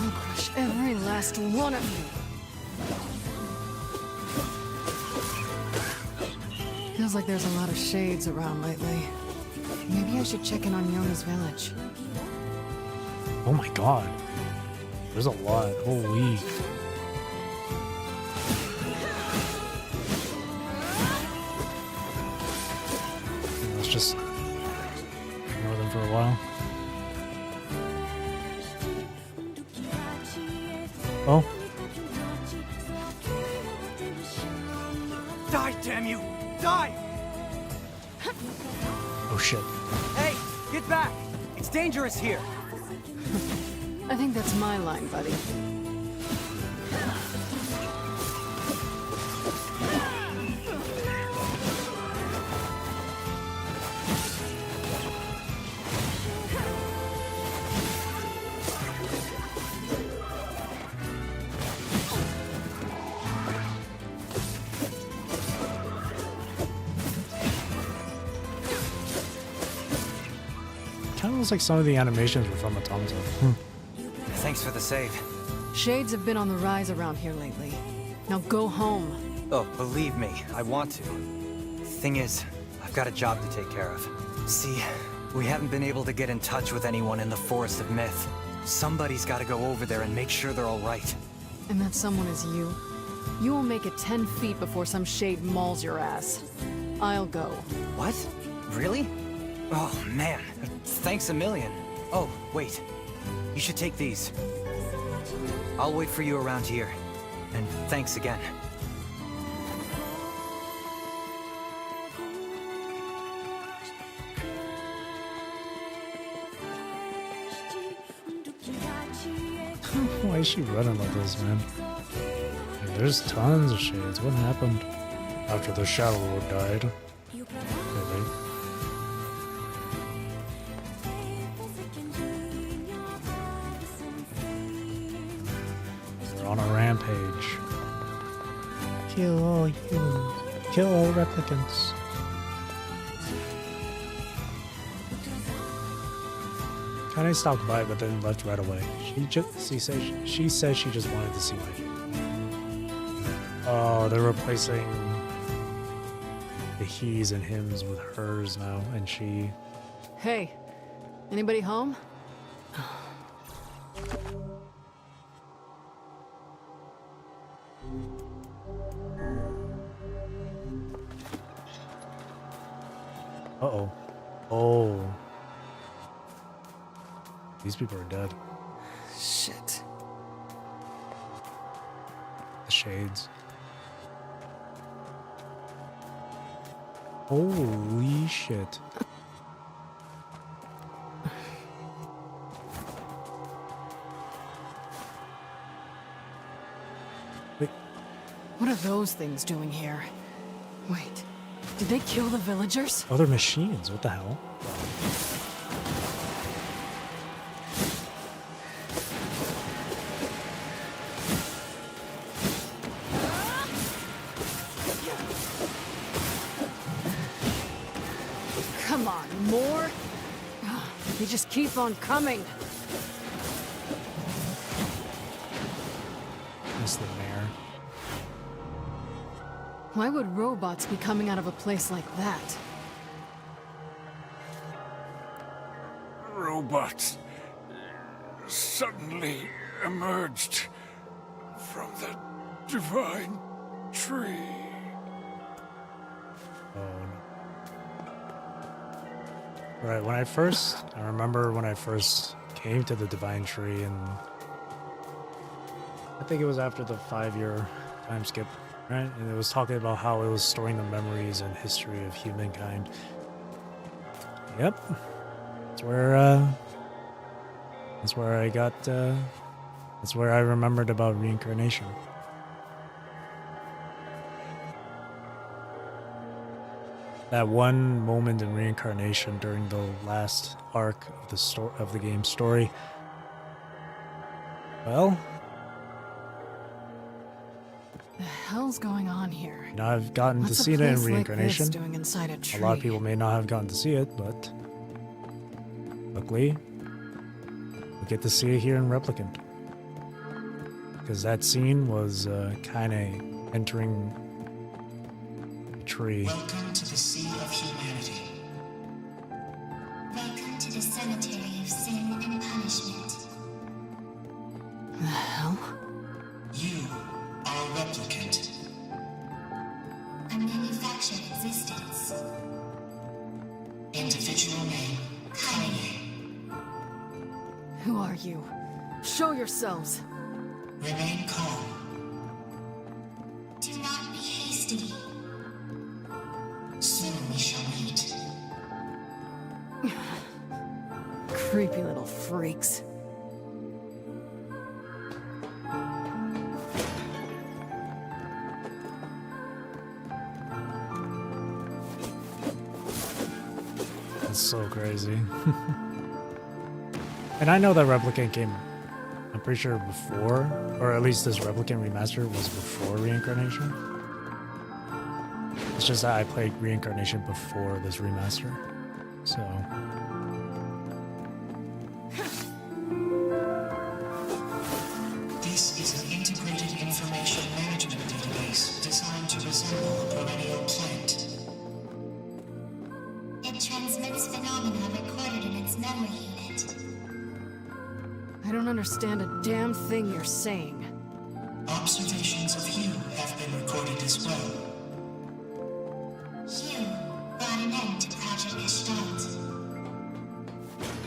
I'll crush every last one of you. Feels like there's a lot of shades around lately. Maybe I should check in on Yona's village.
Oh my god. There's a lot. Holy. Let's just ignore them for a while. Oh.
Die, damn you! Die!
Oh shit.
Hey, get back! It's dangerous here!
I think that's my line, buddy.
feels like some of the animations were from Automata.
Thanks for the save.
Shades have been on the rise around here lately. Now go home.
Oh, believe me, I want to. Thing is, I've got a job to take care of. See, we haven't been able to get in touch with anyone in the Forest of Myth. Somebody's got to go over there and make sure they're all right.
And that someone is you? You will make it 10 feet before some shade mauls your ass. I'll go.
What? Really? Oh, man. Thanks a million. Oh, wait. You should take these. I'll wait for you around here. And thanks again.
Why is she running like this, man? Like, there's tons of shades. What happened after the Shadow Lord died? Really? They're on a rampage. Kill all humans. Kill all replicants. Kinda stopped by, but then left right away. She says she just wanted to see my. Oh, they're replacing the he's and hims with hers now, and she.
Hey, anybody home?
Uh-oh. Oh. These people are dead.
Shit.
The shades. Holy shit. Wait.
What are those things doing here? Wait, did they kill the villagers?
Oh, they're machines. What the hell?
Come on, more? They just keep on coming.
That's the mayor.
Why would robots be coming out of a place like that?
Robots suddenly emerged from the divine tree.
Right, I remember when I first came to the Divine Tree, and I think it was after the 5-year time skip, right? And it was talking about how it was storing the memories and history of humankind. Yep. That's where I got, that's where I remembered about reincarnation. That one moment in reincarnation during the last arc of the game's story. Well,
The hell's going on here?
you know, I've gotten
What's
to
a
see it in
place like
reincarnation.
this doing inside a tree?
A lot of people may not have gotten to see it, but luckily, we get to see it here in Replicant. Because that scene was kind of entering a tree.
Welcome to the Sea of Humanity. Welcome to the Cemetery of Sin and Punishment.
The hell?
You are a replicant. A manufactured existence. Individual name, Kanye.
Who are you? Show yourselves.
Remain calm. Do not be hasty. Soon we shall meet.
Creepy little freaks.
That's so crazy. And I know that Replicant came, I'm pretty sure before, or at least this Replicant remaster was before Reincarnation. It's just that I played Reincarnation before this remaster, so.
I don't understand a damn thing you're saying.
Observations of you have been recorded as well.
You brought an end to Project Gestalt.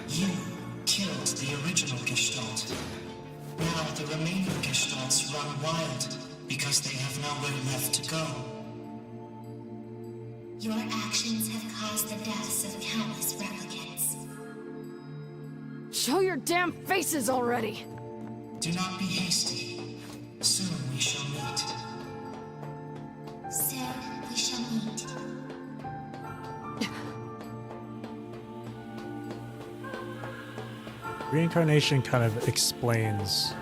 You killed the original Gestalt. Now the remaining Gestalts run wild because they have nowhere left to go.
Your actions have caused the deaths of countless replicants.
Show your damn faces already!
Do not be hasty. Soon we shall meet.
Soon we shall meet.
Reincarnation kind of explains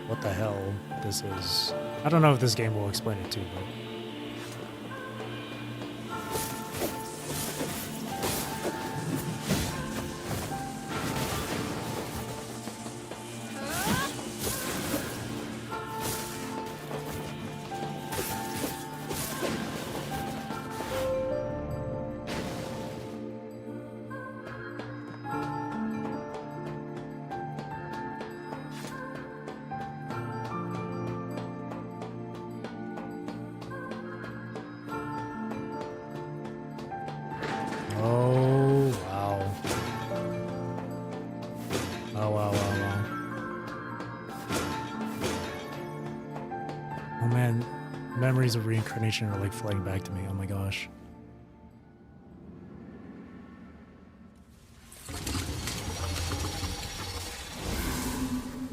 what the hell this is. I don't know if this game will explain it too, but... Memories of reincarnation are like flooding back to me. Oh my gosh.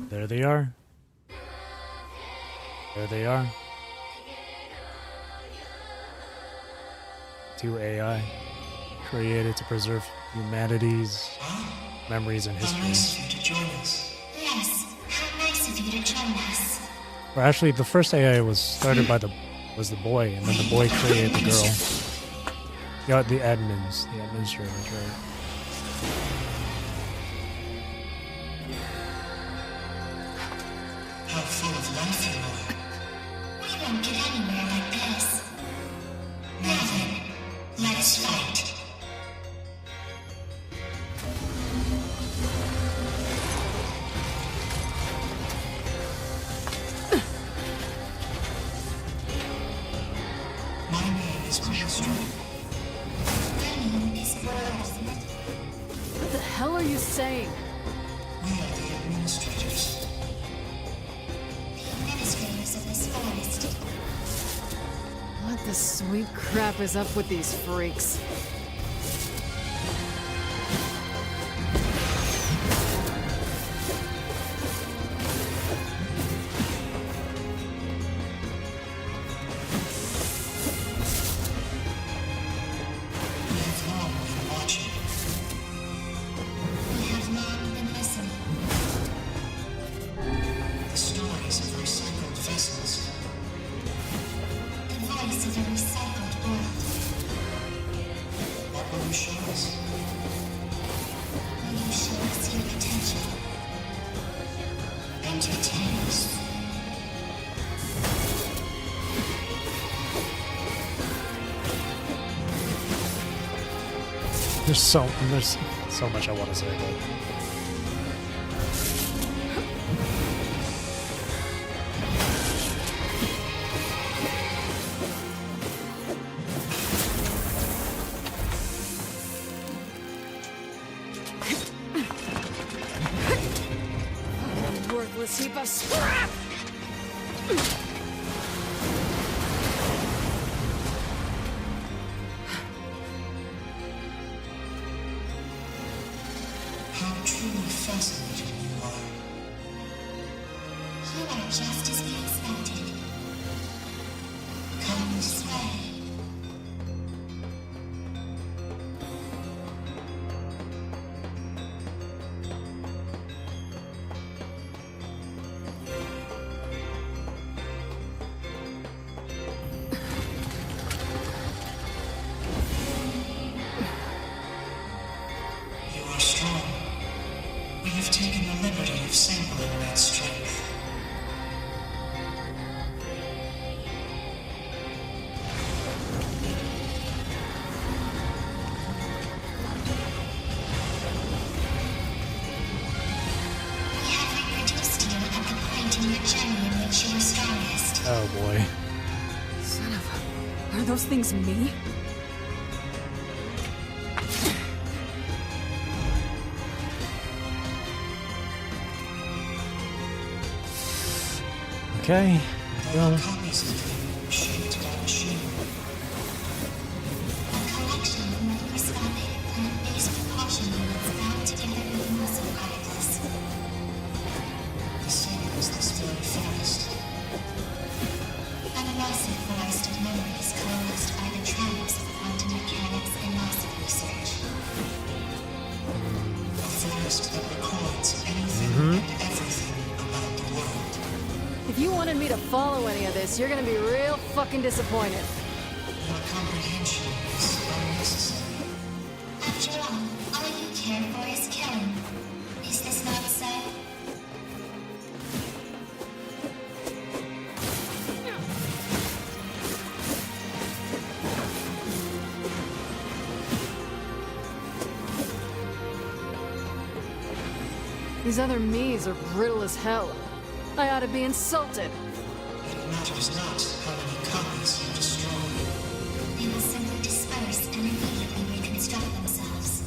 There they are. There they are. 2 AI created to preserve humanity's memories and history.
Nice of you to join us.
Yes, how nice of you to join us.
Or actually, the first AI was started by the boy, and then the boy created the girl. Yeah, the administrators, right?
How full of life you are.
We won't get anywhere like this. Now then, let's fight.
What the hell are you saying?
We are the administrators.
The administrators of this forest.
What the sweet crap is up with these freaks?
There's so much I want to say, but
Worthless heap of scrap!
How truly fascinating you are.
You are just as we expected.
Come this way. You are strong. We have taken the liberty of sampling that strength.
We
Oh boy.
Son of a... Are those things me?
Okay. Well.
Copies of him shaped by machine. A collection of microscopic plant-based propulsion units bound together with muscle particles. The same as this very forest. And a massive forest of memories coalesced by the triumphs of quantum mechanics and massive research. A forest that records anything and everything about the world.
If you wanted me to follow any of this, you're gonna be real fucking disappointed.
Your comprehension is unnecessary. After all you care for is killing. Is this not so?
These other me's are brittle as hell. I ought to be insulted.
It matters not how many copies you destroy. They will simply disperse and immediately reconstruct themselves.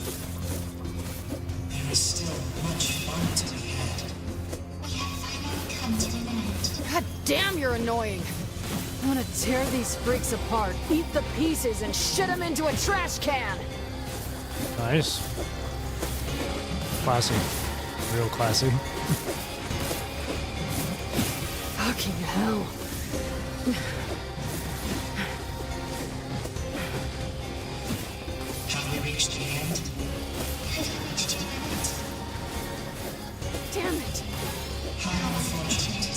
There is still much fun to be had. We have finally come to an end.
God damn, you're annoying. I want to tear these freaks apart, eat the pieces, and shit them into a trash can.
Nice. Classy. Real classy.
Fucking hell.
Have we reached the end?
Damn it.
How unfortunate.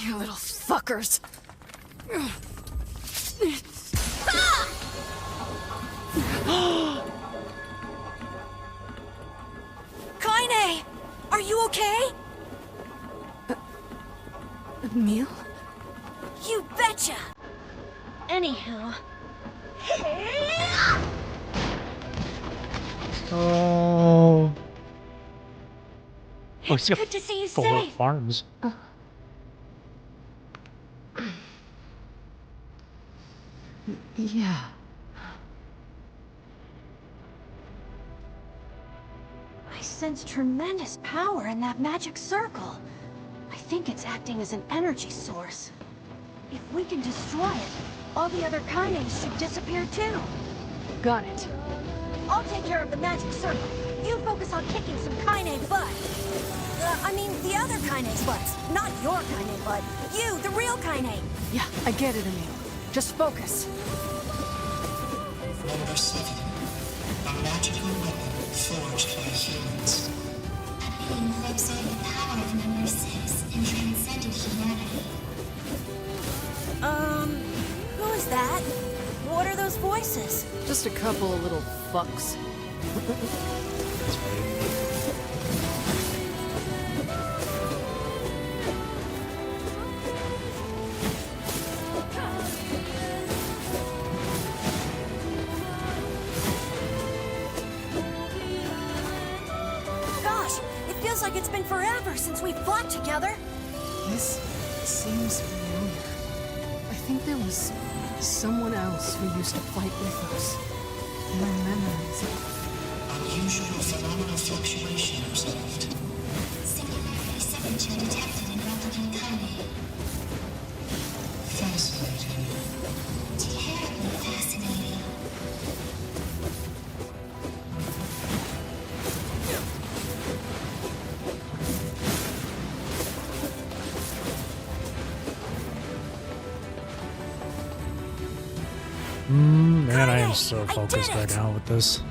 You little fuckers.
Kaine! Are you okay?
Emil?
You betcha! Anyhow.
Oh. Oh,
It's good to see you
4
safe.
farms.
Yeah.
I sense tremendous power in that magic circle. I think it's acting as an energy source. If we can destroy it, all the other Kaines should disappear too.
Got it.
I'll take care of the magic circle. You focus on kicking some Kaine butt. I mean, the other Kaine's butts. Not your Kaine butt. You, the real Kaine.
Yeah, I get it, Emil. Just focus.
Number 7. A magical weapon forged by humans.
A being who absorbed the power of number 6 and transcended humanity.
Who is that? What are those voices?
Just a couple of little fucks.
Gosh, it feels like it's been forever since we fought together.
This seems familiar. I think there was someone else who used to fight with us. My memories.
Unusual phenomenal fluctuation observed.
Singularity signature detected in replicant Kaine.
Fascinating.
Terribly fascinating.
Man, I am so focused right now with this.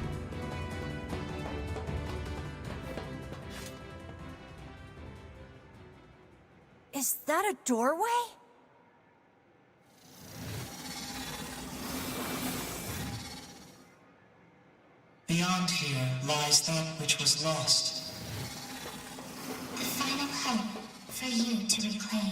Is that a doorway?
Beyond here lies that which was lost.
The
for you to reclaim.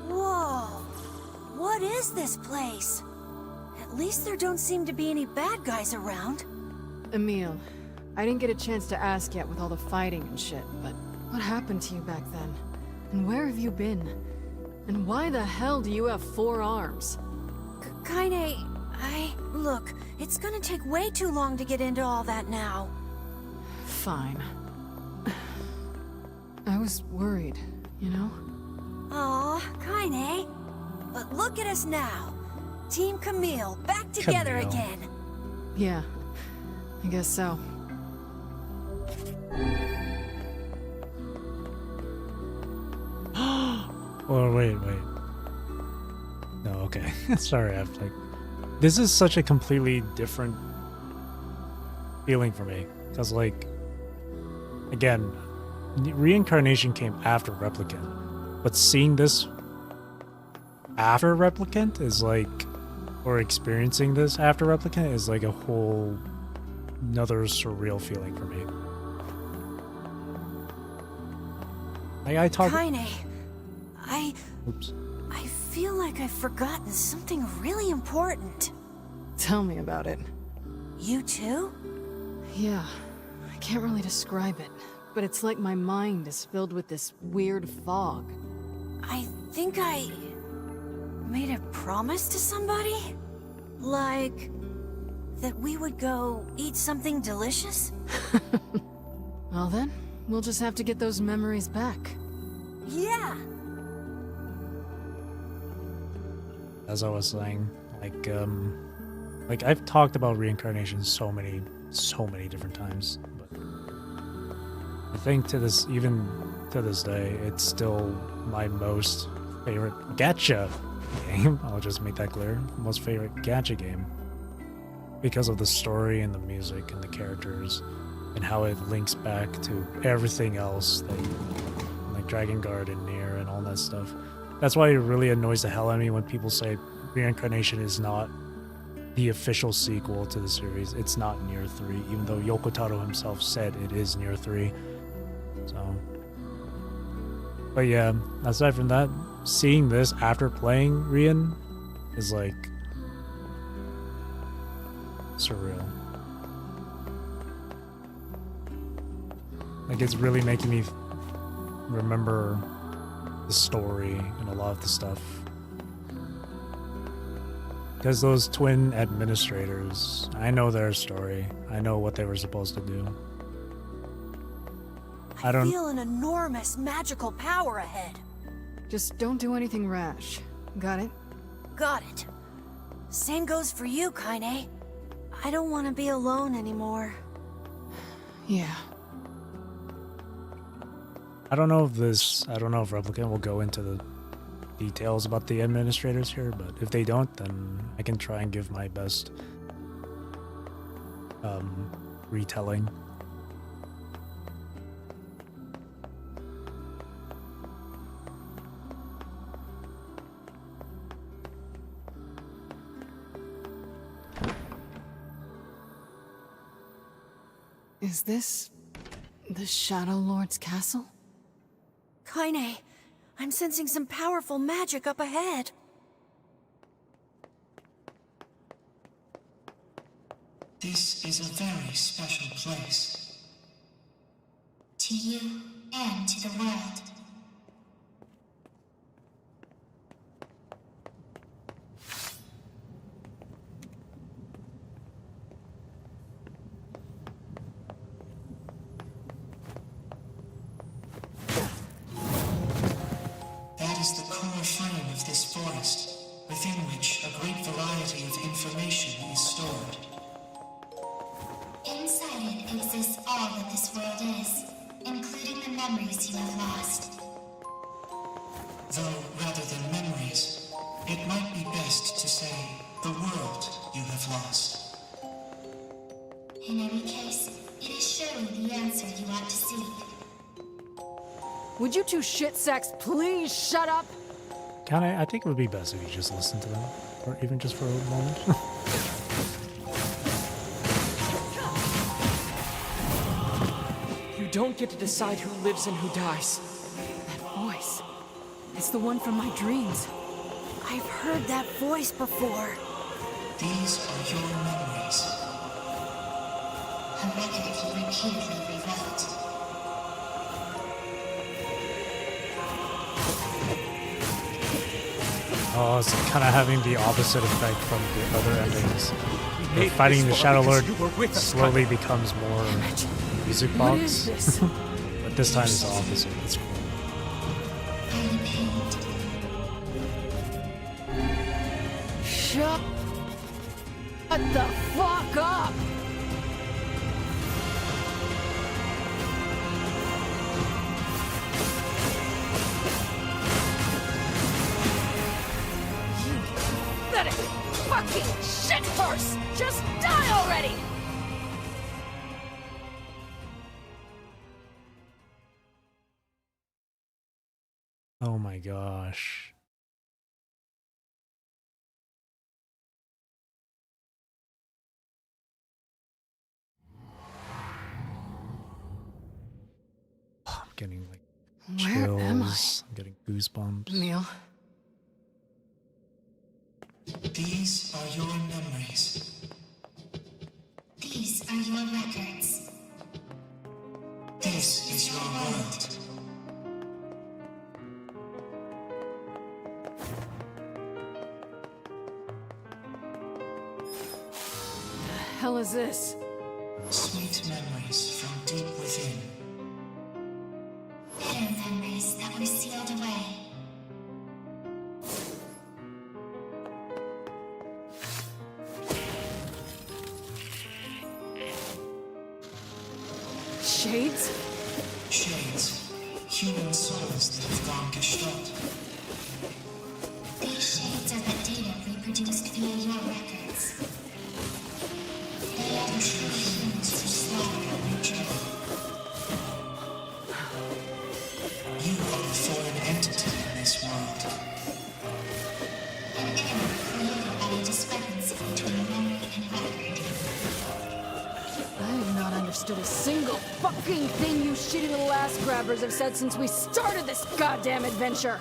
Whoa! What is this place? At least there don't seem to be any bad guys around.
Emil, I didn't get a chance to ask yet with all the fighting and shit, but what happened to you back then? And where have you been? And why the hell do you have 4 arms?
Look, it's gonna take way too long to get into all that now.
Fine. I was worried, you know?
Aw, Kaine. But look at us now. Team Camille, back together again.
Yeah, I guess so.
Oh, wait. No, okay. Sorry, I've like... This is such a completely different feeling for me. Because, like... Again, reincarnation came after Replicant. But seeing this after Replicant is like... Or experiencing this after Replicant is like a whole... another surreal feeling for me. Like, I talk...
Kaine,
Oops.
I feel like I've forgotten something really important.
Tell me about it.
You too?
Yeah, I can't really describe it, but it's like my mind is filled with this weird fog.
I think I made a promise to somebody? Like, that we would go eat something delicious?
Well then, we'll just have to get those memories back.
Yeah!
As I was saying, like I've talked about reincarnation so many different times, but I think even to this day, it's still my most favorite gacha game. I'll just make that clear. Most favorite gacha game. Because of the story and the music and the characters and how it links back to everything else that like Dragon Guard and NieR and all that stuff. That's why it really annoys the hell out of me when people say Reincarnation is not the official sequel to the series. It's not NieR 3, even though Yoko Taro himself said it is NieR 3. So, but yeah, aside from that, seeing this after playing Rien is like surreal. Like, it's really making me remember the story and a lot of the stuff. Because those twin administrators, I know their story. I know what they were supposed to do.
I feel an enormous magical power ahead.
Just don't do anything rash. Got it?
Got it. Same goes for you, Kaine. I don't want to be alone anymore.
Yeah.
I don't know if Replicant will go into the details about the administrators here, but if they don't, then I can try and give my best retelling.
Is this the Shadow Lord's castle?
Kaine, I'm sensing some powerful magic up ahead.
This is a very special place. To you and to the world. That is the core frame of this forest, within which a great variety of information is stored. Inside it exists all that this world is, including the memories you have lost. Though, rather than memories, it might be best to say the world you have lost. In any case, it is surely the answer you ought to seek.
Would you two shit sacks please shut up?
I think it would be best if you just listen to them, or even just for a moment.
You don't get to decide who lives and who dies.
That voice. It's the one from my dreams.
I've heard that voice before.
These are your memories. A record he repeatedly rewrote.
Oh, it's kind of having the opposite effect from the other endings. The fighting the Shadow Lord slowly becomes more music box. But this time it's the opposite. It's cool.
Shut the fuck up! You pathetic fucking shit horse! Just die already!
Oh my gosh. I'm getting like
Where am I?
chills. I'm getting goosebumps.
Neil.
These are your memories.
These are your records.
This is your world.
The hell is this?
Sweet memories from deep within.
Bitter memories that were sealed away.
Shades?
Shades. Human souls that have gone gestalt.
These shades are the data reproduced via your records. They are the true humans who slaughtered and betrayed.
You are a foreign entity in this world.
An error created by a discrepancy between memory and record.
I have not understood a single fucking thing you shitty little ass grabbers have said since we started this goddamn adventure!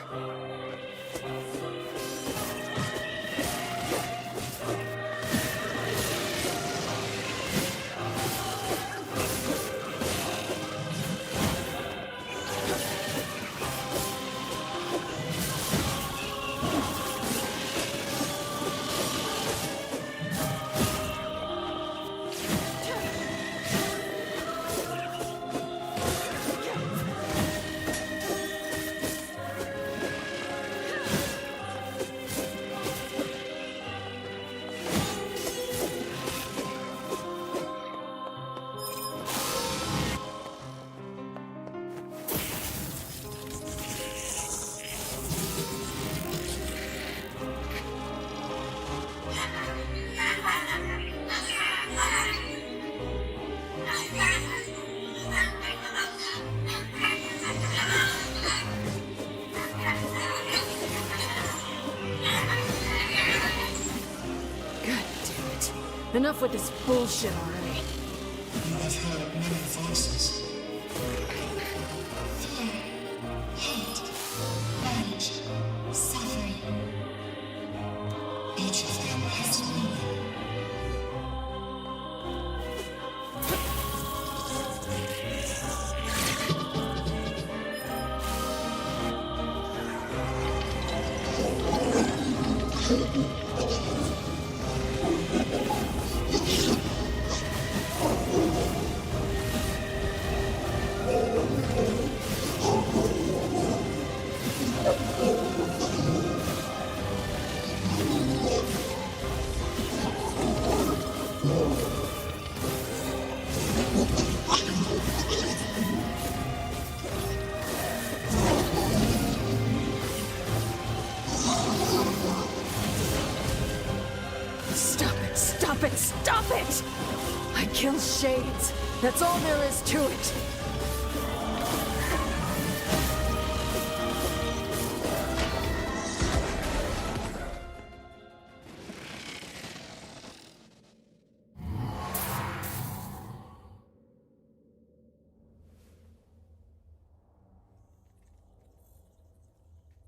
Enough with this bullshit already.
You have heard many voices.
Fear, hate, rage, suffering.
Each of them has meaning.
Stop it! Stop it! Stop it! I kill shades. That's all there is to it.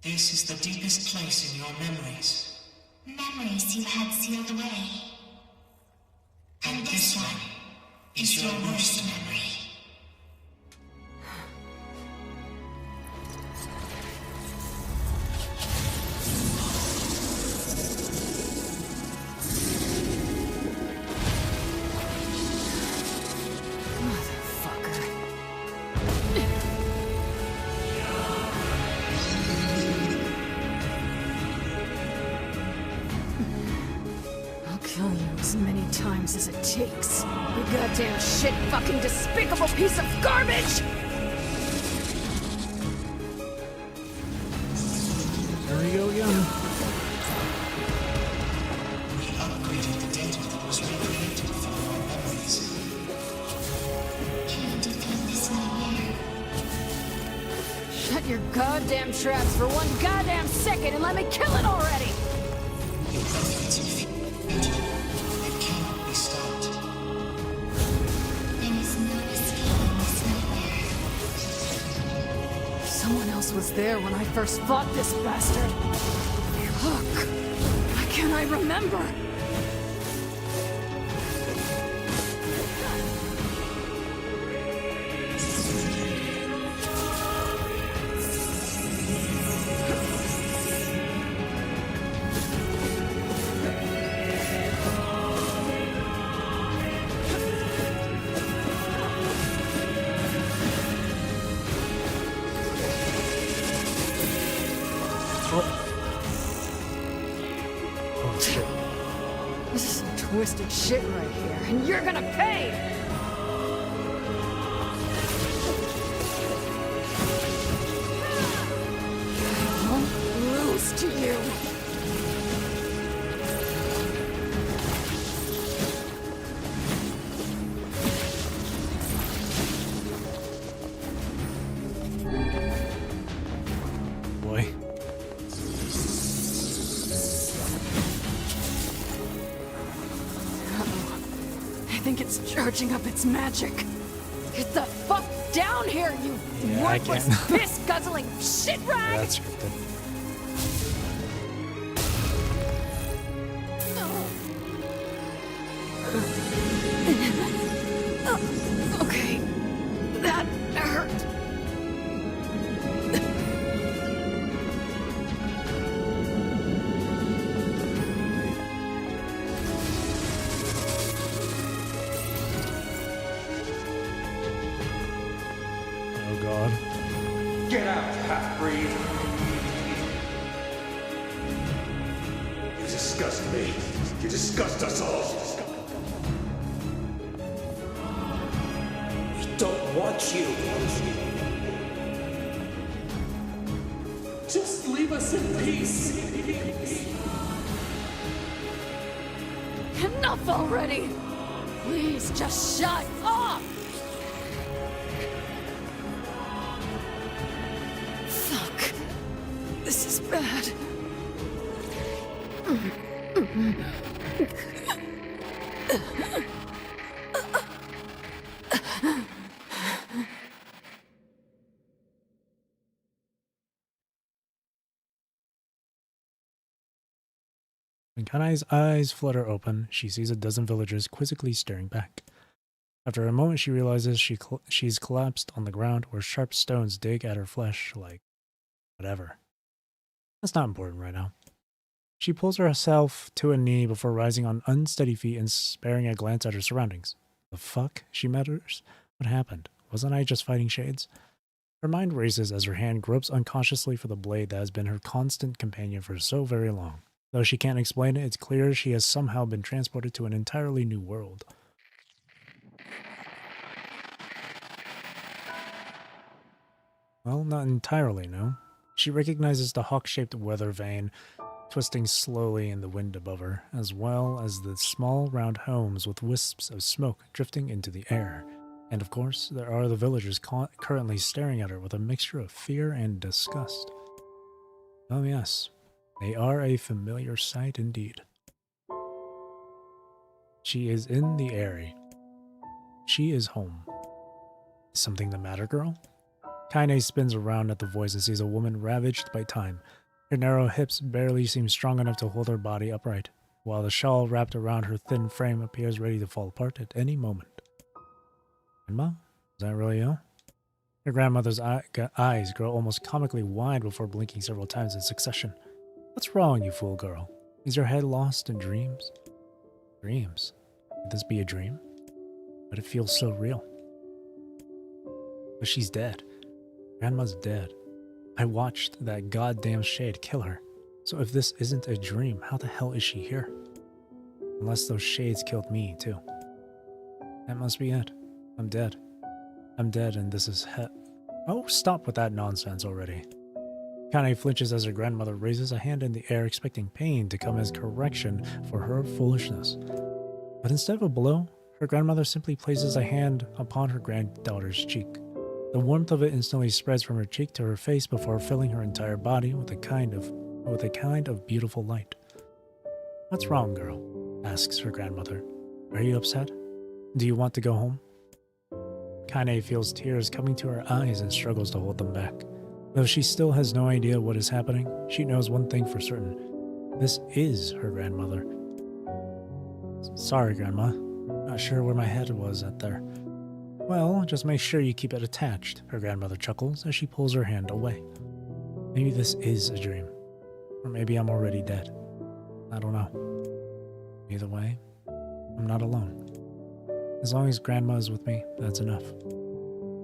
This is the deepest place in your memories. Memories you had sealed away. And this one is your worst memory.
As it takes. You goddamn shit fucking despicable piece of garbage!
There we go again.
We upgraded the data that was recreated from your memories. Can you defeat this nightmare?
Shut your goddamn traps for one goddamn second and let me kill it already!
Your efforts in future. It cannot be stopped. There is no escaping this nightmare.
Someone else was there when I first fought this bastard. Fuck. Why can't I remember? Twisted shit right here, and you're gonna pay! I won't lose to you!
Boy.
I think it's charging up its magic. Get the fuck down here, you worthless, piss-guzzling shit rag!
That's scripted.
Okay, that hurt.
Oh god.
Get out, half-breed! You disgust me. You disgust us all. We don't want you. Just leave us in peace.
Enough already! Please, just shut up! Fuck. This is bad.
When Kanai's eyes flutter open, she sees a dozen villagers quizzically staring back. After a moment, she realizes she's collapsed on the ground where sharp stones dig at her flesh like whatever. That's not important right now. She pulls herself to a knee before rising on unsteady feet and sparing a glance at her surroundings. The fuck? She mutters. What happened? Wasn't I just fighting shades? Her mind races as her hand gropes unconsciously for the blade that has been her constant companion for so very long. Though she can't explain it, it's clear she has somehow been transported to an entirely new world. Well, not entirely, no. She recognizes the hawk-shaped weather vane twisting slowly in the wind above her, as well as the small round homes with wisps of smoke drifting into the air. And of course, there are the villagers currently staring at her with a mixture of fear and disgust. Oh yes, they are a familiar sight indeed. She is in the area. She is home. Is something the matter, girl? Kaine spins around at the voice and sees a woman ravaged by time. Her narrow hips barely seem strong enough to hold her body upright, while the shawl wrapped around her thin frame appears ready to fall apart at any moment. Grandma? Is that really you? Her grandmother's eyes grow almost comically wide before blinking several times in succession. What's wrong, you fool girl? Is your head lost in dreams? Dreams? Could this be a dream? But it feels so real. But she's dead. Grandma's dead. I watched that goddamn shade kill her. So if this isn't a dream, how the hell is she here? Unless those shades killed me, too. That must be it. I'm dead. I'm dead and this is Oh, stop with that nonsense already. Kaine flinches as her grandmother raises a hand in the air, expecting pain to come as correction for her foolishness. But instead of a blow, her grandmother simply places a hand upon her granddaughter's cheek. The warmth of it instantly spreads from her cheek to her face before filling her entire body with a kind of beautiful light. What's wrong, girl? Asks her grandmother. Are you upset? Do you want to go home? Kaine feels tears coming to her eyes and struggles to hold them back. Though she still has no idea what is happening, she knows one thing for certain. This is her grandmother. Sorry, Grandma. Not sure where my head was at there. Well, just make sure you keep it attached, her grandmother chuckles as she pulls her hand away. Maybe this is a dream. Or maybe I'm already dead. I don't know. Either way, I'm not alone. As long as Grandma is with me, that's enough.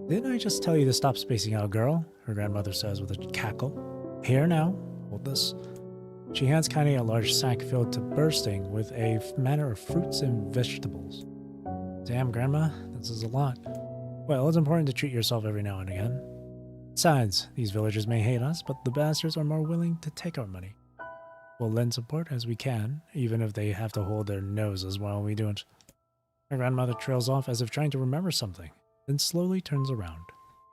Didn't I just tell you to stop spacing out, girl? Her grandmother says with a cackle. Here now, hold this. She hands Kaine a large sack filled to bursting with a manner of fruits and vegetables. Damn, Grandma, this is a lot. Well, it's important to treat yourself every now and again. Besides, these villagers may hate us, but the bastards are more willing to take our money. We'll lend support as we can, even if they have to hold their noses while we do it. Her grandmother trails off as if trying to remember something, then slowly turns around.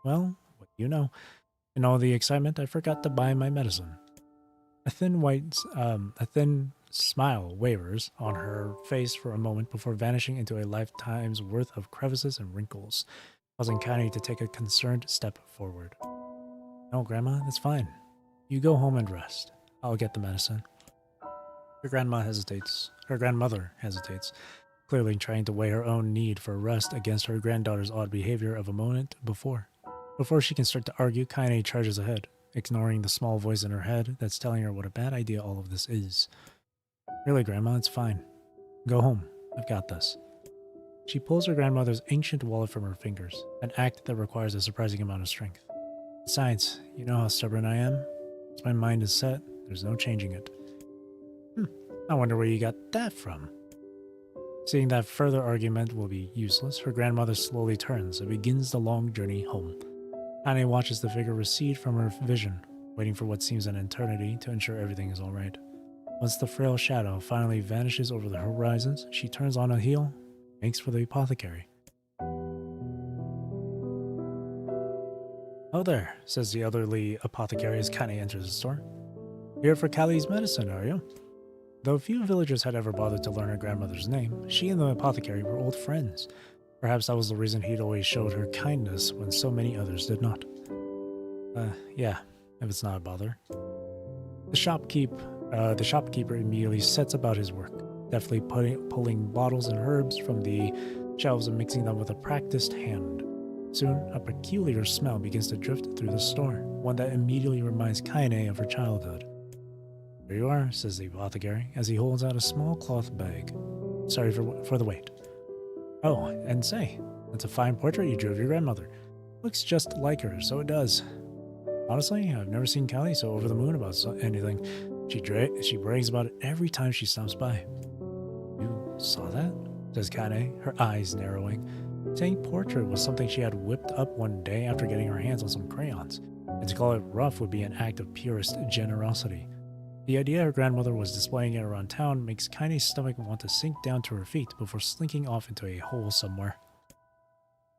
Well, what do you know? In all the excitement, I forgot to buy my medicine. A thin smile wavers on her face for a moment before vanishing into a lifetime's worth of crevices and wrinkles, causing Kaine to take a concerned step forward. No, Grandma, that's fine. You go home and rest. I'll get the medicine. Her grandmother hesitates, clearly trying to weigh her own need for rest against her granddaughter's odd behavior of a moment before. Before she can start to argue, Kaine charges ahead, ignoring the small voice in her head that's telling her what a bad idea all of this is. Really, Grandma, it's fine. Go home. I've got this. She pulls her grandmother's ancient wallet from her fingers, an act that requires a surprising amount of strength. Besides, you know how stubborn I am. Once my mind is set, there's no changing it. I wonder where you got that from. Seeing that further argument will be useless, her grandmother slowly turns and begins the long journey home. Kaine watches the figure recede from her vision, waiting for what seems an eternity to ensure everything is alright. Once the frail shadow finally vanishes over the horizons, she turns on a heel and makes for the apothecary. Oh there, says the elderly apothecary as Kaine enters the store. Here for Callie's medicine, are you? Though few villagers had ever bothered to learn her grandmother's name, she and the apothecary were old friends. Perhaps that was the reason he'd always showed her kindness when so many others did not. Yeah, if it's not a bother. The shopkeeper immediately sets about his work, deftly pulling bottles and herbs from the shelves and mixing them with a practiced hand. Soon, a peculiar smell begins to drift through the store, one that immediately reminds Kaine of her childhood. Here you are, says the apothecary, as he holds out a small cloth bag. Sorry for the wait. Oh, and say, that's a fine portrait you drew of your grandmother. Looks just like her, so it does. Honestly, I've never seen Callie so over the moon about anything. She brags about it every time she stops by. You saw that? Says Kaine, her eyes narrowing. Saying portrait was something she had whipped up one day after getting her hands on some crayons, and to call it rough would be an act of purest generosity. The idea her grandmother was displaying it around town makes Kaine's stomach want to sink down to her feet before slinking off into a hole somewhere.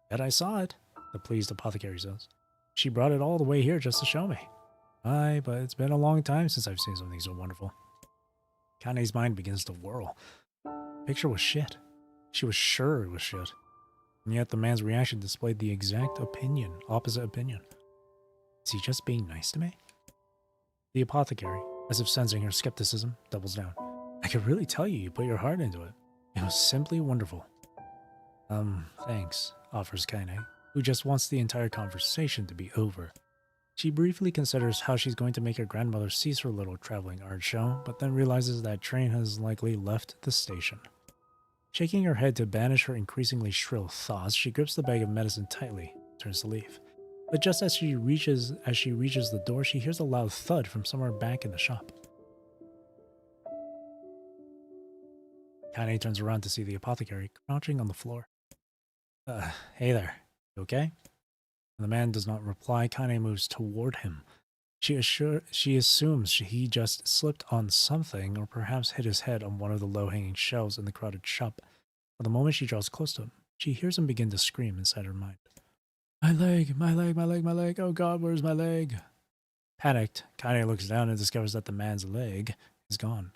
"Bet I saw it," the pleased apothecary says. "She brought it all the way here just to show me." "Aye, but it's been a long time since I've seen something so wonderful." Kaine's mind begins to whirl. The picture was shit. She was sure it was shit. And yet the man's reaction displayed the exact opposite opinion. Is he just being nice to me? The apothecary, as if sensing her skepticism, doubles down. "I could really tell you put your heart into it. It was simply wonderful." Thanks, offers Kaine, who just wants the entire conversation to be over. She briefly considers how she's going to make her grandmother cease her little traveling art show, but then realizes that train has likely left the station. Shaking her head to banish her increasingly shrill thoughts, she grips the bag of medicine tightly, turns to leave. But just as she reaches the door, she hears a loud thud from somewhere back in the shop. Kaine turns around to see the apothecary crouching on the floor. Hey there, you okay?" When the man does not reply, Kaine moves toward him. She assumes he just slipped on something or perhaps hit his head on one of the low-hanging shelves in the crowded shop. But the moment she draws close to him, she hears him begin to scream inside her mind. My leg, my leg, my leg, my leg, oh God, where's my leg?" Panicked, Kaine looks down and discovers that the man's leg is gone.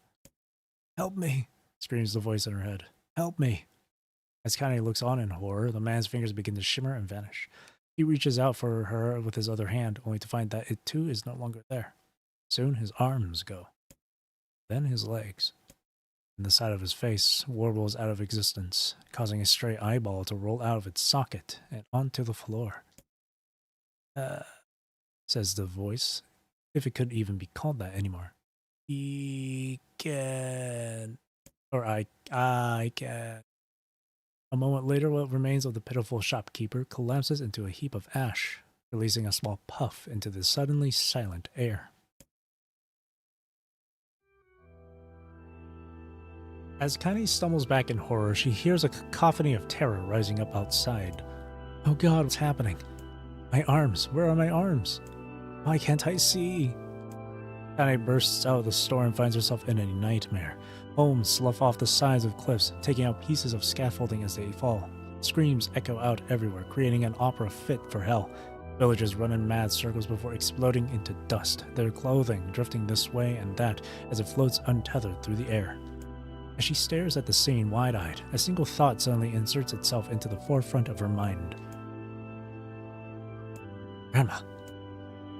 "Help me," screams the voice in her head. "Help me." As Kaine looks on in horror, the man's fingers begin to shimmer and vanish. He reaches out for her with his other hand, only to find that it too is no longer there. Soon his arms go. Then his legs. And the side of his face warbles out of existence, causing a stray eyeball to roll out of its socket and onto the floor. Says the voice, if it could even be called that anymore. I can. A moment later, what remains of the pitiful shopkeeper collapses into a heap of ash, releasing a small puff into the suddenly silent air. As Kaine stumbles back in horror, she hears a cacophony of terror rising up outside. Oh God, what's happening? My arms, where are my arms? Why can't I see? Kaine bursts out of the store and finds herself in a nightmare. Homes slough off the sides of cliffs, taking out pieces of scaffolding as they fall. Screams echo out everywhere, creating an opera fit for hell. Villagers run in mad circles before exploding into dust, their clothing drifting this way and that as it floats untethered through the air. As she stares at the scene wide-eyed, a single thought suddenly inserts itself into the forefront of her mind. Grandma!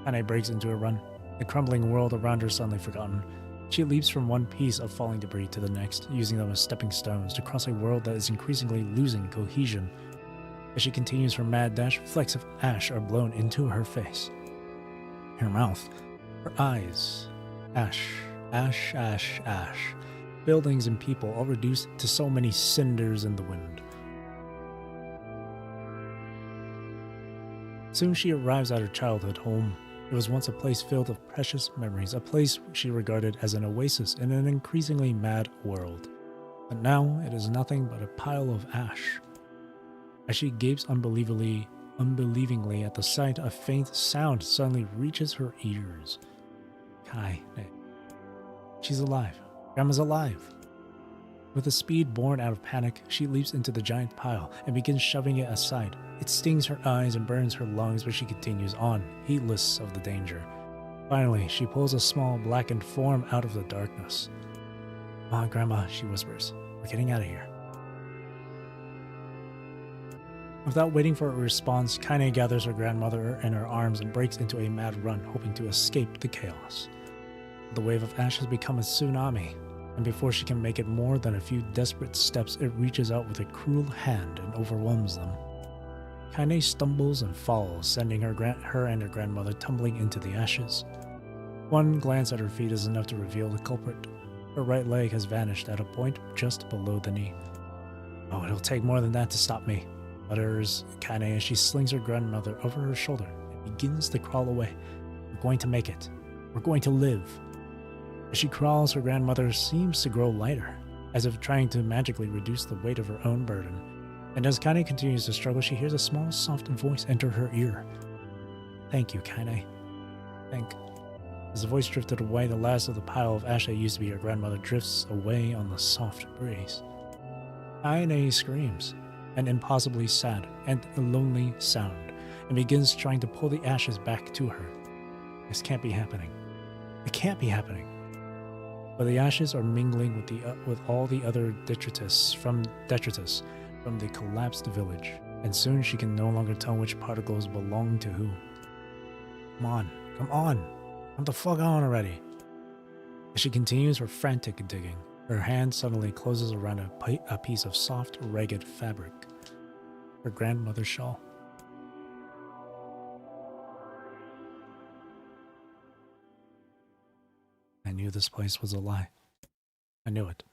Kaine breaks into a run, the crumbling world around her suddenly forgotten. She leaps from one piece of falling debris to the next, using them as stepping stones to cross a world that is increasingly losing cohesion. As she continues her mad dash, flecks of ash are blown into her face. Her mouth, her eyes, ash, ash, ash, ash. Buildings and people all reduced to so many cinders in the wind. Soon she arrives at her childhood home. It was once a place filled with precious memories, a place she regarded as an oasis in an increasingly mad world. But now it is nothing but a pile of ash. As she gapes unbelievingly at the sight, a faint sound suddenly reaches her ears. Kaine. She's alive. Grandma's alive. With a speed born out of panic, she leaps into the giant pile and begins shoving it aside. It stings her eyes and burns her lungs, but she continues on, heedless of the danger. Finally, she pulls a small, blackened form out of the darkness. Come on, Grandma, she whispers. We're getting out of here. Without waiting for a response, Kaine gathers her grandmother in her arms and breaks into a mad run, hoping to escape the chaos. The wave of ash has become a tsunami, and before she can make it more than a few desperate steps, it reaches out with a cruel hand and overwhelms them. Kaine stumbles and falls, sending her and her grandmother tumbling into the ashes. One glance at her feet is enough to reveal the culprit. Her right leg has vanished at a point just below the knee. Oh, it'll take more than that to stop me, mutters Kaine as she slings her grandmother over her shoulder and begins to crawl away. We're going to make it. We're going to live. As she crawls, her grandmother seems to grow lighter, as if trying to magically reduce the weight of her own burden. And as Kaine continues to struggle, she hears a small, soft voice enter her ear. Thank you, Kaine. As the voice drifted away, the last of the pile of ash that used to be her grandmother drifts away on the soft breeze. Kaine screams, an impossibly sad and lonely sound, and begins trying to pull the ashes back to her. This can't be happening. It can't be happening. But the ashes are mingling with all the other detritus from the collapsed village, and soon she can no longer tell which particles belong to who. Come on, come the fuck on already. As she continues her frantic digging, her hand suddenly closes around a piece of soft, ragged fabric. Her grandmother's shawl. I knew this place was a lie. I knew it.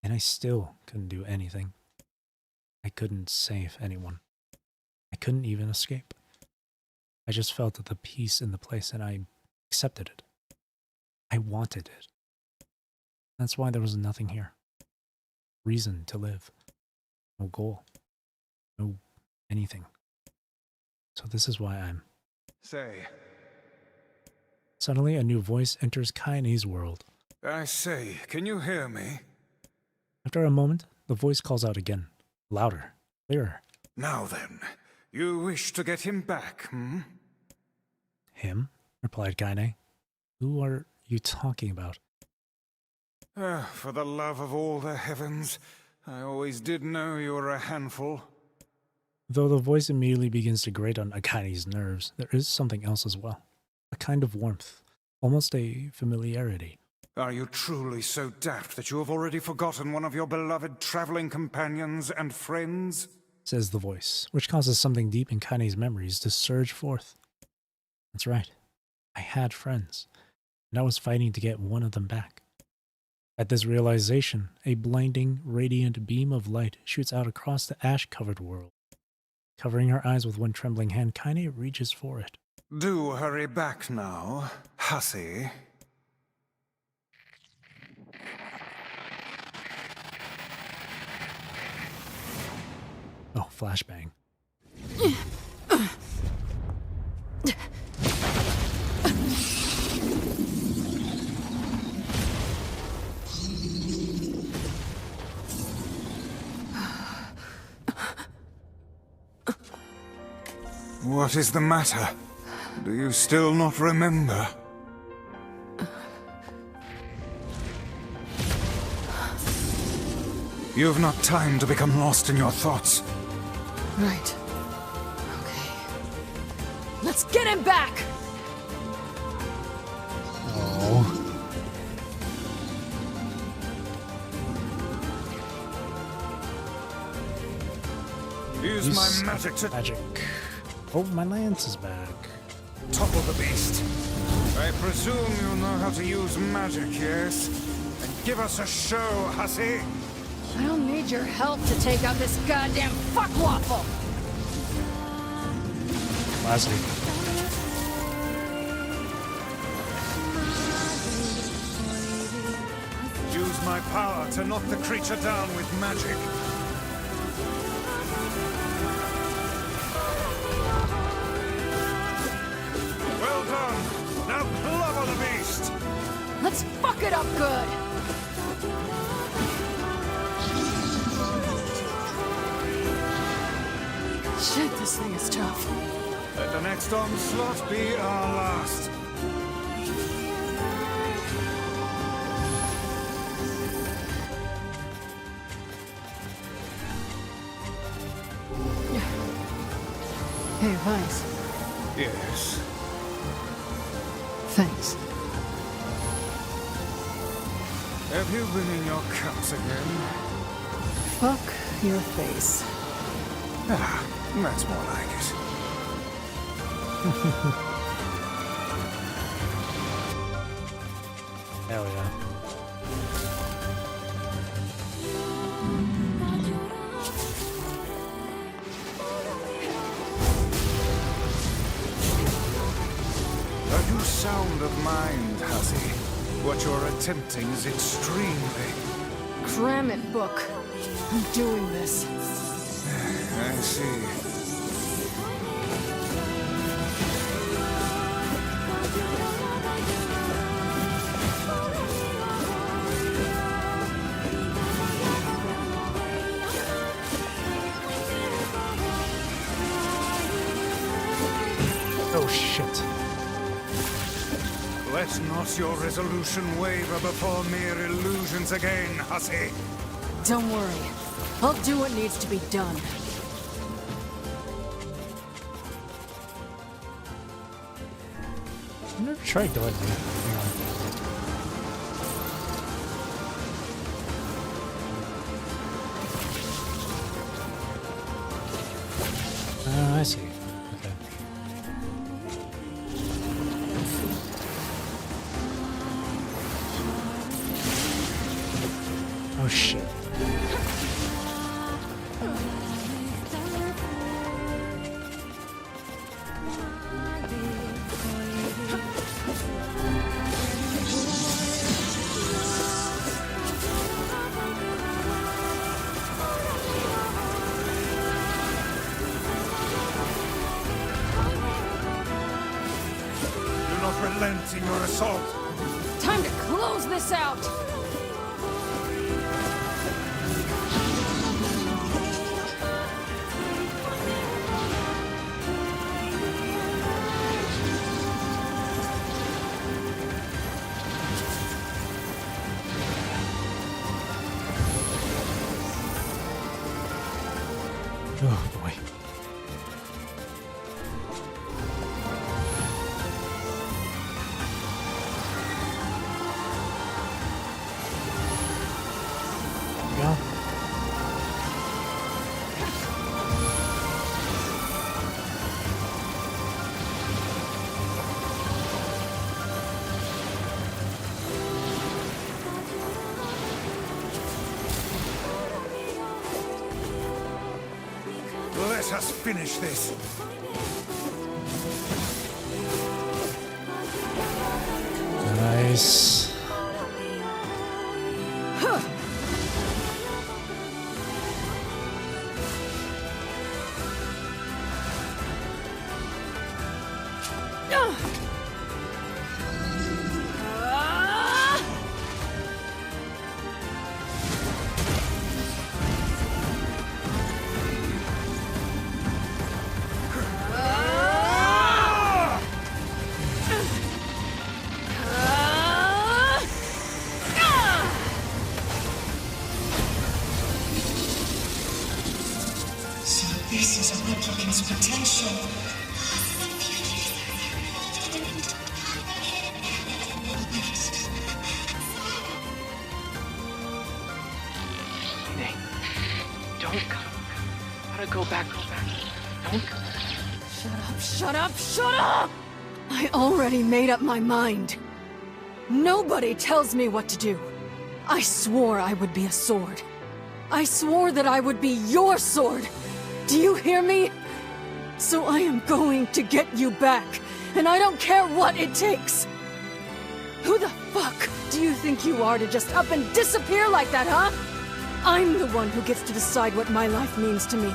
And I still couldn't do anything. I couldn't save anyone. I couldn't even escape. I just felt the peace in the place and I accepted it. I wanted it. That's why there was nothing here. Reason to live. No goal. No anything. So this is why I'm...
Say.
Suddenly a new voice enters Kaine's world.
I say, can you hear me?
After a moment, the voice calls out again. Louder. Clearer.
Now then, you wish to get him back, hmm?
Him? Replied Kaine. Who are you talking about?
For the love of all the heavens, I always did know you were a handful.
Though the voice immediately begins to grate on Akaine's nerves, there is something else as well. A kind of warmth, almost a familiarity.
Are you truly so daft that you have already forgotten one of your beloved traveling companions and friends?
Says the voice, which causes something deep in Kaine's memories to surge forth. That's right. I had friends, and I was fighting to get one of them back. At this realization, a blinding, radiant beam of light shoots out across the ash-covered world. Covering her eyes with one trembling hand, Kaine reaches for it.
Do hurry back now, hussy.
Oh, flashbang.
What is the matter? Do you still not remember? You've not time to become lost in your thoughts.
Right. Okay. Let's get him back!
Oh.
Use my magic to...
Magic. Oh, my lance is back.
Topple the beast. I presume you know how to use magic, yes? And give us a show, hussy.
I don't need your help to take out this goddamn fuckwaffle!
Classic.
Use my power to knock the creature down with magic. Well done. Now clobber the beast.
Let's fuck it up good! Shit, this thing is tough.
Let the next onslaught be our last.
Hey, Vice.
Yes.
Thanks.
Have you been in your cups again?
Fuck your face.
Ah, that's more like it.
Hell yeah.
Are you sound of mind, hussy? What you're attempting is extremely...
Cram it, book. I'm doing this.
I see. Let not your resolution waver before mere illusions again, hussy.
Don't worry. I'll do what needs to be done.
I've never tried doing that. I see. Okay. Oh shit.
Relent in your assault.
Time to close this out!
Oh boy. Yeah.
Let us finish this.
Nice.
So this is a replicant's potential.
Don't go. Gotta go back. Don't go.
Shut up, shut up! I already made up my mind. Nobody tells me what to do. I swore I would be a sword. I swore that I would be your sword. Do you hear me? So I am going to get you back, and I don't care what it takes. Who the fuck do you think you are to just up and disappear like that, huh? I'm the one who gets to decide what my life means to me.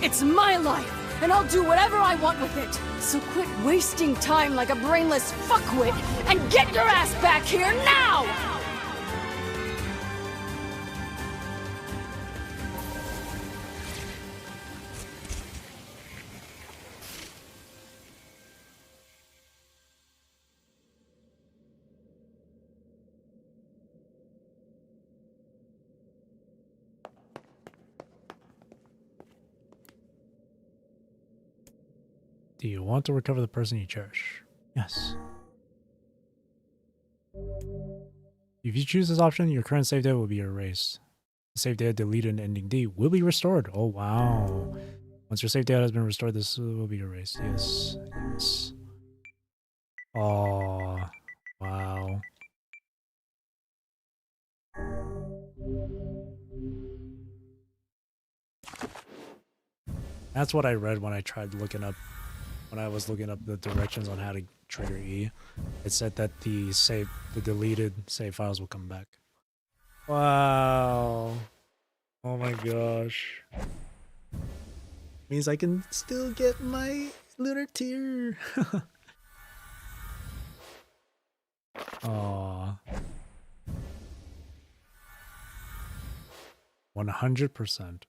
It's my life, and I'll do whatever I want with it. So quit wasting time like a brainless fuckwit and get your ass back here now!
Do you want to recover the person you cherish? Yes. If you choose this option, your current save data will be erased. The save data deleted in ending D will be restored. Oh, wow. Once your save data has been restored, this will be erased. Yes. Yes. Oh, wow. That's what I read when I tried looking up, when I was looking up the directions on how to trigger E. It said that the deleted save files will come back. Wow. Oh my gosh. Means I can still get my lunar tier. Aww. 100%.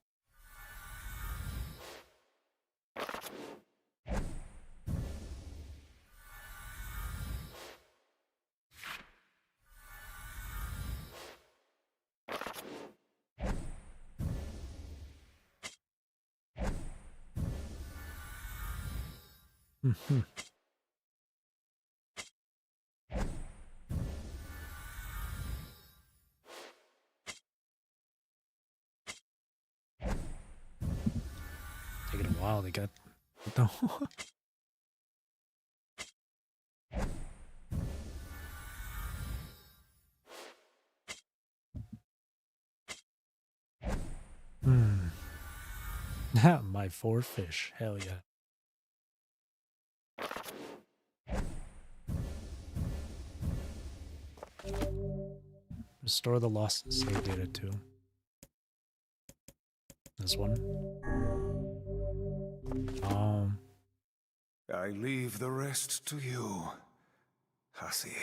Mhm. Taking a while to get the My 4 fish. Hell yeah. Restore the lost save data too. This one.
I leave the rest to you, hussy.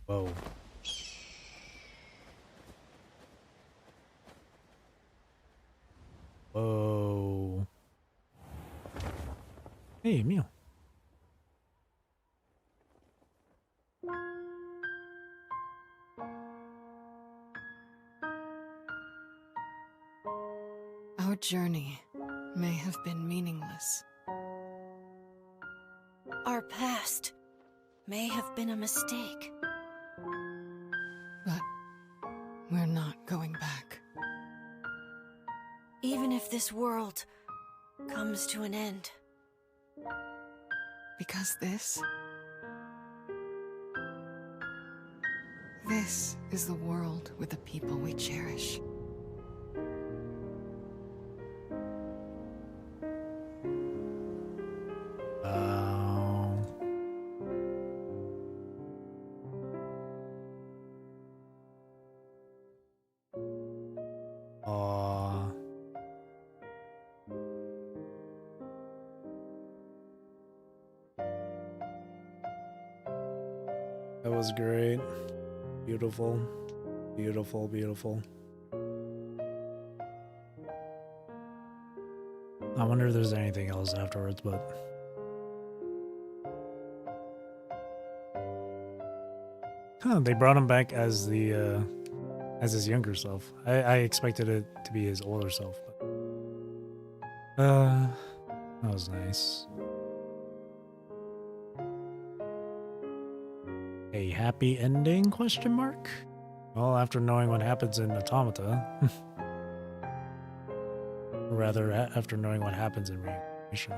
Whoa. Whoa. Hey, meal.
Our journey may have been meaningless.
Our past may have been a mistake.
But we're not going back.
Even if this world comes to an end.
Because this is the world with the people we cherish.
That was great. Beautiful. Beautiful, beautiful. I wonder if there's anything else afterwards, but... Huh, they brought him back as the, as his younger self. I expected it to be his older self, but... that was nice. A happy ending, question mark? Well, after knowing what happens in Automata. Or rather, after knowing what happens in Reincarnation.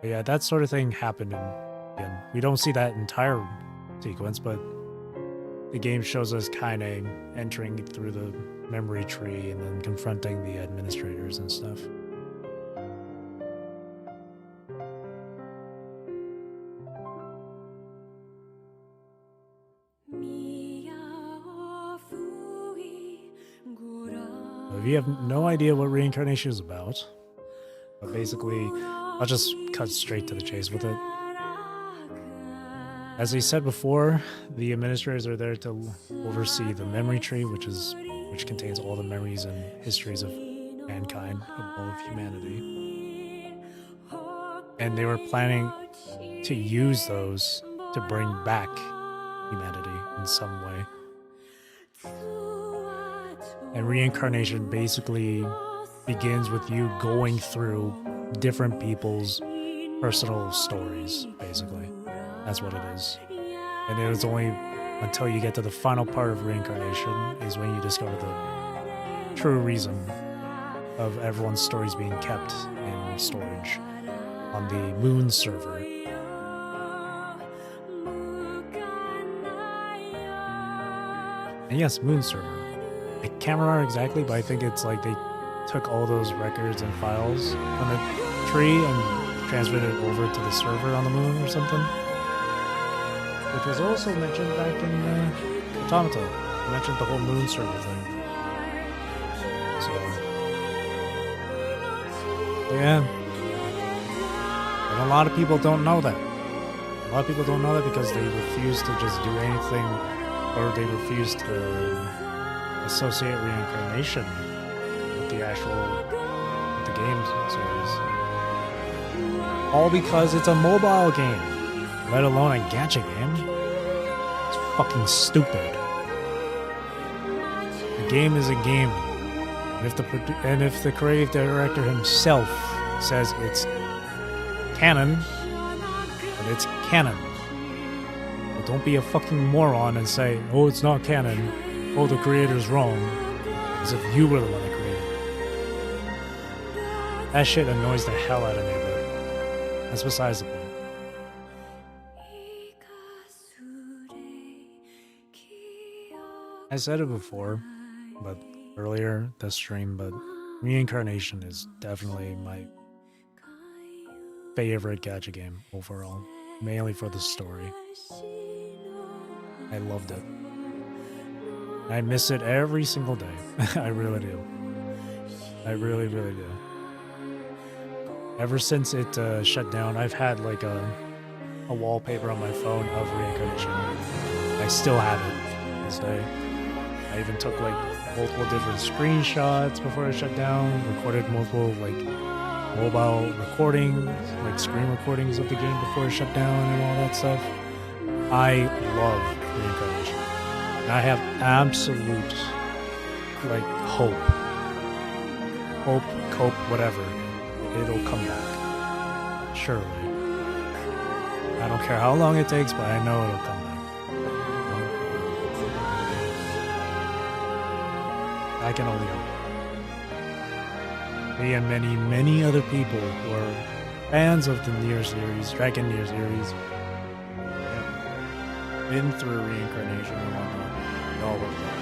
But yeah, that sort of thing happened in... We don't see that entire sequence, but the game shows us kind of entering through the memory tree and then confronting the administrators and stuff. If you have no idea what reincarnation is about, but basically, I'll just cut straight to the chase with it. As I said before, the administrators are there to oversee the memory tree, which contains all the memories and histories of mankind, of all of humanity. And they were planning to use those to bring back humanity in some way. And reincarnation basically begins with you going through different people's personal stories, basically. That's what it is. And it was only until you get to the final part of reincarnation is when you discover the true reason of everyone's stories being kept in storage on the Moon server. And yes, Moon server. I can't remember exactly, but I think it's like they took all those records and files from the tree and transferred it over to the server on the moon or something. Which was also mentioned back in Automata. I mentioned the whole moon server thing. So, yeah. But A lot of people don't know that. A lot of people don't know that because they refuse to just do anything, or they refuse to associate reincarnation with the game series. All because it's a mobile game, let alone a gacha game. It's fucking stupid. A game is a game. And if the creative director himself says it's canon, then it's canon. But don't be a fucking moron and say, oh, it's not canon. Oh, the creator's wrong. As if you were the one that created it. That shit annoys the hell out of me, but that's besides the point. I said it before, but earlier this stream, but reincarnation is definitely my favorite gacha game overall, mainly for the story. I loved it. I miss it every single day. I really do. I really, really do. Ever since it shut down, I've had like a wallpaper on my phone of reincarnation. I still have it to this day. I even took like multiple different screenshots before it shut down, recorded multiple like mobile recordings, like screen recordings of the game before it shut down and all that stuff. I love reincarnation. And I have absolute like hope, cope, whatever. It'll come back. Surely. I don't care how long it takes, but I know it'll come back. I can only hope. Me and many, many other people who are fans of the NieR series, Dragon NieR series, have been through reincarnation and whatnot. We all love that.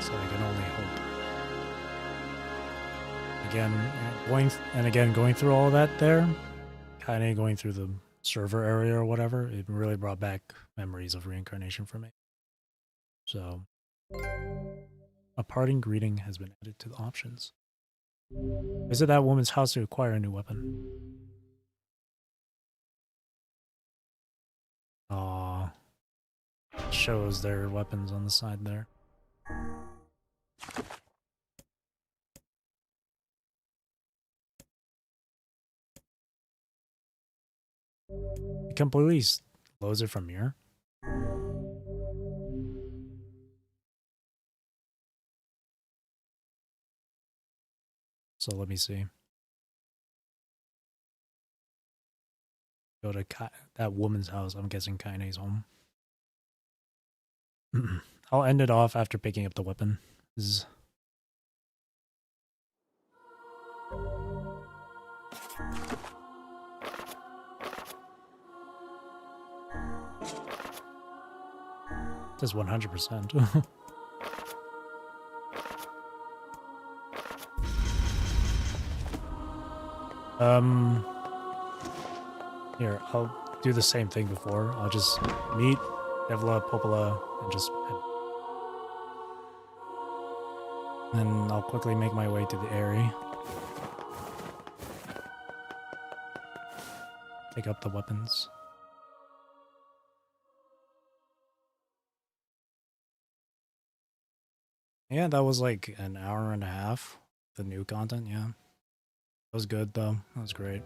So I can only hope. Going through all that there, kind of going through the server area or whatever, it really brought back memories of reincarnation for me. So, a parting greeting has been added to the options. Visit that woman's house to acquire a new weapon. Aww. Shows their weapons on the side there. Become police. Loads it from here. So let me see. Go to that woman's house. I'm guessing Kaine's home. I'll end it off after picking up the weapon. Just 100%. Here, I'll do the same thing before. I'll just meet Devla, Popola, and just... Then I'll quickly make my way to the area. Pick up the weapons. Yeah, that was like an hour and a half. The new content, yeah. That was good though. That was great.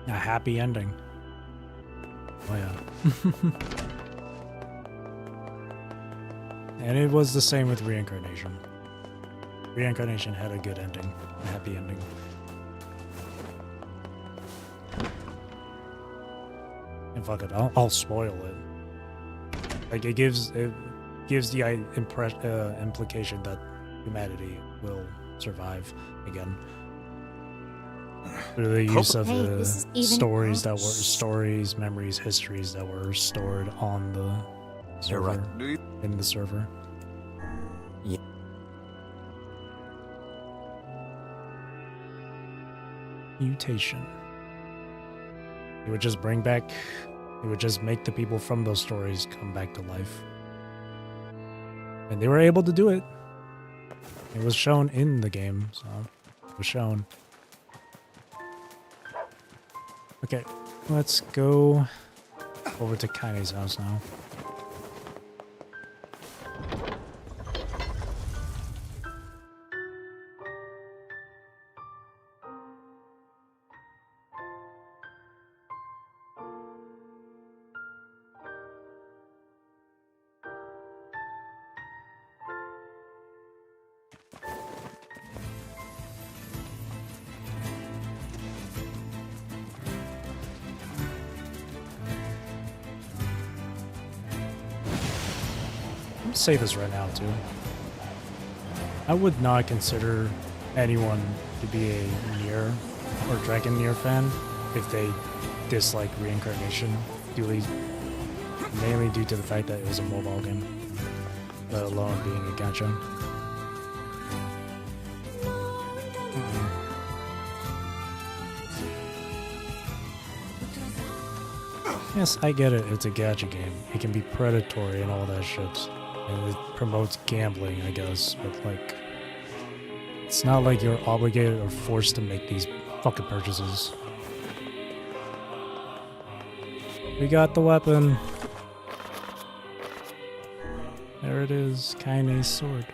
A happy ending. Oh yeah. And it was the same with Reincarnation. Reincarnation had a good ending. A happy ending. And fuck it, I'll spoil it. Like it gives the implication that humanity will survive again through the use of the stories, memories, histories that were stored on the server, in the server.
Yeah.
Mutation. It would just bring back, it would just make the people from those stories come back to life. And they were able to do it. It was shown in the game, so it was shown. Okay, let's go over to Kaine's house now. Say this right now too. I would not consider anyone to be a NieR or Dragon NieR fan if they dislike reincarnation, mainly due to the fact that it was a mobile game, let alone being a gacha. Yes, I get it, it's a gacha game. It can be predatory and all that shit. And it promotes gambling, I guess, but like, it's not like you're obligated or forced to make these fucking purchases. We got the weapon. There it is, Kaine's sword.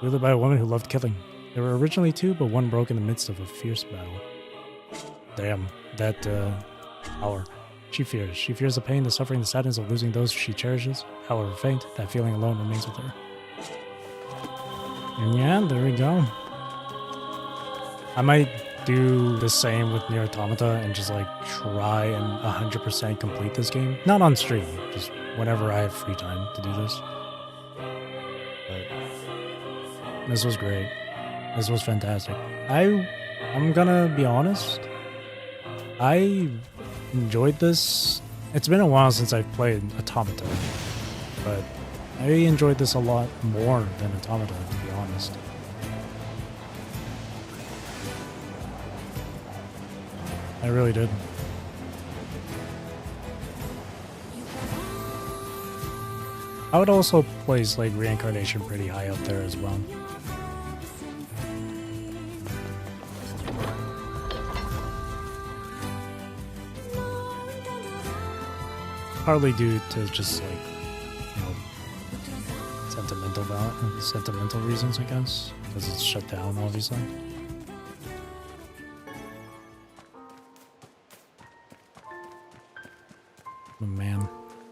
Wielded by a woman who loved killing. There were originally two, but one broke in the midst of a fierce battle. Damn, that power. She fears. She fears the pain, the suffering, the sadness of losing those she cherishes. However faint, that feeling alone remains with her. And yeah, there we go. I might do the same with NieR Automata and just like try and 100% complete this game. Not on stream, just whenever I have free time to do this. But this was great. This was fantastic. I'm gonna be honest. I enjoyed this. It's been a while since I've played Automata, but I enjoyed this a lot more than Automata, to be honest. I really did. I would also place like Reincarnation pretty high up there as well. Partly due to just like, you know, sentimental reasons, I guess, because it's shut down, obviously. But man,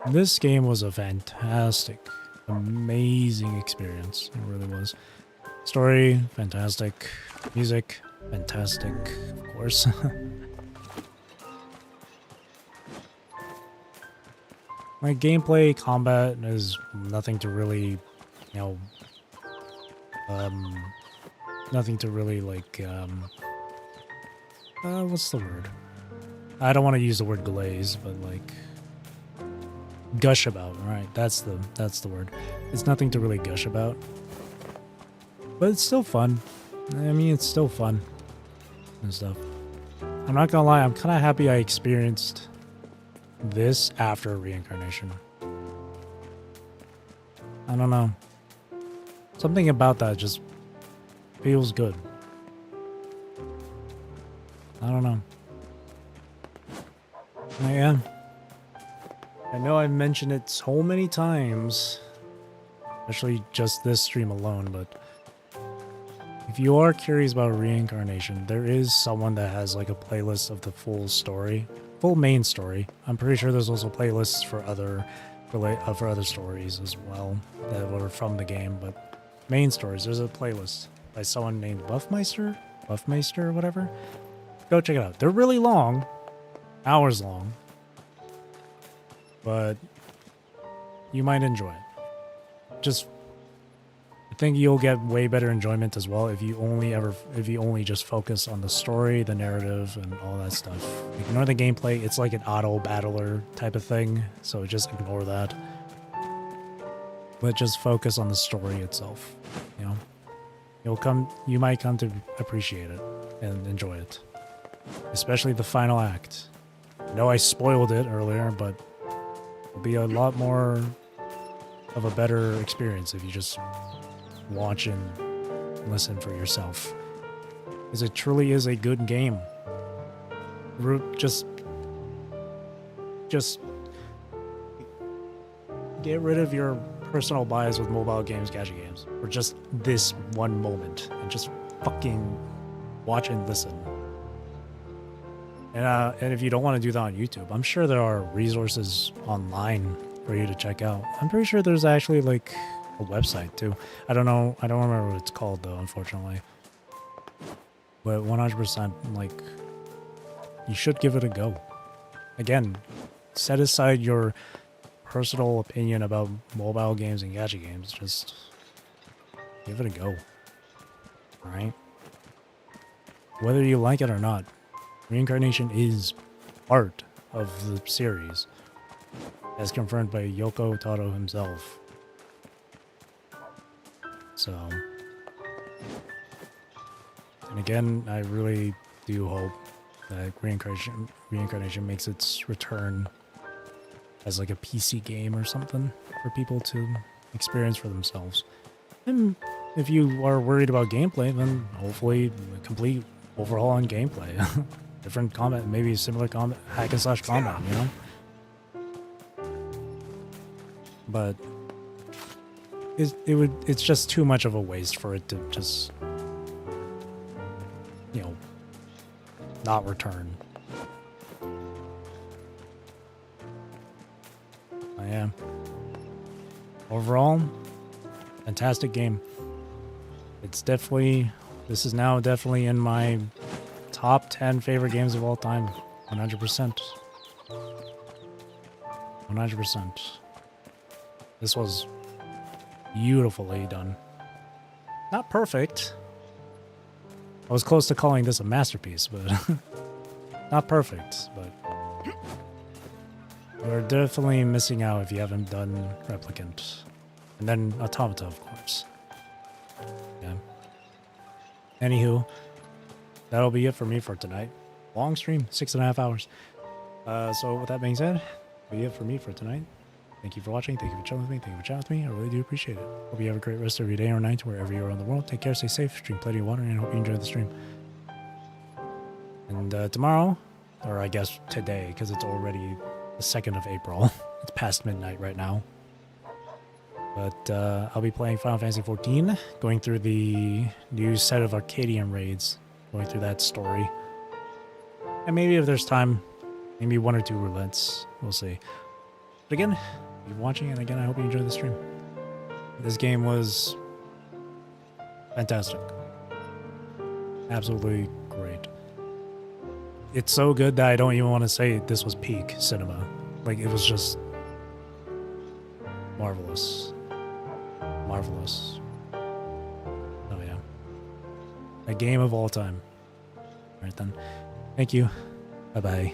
this game was a fantastic, amazing experience. It really was. Story, fantastic. Music, fantastic, of course. My gameplay, combat is nothing to really, you know, nothing to really like, what's the word? I don't want to use the word glaze, but like, gush about, right? That's the word. It's nothing to really gush about. But it's still fun. I mean, it's still fun and stuff. I'm not gonna lie, I'm kind of happy I experienced this after Reincarnation. I don't know. Something about that just feels good. I don't know. Yeah. I know I've mentioned it so many times, especially just this stream alone, but if you are curious about Reincarnation, there is someone that has like a playlist of the full story. Full main story. I'm pretty sure there's also playlists for other stories as well that were from the game, but main stories, there's a playlist by someone named Buffmeister or whatever. Go check it out. They're really long, hours long, but you might enjoy it. Just I think you'll get way better enjoyment as well if you only just focus on the story, the narrative, and all that stuff. Ignore the gameplay. It's like an auto battler type of thing, so just ignore that. but just focus on the story itself. You know, you might come to appreciate it and enjoy it, especially the final act. I know I spoiled it earlier, but it'll be a lot more of a better experience if you just watch and listen for yourself, because it truly is a good game. Just get rid of your personal bias with mobile games, gacha games, for just this one moment, and just fucking watch and listen. And if you don't want to do that on YouTube, I'm sure there are resources online for you to check out. I'm pretty sure there's actually like a website too. I don't know. I don't remember what it's called though, unfortunately. But 100%, like, you should give it a go. Again, set aside your personal opinion about mobile games and gacha games. Just give it a go. Alright? Whether you like it or not, reincarnation is part of the series, as confirmed by Yoko Taro himself. So, and again, I really do hope that reincarnation makes its return as like a PC game or something for people to experience for themselves. And if you are worried about gameplay, then hopefully a complete overhaul on gameplay. Different combat, maybe similar combat, hack and slash combat, you know? But it's just too much of a waste for it to just, you know, not return. I am. Overall, fantastic game. It's definitely, this is now definitely in my top 10 favorite games of all time. 100%. 100%. This was beautifully done. Not perfect. I was close to calling this a masterpiece, but not perfect, but you're definitely missing out if you haven't done Replicant. And then Automata, of course. Yeah. Anywho, that'll be it for me for tonight. Long stream, 6.5 hours. So with that being said, that'll be it for me for tonight. Thank you for watching. Thank you for chilling with me. Thank you for chatting with me. I really do appreciate it. Hope you have a great rest of your day or night wherever you are in the world. Take care, stay safe, drink plenty of water, and I hope you enjoy the stream. And tomorrow, or I guess today, because it's already the 2nd of April. It's past midnight right now. But I'll be playing Final Fantasy XIV, going through the new set of Arcadian raids, going through that story. And maybe if there's time, maybe 1 or 2 roulettes. We'll see. But again, you're watching, and again, I hope you enjoyed the stream. This game was fantastic. Absolutely great. It's so good that I don't even want to say this was peak cinema. Like, it was just marvelous. Marvelous. Oh yeah. A game of all time. Alright then. Thank you. Bye-bye.